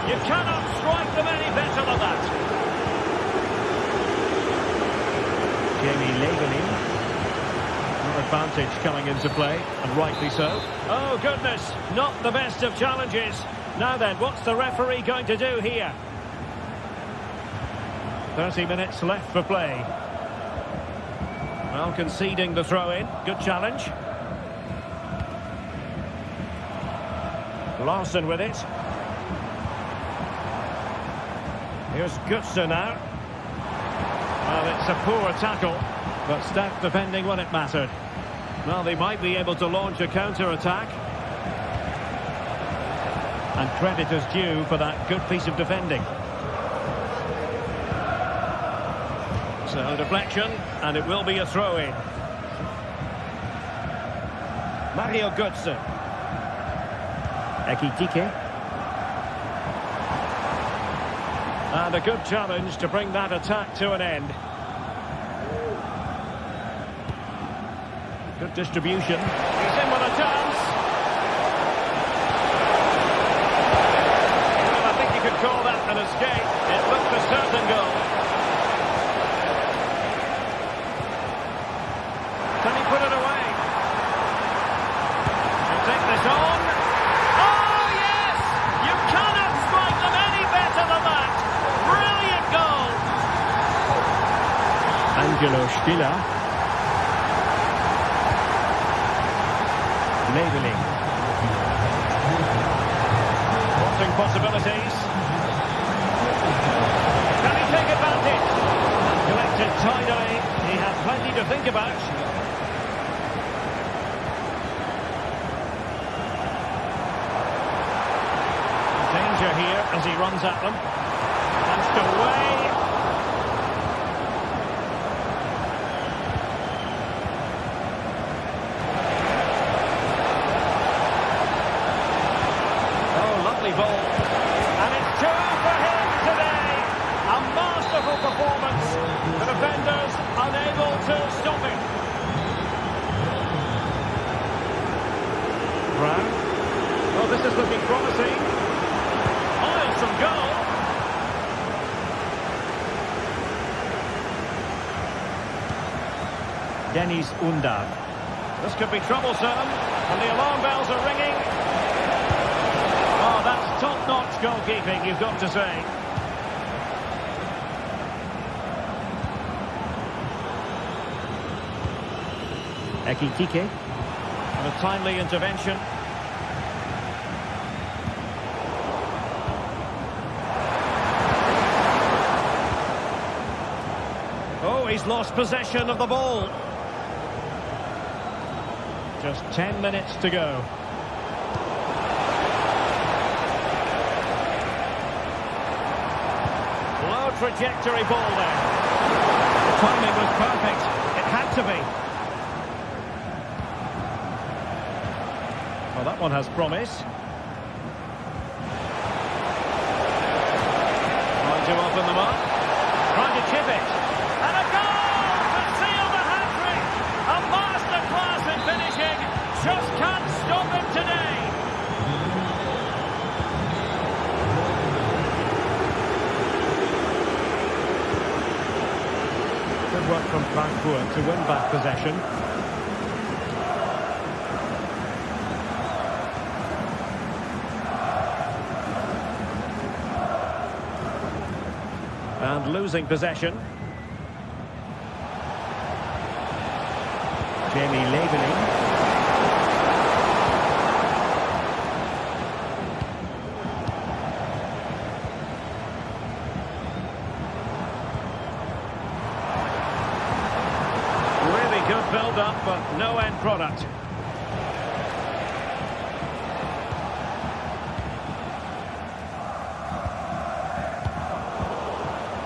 You cannot strike them any better than that. Jamie Laveling. An advantage coming into play, and rightly so. Oh, goodness, not the best of challenges. Now then, what's the referee going to do here? 30 minutes left for play. Well, conceding the throw-in. Good challenge. Larson with it. Here's Gutser now. Well, it's a poor tackle, but stout defending when it mattered. Well, they might be able to launch a counter-attack. And credit is due for that good piece of defending. So, deflection, and it will be a throw-in. Mario Gutser. Ekitike. And a good challenge to bring that attack to an end. Good distribution. He's in with a chance. Well, I think you could call that an escape. It looked a certain goal. Can he put it away? He'll take this on. Oh, yes! You cannot strike them any better than that. Brilliant goal! Angelo Stiller. Labeling. shooting possibilities. Can he take advantage? Collected tidily. He has plenty to think about. Danger here as he runs at them. Punched away. Oh, lovely ball. And it's two for him today. A masterful performance. The defenders unable to stop him. Brown. Oh, this is looking promising. Some goal. Dennis Undav. This could be troublesome, and the alarm bells are ringing. Oh, that's top-notch goalkeeping, you've got to say. Ekitike. And a timely intervention. He's lost possession of the ball. Just 10 minutes to go. Low trajectory ball there. The timing was perfect. It had to be. Well, that one has promise. Trying to open them up. Trying to chip it. And a goal to seal the hat-trick! A masterclass in finishing. Just can't stop him today. Good work from Frankfurt to win back possession. And losing possession. Jamie Leveling. Really good build-up, but no end product.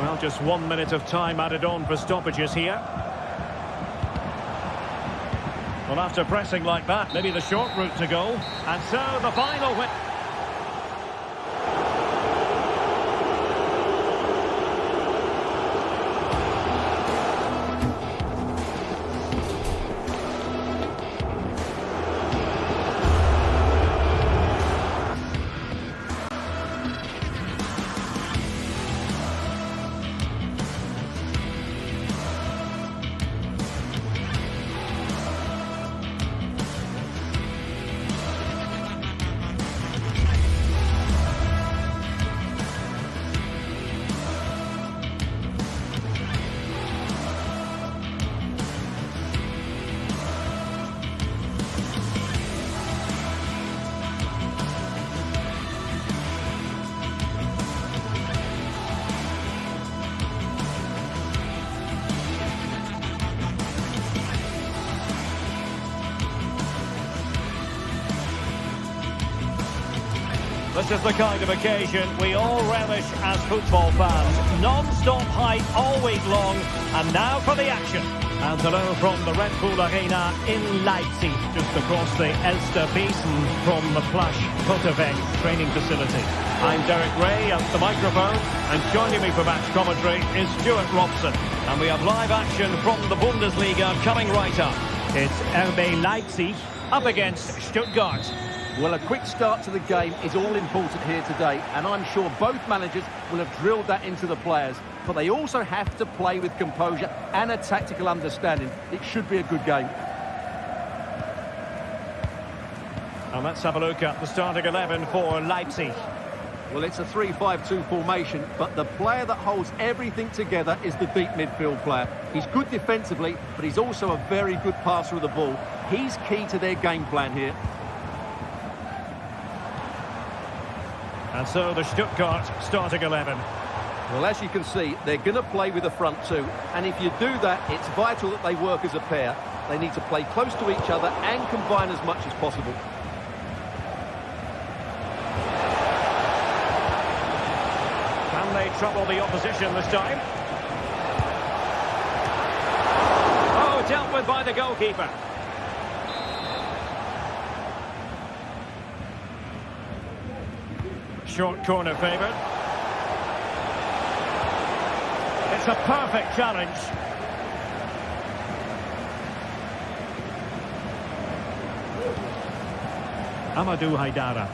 Well, just 1 minute of time added on for stoppages here. Well, after pressing like that, maybe the short route to goal. And so the final win. This is the kind of occasion we all relish as football fans. Non-stop hype all week long, and now for the action. And hello from the Red Bull Arena in Leipzig, just across the Elsterwiesen from the plush Kotterweg training facility. I'm Derek Ray at the microphone, and joining me for match commentary is Stuart Robson. And we have live action from the Bundesliga coming right up. It's RB Leipzig up against Stuttgart. Well, a quick start to the game is all important here today, and I'm sure both managers will have drilled that into the players. But they also have to play with composure and a tactical understanding. It should be a good game. And let's have a look at the starting 11 for Leipzig. Well, it's a 3-5-2 formation, but the player that holds everything together is the deep midfield player. He's good defensively, but he's also a very good passer of the ball. He's key to their game plan here. And so the Stuttgart starting 11. Well, as you can see, they're going to play with the front two. And if you do that, it's vital that they work as a pair. They need to play close to each other and combine as much as possible. Can they trouble the opposition this time? Oh, dealt with by the goalkeeper. Short corner favoured. It's a perfect challenge. Amadou Haidara.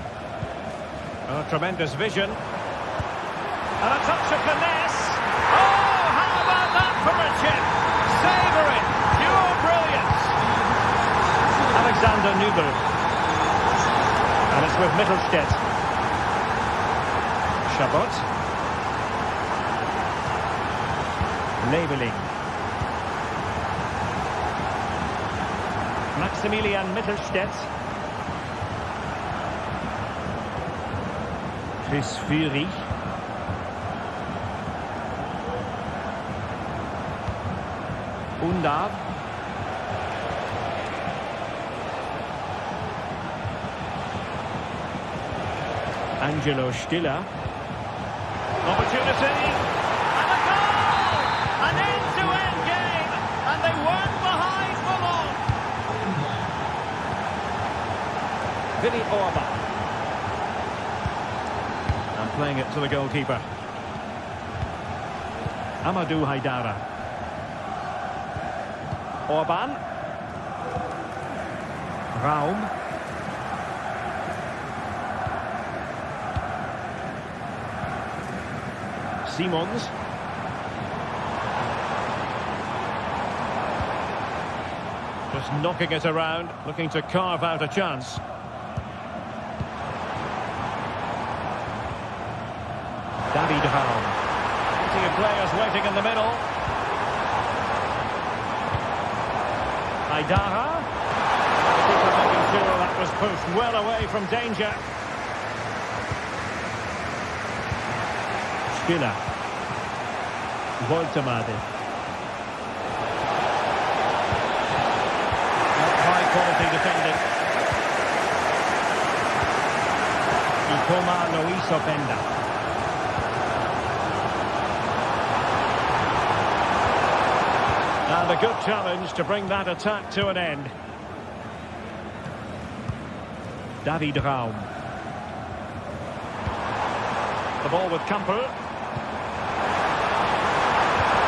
Oh, tremendous vision. And a touch of finesse. Oh, how about that for a chip? Savour it. Pure brilliance. Alexander Nübel. And it's with Mittelstädt. Chabot. Leveling. Maximilian Mittelstädt. Chris Fury. Undav. Angelo Stiller. Opportunity. And a goal! An end-to-end game. And they weren't behind for long. Vinny Orban. And playing it to the goalkeeper. Amadou Haidara. Orban. Raum. Simons. Just knocking it around, looking to carve out a chance. David Raum. Plenty of players waiting in the middle. Haidara. Keeper making sure that was pushed well away from danger. Stiller. Woltemade. High quality defending. Ikoma Loiso Benda. And a good challenge to bring that attack to an end. David Raum. The ball with Campbell.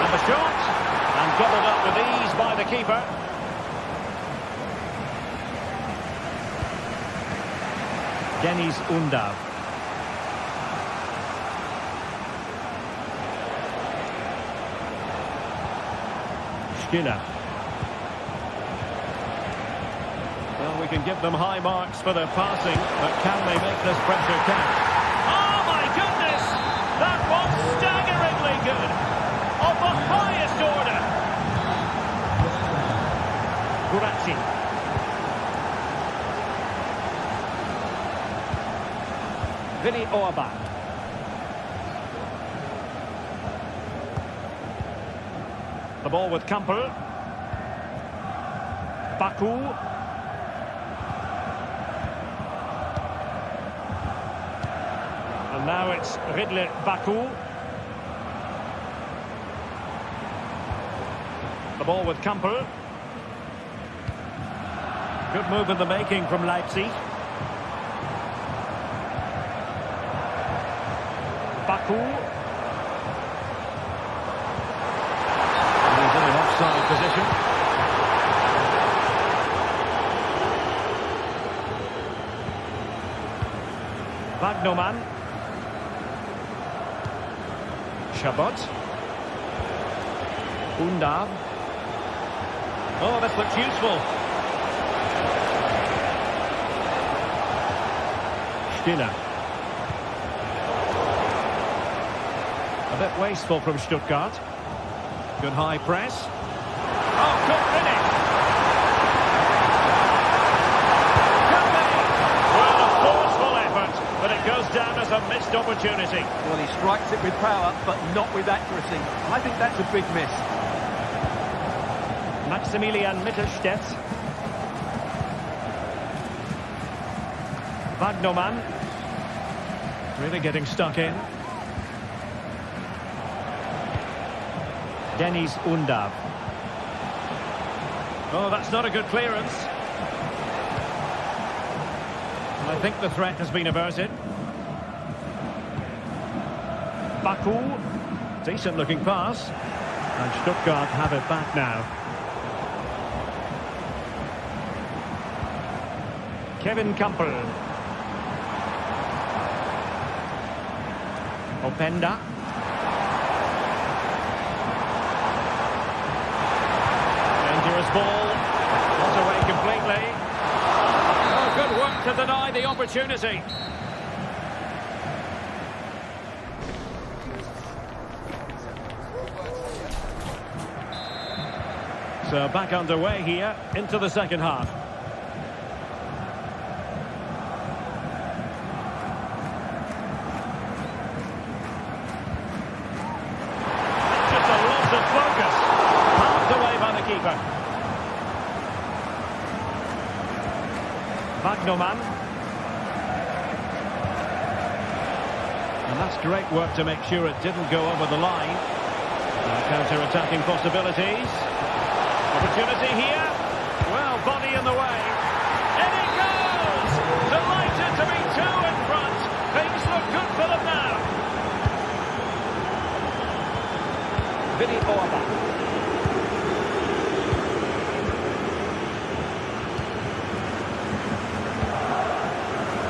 And the shot. And gobbled up with ease by the keeper. Deniz Undav. Stiller. Well, we can give them high marks for their passing, but can they make this pressure count? Oh my goodness! That was staggeringly good! Of the highest order! Gurazzi. Vinny Orban. The ball with Campbell. Baku. And now it's Ridley Baku. The ball with Campbell. Good move in the making from Leipzig. Baku. He's in an offside position. Wagnerman. Chabot. Undav. Oh, this looks useful. Stiller. A bit wasteful from Stuttgart. Good high press. Oh, good finish. Could be. Well, a forceful effort, but it goes down as a missed opportunity. Well, he strikes it with power, but not with accuracy. I think that's a big miss. Maximilian Mittelstädt. Wagnermann. Really getting stuck in. Dennis Undav. Oh, that's not a good clearance. I think the threat has been averted. Baku. Decent looking pass. And Stuttgart have it back now. Kevin Campbell. Openda. Dangerous ball. Not away completely. Oh, good work to deny the opportunity. So back underway here into the second half. Just a loss of focus. Halved away by the keeper. Wagnermann. And that's great work to make sure it didn't go over the line. Counter-attacking possibilities. Opportunity here. Well, body in the way. And it goes! Delighted to be two in front. Things look good for them now. Vinny Orba.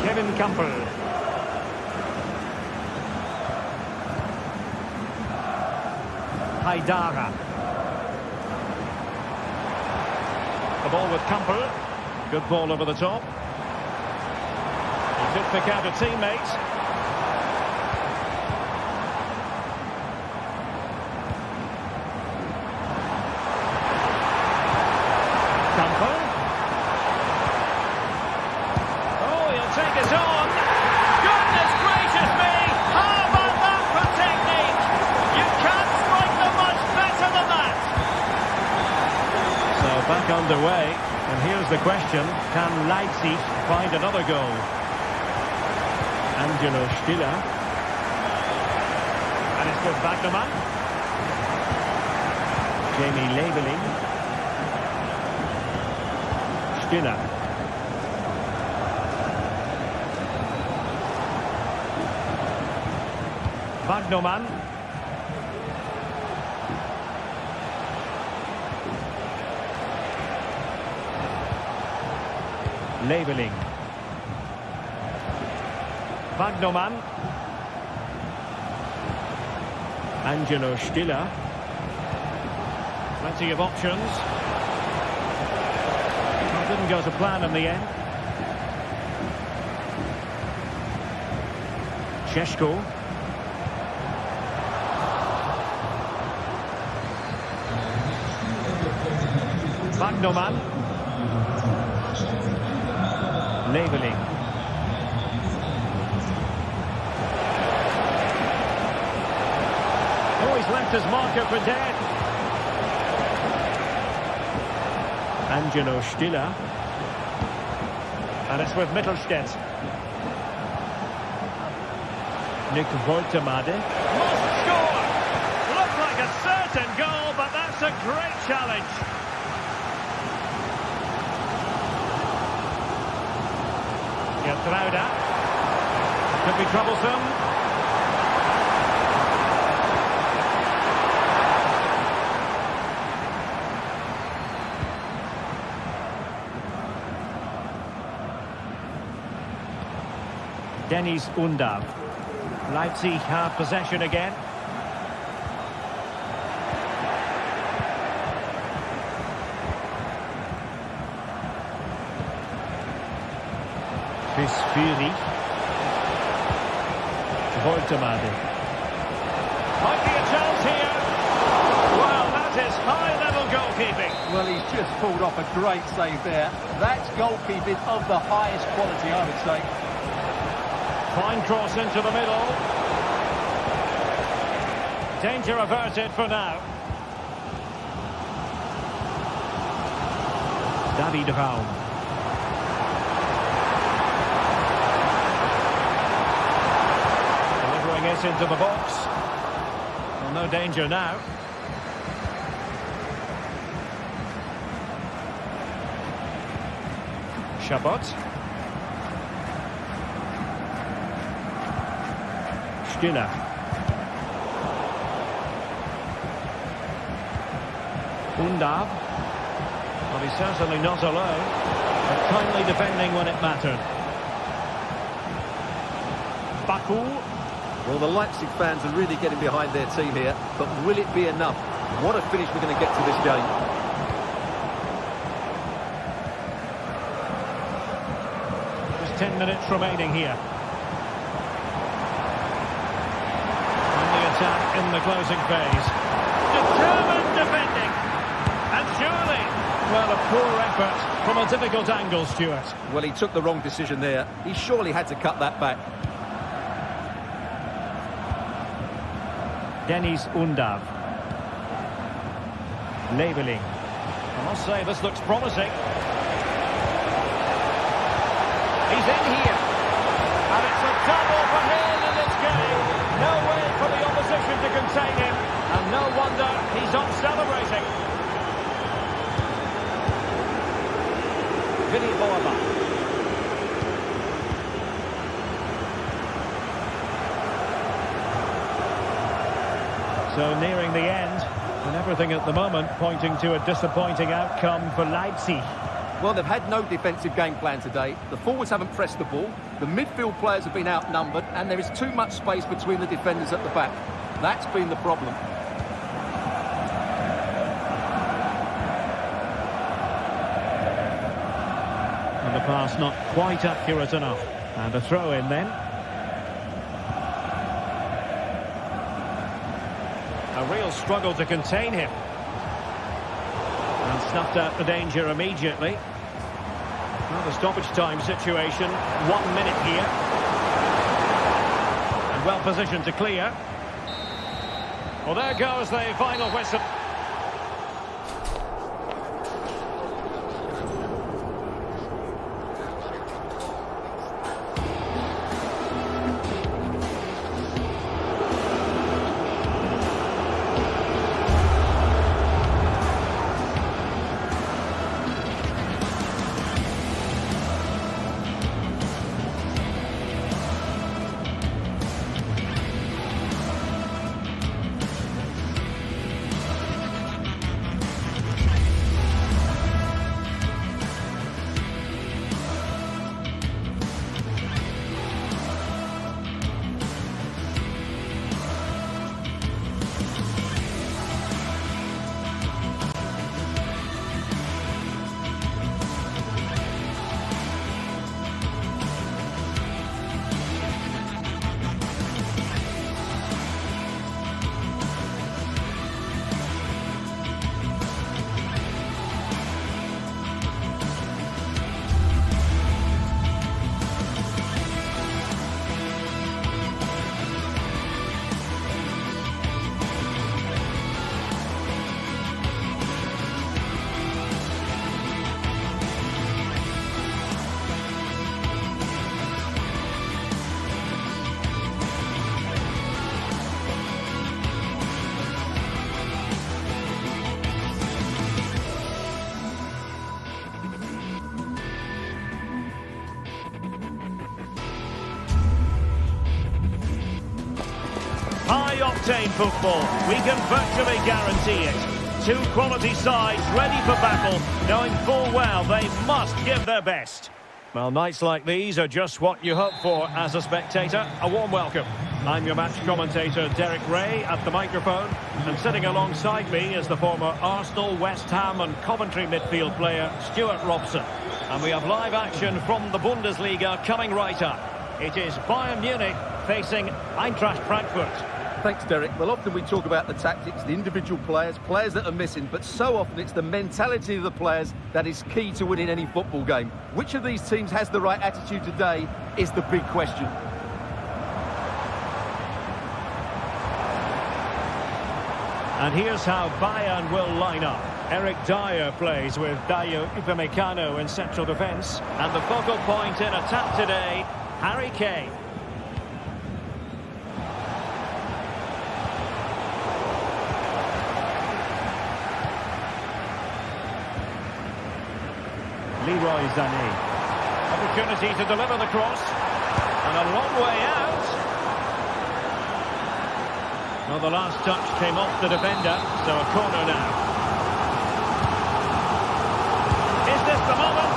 Kevin Campbell. Haidara. The ball with Campbell. Good ball over the top. He could pick out a teammate. Campbell. Oh, he'll take it on. Goodness gracious me! How about that for technique? You can't strike them much better than that. So back underway, and here's the question: can Leipzig find another goal? Angelo Stiller, and it's with Wagnermann. Jamie Leveling. Stiller. Wagnermann. Leveling. Wagnermann. Angelo Stiller. Plenty of options. Well, didn't go to plan in the end. Šeško. Wagnermann. Leveling. Oh, he's left his marker for dead. Angelo Stiller. And it's with Mittelstädt. Nick Woltemade. Must score! Looks like a certain goal, but that's a great challenge. Gertruida. Could be troublesome. Dennis Undav. Leipzig have possession again. Chris Fury. Woltemade. Might be a chance here. Well, that is high-level goalkeeping. Well, he's just pulled off a great save there. That's goalkeeping of the highest quality, I would say. Fine cross into the middle. Danger averted for now. David Raum. Delivering it into the box. Well, no danger now. Chabot. Skinner. Undav. Well, he's certainly not alone, but kindly defending when it mattered. Baku. Well, the Leipzig fans are really getting behind their team here, but will it be enough? What a finish we're going to get to this game. There's 10 minutes remaining here. And the attack in the closing phase. Determined defending. And surely, well, a poor effort from a difficult angle, Stuart. Well, he took the wrong decision there. He surely had to cut that back. Dennis Undav. Leveling. I must say, this looks promising. He's in here. And it's a double for him in this game. No way for the opposition to contain him. And no wonder he's off celebrating. Vinny Boaba. So nearing the end, and everything at the moment pointing to a disappointing outcome for Leipzig. Well, they've had no defensive game plan today. The forwards haven't pressed the ball. The midfield players have been outnumbered, and there is too much space between the defenders at the back. That's been the problem. And the pass not quite accurate enough. And a throw in then. A real struggle to contain him. And snuffed out the danger immediately. Well, the stoppage time situation, 1 minute here. And well positioned to clear. Well, there goes the final whistle. High-octane football, we can virtually guarantee it. Two quality sides ready for battle, knowing full well they must give their best. Well, nights like these are just what you hope for as a spectator. A warm welcome. I'm your match commentator, Derek Ray, at the microphone. And sitting alongside me is the former Arsenal, West Ham and Coventry midfield player, Stuart Robson. And we have live action from the Bundesliga coming right up. It is Bayern Munich facing Eintracht Frankfurt. Thanks, Derek. Well, often we talk about the tactics, the individual players that are missing, but so often it's the mentality of the players that is key to winning any football game. Which of these teams has the right attitude today is the big question. And here's how Bayern will line up. Eric Dyer plays with Dayo Upamecano in central defence. And the focal point in attack today, Harry Kane. Leroy Sané. Opportunity to deliver the cross. And a long way out. Well, the last touch came off the defender, so a corner now. Is this the moment?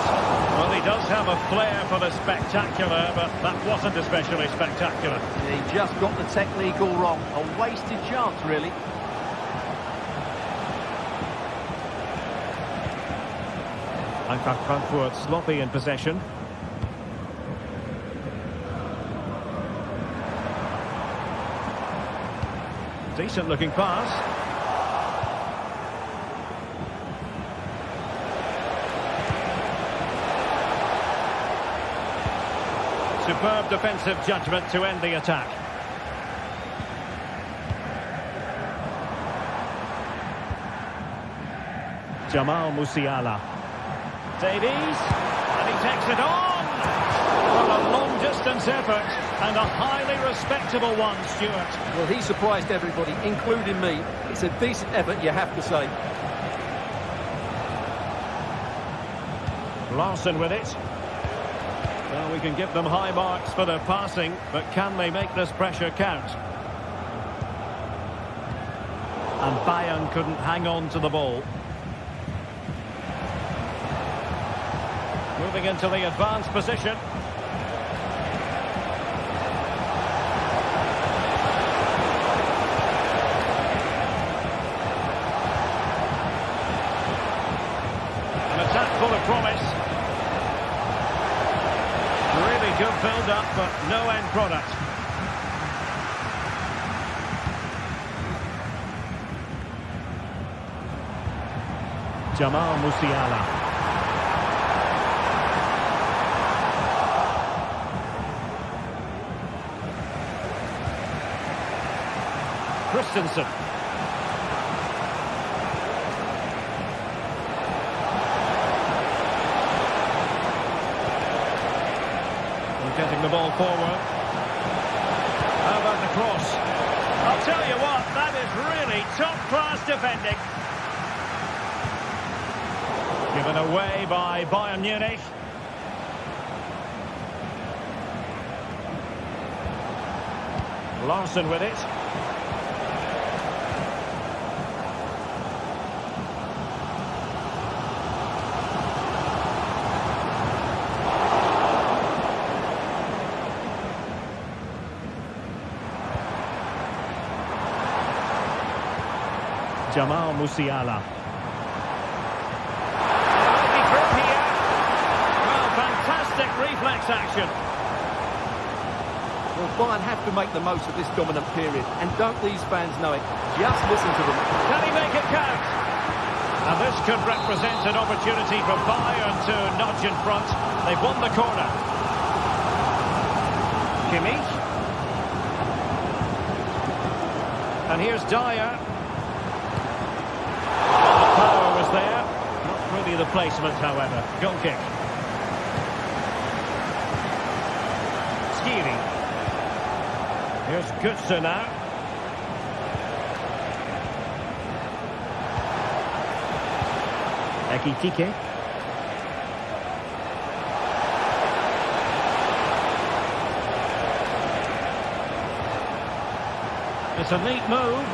Well, he does have a flair for the spectacular, but that wasn't especially spectacular. He just got the technique all wrong. A wasted chance, really. Eintracht Frankfurt sloppy in possession. Decent looking pass. Superb defensive judgment to end the attack. Jamal Musiala. Davies, and he takes it on. Well, a long-distance effort, and a highly respectable one, Stuart. Well, he surprised everybody, including me. It's a decent effort, you have to say. Larson with it. Well, we can give them high marks for their passing, but can they make this pressure count? And Bayern couldn't hang on to the ball. Moving into the advanced position. An attack full of promise. Really good build-up, but no end product. Jamal Musiala. Christensen. Getting the ball forward. How about the cross? I'll tell you what, that is really top-class defending. Given away by Bayern Munich. Larson with it. Jamal Musiala. Well, fantastic reflex action. Well, Bayern have to make the most of this dominant period. And don't these fans know it? Just listen to them. Can he make it count? And this could represent an opportunity for Bayern to nudge in front. They've won the corner. Kimmich. And here's Dyer. There. Not really the placement, however. Goal kick. Skiri. Here's Götze now. Ekitike. It's a neat move.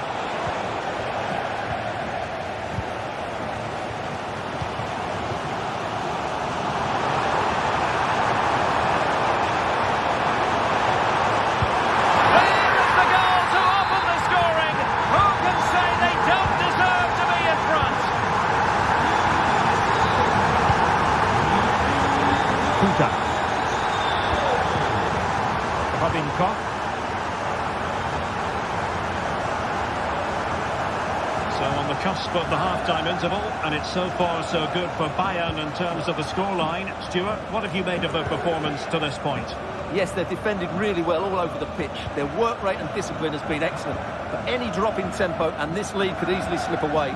So on the cusp of the half-time interval, and it's so far so good for Bayern in terms of the scoreline. Stuart, what have you made of their performance to this point? Yes, they've defended really well all over the pitch. Their work rate and discipline has been excellent. But any drop in tempo and this lead could easily slip away.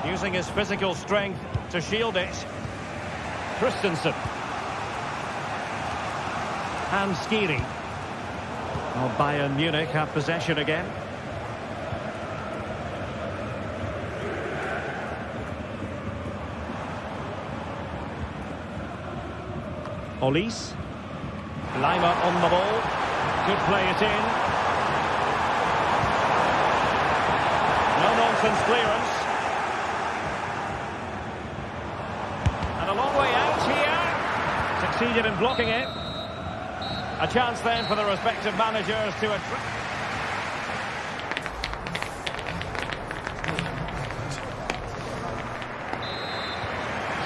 Using his physical strength to shield it. Christensen. And Skiri. Well, Bayern Munich have possession again. Olise. Lima on the ball. Could play it in. No-nonsense clearance. And a long way out here. Succeeded in blocking it. A chance then for the respective managers to attract.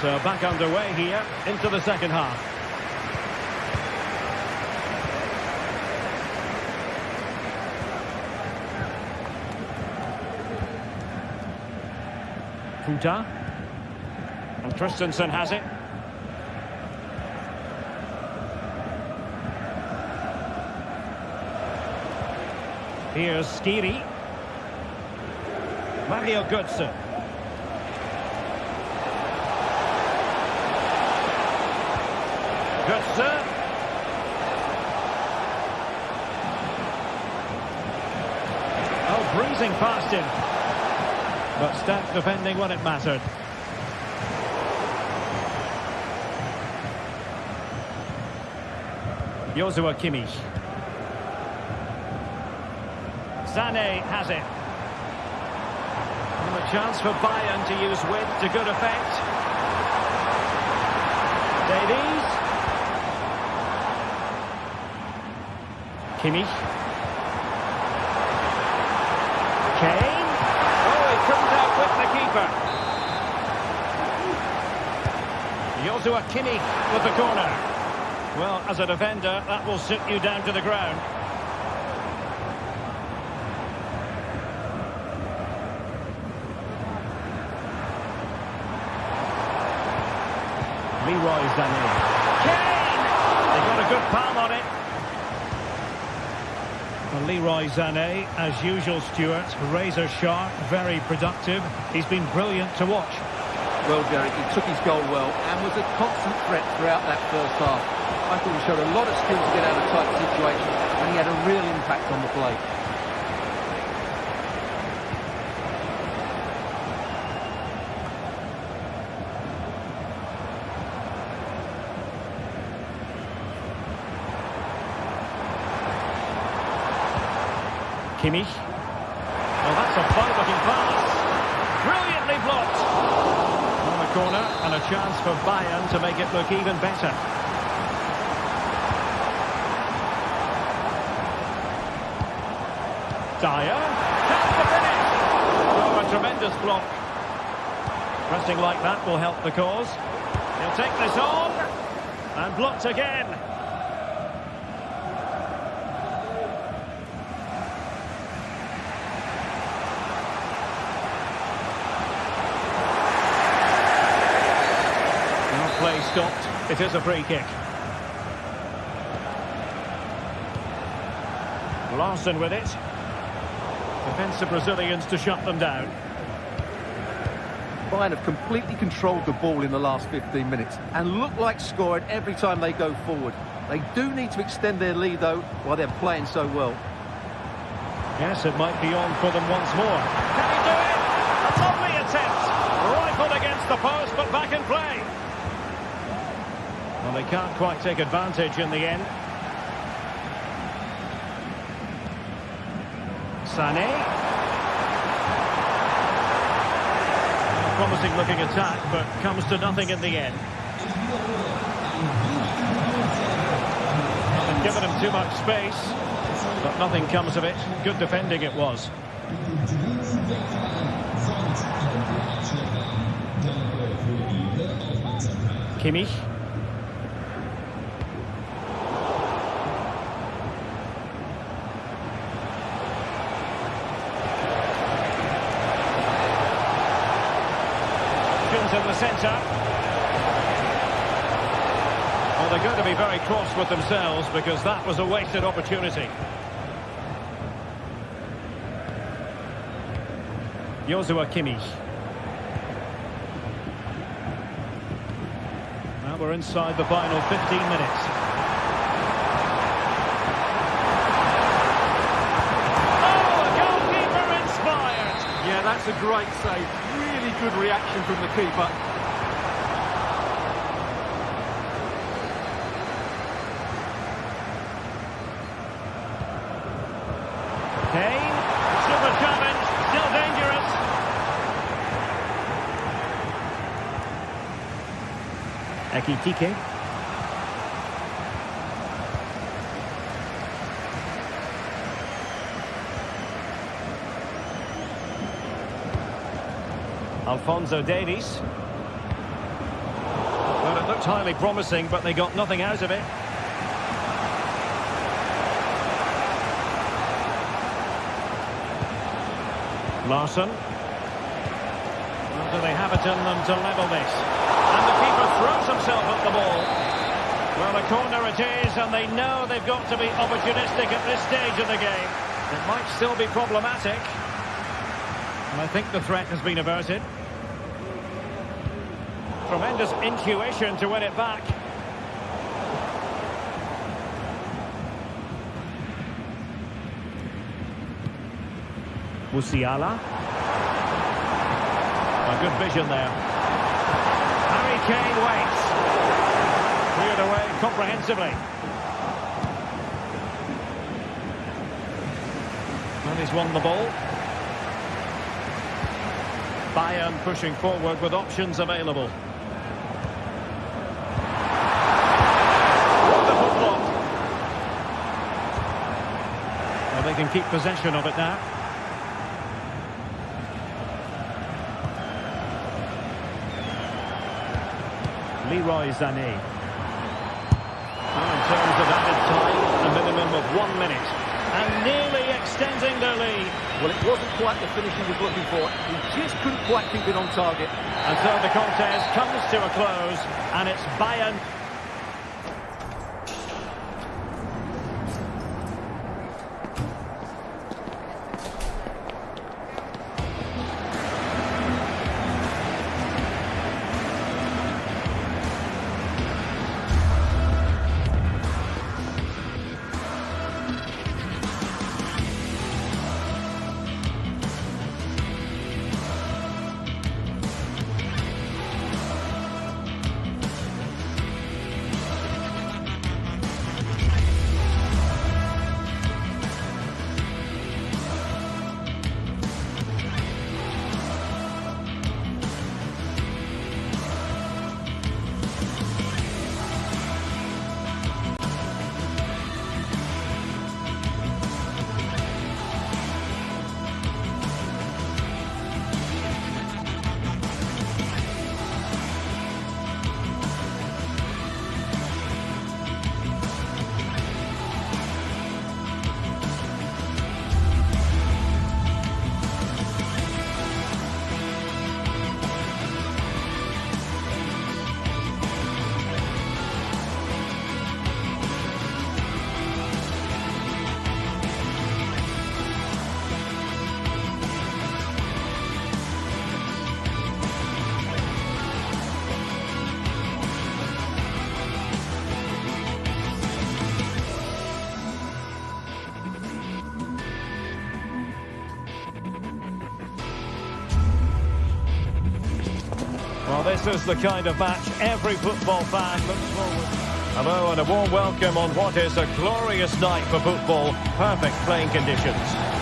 So back underway here into the second half. Futa. And Christensen has it. Here's Skiri. Mario Götze. Götze. Oh, breezing past him. But stout defending when it mattered. Joshua Kimmich. Sané has it. And a chance for Bayern to use width to good effect. Davies. Kimmich. Kane. Oh, he couldn't outwit the keeper. Joshua Kimmich with the corner. Well, as a defender, that will sit you down to the ground. Leroy Sané. Kane! They got a good palm on it. Well, Leroy Sané, as usual, Stuart, razor sharp, very productive. He's been brilliant to watch. Well, Derek, he took his goal well and was a constant threat throughout that first half. I thought he showed a lot of skill to get out of tight situations, and he had a real impact on the play. Kimmich. Well, that's a fine-looking pass. Brilliantly blocked. On the corner, and a chance for Bayern to make it look even better. Dyer. That's the finish. Oh, a tremendous block. Pressing like that will help the cause. He'll take this on. And blocked again. Play stopped. It is a free kick. Larson with it. Defensive Brazilians to shut them down. Bayern have completely controlled the ball in the last 15 minutes and look like scoring every time they go forward. They do need to extend their lead, though, while they're playing so well. Yes, it might be on for them once more. Can he do it? A lovely attempt. Rifled against the post, but back in play. Well, they can't quite take advantage in the end. Sané. A promising looking attack, but comes to nothing in the end. And given him too much space, but nothing comes of it. Good defending it was. Kimmich. centre. Well, they're going to be very cross with themselves because that was a wasted opportunity. Joshua Kimmich. Now we're inside the final 15 minutes. Oh, a goalkeeper inspired! Yeah, that's a great save. Really good reaction from the keeper. Kane, super challenge, still dangerous. Ekitike. Alphonso Davies. Well, it looked highly promising, but they got nothing out of it. Larson. Well, do they have it in them to level this? And the keeper throws himself at the ball. Well, a corner it is, and they know they've got to be opportunistic at this stage of the game. It might still be problematic. And I think the threat has been averted. Tremendous intuition to win it back. Musiala. A good vision there. Harry Kane waits. Cleared away comprehensively. And he's won the ball. Bayern pushing forward with options available. Wonderful block. Well, they can keep possession of it now. Leroy Sané. Well, in terms of added time, a minimum of 1 minute. And nearly extending their lead. Well, it wasn't quite the finish he was looking for. He just couldn't quite keep it on target. And so the contest comes to a close, and it's Bayern. Well, this is the kind of match every football fan looks forward to. Hello and a warm welcome on what is a glorious night for football. Perfect playing conditions.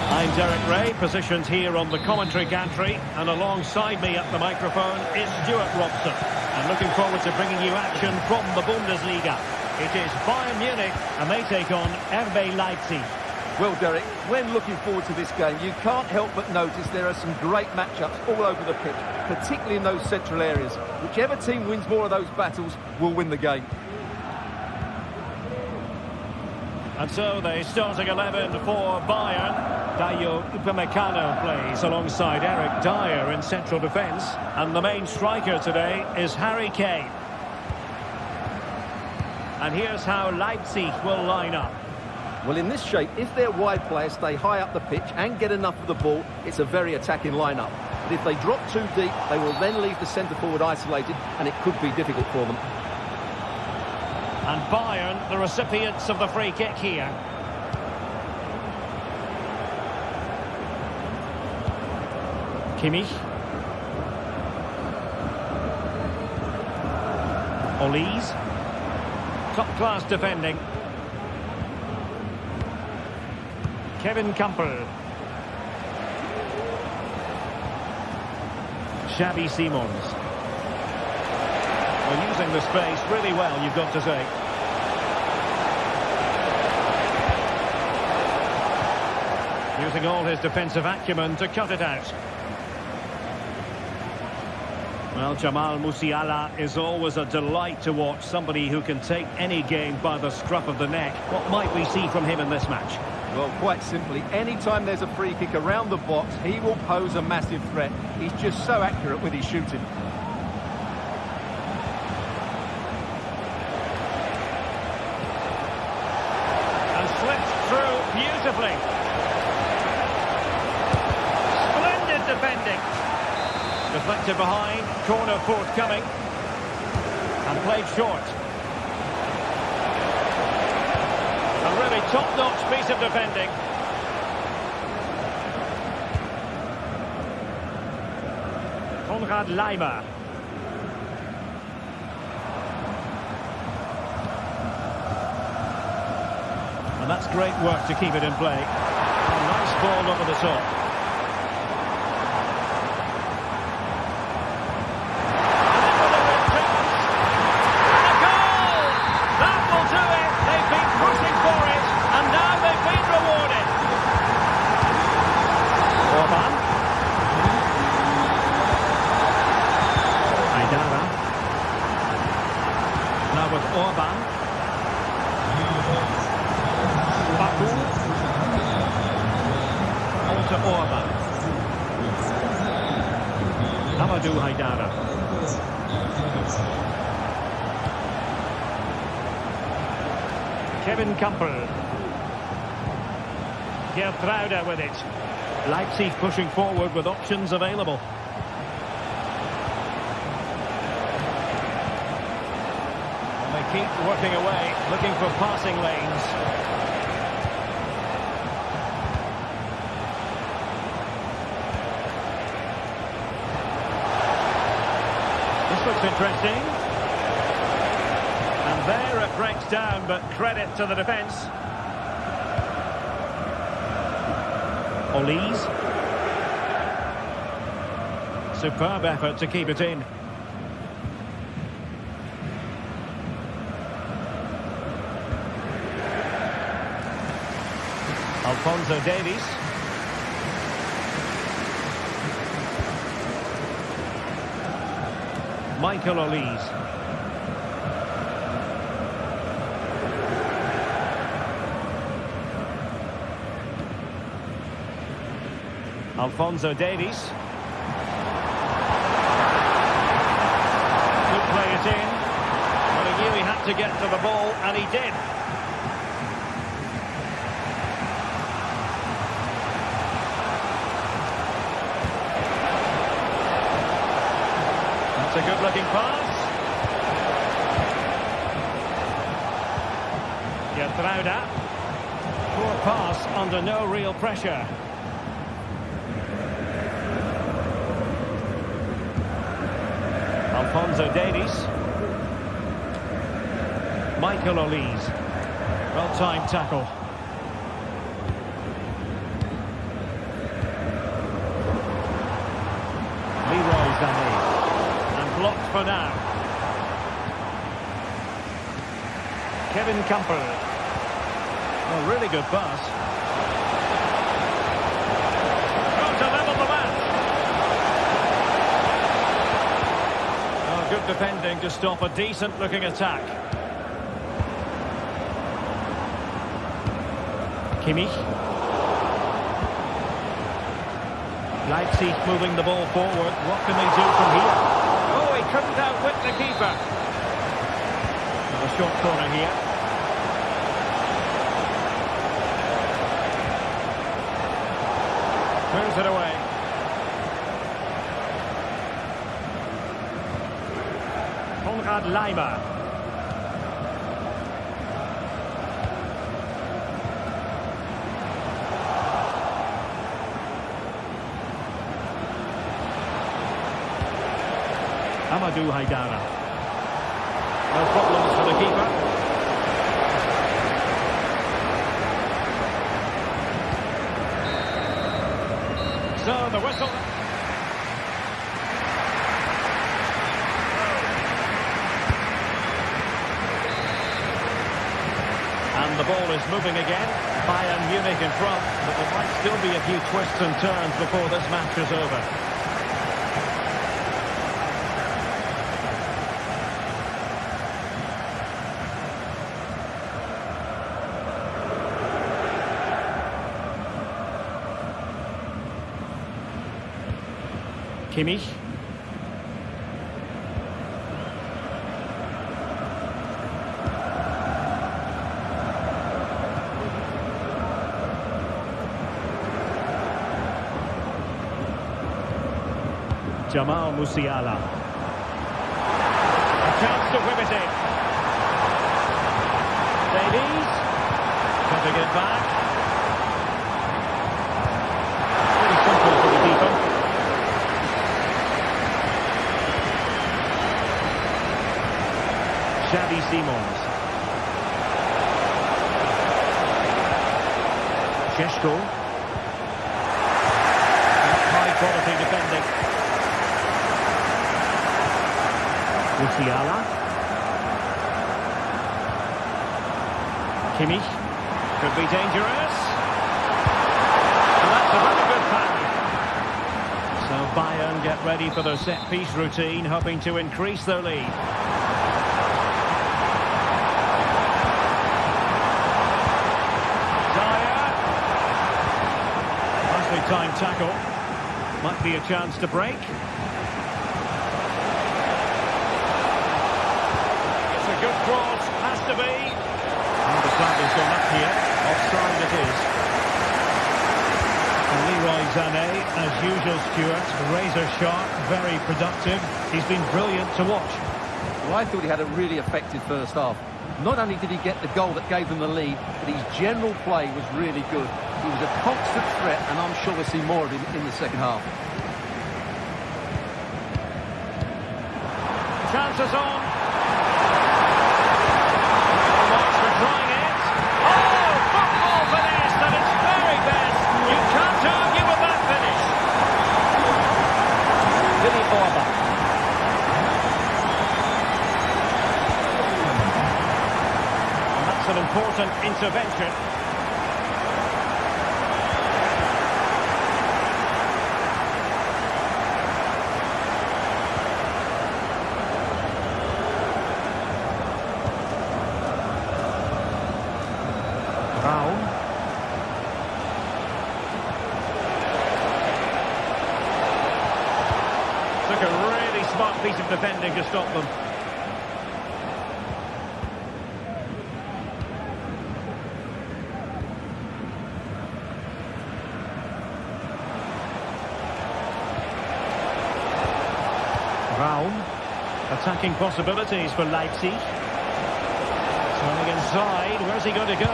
I'm Derek Ray, positioned here on the commentary gantry, and alongside me at the microphone is Stuart Robson. I'm looking forward to bringing you action from the Bundesliga. It is Bayern Munich, and they take on RB Leipzig. Well, Derek, when looking forward to this game, you can't help but notice there are some great matchups all over the pitch, particularly in those central areas. Whichever team wins more of those battles will win the game. And so the starting 11 for Bayern. Dayo Upamecano plays alongside Eric Dyer in central defence. And the main striker today is Harry Kane. And here's how Leipzig will line up. Well, in this shape, if their wide players stay high up the pitch and get enough of the ball, it's a very attacking lineup. But if they drop too deep, they will then leave the centre-forward isolated, and it could be difficult for them. And Bayern, the recipients of the free kick here. Kimmich. Olise. Top-class defending. Kevin Campbell. Xavi Simons. Well, using the space really well, you've got to say. Using all his defensive acumen to cut it out. Well, Jamal Musiala is always a delight to watch. Somebody who can take any game by the scruff of the neck. What might we see from him in this match? Well, quite simply, anytime there's a free kick around the box, he will pose a massive threat. He's just so accurate with his shooting. And slipped through beautifully. Splendid defending. Deflected behind, corner forthcoming. And played short. A really top-notch piece of defending. Konrad Laimer. And that's great work to keep it in play. A nice ball over the top. Kevin Campbell. Gertruida with it. Leipzig pushing forward with options available. And they keep working away, looking for passing lanes. This looks interesting. And there it breaks down, but credit to the defence. Olise. Superb effort to keep it in. Alphonso Davies. Michael Olise. Alphonso Davies. Could play it in. But he knew he had to get to the ball, and he did. That's a good-looking pass. Gertruida. Poor pass under no real pressure. Alphonso Davies. Michael Olise. Well-timed tackle. Leroy Sané. And blocked for now. Kevin Campbell. A really good pass. Going to level the match. Good defending to stop a decent-looking attack. Kimmich. Leipzig moving the ball forward. What can they do from here? Oh, he couldn't outwit the keeper. A short corner here. Clears it away. Konrad Laimer. Amadou Haidara. No problems for the keeper. So the whistle. And the ball is moving again. Bayern Munich in front, but there might still be a few twists and turns before this match is over. Kimmich. Jamal Musiala. A chance to whip it in. Davies. Cutting it back. Pretty simple for the keeper. Xavi Simons. Šeško. High quality defending. Musiala. Kimmich. Could be dangerous. And that's a very good pass. So Bayern get ready for their set-piece routine, hoping to increase their lead. Time tackle. Might be a chance to break. It's a good cross, has to be. And the flag has gone up here. Offside it is. And Leroy Sané, as usual, Stuart, razor sharp, very productive. He's been brilliant to watch. Well, I thought he had a really effective first half. Not only did he get the goal that gave them the lead, but his general play was really good. He was a constant threat, and I'm sure we'll see more of him in the second half. Chances on. Marks for trying it. Oh, football finish at its very best. You can't argue with that finish. Billy Orba. And that's an important intervention. Took a really smart piece of defending to stop them. Raum. Attacking possibilities for Leipzig. Turning inside. Where's he going to go?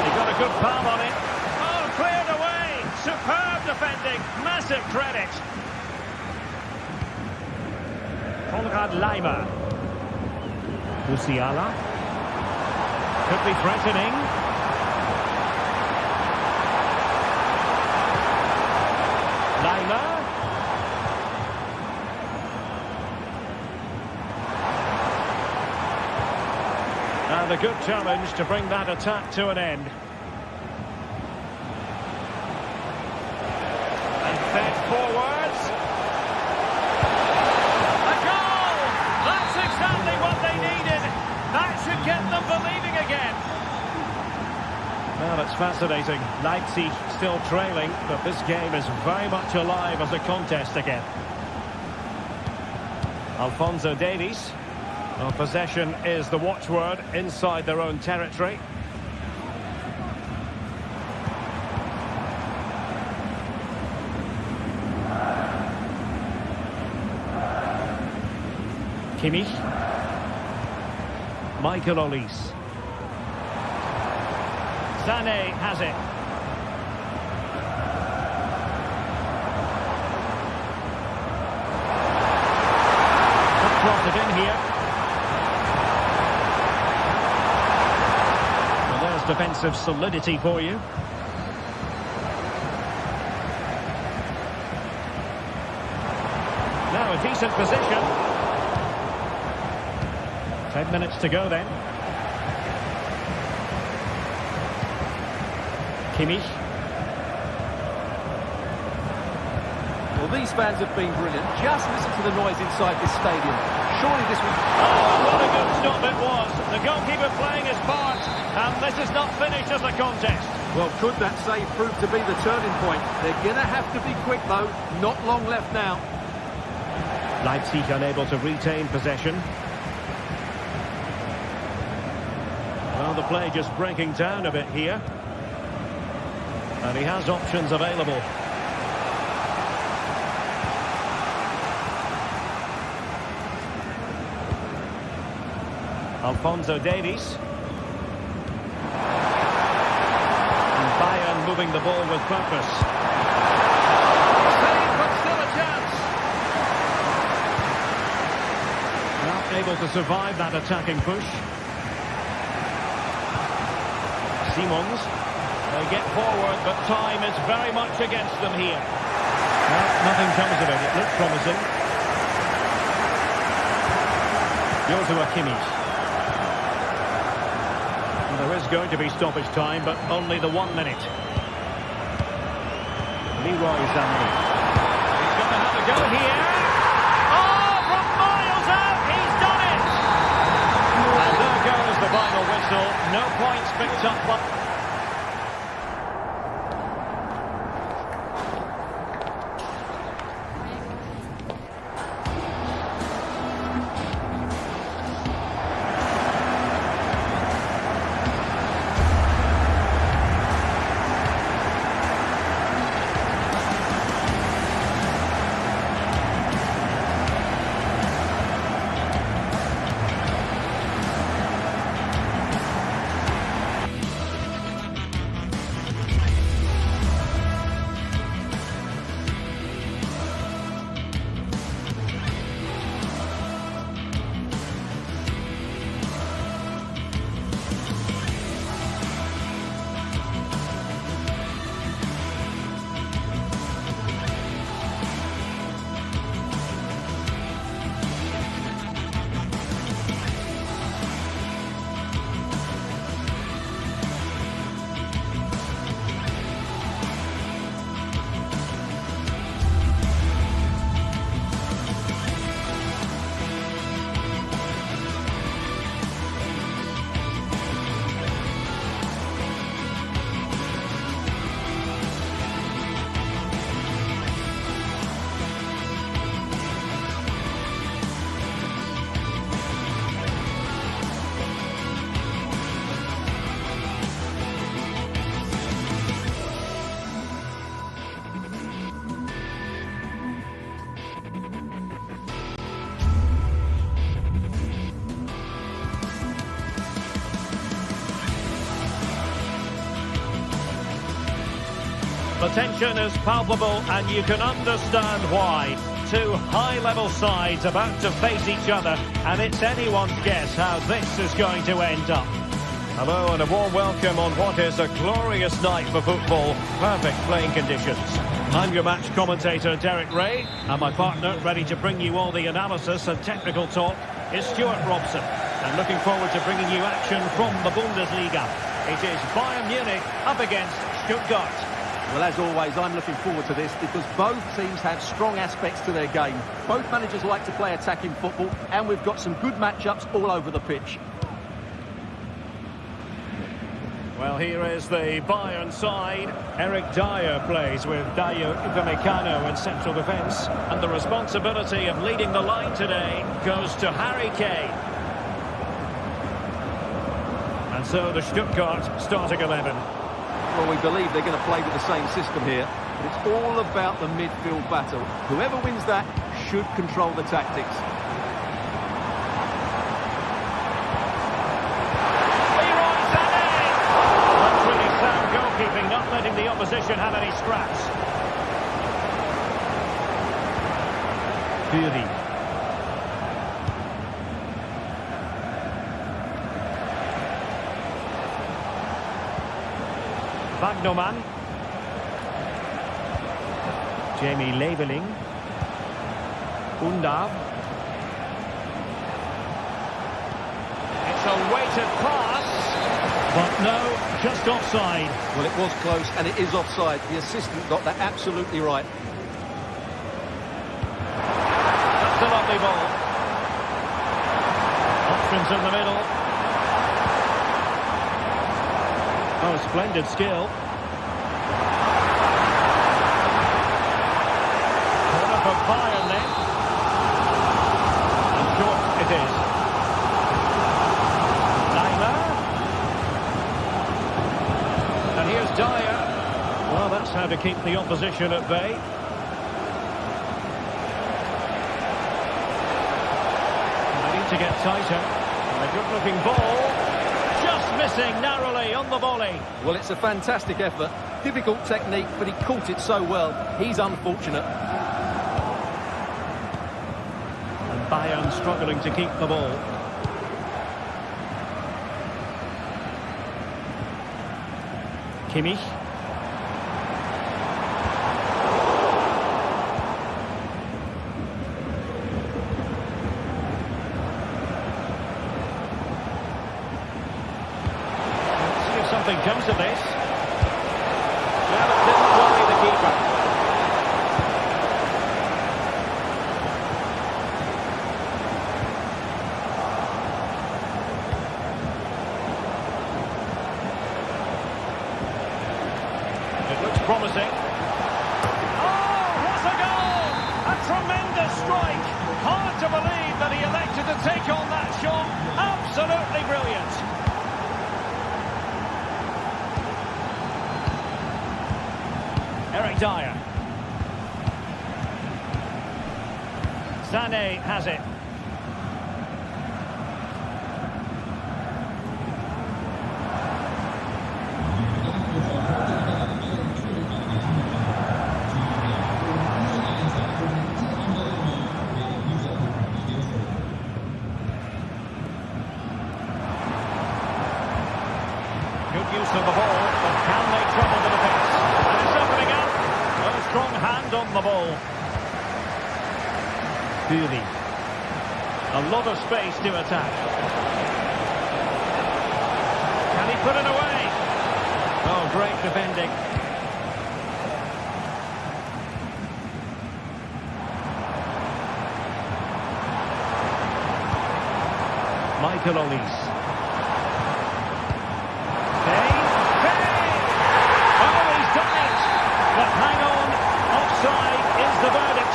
He got a good palm on it. Oh, cleared away. Superb defending. Massive credit. Konrad Laimer. Musiala. Could be threatening. Laimer. And a good challenge to bring that attack to an end. And fed forwards. A goal! That's exactly what they needed. That should get them believing again. Well, it's fascinating. Leipzig still trailing, but this game is very much alive as a contest again. Alphonso Davies. Well, possession is the watchword inside their own territory. Kimmich. Michael Olise. Sané has it. Cross it in here. Well, there's defensive solidity for you. Now a decent position. 10 minutes to go then. Kimmich. Well, these fans have been brilliant. Just listen to the noise inside this stadium. Surely this will... Oh, what a good stop it was. The goalkeeper playing his part, and this is not finished as a contest. Well, could that save prove to be the turning point? They're going to have to be quick, though. Not long left now. Leipzig unable to retain possession. Well, the play just breaking down a bit here. And he has options available. Alphonso Davies. And Bayern moving the ball with purpose. Save, but still a chance. Not able to survive that attacking push. Simons. They get forward, but time is very much against them here. Well, nothing comes of it. It looks promising. Joshua Kimmich. Well, there is going to be stoppage time, but only the 1 minute. Leroy Sané. He's got another go here. Oh, from miles out, he's done it! And there goes the final whistle. No points picked up, but... The tension is palpable, and you can understand why. Two high-level sides about to face each other, and it's anyone's guess how this is going to end up. Hello and a warm welcome on what is a glorious night for football. Perfect playing conditions. I'm your match commentator, Derek Ray, and my partner, ready to bring you all the analysis and technical talk, is Stuart Robson. And looking forward to bringing you action from the Bundesliga. It is Bayern Munich up against Stuttgart. Well, as always, I'm looking forward to this because both teams have strong aspects to their game. Both managers like to play attacking football, and we've got some good matchups all over the pitch. Well, here is the Bayern side. Eric Dyer plays with Dayo Upamecano in central defence. And the responsibility of leading the line today goes to Harry Kane. And so the Stuttgart starting 11. Well, we believe they're going to play with the same system here. But it's all about the midfield battle. Whoever wins that should control the tactics. Keeping, not letting the opposition have any scraps. Fury. Wagnerman. Jamie Leveling. Undav. It's a weighted pass. But no, just offside. Well, it was close, and it is offside. The assistant got that absolutely right. That's a lovely ball. Options in the middle. Oh, splendid skill. Corner for Bayern then. And short it is. Here's Dyer. Well, that's how to keep the opposition at bay. They need to get tighter. And a good-looking ball. Just missing narrowly on the volley. Well, it's a fantastic effort. Difficult technique, but he caught it so well. He's unfortunate. And Bayern struggling to keep the ball. Kimmich. Let's see if something comes of this. Well, it didn't worry the keeper. Promising. Oh, what a goal! A tremendous strike. Hard to believe that he elected to take on that shot. Absolutely brilliant. Eric Dyer. Sané has it. Good use of the ball, but can they trouble the defence? And it's opening up. A strong hand on the ball. Fury. A lot of space to attack. Can he put it away? Oh, great defending. Michael Olise.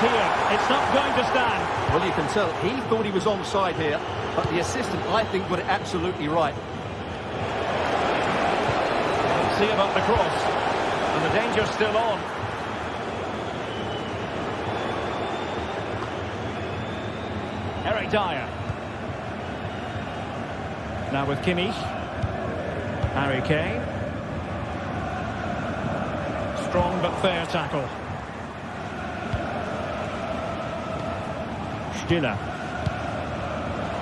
Here. It's not going to stand. Well, you can tell he thought he was onside here, but the assistant, I think, got it absolutely right. Let's see about the cross. And the danger's still on. Eric Dyer. Now with Kimmich. Harry Kane. Strong but fair tackle. Stiller.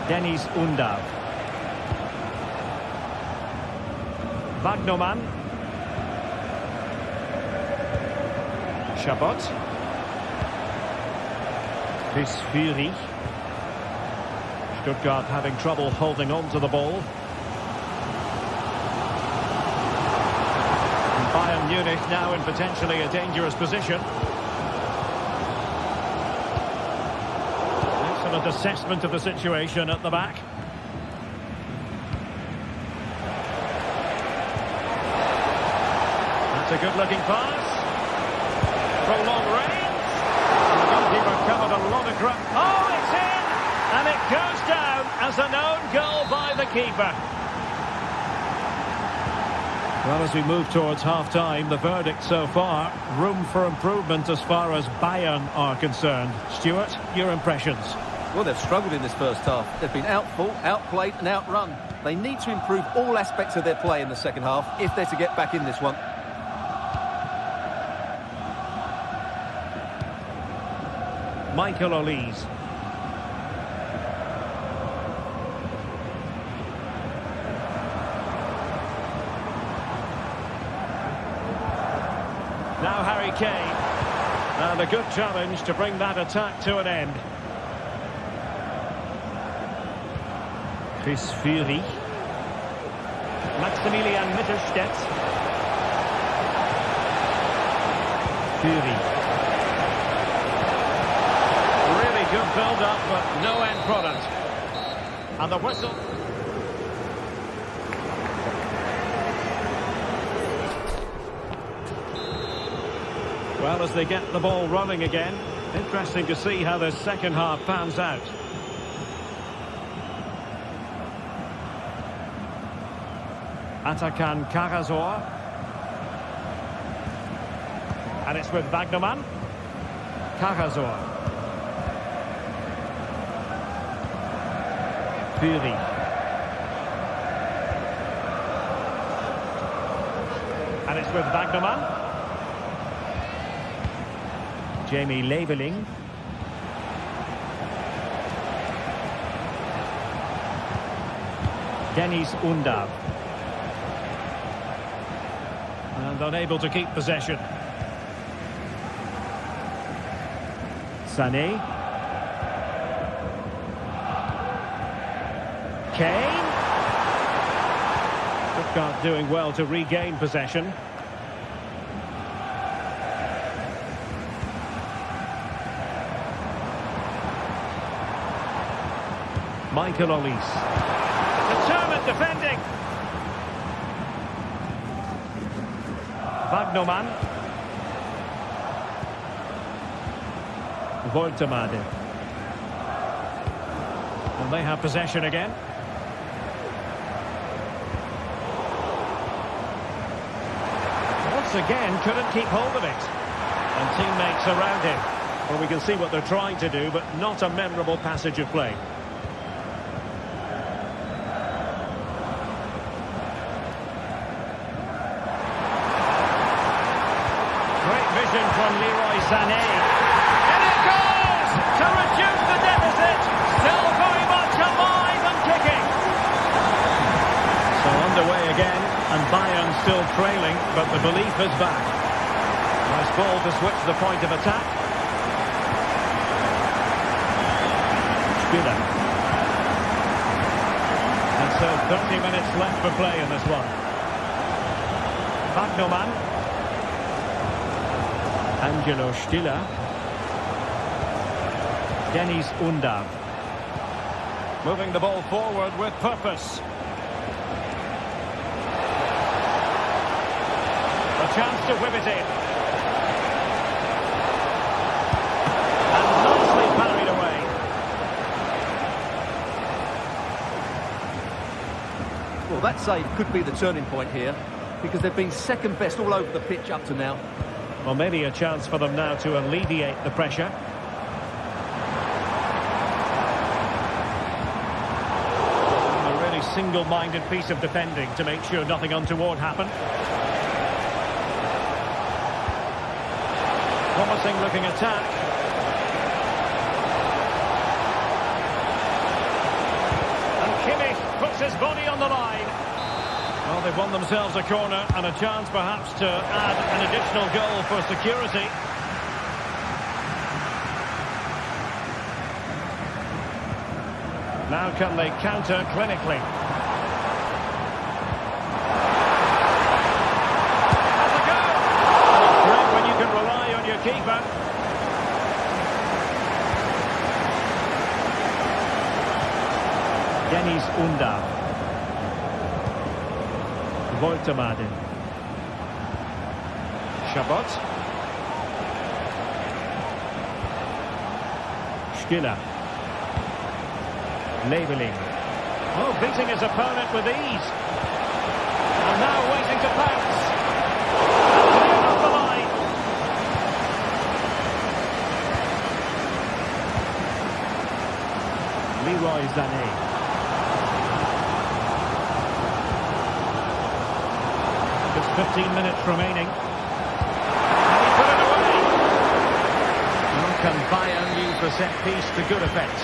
Dennis Undav. Wagnerman. Chabot. This Fury. Stuttgart having trouble holding on to the ball. And Bayern Munich now in potentially a dangerous position. Excellent assessment of the situation at the back. It's a good-looking pass. From long range. The goalkeeper covered a lot of ground. Oh, it's in! And it goes down as an own goal by the keeper. Well, as we move towards half-time, the verdict so far, room for improvement as far as Bayern are concerned. Stuart, your impressions? Well, they've struggled in this first half. They've been outfought, outplayed and outrun. They need to improve all aspects of their play in the second half if they're to get back in this one. Michael Olise. Now Harry Kane. And a good challenge to bring that attack to an end. Chris Fury. Maximilian Mittelstädt. Fury. Really good build-up, but no end product. And the whistle. Well, as they get the ball running again, interesting to see how the second half pans out. Atakan Karasor. And it's with Wagnerman. Karasor. Fury. And it's with Wagnerman. Jamie Leveling. Dennis Undav. And unable to keep possession. Sané. Kane. Stuttgart doing well to regain possession. Michael Olise. Determined defending. Wagnerman. Woltemade. And they have possession again. Once again, couldn't keep hold of it. And teammates around him. Well, we can see what they're trying to do, but not a memorable passage of play. From Leroy Sané. And it goes to reduce the deficit. Still very much alive and kicking. So underway again, and Bayern still trailing, but the belief is back. Nice ball to switch the point of attack. Spiller. And so 30 minutes left for play in this one. Wagnerman. Angelo Stiller. Dennis Undav. Moving the ball forward with purpose. A chance to whip it in. And nicely parried away. Well, that save could be the turning point here, because they've been second best all over the pitch up to now. Well, maybe a chance for them now to alleviate the pressure. A really single-minded piece of defending to make sure nothing untoward happened. Promising looking attack. And Kimmich puts his body on the line. Well, they've won themselves a corner and a chance perhaps to add an additional goal for security. Now can they counter clinically? Has a go! It's great when you can rely on your keeper. Dennis Undav. Woltemade. Chabot. Skinner. Leveling. Oh, beating his opponent with ease. And now waiting to pounce. Cleared off the line. Leroy Sané. Just 15 minutes remaining. And he put it away. How can Bayern use the set piece to good effect?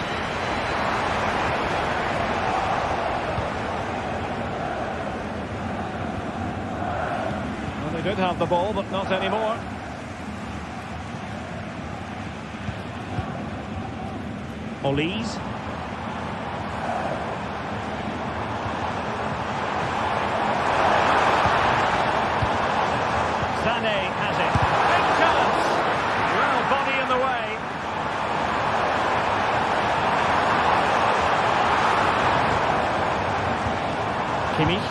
Well, they did have the ball, but not anymore. Olise. Sané has it. Big chance. Well, body in the way. Kimmich.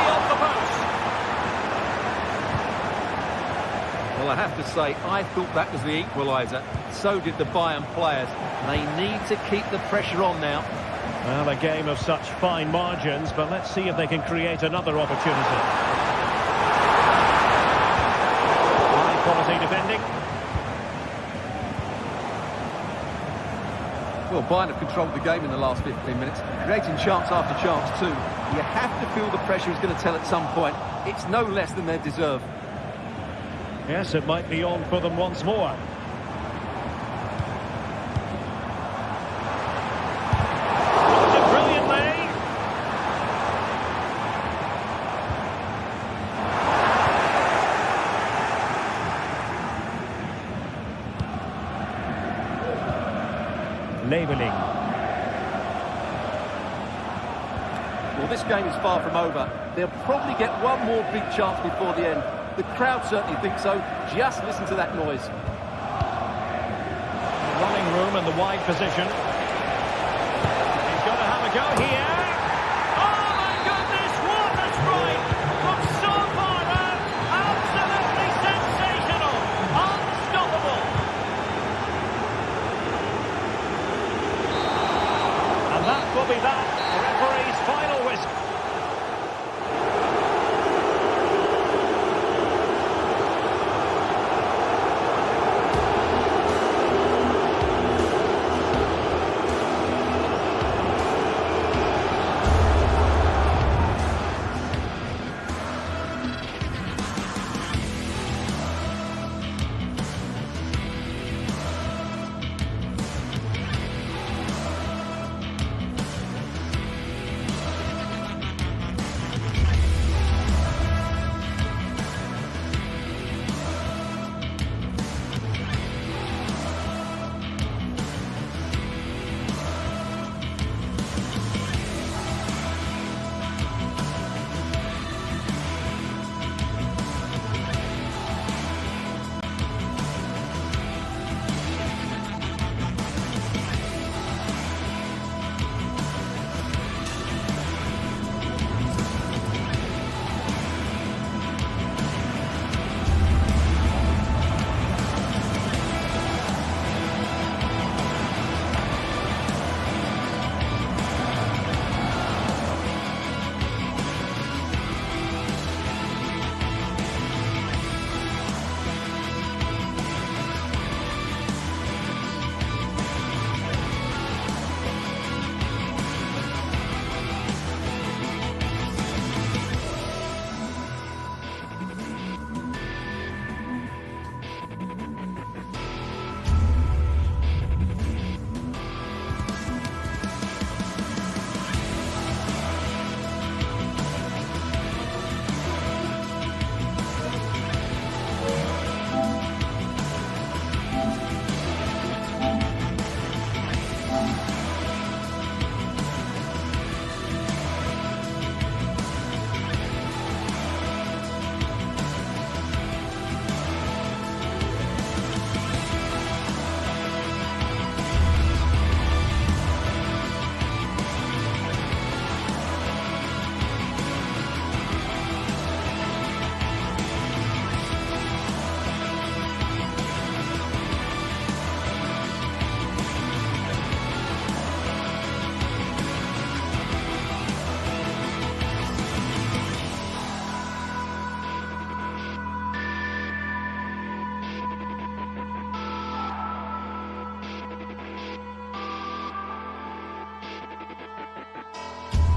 Off the post. Well, I have to say, I thought that was the equaliser. So did the Bayern players. They need to keep the pressure on now. Well, a game of such fine margins, but let's see if they can create another opportunity. High quality defending. Well, Bayern have controlled the game in the last 15 minutes, creating chance after chance too. You have to feel the pressure is going to tell at some point. It's no less than they deserve. Yes, it might be on for them once more. Leveling. Well, this game is far from over. They'll probably get one more big chance before the end. The crowd certainly think so. Just listen to that noise. Running room in the wide position. He's got to have a go here. Oh my goodness, what a strike! From so far out, absolutely sensational, unstoppable. And that will be that. The referee's final whistle.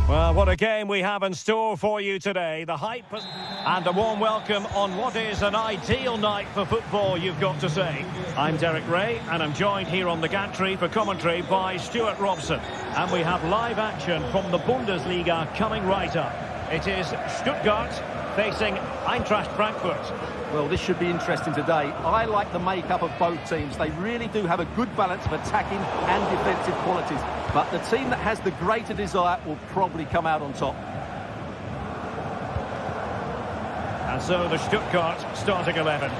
Well, what a game we have in store for you today. The hype and a warm welcome on what is an ideal night for football, you've got to say. I'm Derek Ray, and I'm joined here on the gantry for commentary by Stuart Robson. And we have live action from the Bundesliga coming right up. It is Stuttgart facing Eintracht Frankfurt. Well, this should be interesting today. I like the makeup of both teams. They really do have a good balance of attacking and defensive qualities. But the team that has the greater desire will probably come out on top. And so the Stuttgart starting 11.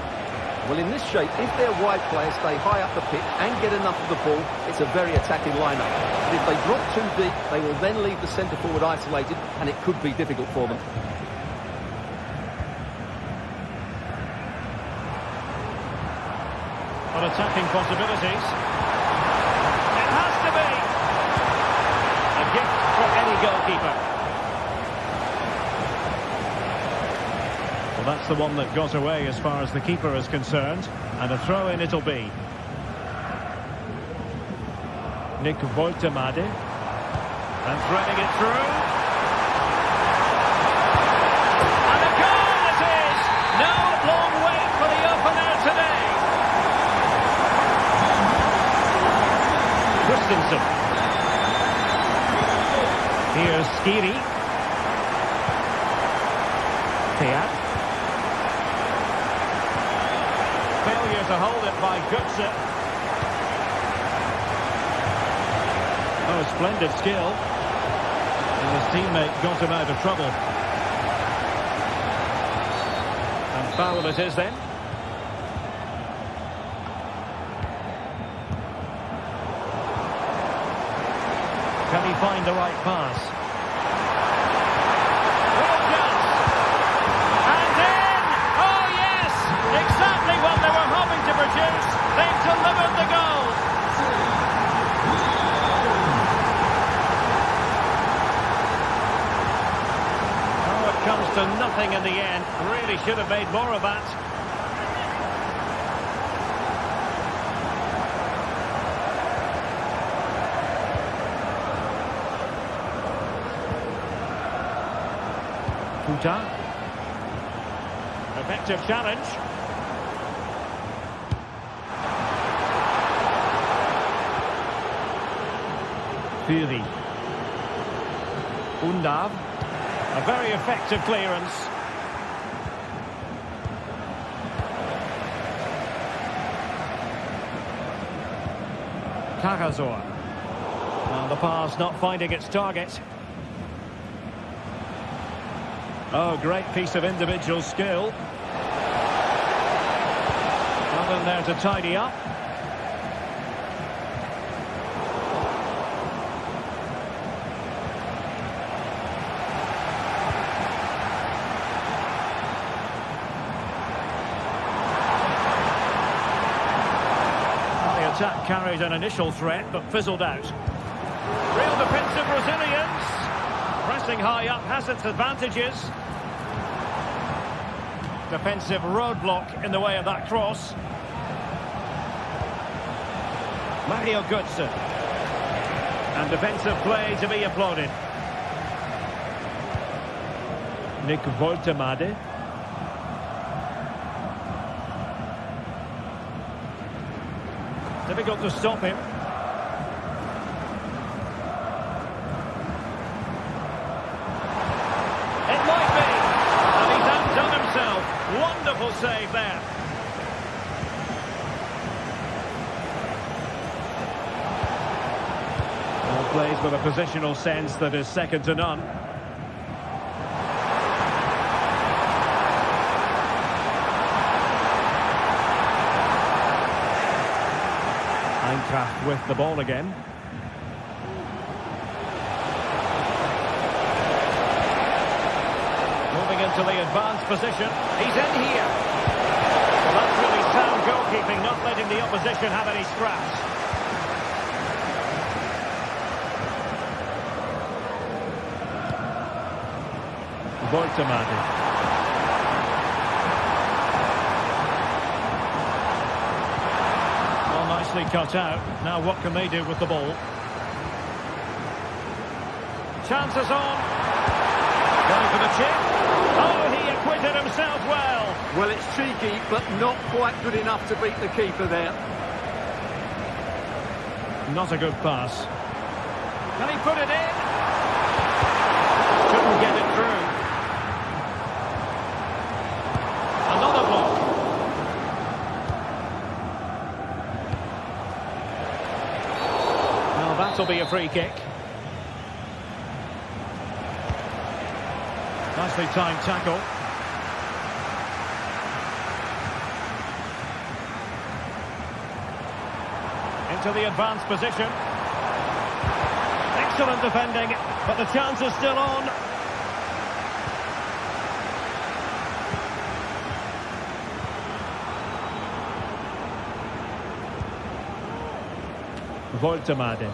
Well, in this shape, if their wide players stay high up the pitch and get enough of the ball, it's a very attacking lineup. But if they drop too deep, they will then leave the centre forward isolated, and it could be difficult for them. But attacking possibilities. It has to be. A gift for any goalkeeper. Well, that's the one that got away as far as the keeper is concerned. And a throw-in it'll be. Nick Woltemade. And threading it through. And a goal it is! No long wait for the opener today. Christensen. Here's Skiri. Teat. Failure to hold it by Götze. Oh, splendid skill. And his teammate got him out of trouble. And foul it is then. Can he find the right pass? Real chance! And in! Oh yes! Exactly what they were hoping to produce. They've delivered the goal. Oh, it comes to nothing in the end. Really should have made more of that. Effective challenge. Fury. Undav. A very effective clearance. Cagazor. And the pass not finding its target. Oh, great piece of individual skill. Nothing there to tidy up. The attack carried an initial threat, but fizzled out. Real defensive resilience. Pressing high up has its advantages. Defensive roadblock in the way of that cross. Mario Götze. And defensive play to be applauded. Nick Woltemade. Difficult to stop him. Wonderful save there. Well, plays with a positional sense that is second to none. Eintracht with the ball again. Into the advanced position. He's in here. Well, that's really sound goalkeeping, not letting the opposition have any scraps. Woltemade. Well, nicely cut out. Now what can they do with the ball? chances on. Going for the chip. Oh, he acquitted himself well. Well, it's cheeky, but not quite good enough to beat the keeper there. Not a good pass. Can he put it in? Couldn't get it through. Another block. Well, that'll be a free kick. Nicely timed tackle. Into the advanced position. Excellent defending, but the chance is still on. Voltemade. It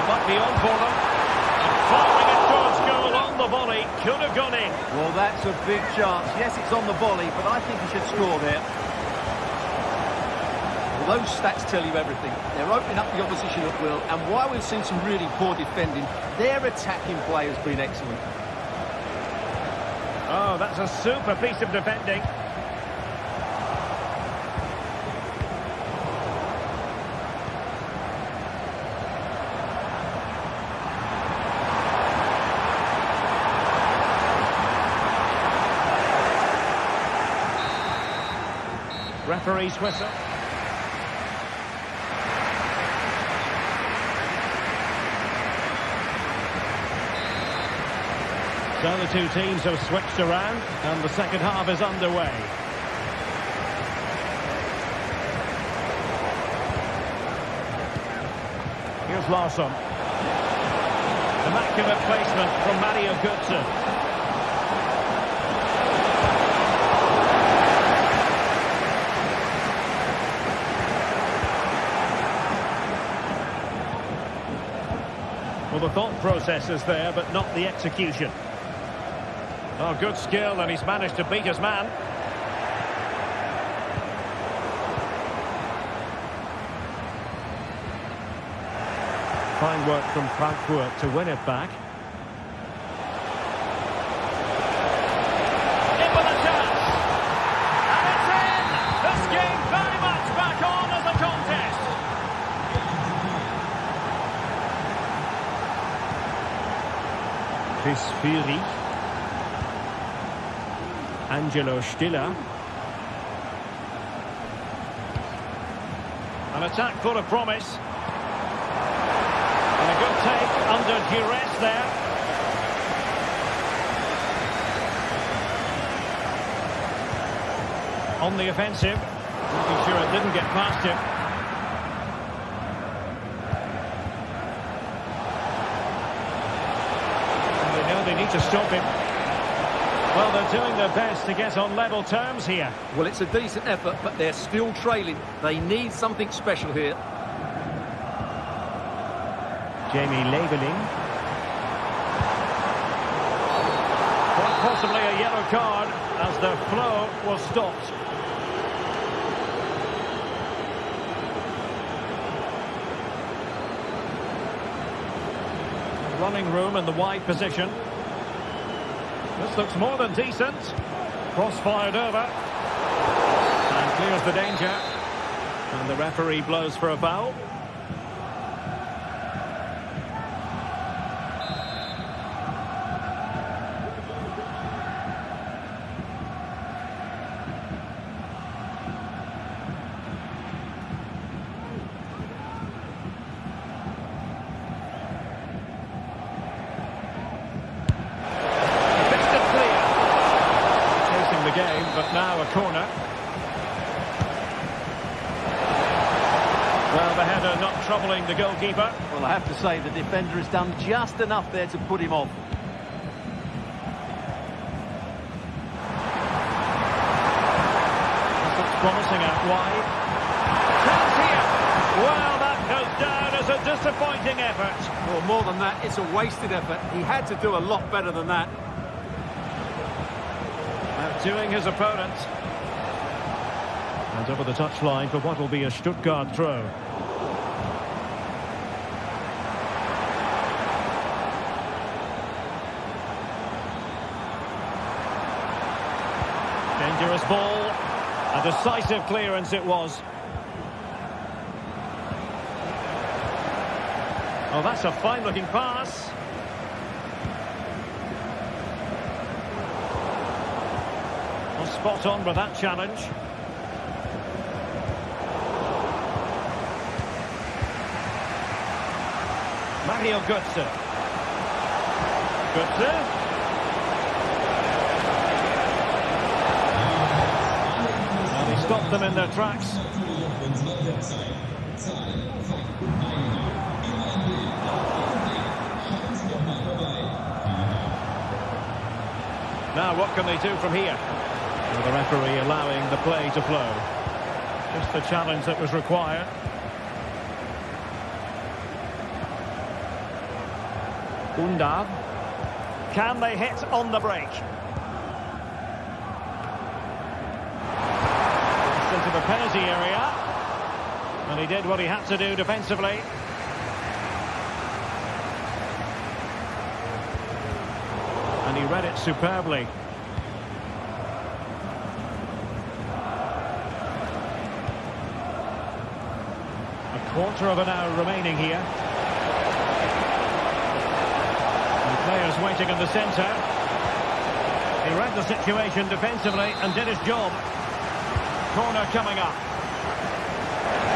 might be on for them. And firing it towards goal on the volley. Could have gone in. Well, that's a big chance. Yes, it's on the volley, but I think he should score there. Well, those stats tell you everything. They're opening up the opposition at will, and while we've seen some really poor defending, their attacking play has been excellent. Oh, that's a super piece of defending. Referee's whistle. So the two teams have switched around and the second half is underway. Here's Larsson. Immaculate placement from Mario Götze. Well, the thought process is there, but not the execution. Oh, good skill, and he's managed to beat his man. Fine work from Frankfurt to win it back. In with a chance! And it's in! This game very much back on as a contest. Chris Fury. Angelo Stiller. An attack full of promise. And a good take under duress there. On the offensive. Making sure it didn't get past him. And they know they need to stop him. Well, they're doing their best to get on level terms here. Well, it's a decent effort, but they're still trailing. They need something special here. Jamie Leveling. Quite possibly a yellow card as the flow was stopped. Running room in the wide position. This looks more than decent. Cross-fired over. And clears the danger. And the referee blows for a foul. But now a corner. Well, the header not troubling the goalkeeper. Well, I have to say the defender has done just enough there to put him off. This looks promising out wide. Chance here. Well, that goes down as a disappointing effort. Well, more than that, it's a wasted effort. He had to do a lot better than that. Outdoing his opponent. And over the touchline for what will be a Stuttgart throw. Dangerous ball. A decisive clearance it was. Oh, that's a fine-looking pass. Well, spot on with that challenge. Mario Götze. Götze. And he stopped them in their tracks. Now what can they do from here? Well, the referee allowing the play to flow. Just the challenge that was required. Undav. Can they hit on the break? It's into the penalty area. And he did what he had to do defensively. And he read it superbly. A quarter of an hour remaining here. Players waiting in the centre. He read the situation defensively and did his job. Corner coming up.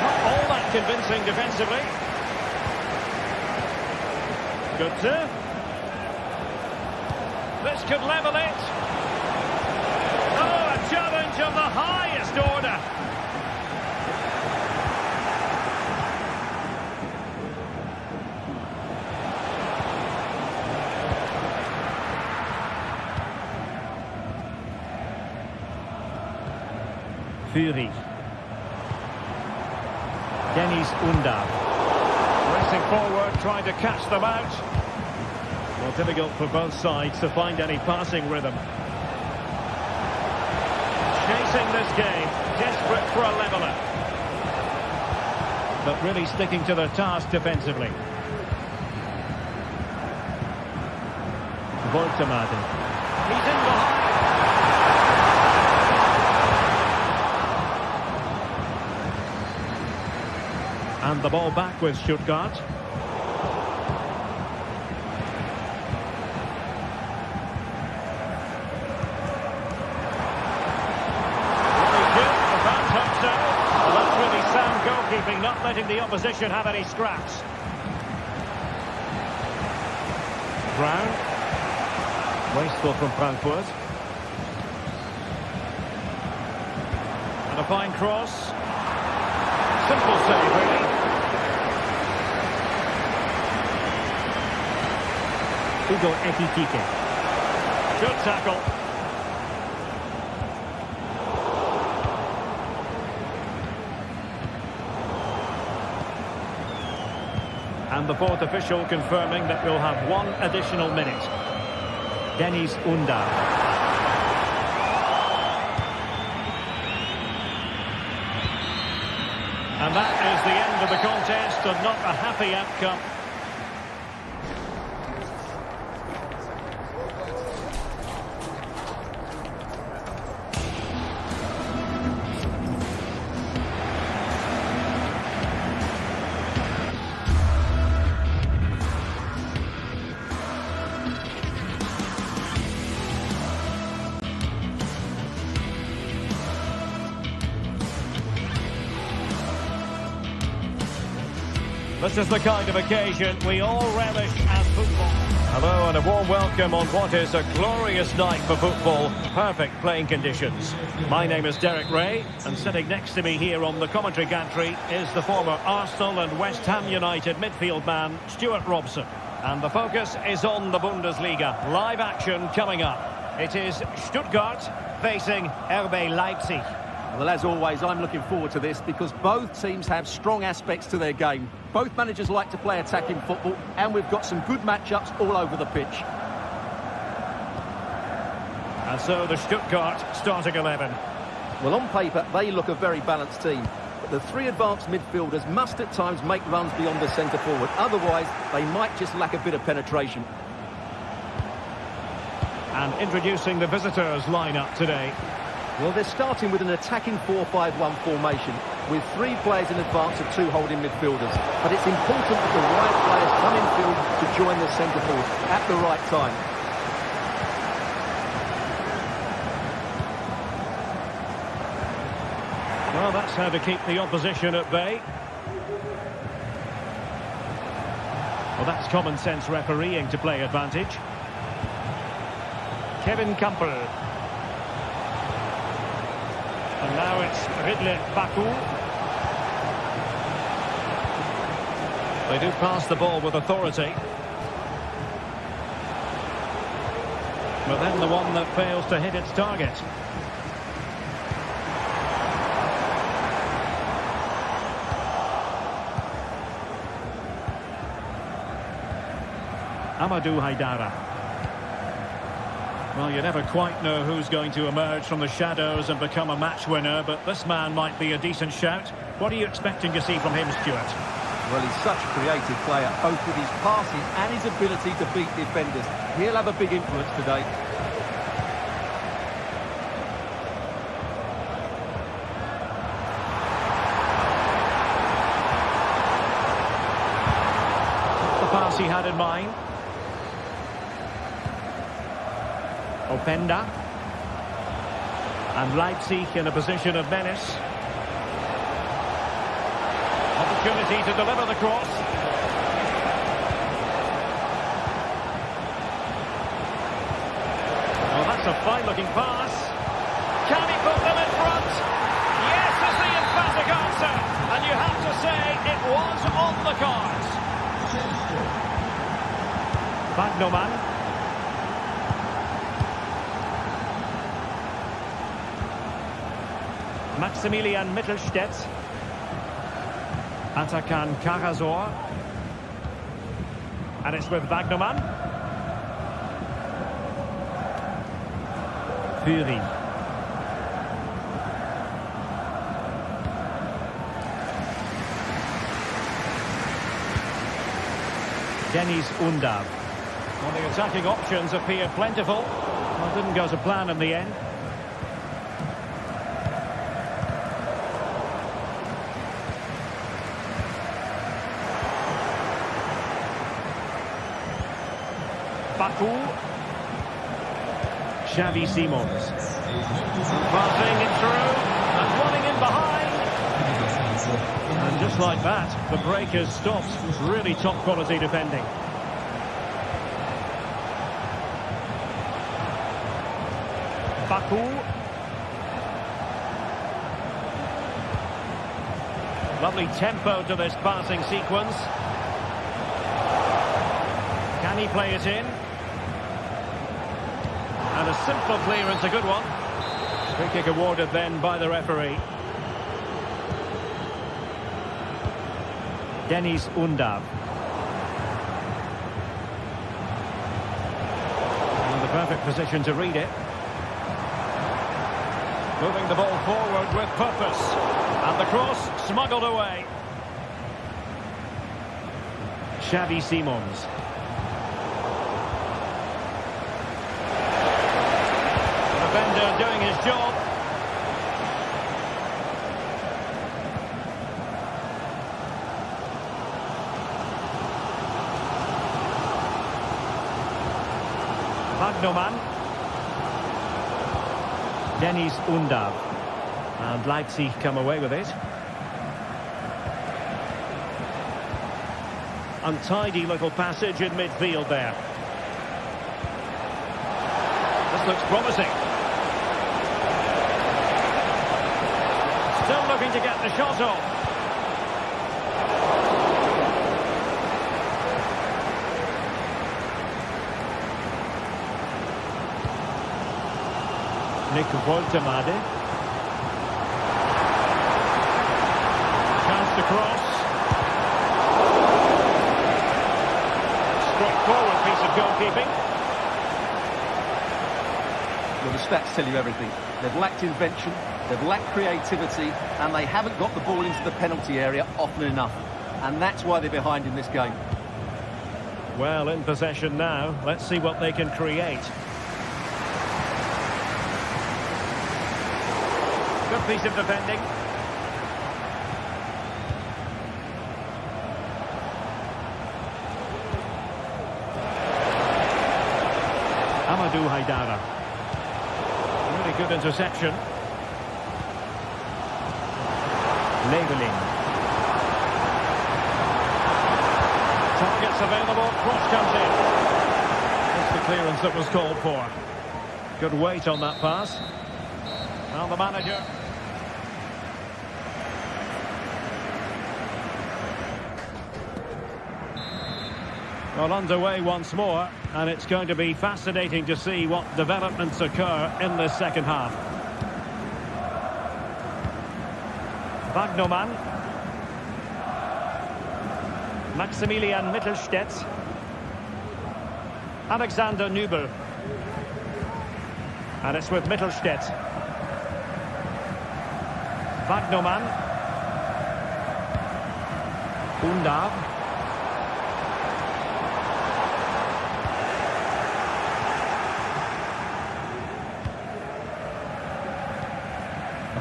Not all that convincing defensively. Götze. This could level it. Oh, a challenge of the highest order. Fury. Dennis Undav. Pressing forward, trying to catch them out. Well, difficult for both sides to find any passing rhythm. Chasing this game, desperate for a leveller. But really sticking to their task defensively. Voltemade. He's in behind. And the ball back with Stuttgart. Really good, the fans hope so. Well, that's really sound goalkeeping, not letting the opposition have any scraps. Brown. Wasteful from Frankfurt. And a fine cross. Simple save, really. Hugo Ekitike. Good tackle. And the fourth official confirming that we'll have one additional minute. Dennis Undav. And that is the end of the contest, and not a happy outcome. This is the kind of occasion we all relish as football. Hello and a warm welcome on what is a glorious night for football. Perfect playing conditions. My name is Derek Ray, and sitting next to me here on the commentary gantry is the former Arsenal and West Ham United midfield man, Stuart Robson. And the focus is on the Bundesliga. Live action coming up. It is Stuttgart facing RB Leipzig. Well, as always, I'm looking forward to this because both teams have strong aspects to their game. Both managers like to play attacking football, and we've got some good matchups all over the pitch. And so the Stuttgart starting 11. Well, on paper, they look a very balanced team. But the three advanced midfielders must at times make runs beyond the centre forward. Otherwise, they might just lack a bit of penetration. And introducing the visitors lineup today. Well, they're starting with an attacking 4-5-1 formation with 3 players in advance of 2 holding midfielders. But it's important that the right players come in field to join the centre forward at the right time. Well, that's how to keep the opposition at bay. Well, that's common sense refereeing to play advantage. Kevin Campbell. And now it's Ridley Baku. They do pass the ball with authority. But then the one that fails to hit its target. Amadou Haidara. Well, you never quite know who's going to emerge from the shadows and become a match winner, but this man might be a decent shout. What are you expecting to see from him, Stuart? Well, he's such a creative player, both with his passing and his ability to beat defenders. He'll have a big influence today. The pass he had in mind. Openda. And Leipzig in a position of menace. Opportunity to deliver the cross. Well, that's a fine-looking pass. Can he put them in front? Yes, is the emphatic answer. And you have to say it was on the cards. Bagnoman. Maximilian Mittelstädt. Atakan Karasor. And it's with Bagnoman. Fury. Dennis Undav. Well, the attacking options appeared plentiful. Well, didn't go to plan in the end. Baku. Xavi Simons. Passing it through and running in behind. And just like that, the break has stopped. Really top quality defending. Baku. Lovely tempo to this passing sequence. Can he play it in? And a simple clearance, a good one. Free kick awarded then by the referee. Dennis Undav. In the perfect position to read it. Moving the ball forward with purpose. And the cross smuggled away. Xavi Simons. Defender doing his job. Bagnoman. Dennis Undav. And Leipzig come away with it. Untidy little passage in midfield there. This looks promising. Still looking to get the shot off. Nick Woltemade. Chance to cross. Straightforward piece of goalkeeping. Well, the stats tell you everything. They've lacked invention, they've lacked creativity, and they haven't got the ball into the penalty area often enough. And that's why they're behind in this game. Well, in possession now. Let's see what they can create. Good piece of defending. Amadou Haidara. Really good interception. Leveling. Targets available. Cross comes in. That's the clearance that was called for. Good weight on that pass. Now the manager. Well, underway once more, and it's going to be fascinating to see what developments occur in this second half. Wagnermann. Maximilian Mittelstädt. Alexander Nübel. And it's with Mittelstädt. Wagnermann. Undav.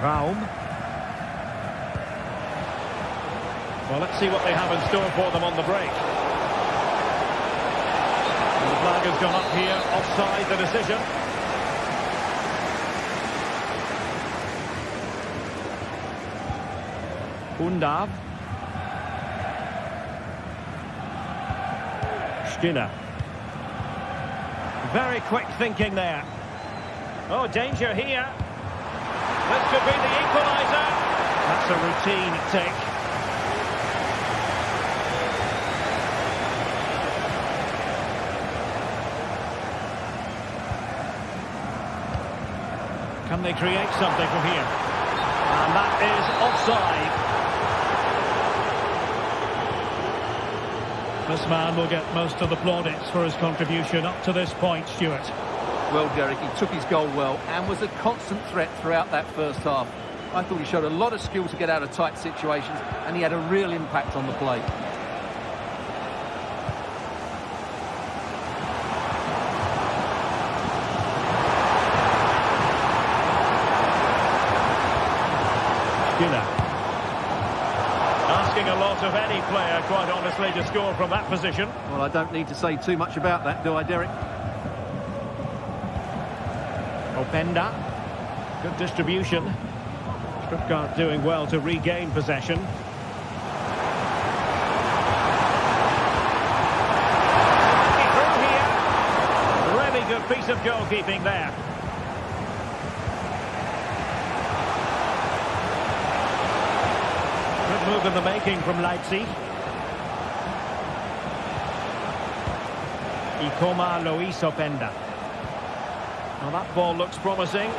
Raum. Well, let's see what they have in store for them on the break. And the flag has gone up here, offside the decision. Undav. Stiller. Very quick thinking there. Oh, danger here. This could be the equaliser. That's a routine take. Can they create something from here? And that is offside. This man will get most of the plaudits for his contribution up to this point, Stuart. Well, Derek, he took his goal well and was a constant threat throughout that first half. I thought he showed a lot of skill to get out of tight situations, and he had a real impact on the play. Asking a lot of any player, quite honestly, to score from that position. Well, I don't need to say too much about that, do I, Derek? Openda. Good distribution. Stuttgart doing well to regain possession. Through here. Really good piece of goalkeeping there. Move in the making from Leipzig. Ikoma Luis Openda. Now that ball looks promising.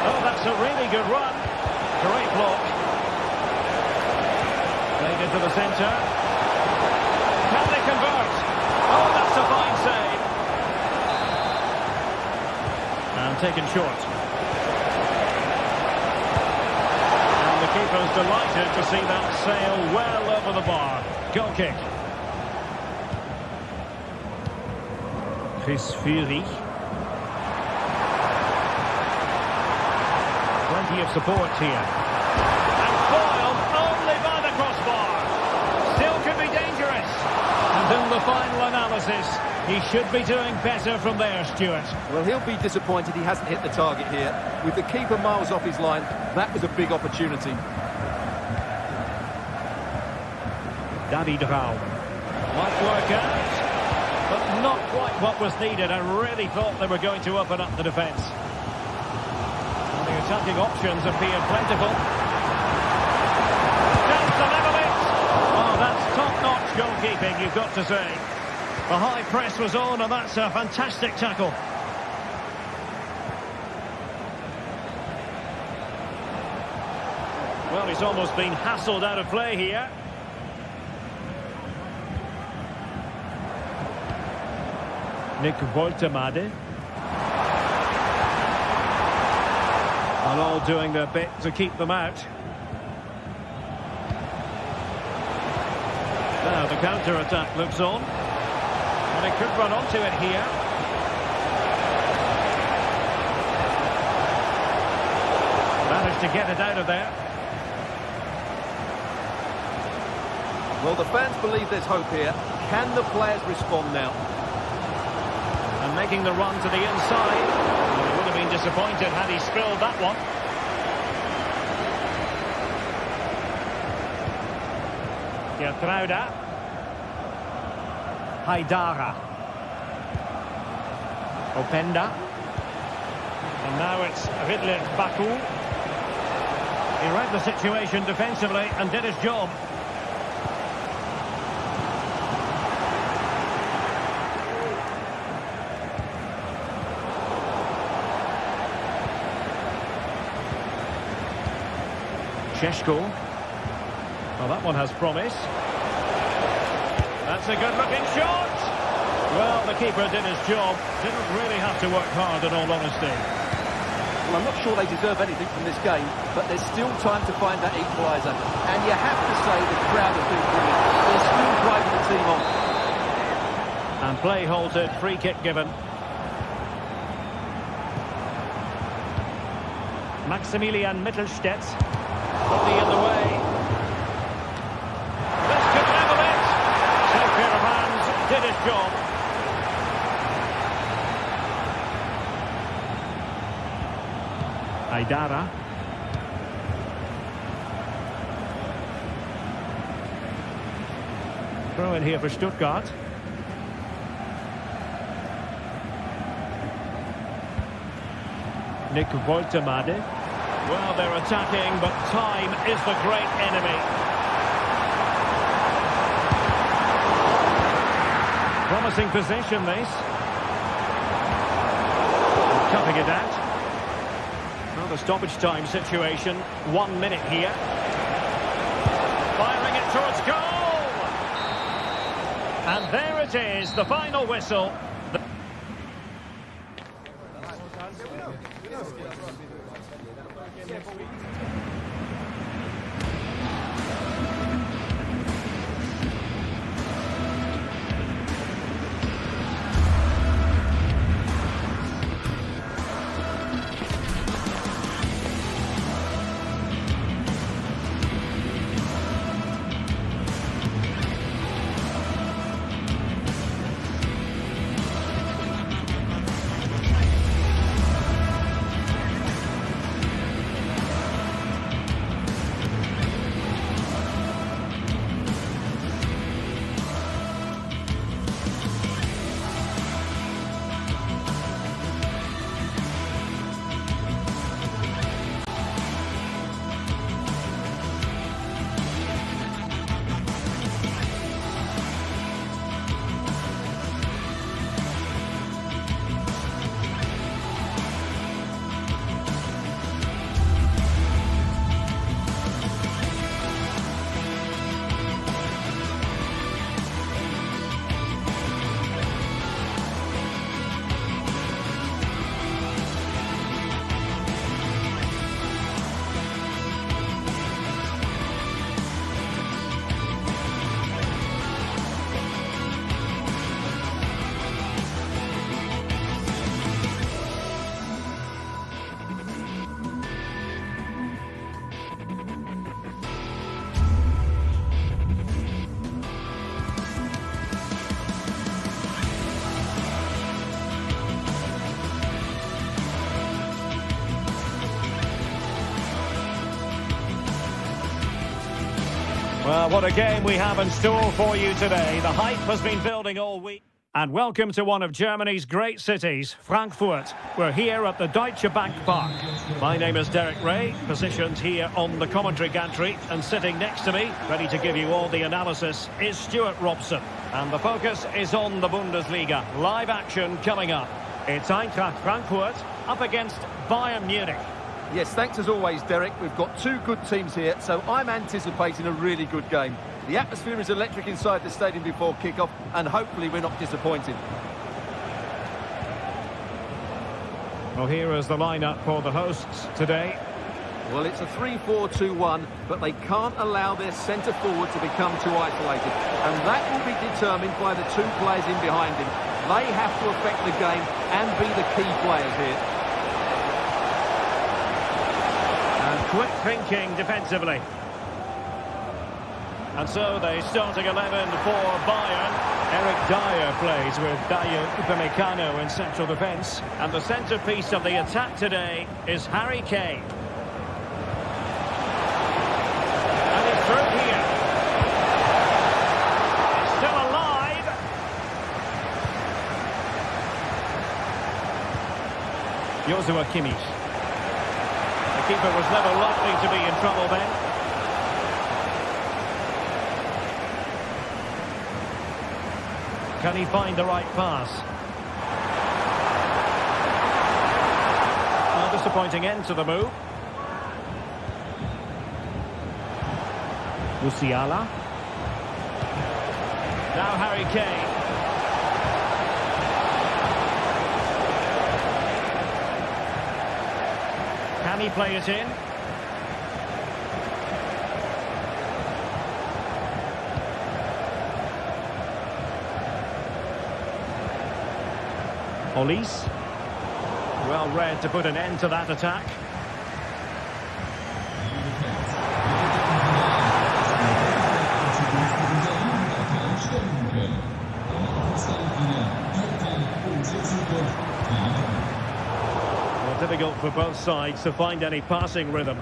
Oh, that's a really good run. Great block. Played into the centre. Can they convert? Oh, that's a fine save. And taken short. The keeper's delighted to see that sail well over the bar. Goal kick. Chris Fury. Plenty of support here. And foiled only by the crossbar. Still could be dangerous. And in the final analysis, he should be doing better from there, Stuart. Well, he'll be disappointed he hasn't hit the target here. With the keeper miles off his line, that was a big opportunity. David Raum. Might work out, but not quite what was needed. I really thought they were going to open up the defence. Well, the attacking options appear plentiful. Chance to level it. Oh, that's top-notch goalkeeping, you've got to say. The high press was on, and that's a fantastic tackle. Well, he's almost been hassled out of play here. Nick Woltemade. And all doing their bit to keep them out. Now the counter-attack looks on. And it could run onto it here. to get it out of there. Well, the fans believe there's hope here. Can the players respond now? And making the run to the inside. Well, he would have been disappointed had he spilled that one. Gertruida. Haidara. Openda. And now it's Ridley Baku. He read the situation defensively and did his job. Sheshko. Well, that one has promise. That's a good-looking shot. Well, the keeper did his job. Didn't really have to work hard, in all honesty. Well, I'm not sure they deserve anything from this game, but there's still time to find that equaliser. And you have to say the crowd have been brilliant. They're still driving the team on. And play halted, free kick given. Maximilian Mittelstädt. Body in the way. This could level it. Safe pair of hands, did his job. Haidara. Throw in here for Stuttgart. Nick Woltemade. Well, they're attacking, but time is the great enemy. Promising possession, this. Cutting it out. Well, the stoppage time situation. 1 minute here. Firing it towards goal! And there it is, the final whistle. Well, what a game we have in store for you today. The hype has been building all week. And welcome to one of Germany's great cities, Frankfurt. We're here at the Deutsche Bank Park. My name is Derek Ray, positioned here on the commentary gantry, and sitting next to me, ready to give you all the analysis, is Stuart Robson. And the focus is on the Bundesliga. Live action coming up. It's Eintracht Frankfurt up against Bayern Munich. Yes, thanks as always, Derek. We've got two good teams here, so I'm anticipating a really good game. The atmosphere is electric inside the stadium before kick-off, and hopefully we're not disappointed. Well, here is the lineup for the hosts today. Well, it's a 3-4-2-1, but they can't allow their centre-forward to become too isolated. And that will be determined by the two players in behind him. They have to affect the game and be the key players here. quick thinking defensively. And so the starting 11 for Bayern. Eric Dyer plays with Dayo Upamecano in central defence. And the centrepiece of the attack today is Harry Kane. And he's through here. It's still alive. Joshua Kimmich. The keeper was never likely to be in trouble then. Can he find the right pass? A disappointing end to the move. Musiala. Now Harry Kane. Can he play it in? Olise. Well read to put an end to that attack. Well, difficult for both sides to find any passing rhythm.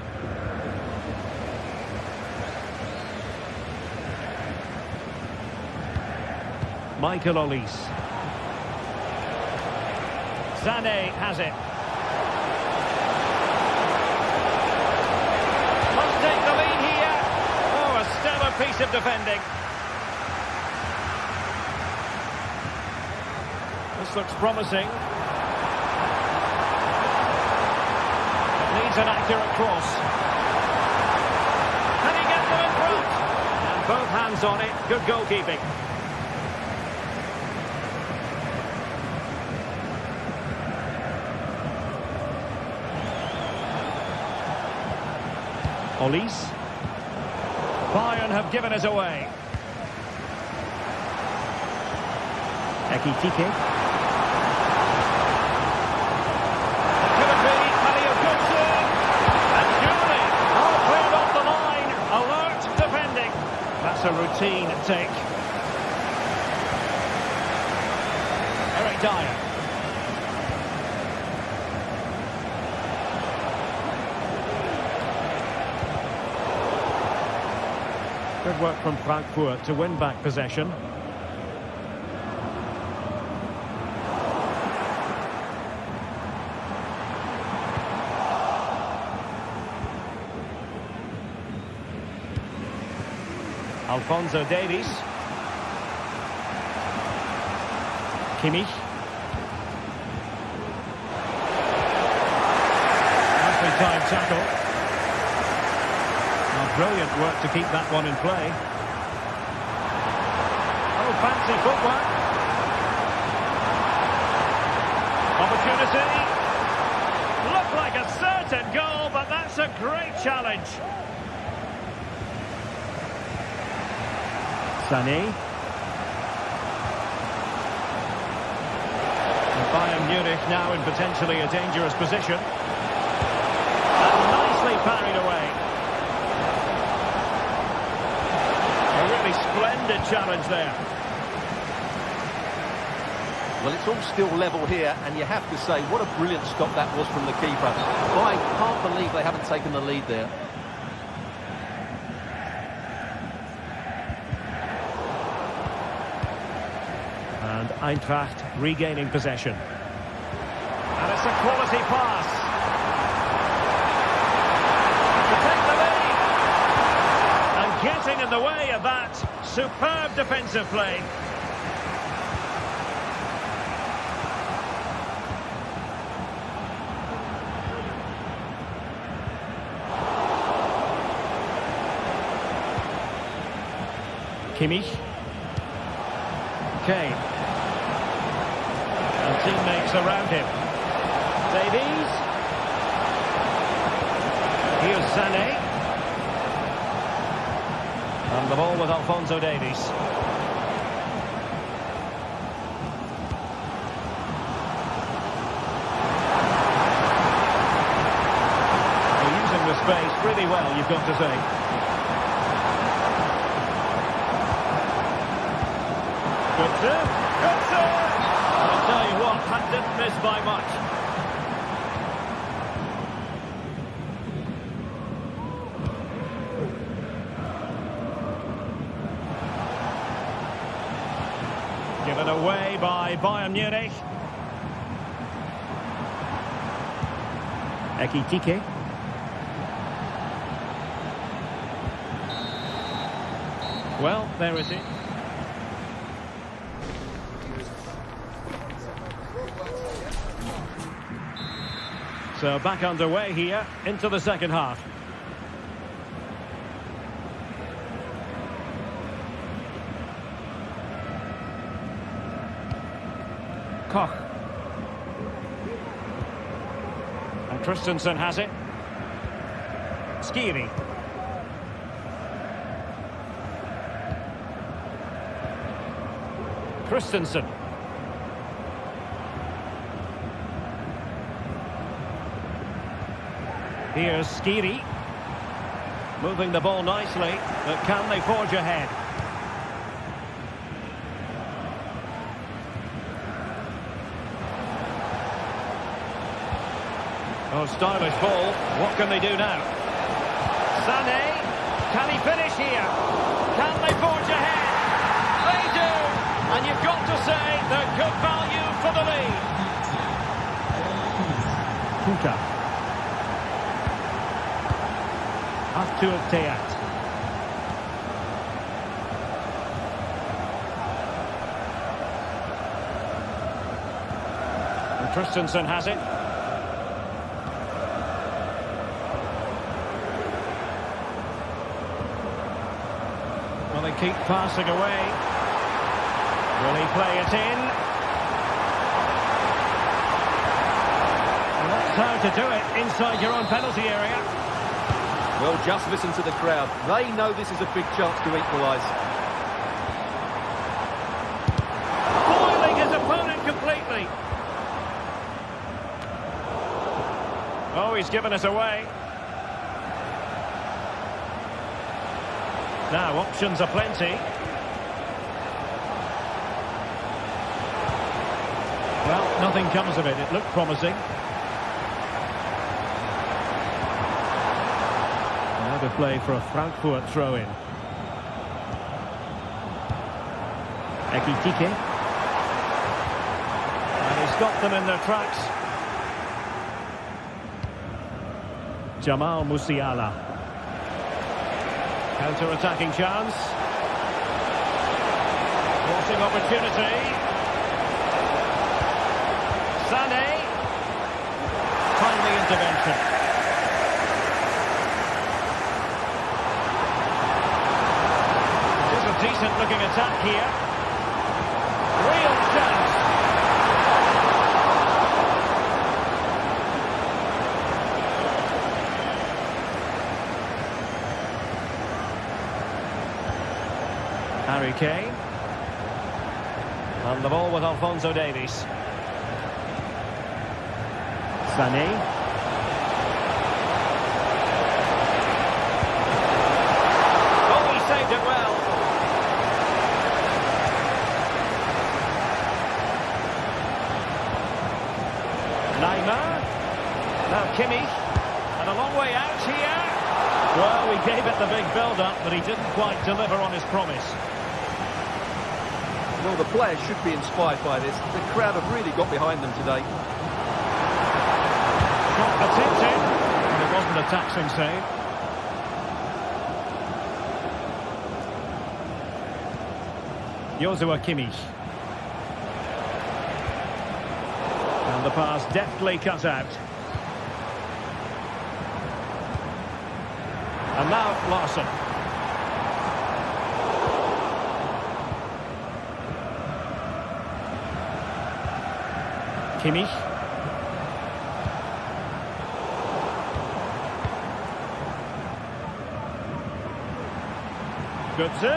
Michael Olise. Sané has it. Must take the lead here. Oh, a stellar piece of defending. This looks promising. It needs an accurate cross. Can he get them in front? And both hands on it. Good goalkeeping. Olise. Bayern have given it away. Ekitike. Could it be? Aliogutsu. And surely, all cleared off the line. Alert defending. That's a routine take. Eric Dyer. Good work from Frankfurt to win back possession. Alphonso Davies. Kimmich. Nicely timed tackle. Brilliant work to keep that one in play. Oh, fancy footwork. Opportunity. Looked like a certain goal, but that's a great challenge. Sané. And Bayern Munich now in potentially a dangerous position. And nicely parried away. Splendid challenge there. Well, it's all still level here, and you have to say, what a brilliant stop that was from the keeper. I can't believe they haven't taken the lead there. And Eintracht regaining possession. And it's a quality pass. To take the lead. And getting in the way of that. Superb defensive play. Kimmich. Kane. And teammates around him. Davies. Here's Sané. And the ball with Alphonso Davies. They're using the space really well, you've got to say. Good serve. Good serve! I'll tell you what, that didn't miss by much. Given away by Bayern Munich. Ekitike. Well, there it is. So back underway here into the second half. Koch. And Christensen has it. Skiri. Christensen. Here's Skiri. Moving the ball nicely, but can they forge ahead? Oh, stylish ball. What can they do now? Sané. Can he finish here? Can they forge ahead? They do! And you've got to say they're good value for the lead. Kuta. Arthur Teat. And Christensen has it. Well, they keep passing away. Will he play it in? And that's how to do it inside your own penalty area. Well, just listen to the crowd. They know this is a big chance to equalise. Foiling his opponent completely. Oh, he's given us away. Now, options are plenty. Well, nothing comes of it. It looked promising. Now to play for a Frankfurt throw-in. Ekitike. And he stopped them in their tracks. Jamal Musiala. Counter-attacking chance. Forcing opportunity. Sané. Timely intervention. This is a decent-looking attack here. Real chance. Harry Kane. And the ball with Alphonso Davies. Sané. Oh, he saved it well. Neymar. Now Kimmich. And a long way out here. Well, we gave it the big build-up, but he didn't quite deliver on his promise. Well, the players should be inspired by this. The crowd have really got behind them today. Shot attempted, but it wasn't a taxing save. Joshua Kimmich. And the pass deftly cut out. And now Larsson. Kimmich. Götze.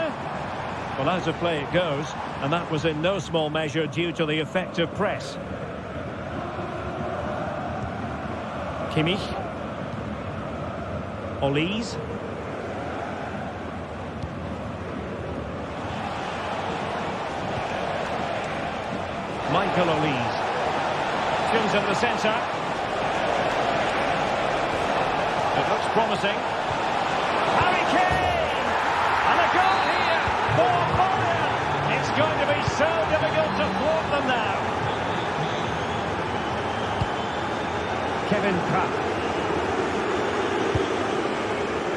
Well, out of play it goes, and that was in no small measure due to the effective press. Olise. Michael Olise. Tunes in the centre. It looks promising. Harry Kane! And a goal here for Bayern! It's going to be so difficult to thwart them now. Kevin Trapp.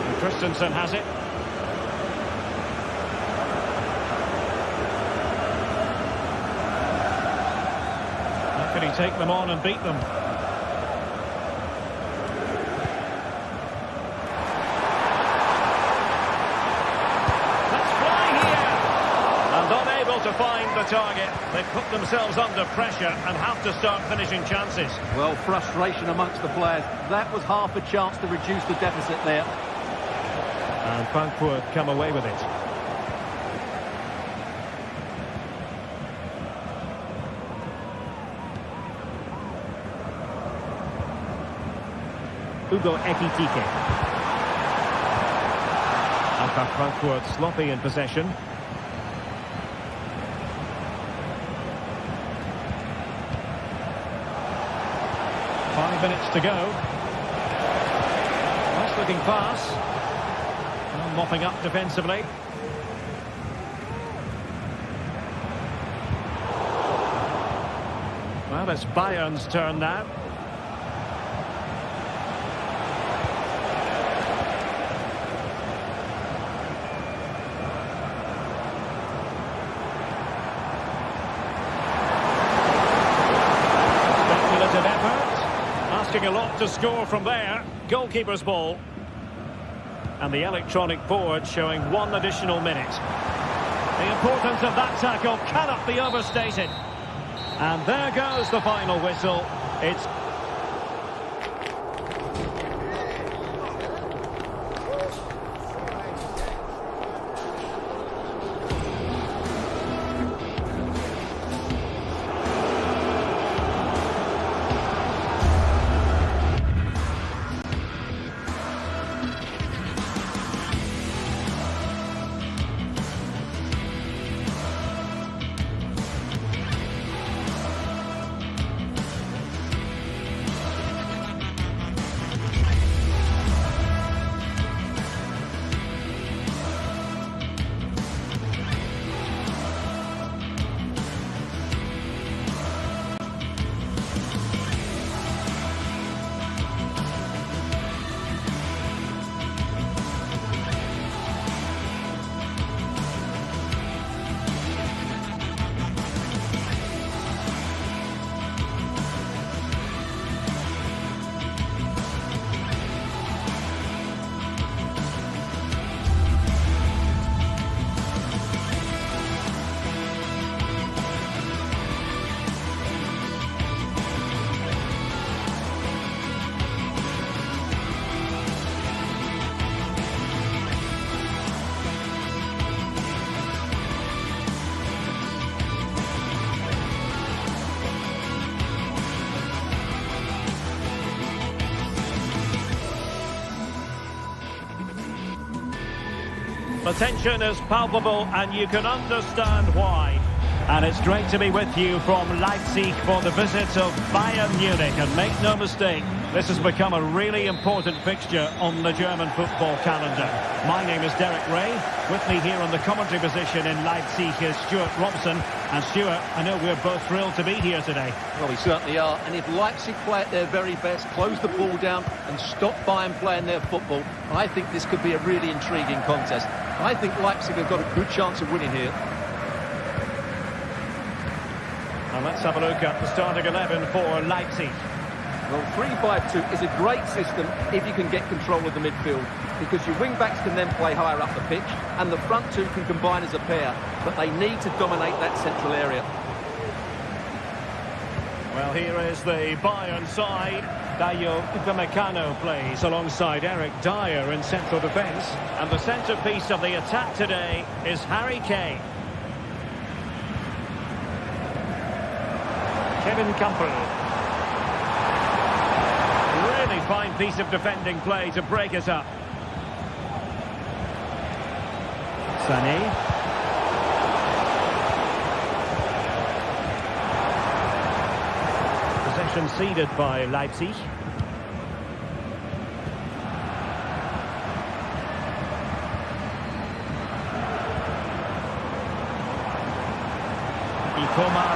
And Christensen has it. How can he take them on and beat them? Let's fly here! And unable to find the target. They've put themselves under pressure and have to start finishing chances. Well, frustration amongst the players. That was half a chance to reduce the deficit there. And Frankfurt come away with it. Hugo Ekitike. Eintracht Frankfurt sloppy in possession. Five minutes to go. Nice looking pass. Well, mopping up defensively. Well, it's Bayern's turn now. A lot to score from there. Goalkeeper's ball. And the electronic board showing one additional minute. The importance of that tackle cannot be overstated. And there goes the final whistle. It's the tension is palpable and you can understand why. And it's great to be with you from Leipzig for the visit of Bayern Munich. And make no mistake, this has become a really important fixture on the German football calendar. My name is Derek Ray. With me here on the commentary position in Leipzig is Stuart Robson. And Stuart, I know we're both thrilled to be here today. Well, we certainly are. And if Leipzig play at their very best, close the ball down and stop Bayern playing their football, I think this could be a really intriguing contest. I think Leipzig have got a good chance of winning here. And let's have a look at the starting 11 for Leipzig. Well, 3-5-2 is a great system if you can get control of the midfield, because your wing-backs can then play higher up the pitch and the front two can combine as a pair, but they need to dominate that central area. Well, here is the Bayern side. Dayo Upamecano plays alongside Eric Dyer in central defence. And the centrepiece of the attack today is Harry Kane. Kevin Campbell. Really fine piece of defending play to break it up. Sané. Possession ceded by Leipzig.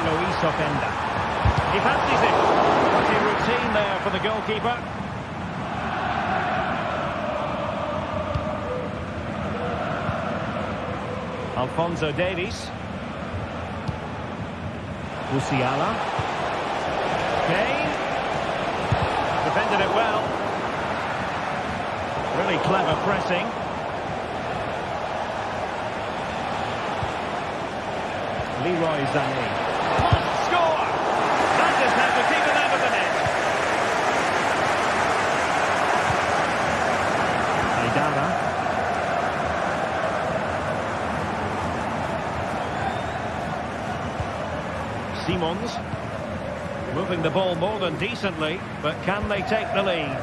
Luis Openda. He fancies it. Pretty routine there for the goalkeeper. Alphonso Davies. Musiala. Kane. Defended it well. Really clever pressing. Leroy Sané. Must score! That just had to keep it out of the net. Aidara. Simons. Moving the ball more than decently, but can they take the lead?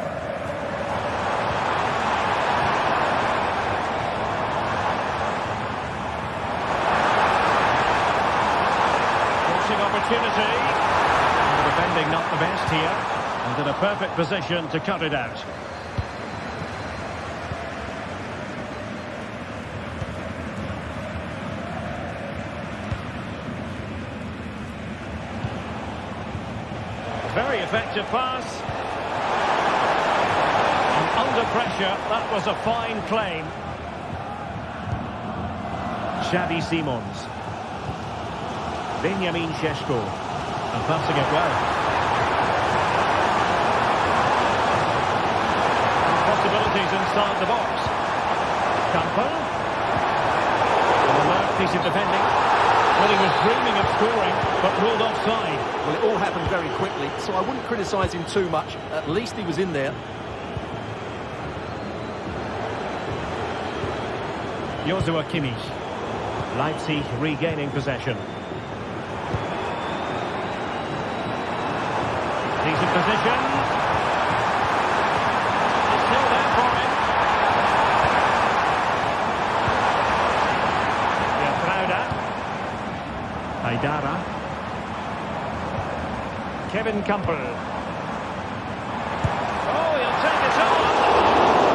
Opportunity. The defending not the best here, and in a perfect position to cut it out. Very effective pass. And under pressure, that was a fine claim. Xavi Simons. Benjamin Šeško, and passing it well. Possibilities inside the box. Campo. And a large piece of defending. Well, he was dreaming of scoring, but ruled offside. Well, it all happened very quickly, so I wouldn't criticise him too much. At least he was in there. Joshua Kimmich. Leipzig regaining possession. Decent position. It's still there for him. Prauda. Aidara. Kevin Campbell. Oh, he'll take it on.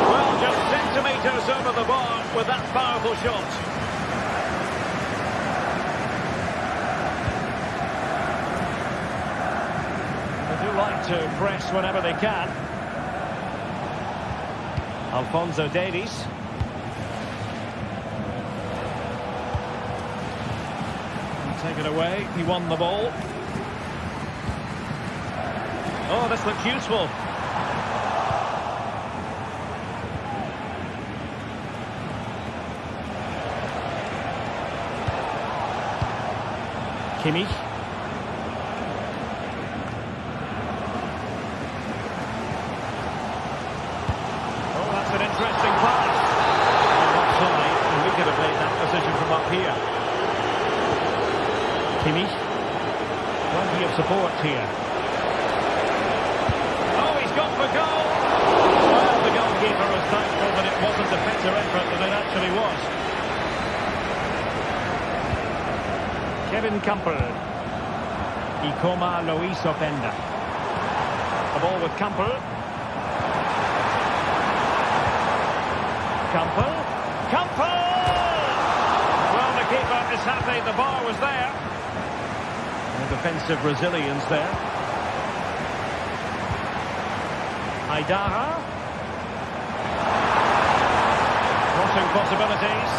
Well, just centimetres over the bar with that powerful shot. Like to press whenever they can. Alphonso Davies. Take it away. He won the ball. Oh, this looks useful. Kimmich. Interesting pass. Offside, and we could have played that position from up here. Kimmich. Plenty of support here. Oh, he's gone for goal. Well, the goalkeeper was thankful that it wasn't a better effort than it actually was. Kevin Campbell. Luis Openda. The ball with Campbell. Campbell! Well, the keeper is happy the bar was there. And defensive resilience there. Aidara. Crossing possibilities.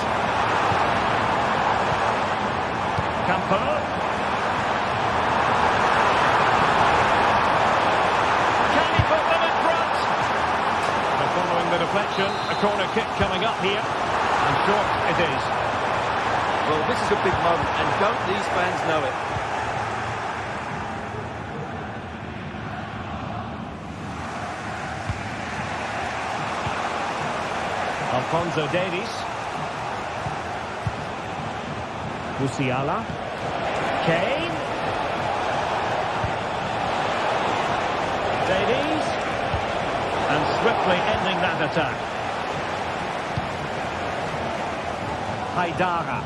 Campbell. Can he put them in front? Following the deflection, a corner kick coming up here, and short it is. Well, this is a big moment, and don't these fans know it? Alphonso Davies. Musiala. Kane. Davies. And swiftly ending that attack. Haidara.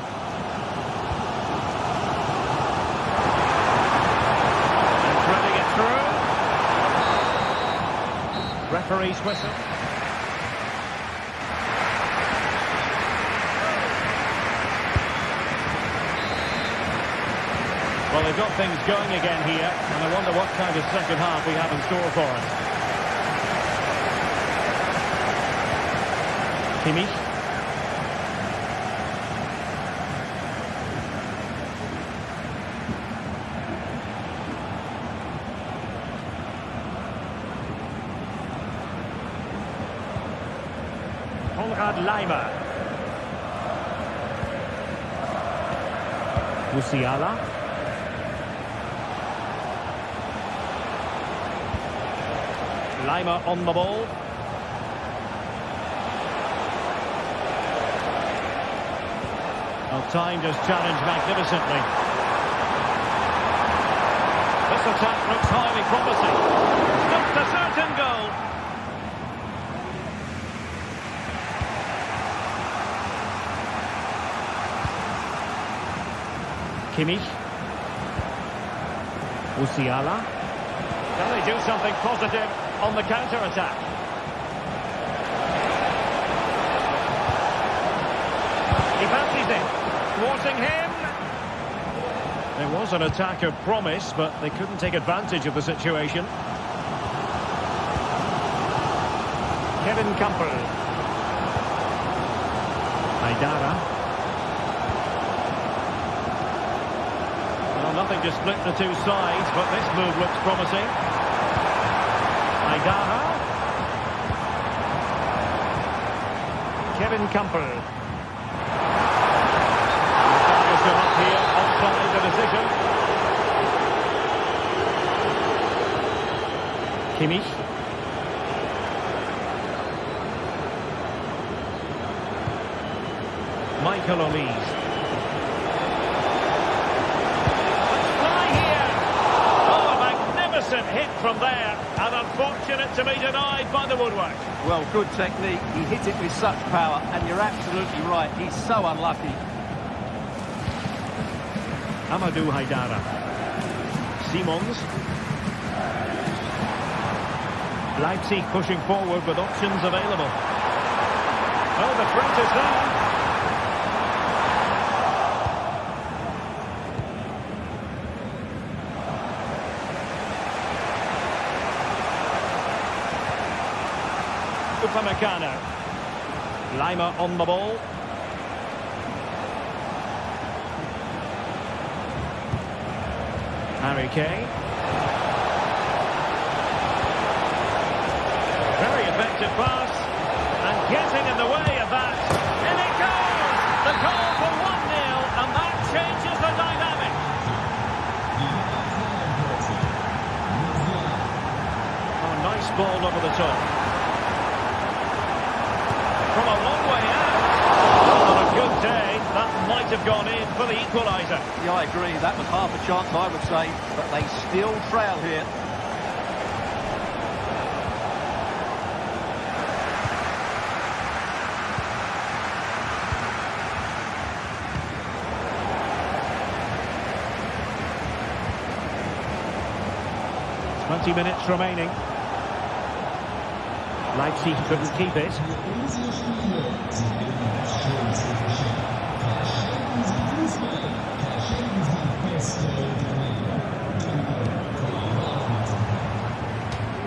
And threading it through. Referee's whistle. Well, they've got things going again here, and I wonder what kind of second half we have in store for us. Kimmich. Leimer. Musiala. Leimer on the ball. Well, timed his challenge magnificently. This attack looks highly promising. Stopped a certain goal. Kimmich. Musiala. Can they do something positive on the counter-attack? He fancies it. Thwarting him. There was an attack of promise, but they couldn't take advantage of the situation. Kevin Campbell. Haidara. Nothing to split the two sides, but this move looks promising. Haidara. Kevin Campbell. The gone up here, offside the decision. Kimmich. Michael Olise. Hit from there, and unfortunate to be denied by the woodwork. Well, good technique. He hit it with such power, and you're absolutely right. He's so unlucky. Amadou Haidara. Simons. Leipzig pushing forward with options available. Oh, the threat is there. Upamecano. Leimer on the ball. Harry Kane. Very effective pass. And getting in the way of that. In it goes! The goal for 1-0, and that changes the dynamic. Oh, nice ball over the top. From a long way out. On a good day, that might have gone in for the equaliser. Yeah, I agree. That was half a chance, I would say. But they still trail here. Twenty minutes remaining. Leipzig couldn't keep it.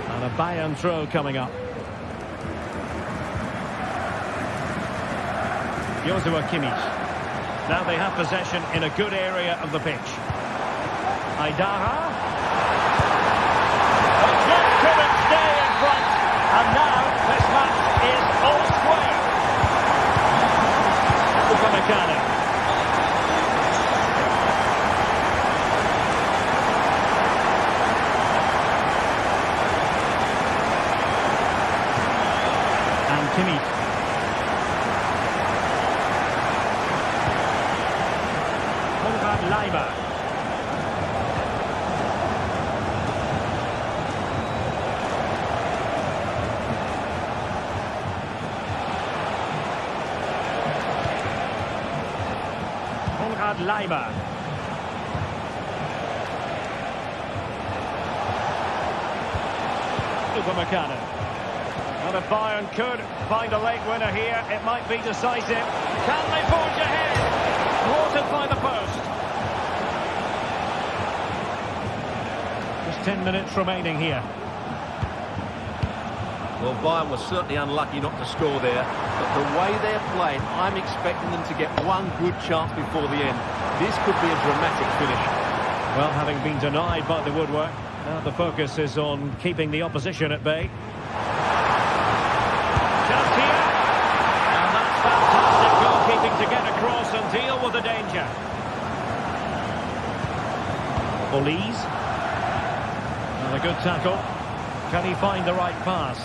And a Bayern throw coming up. Joshua Kimmich. Now they have possession in a good area of the pitch. Haidara. Couldn't stay in front. And now this match is all square. Upamecano. And Kimmich. Leimer. Leimer. Upamecano. And if Bayern could find a late winner here, it might be decisive. Can they forge ahead? Thwarted by the post. Just 10 minutes remaining here. Well, Bayern was certainly unlucky not to score there, but the way they're playing, I'm expecting them to get one good chance before the end. This could be a dramatic finish. Well, having been denied by the woodwork, now the focus is on keeping the opposition at bay. Chance here. And that's fantastic goalkeeping to get across and deal with the danger. Olise. And a good tackle. Can he find the right pass?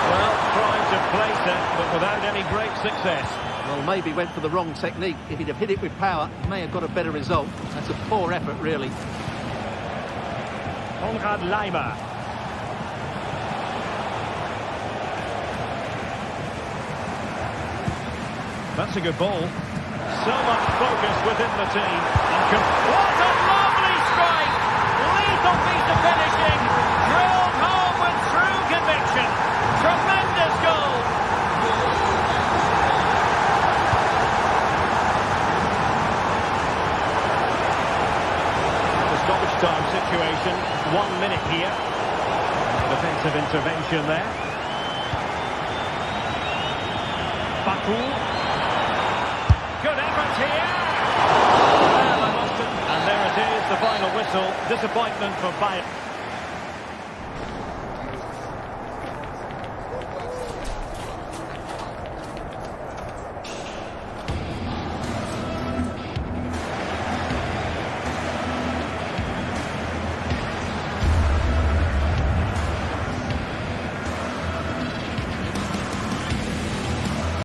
Well, trying to place it, but without any great success. Well, maybe went for the wrong technique. If he'd have hit it with power, he may have got a better result. That's a poor effort, really. Leimer. That's a good ball. So much focus within the team. What a lovely strike! Lethal piece of finishing. Drilled home with true conviction. Tremendous goal. The stoppage time situation. 1 minute here. Defensive intervention there. Baku. Good effort here. And there it is, the final whistle. Disappointment for Bayern.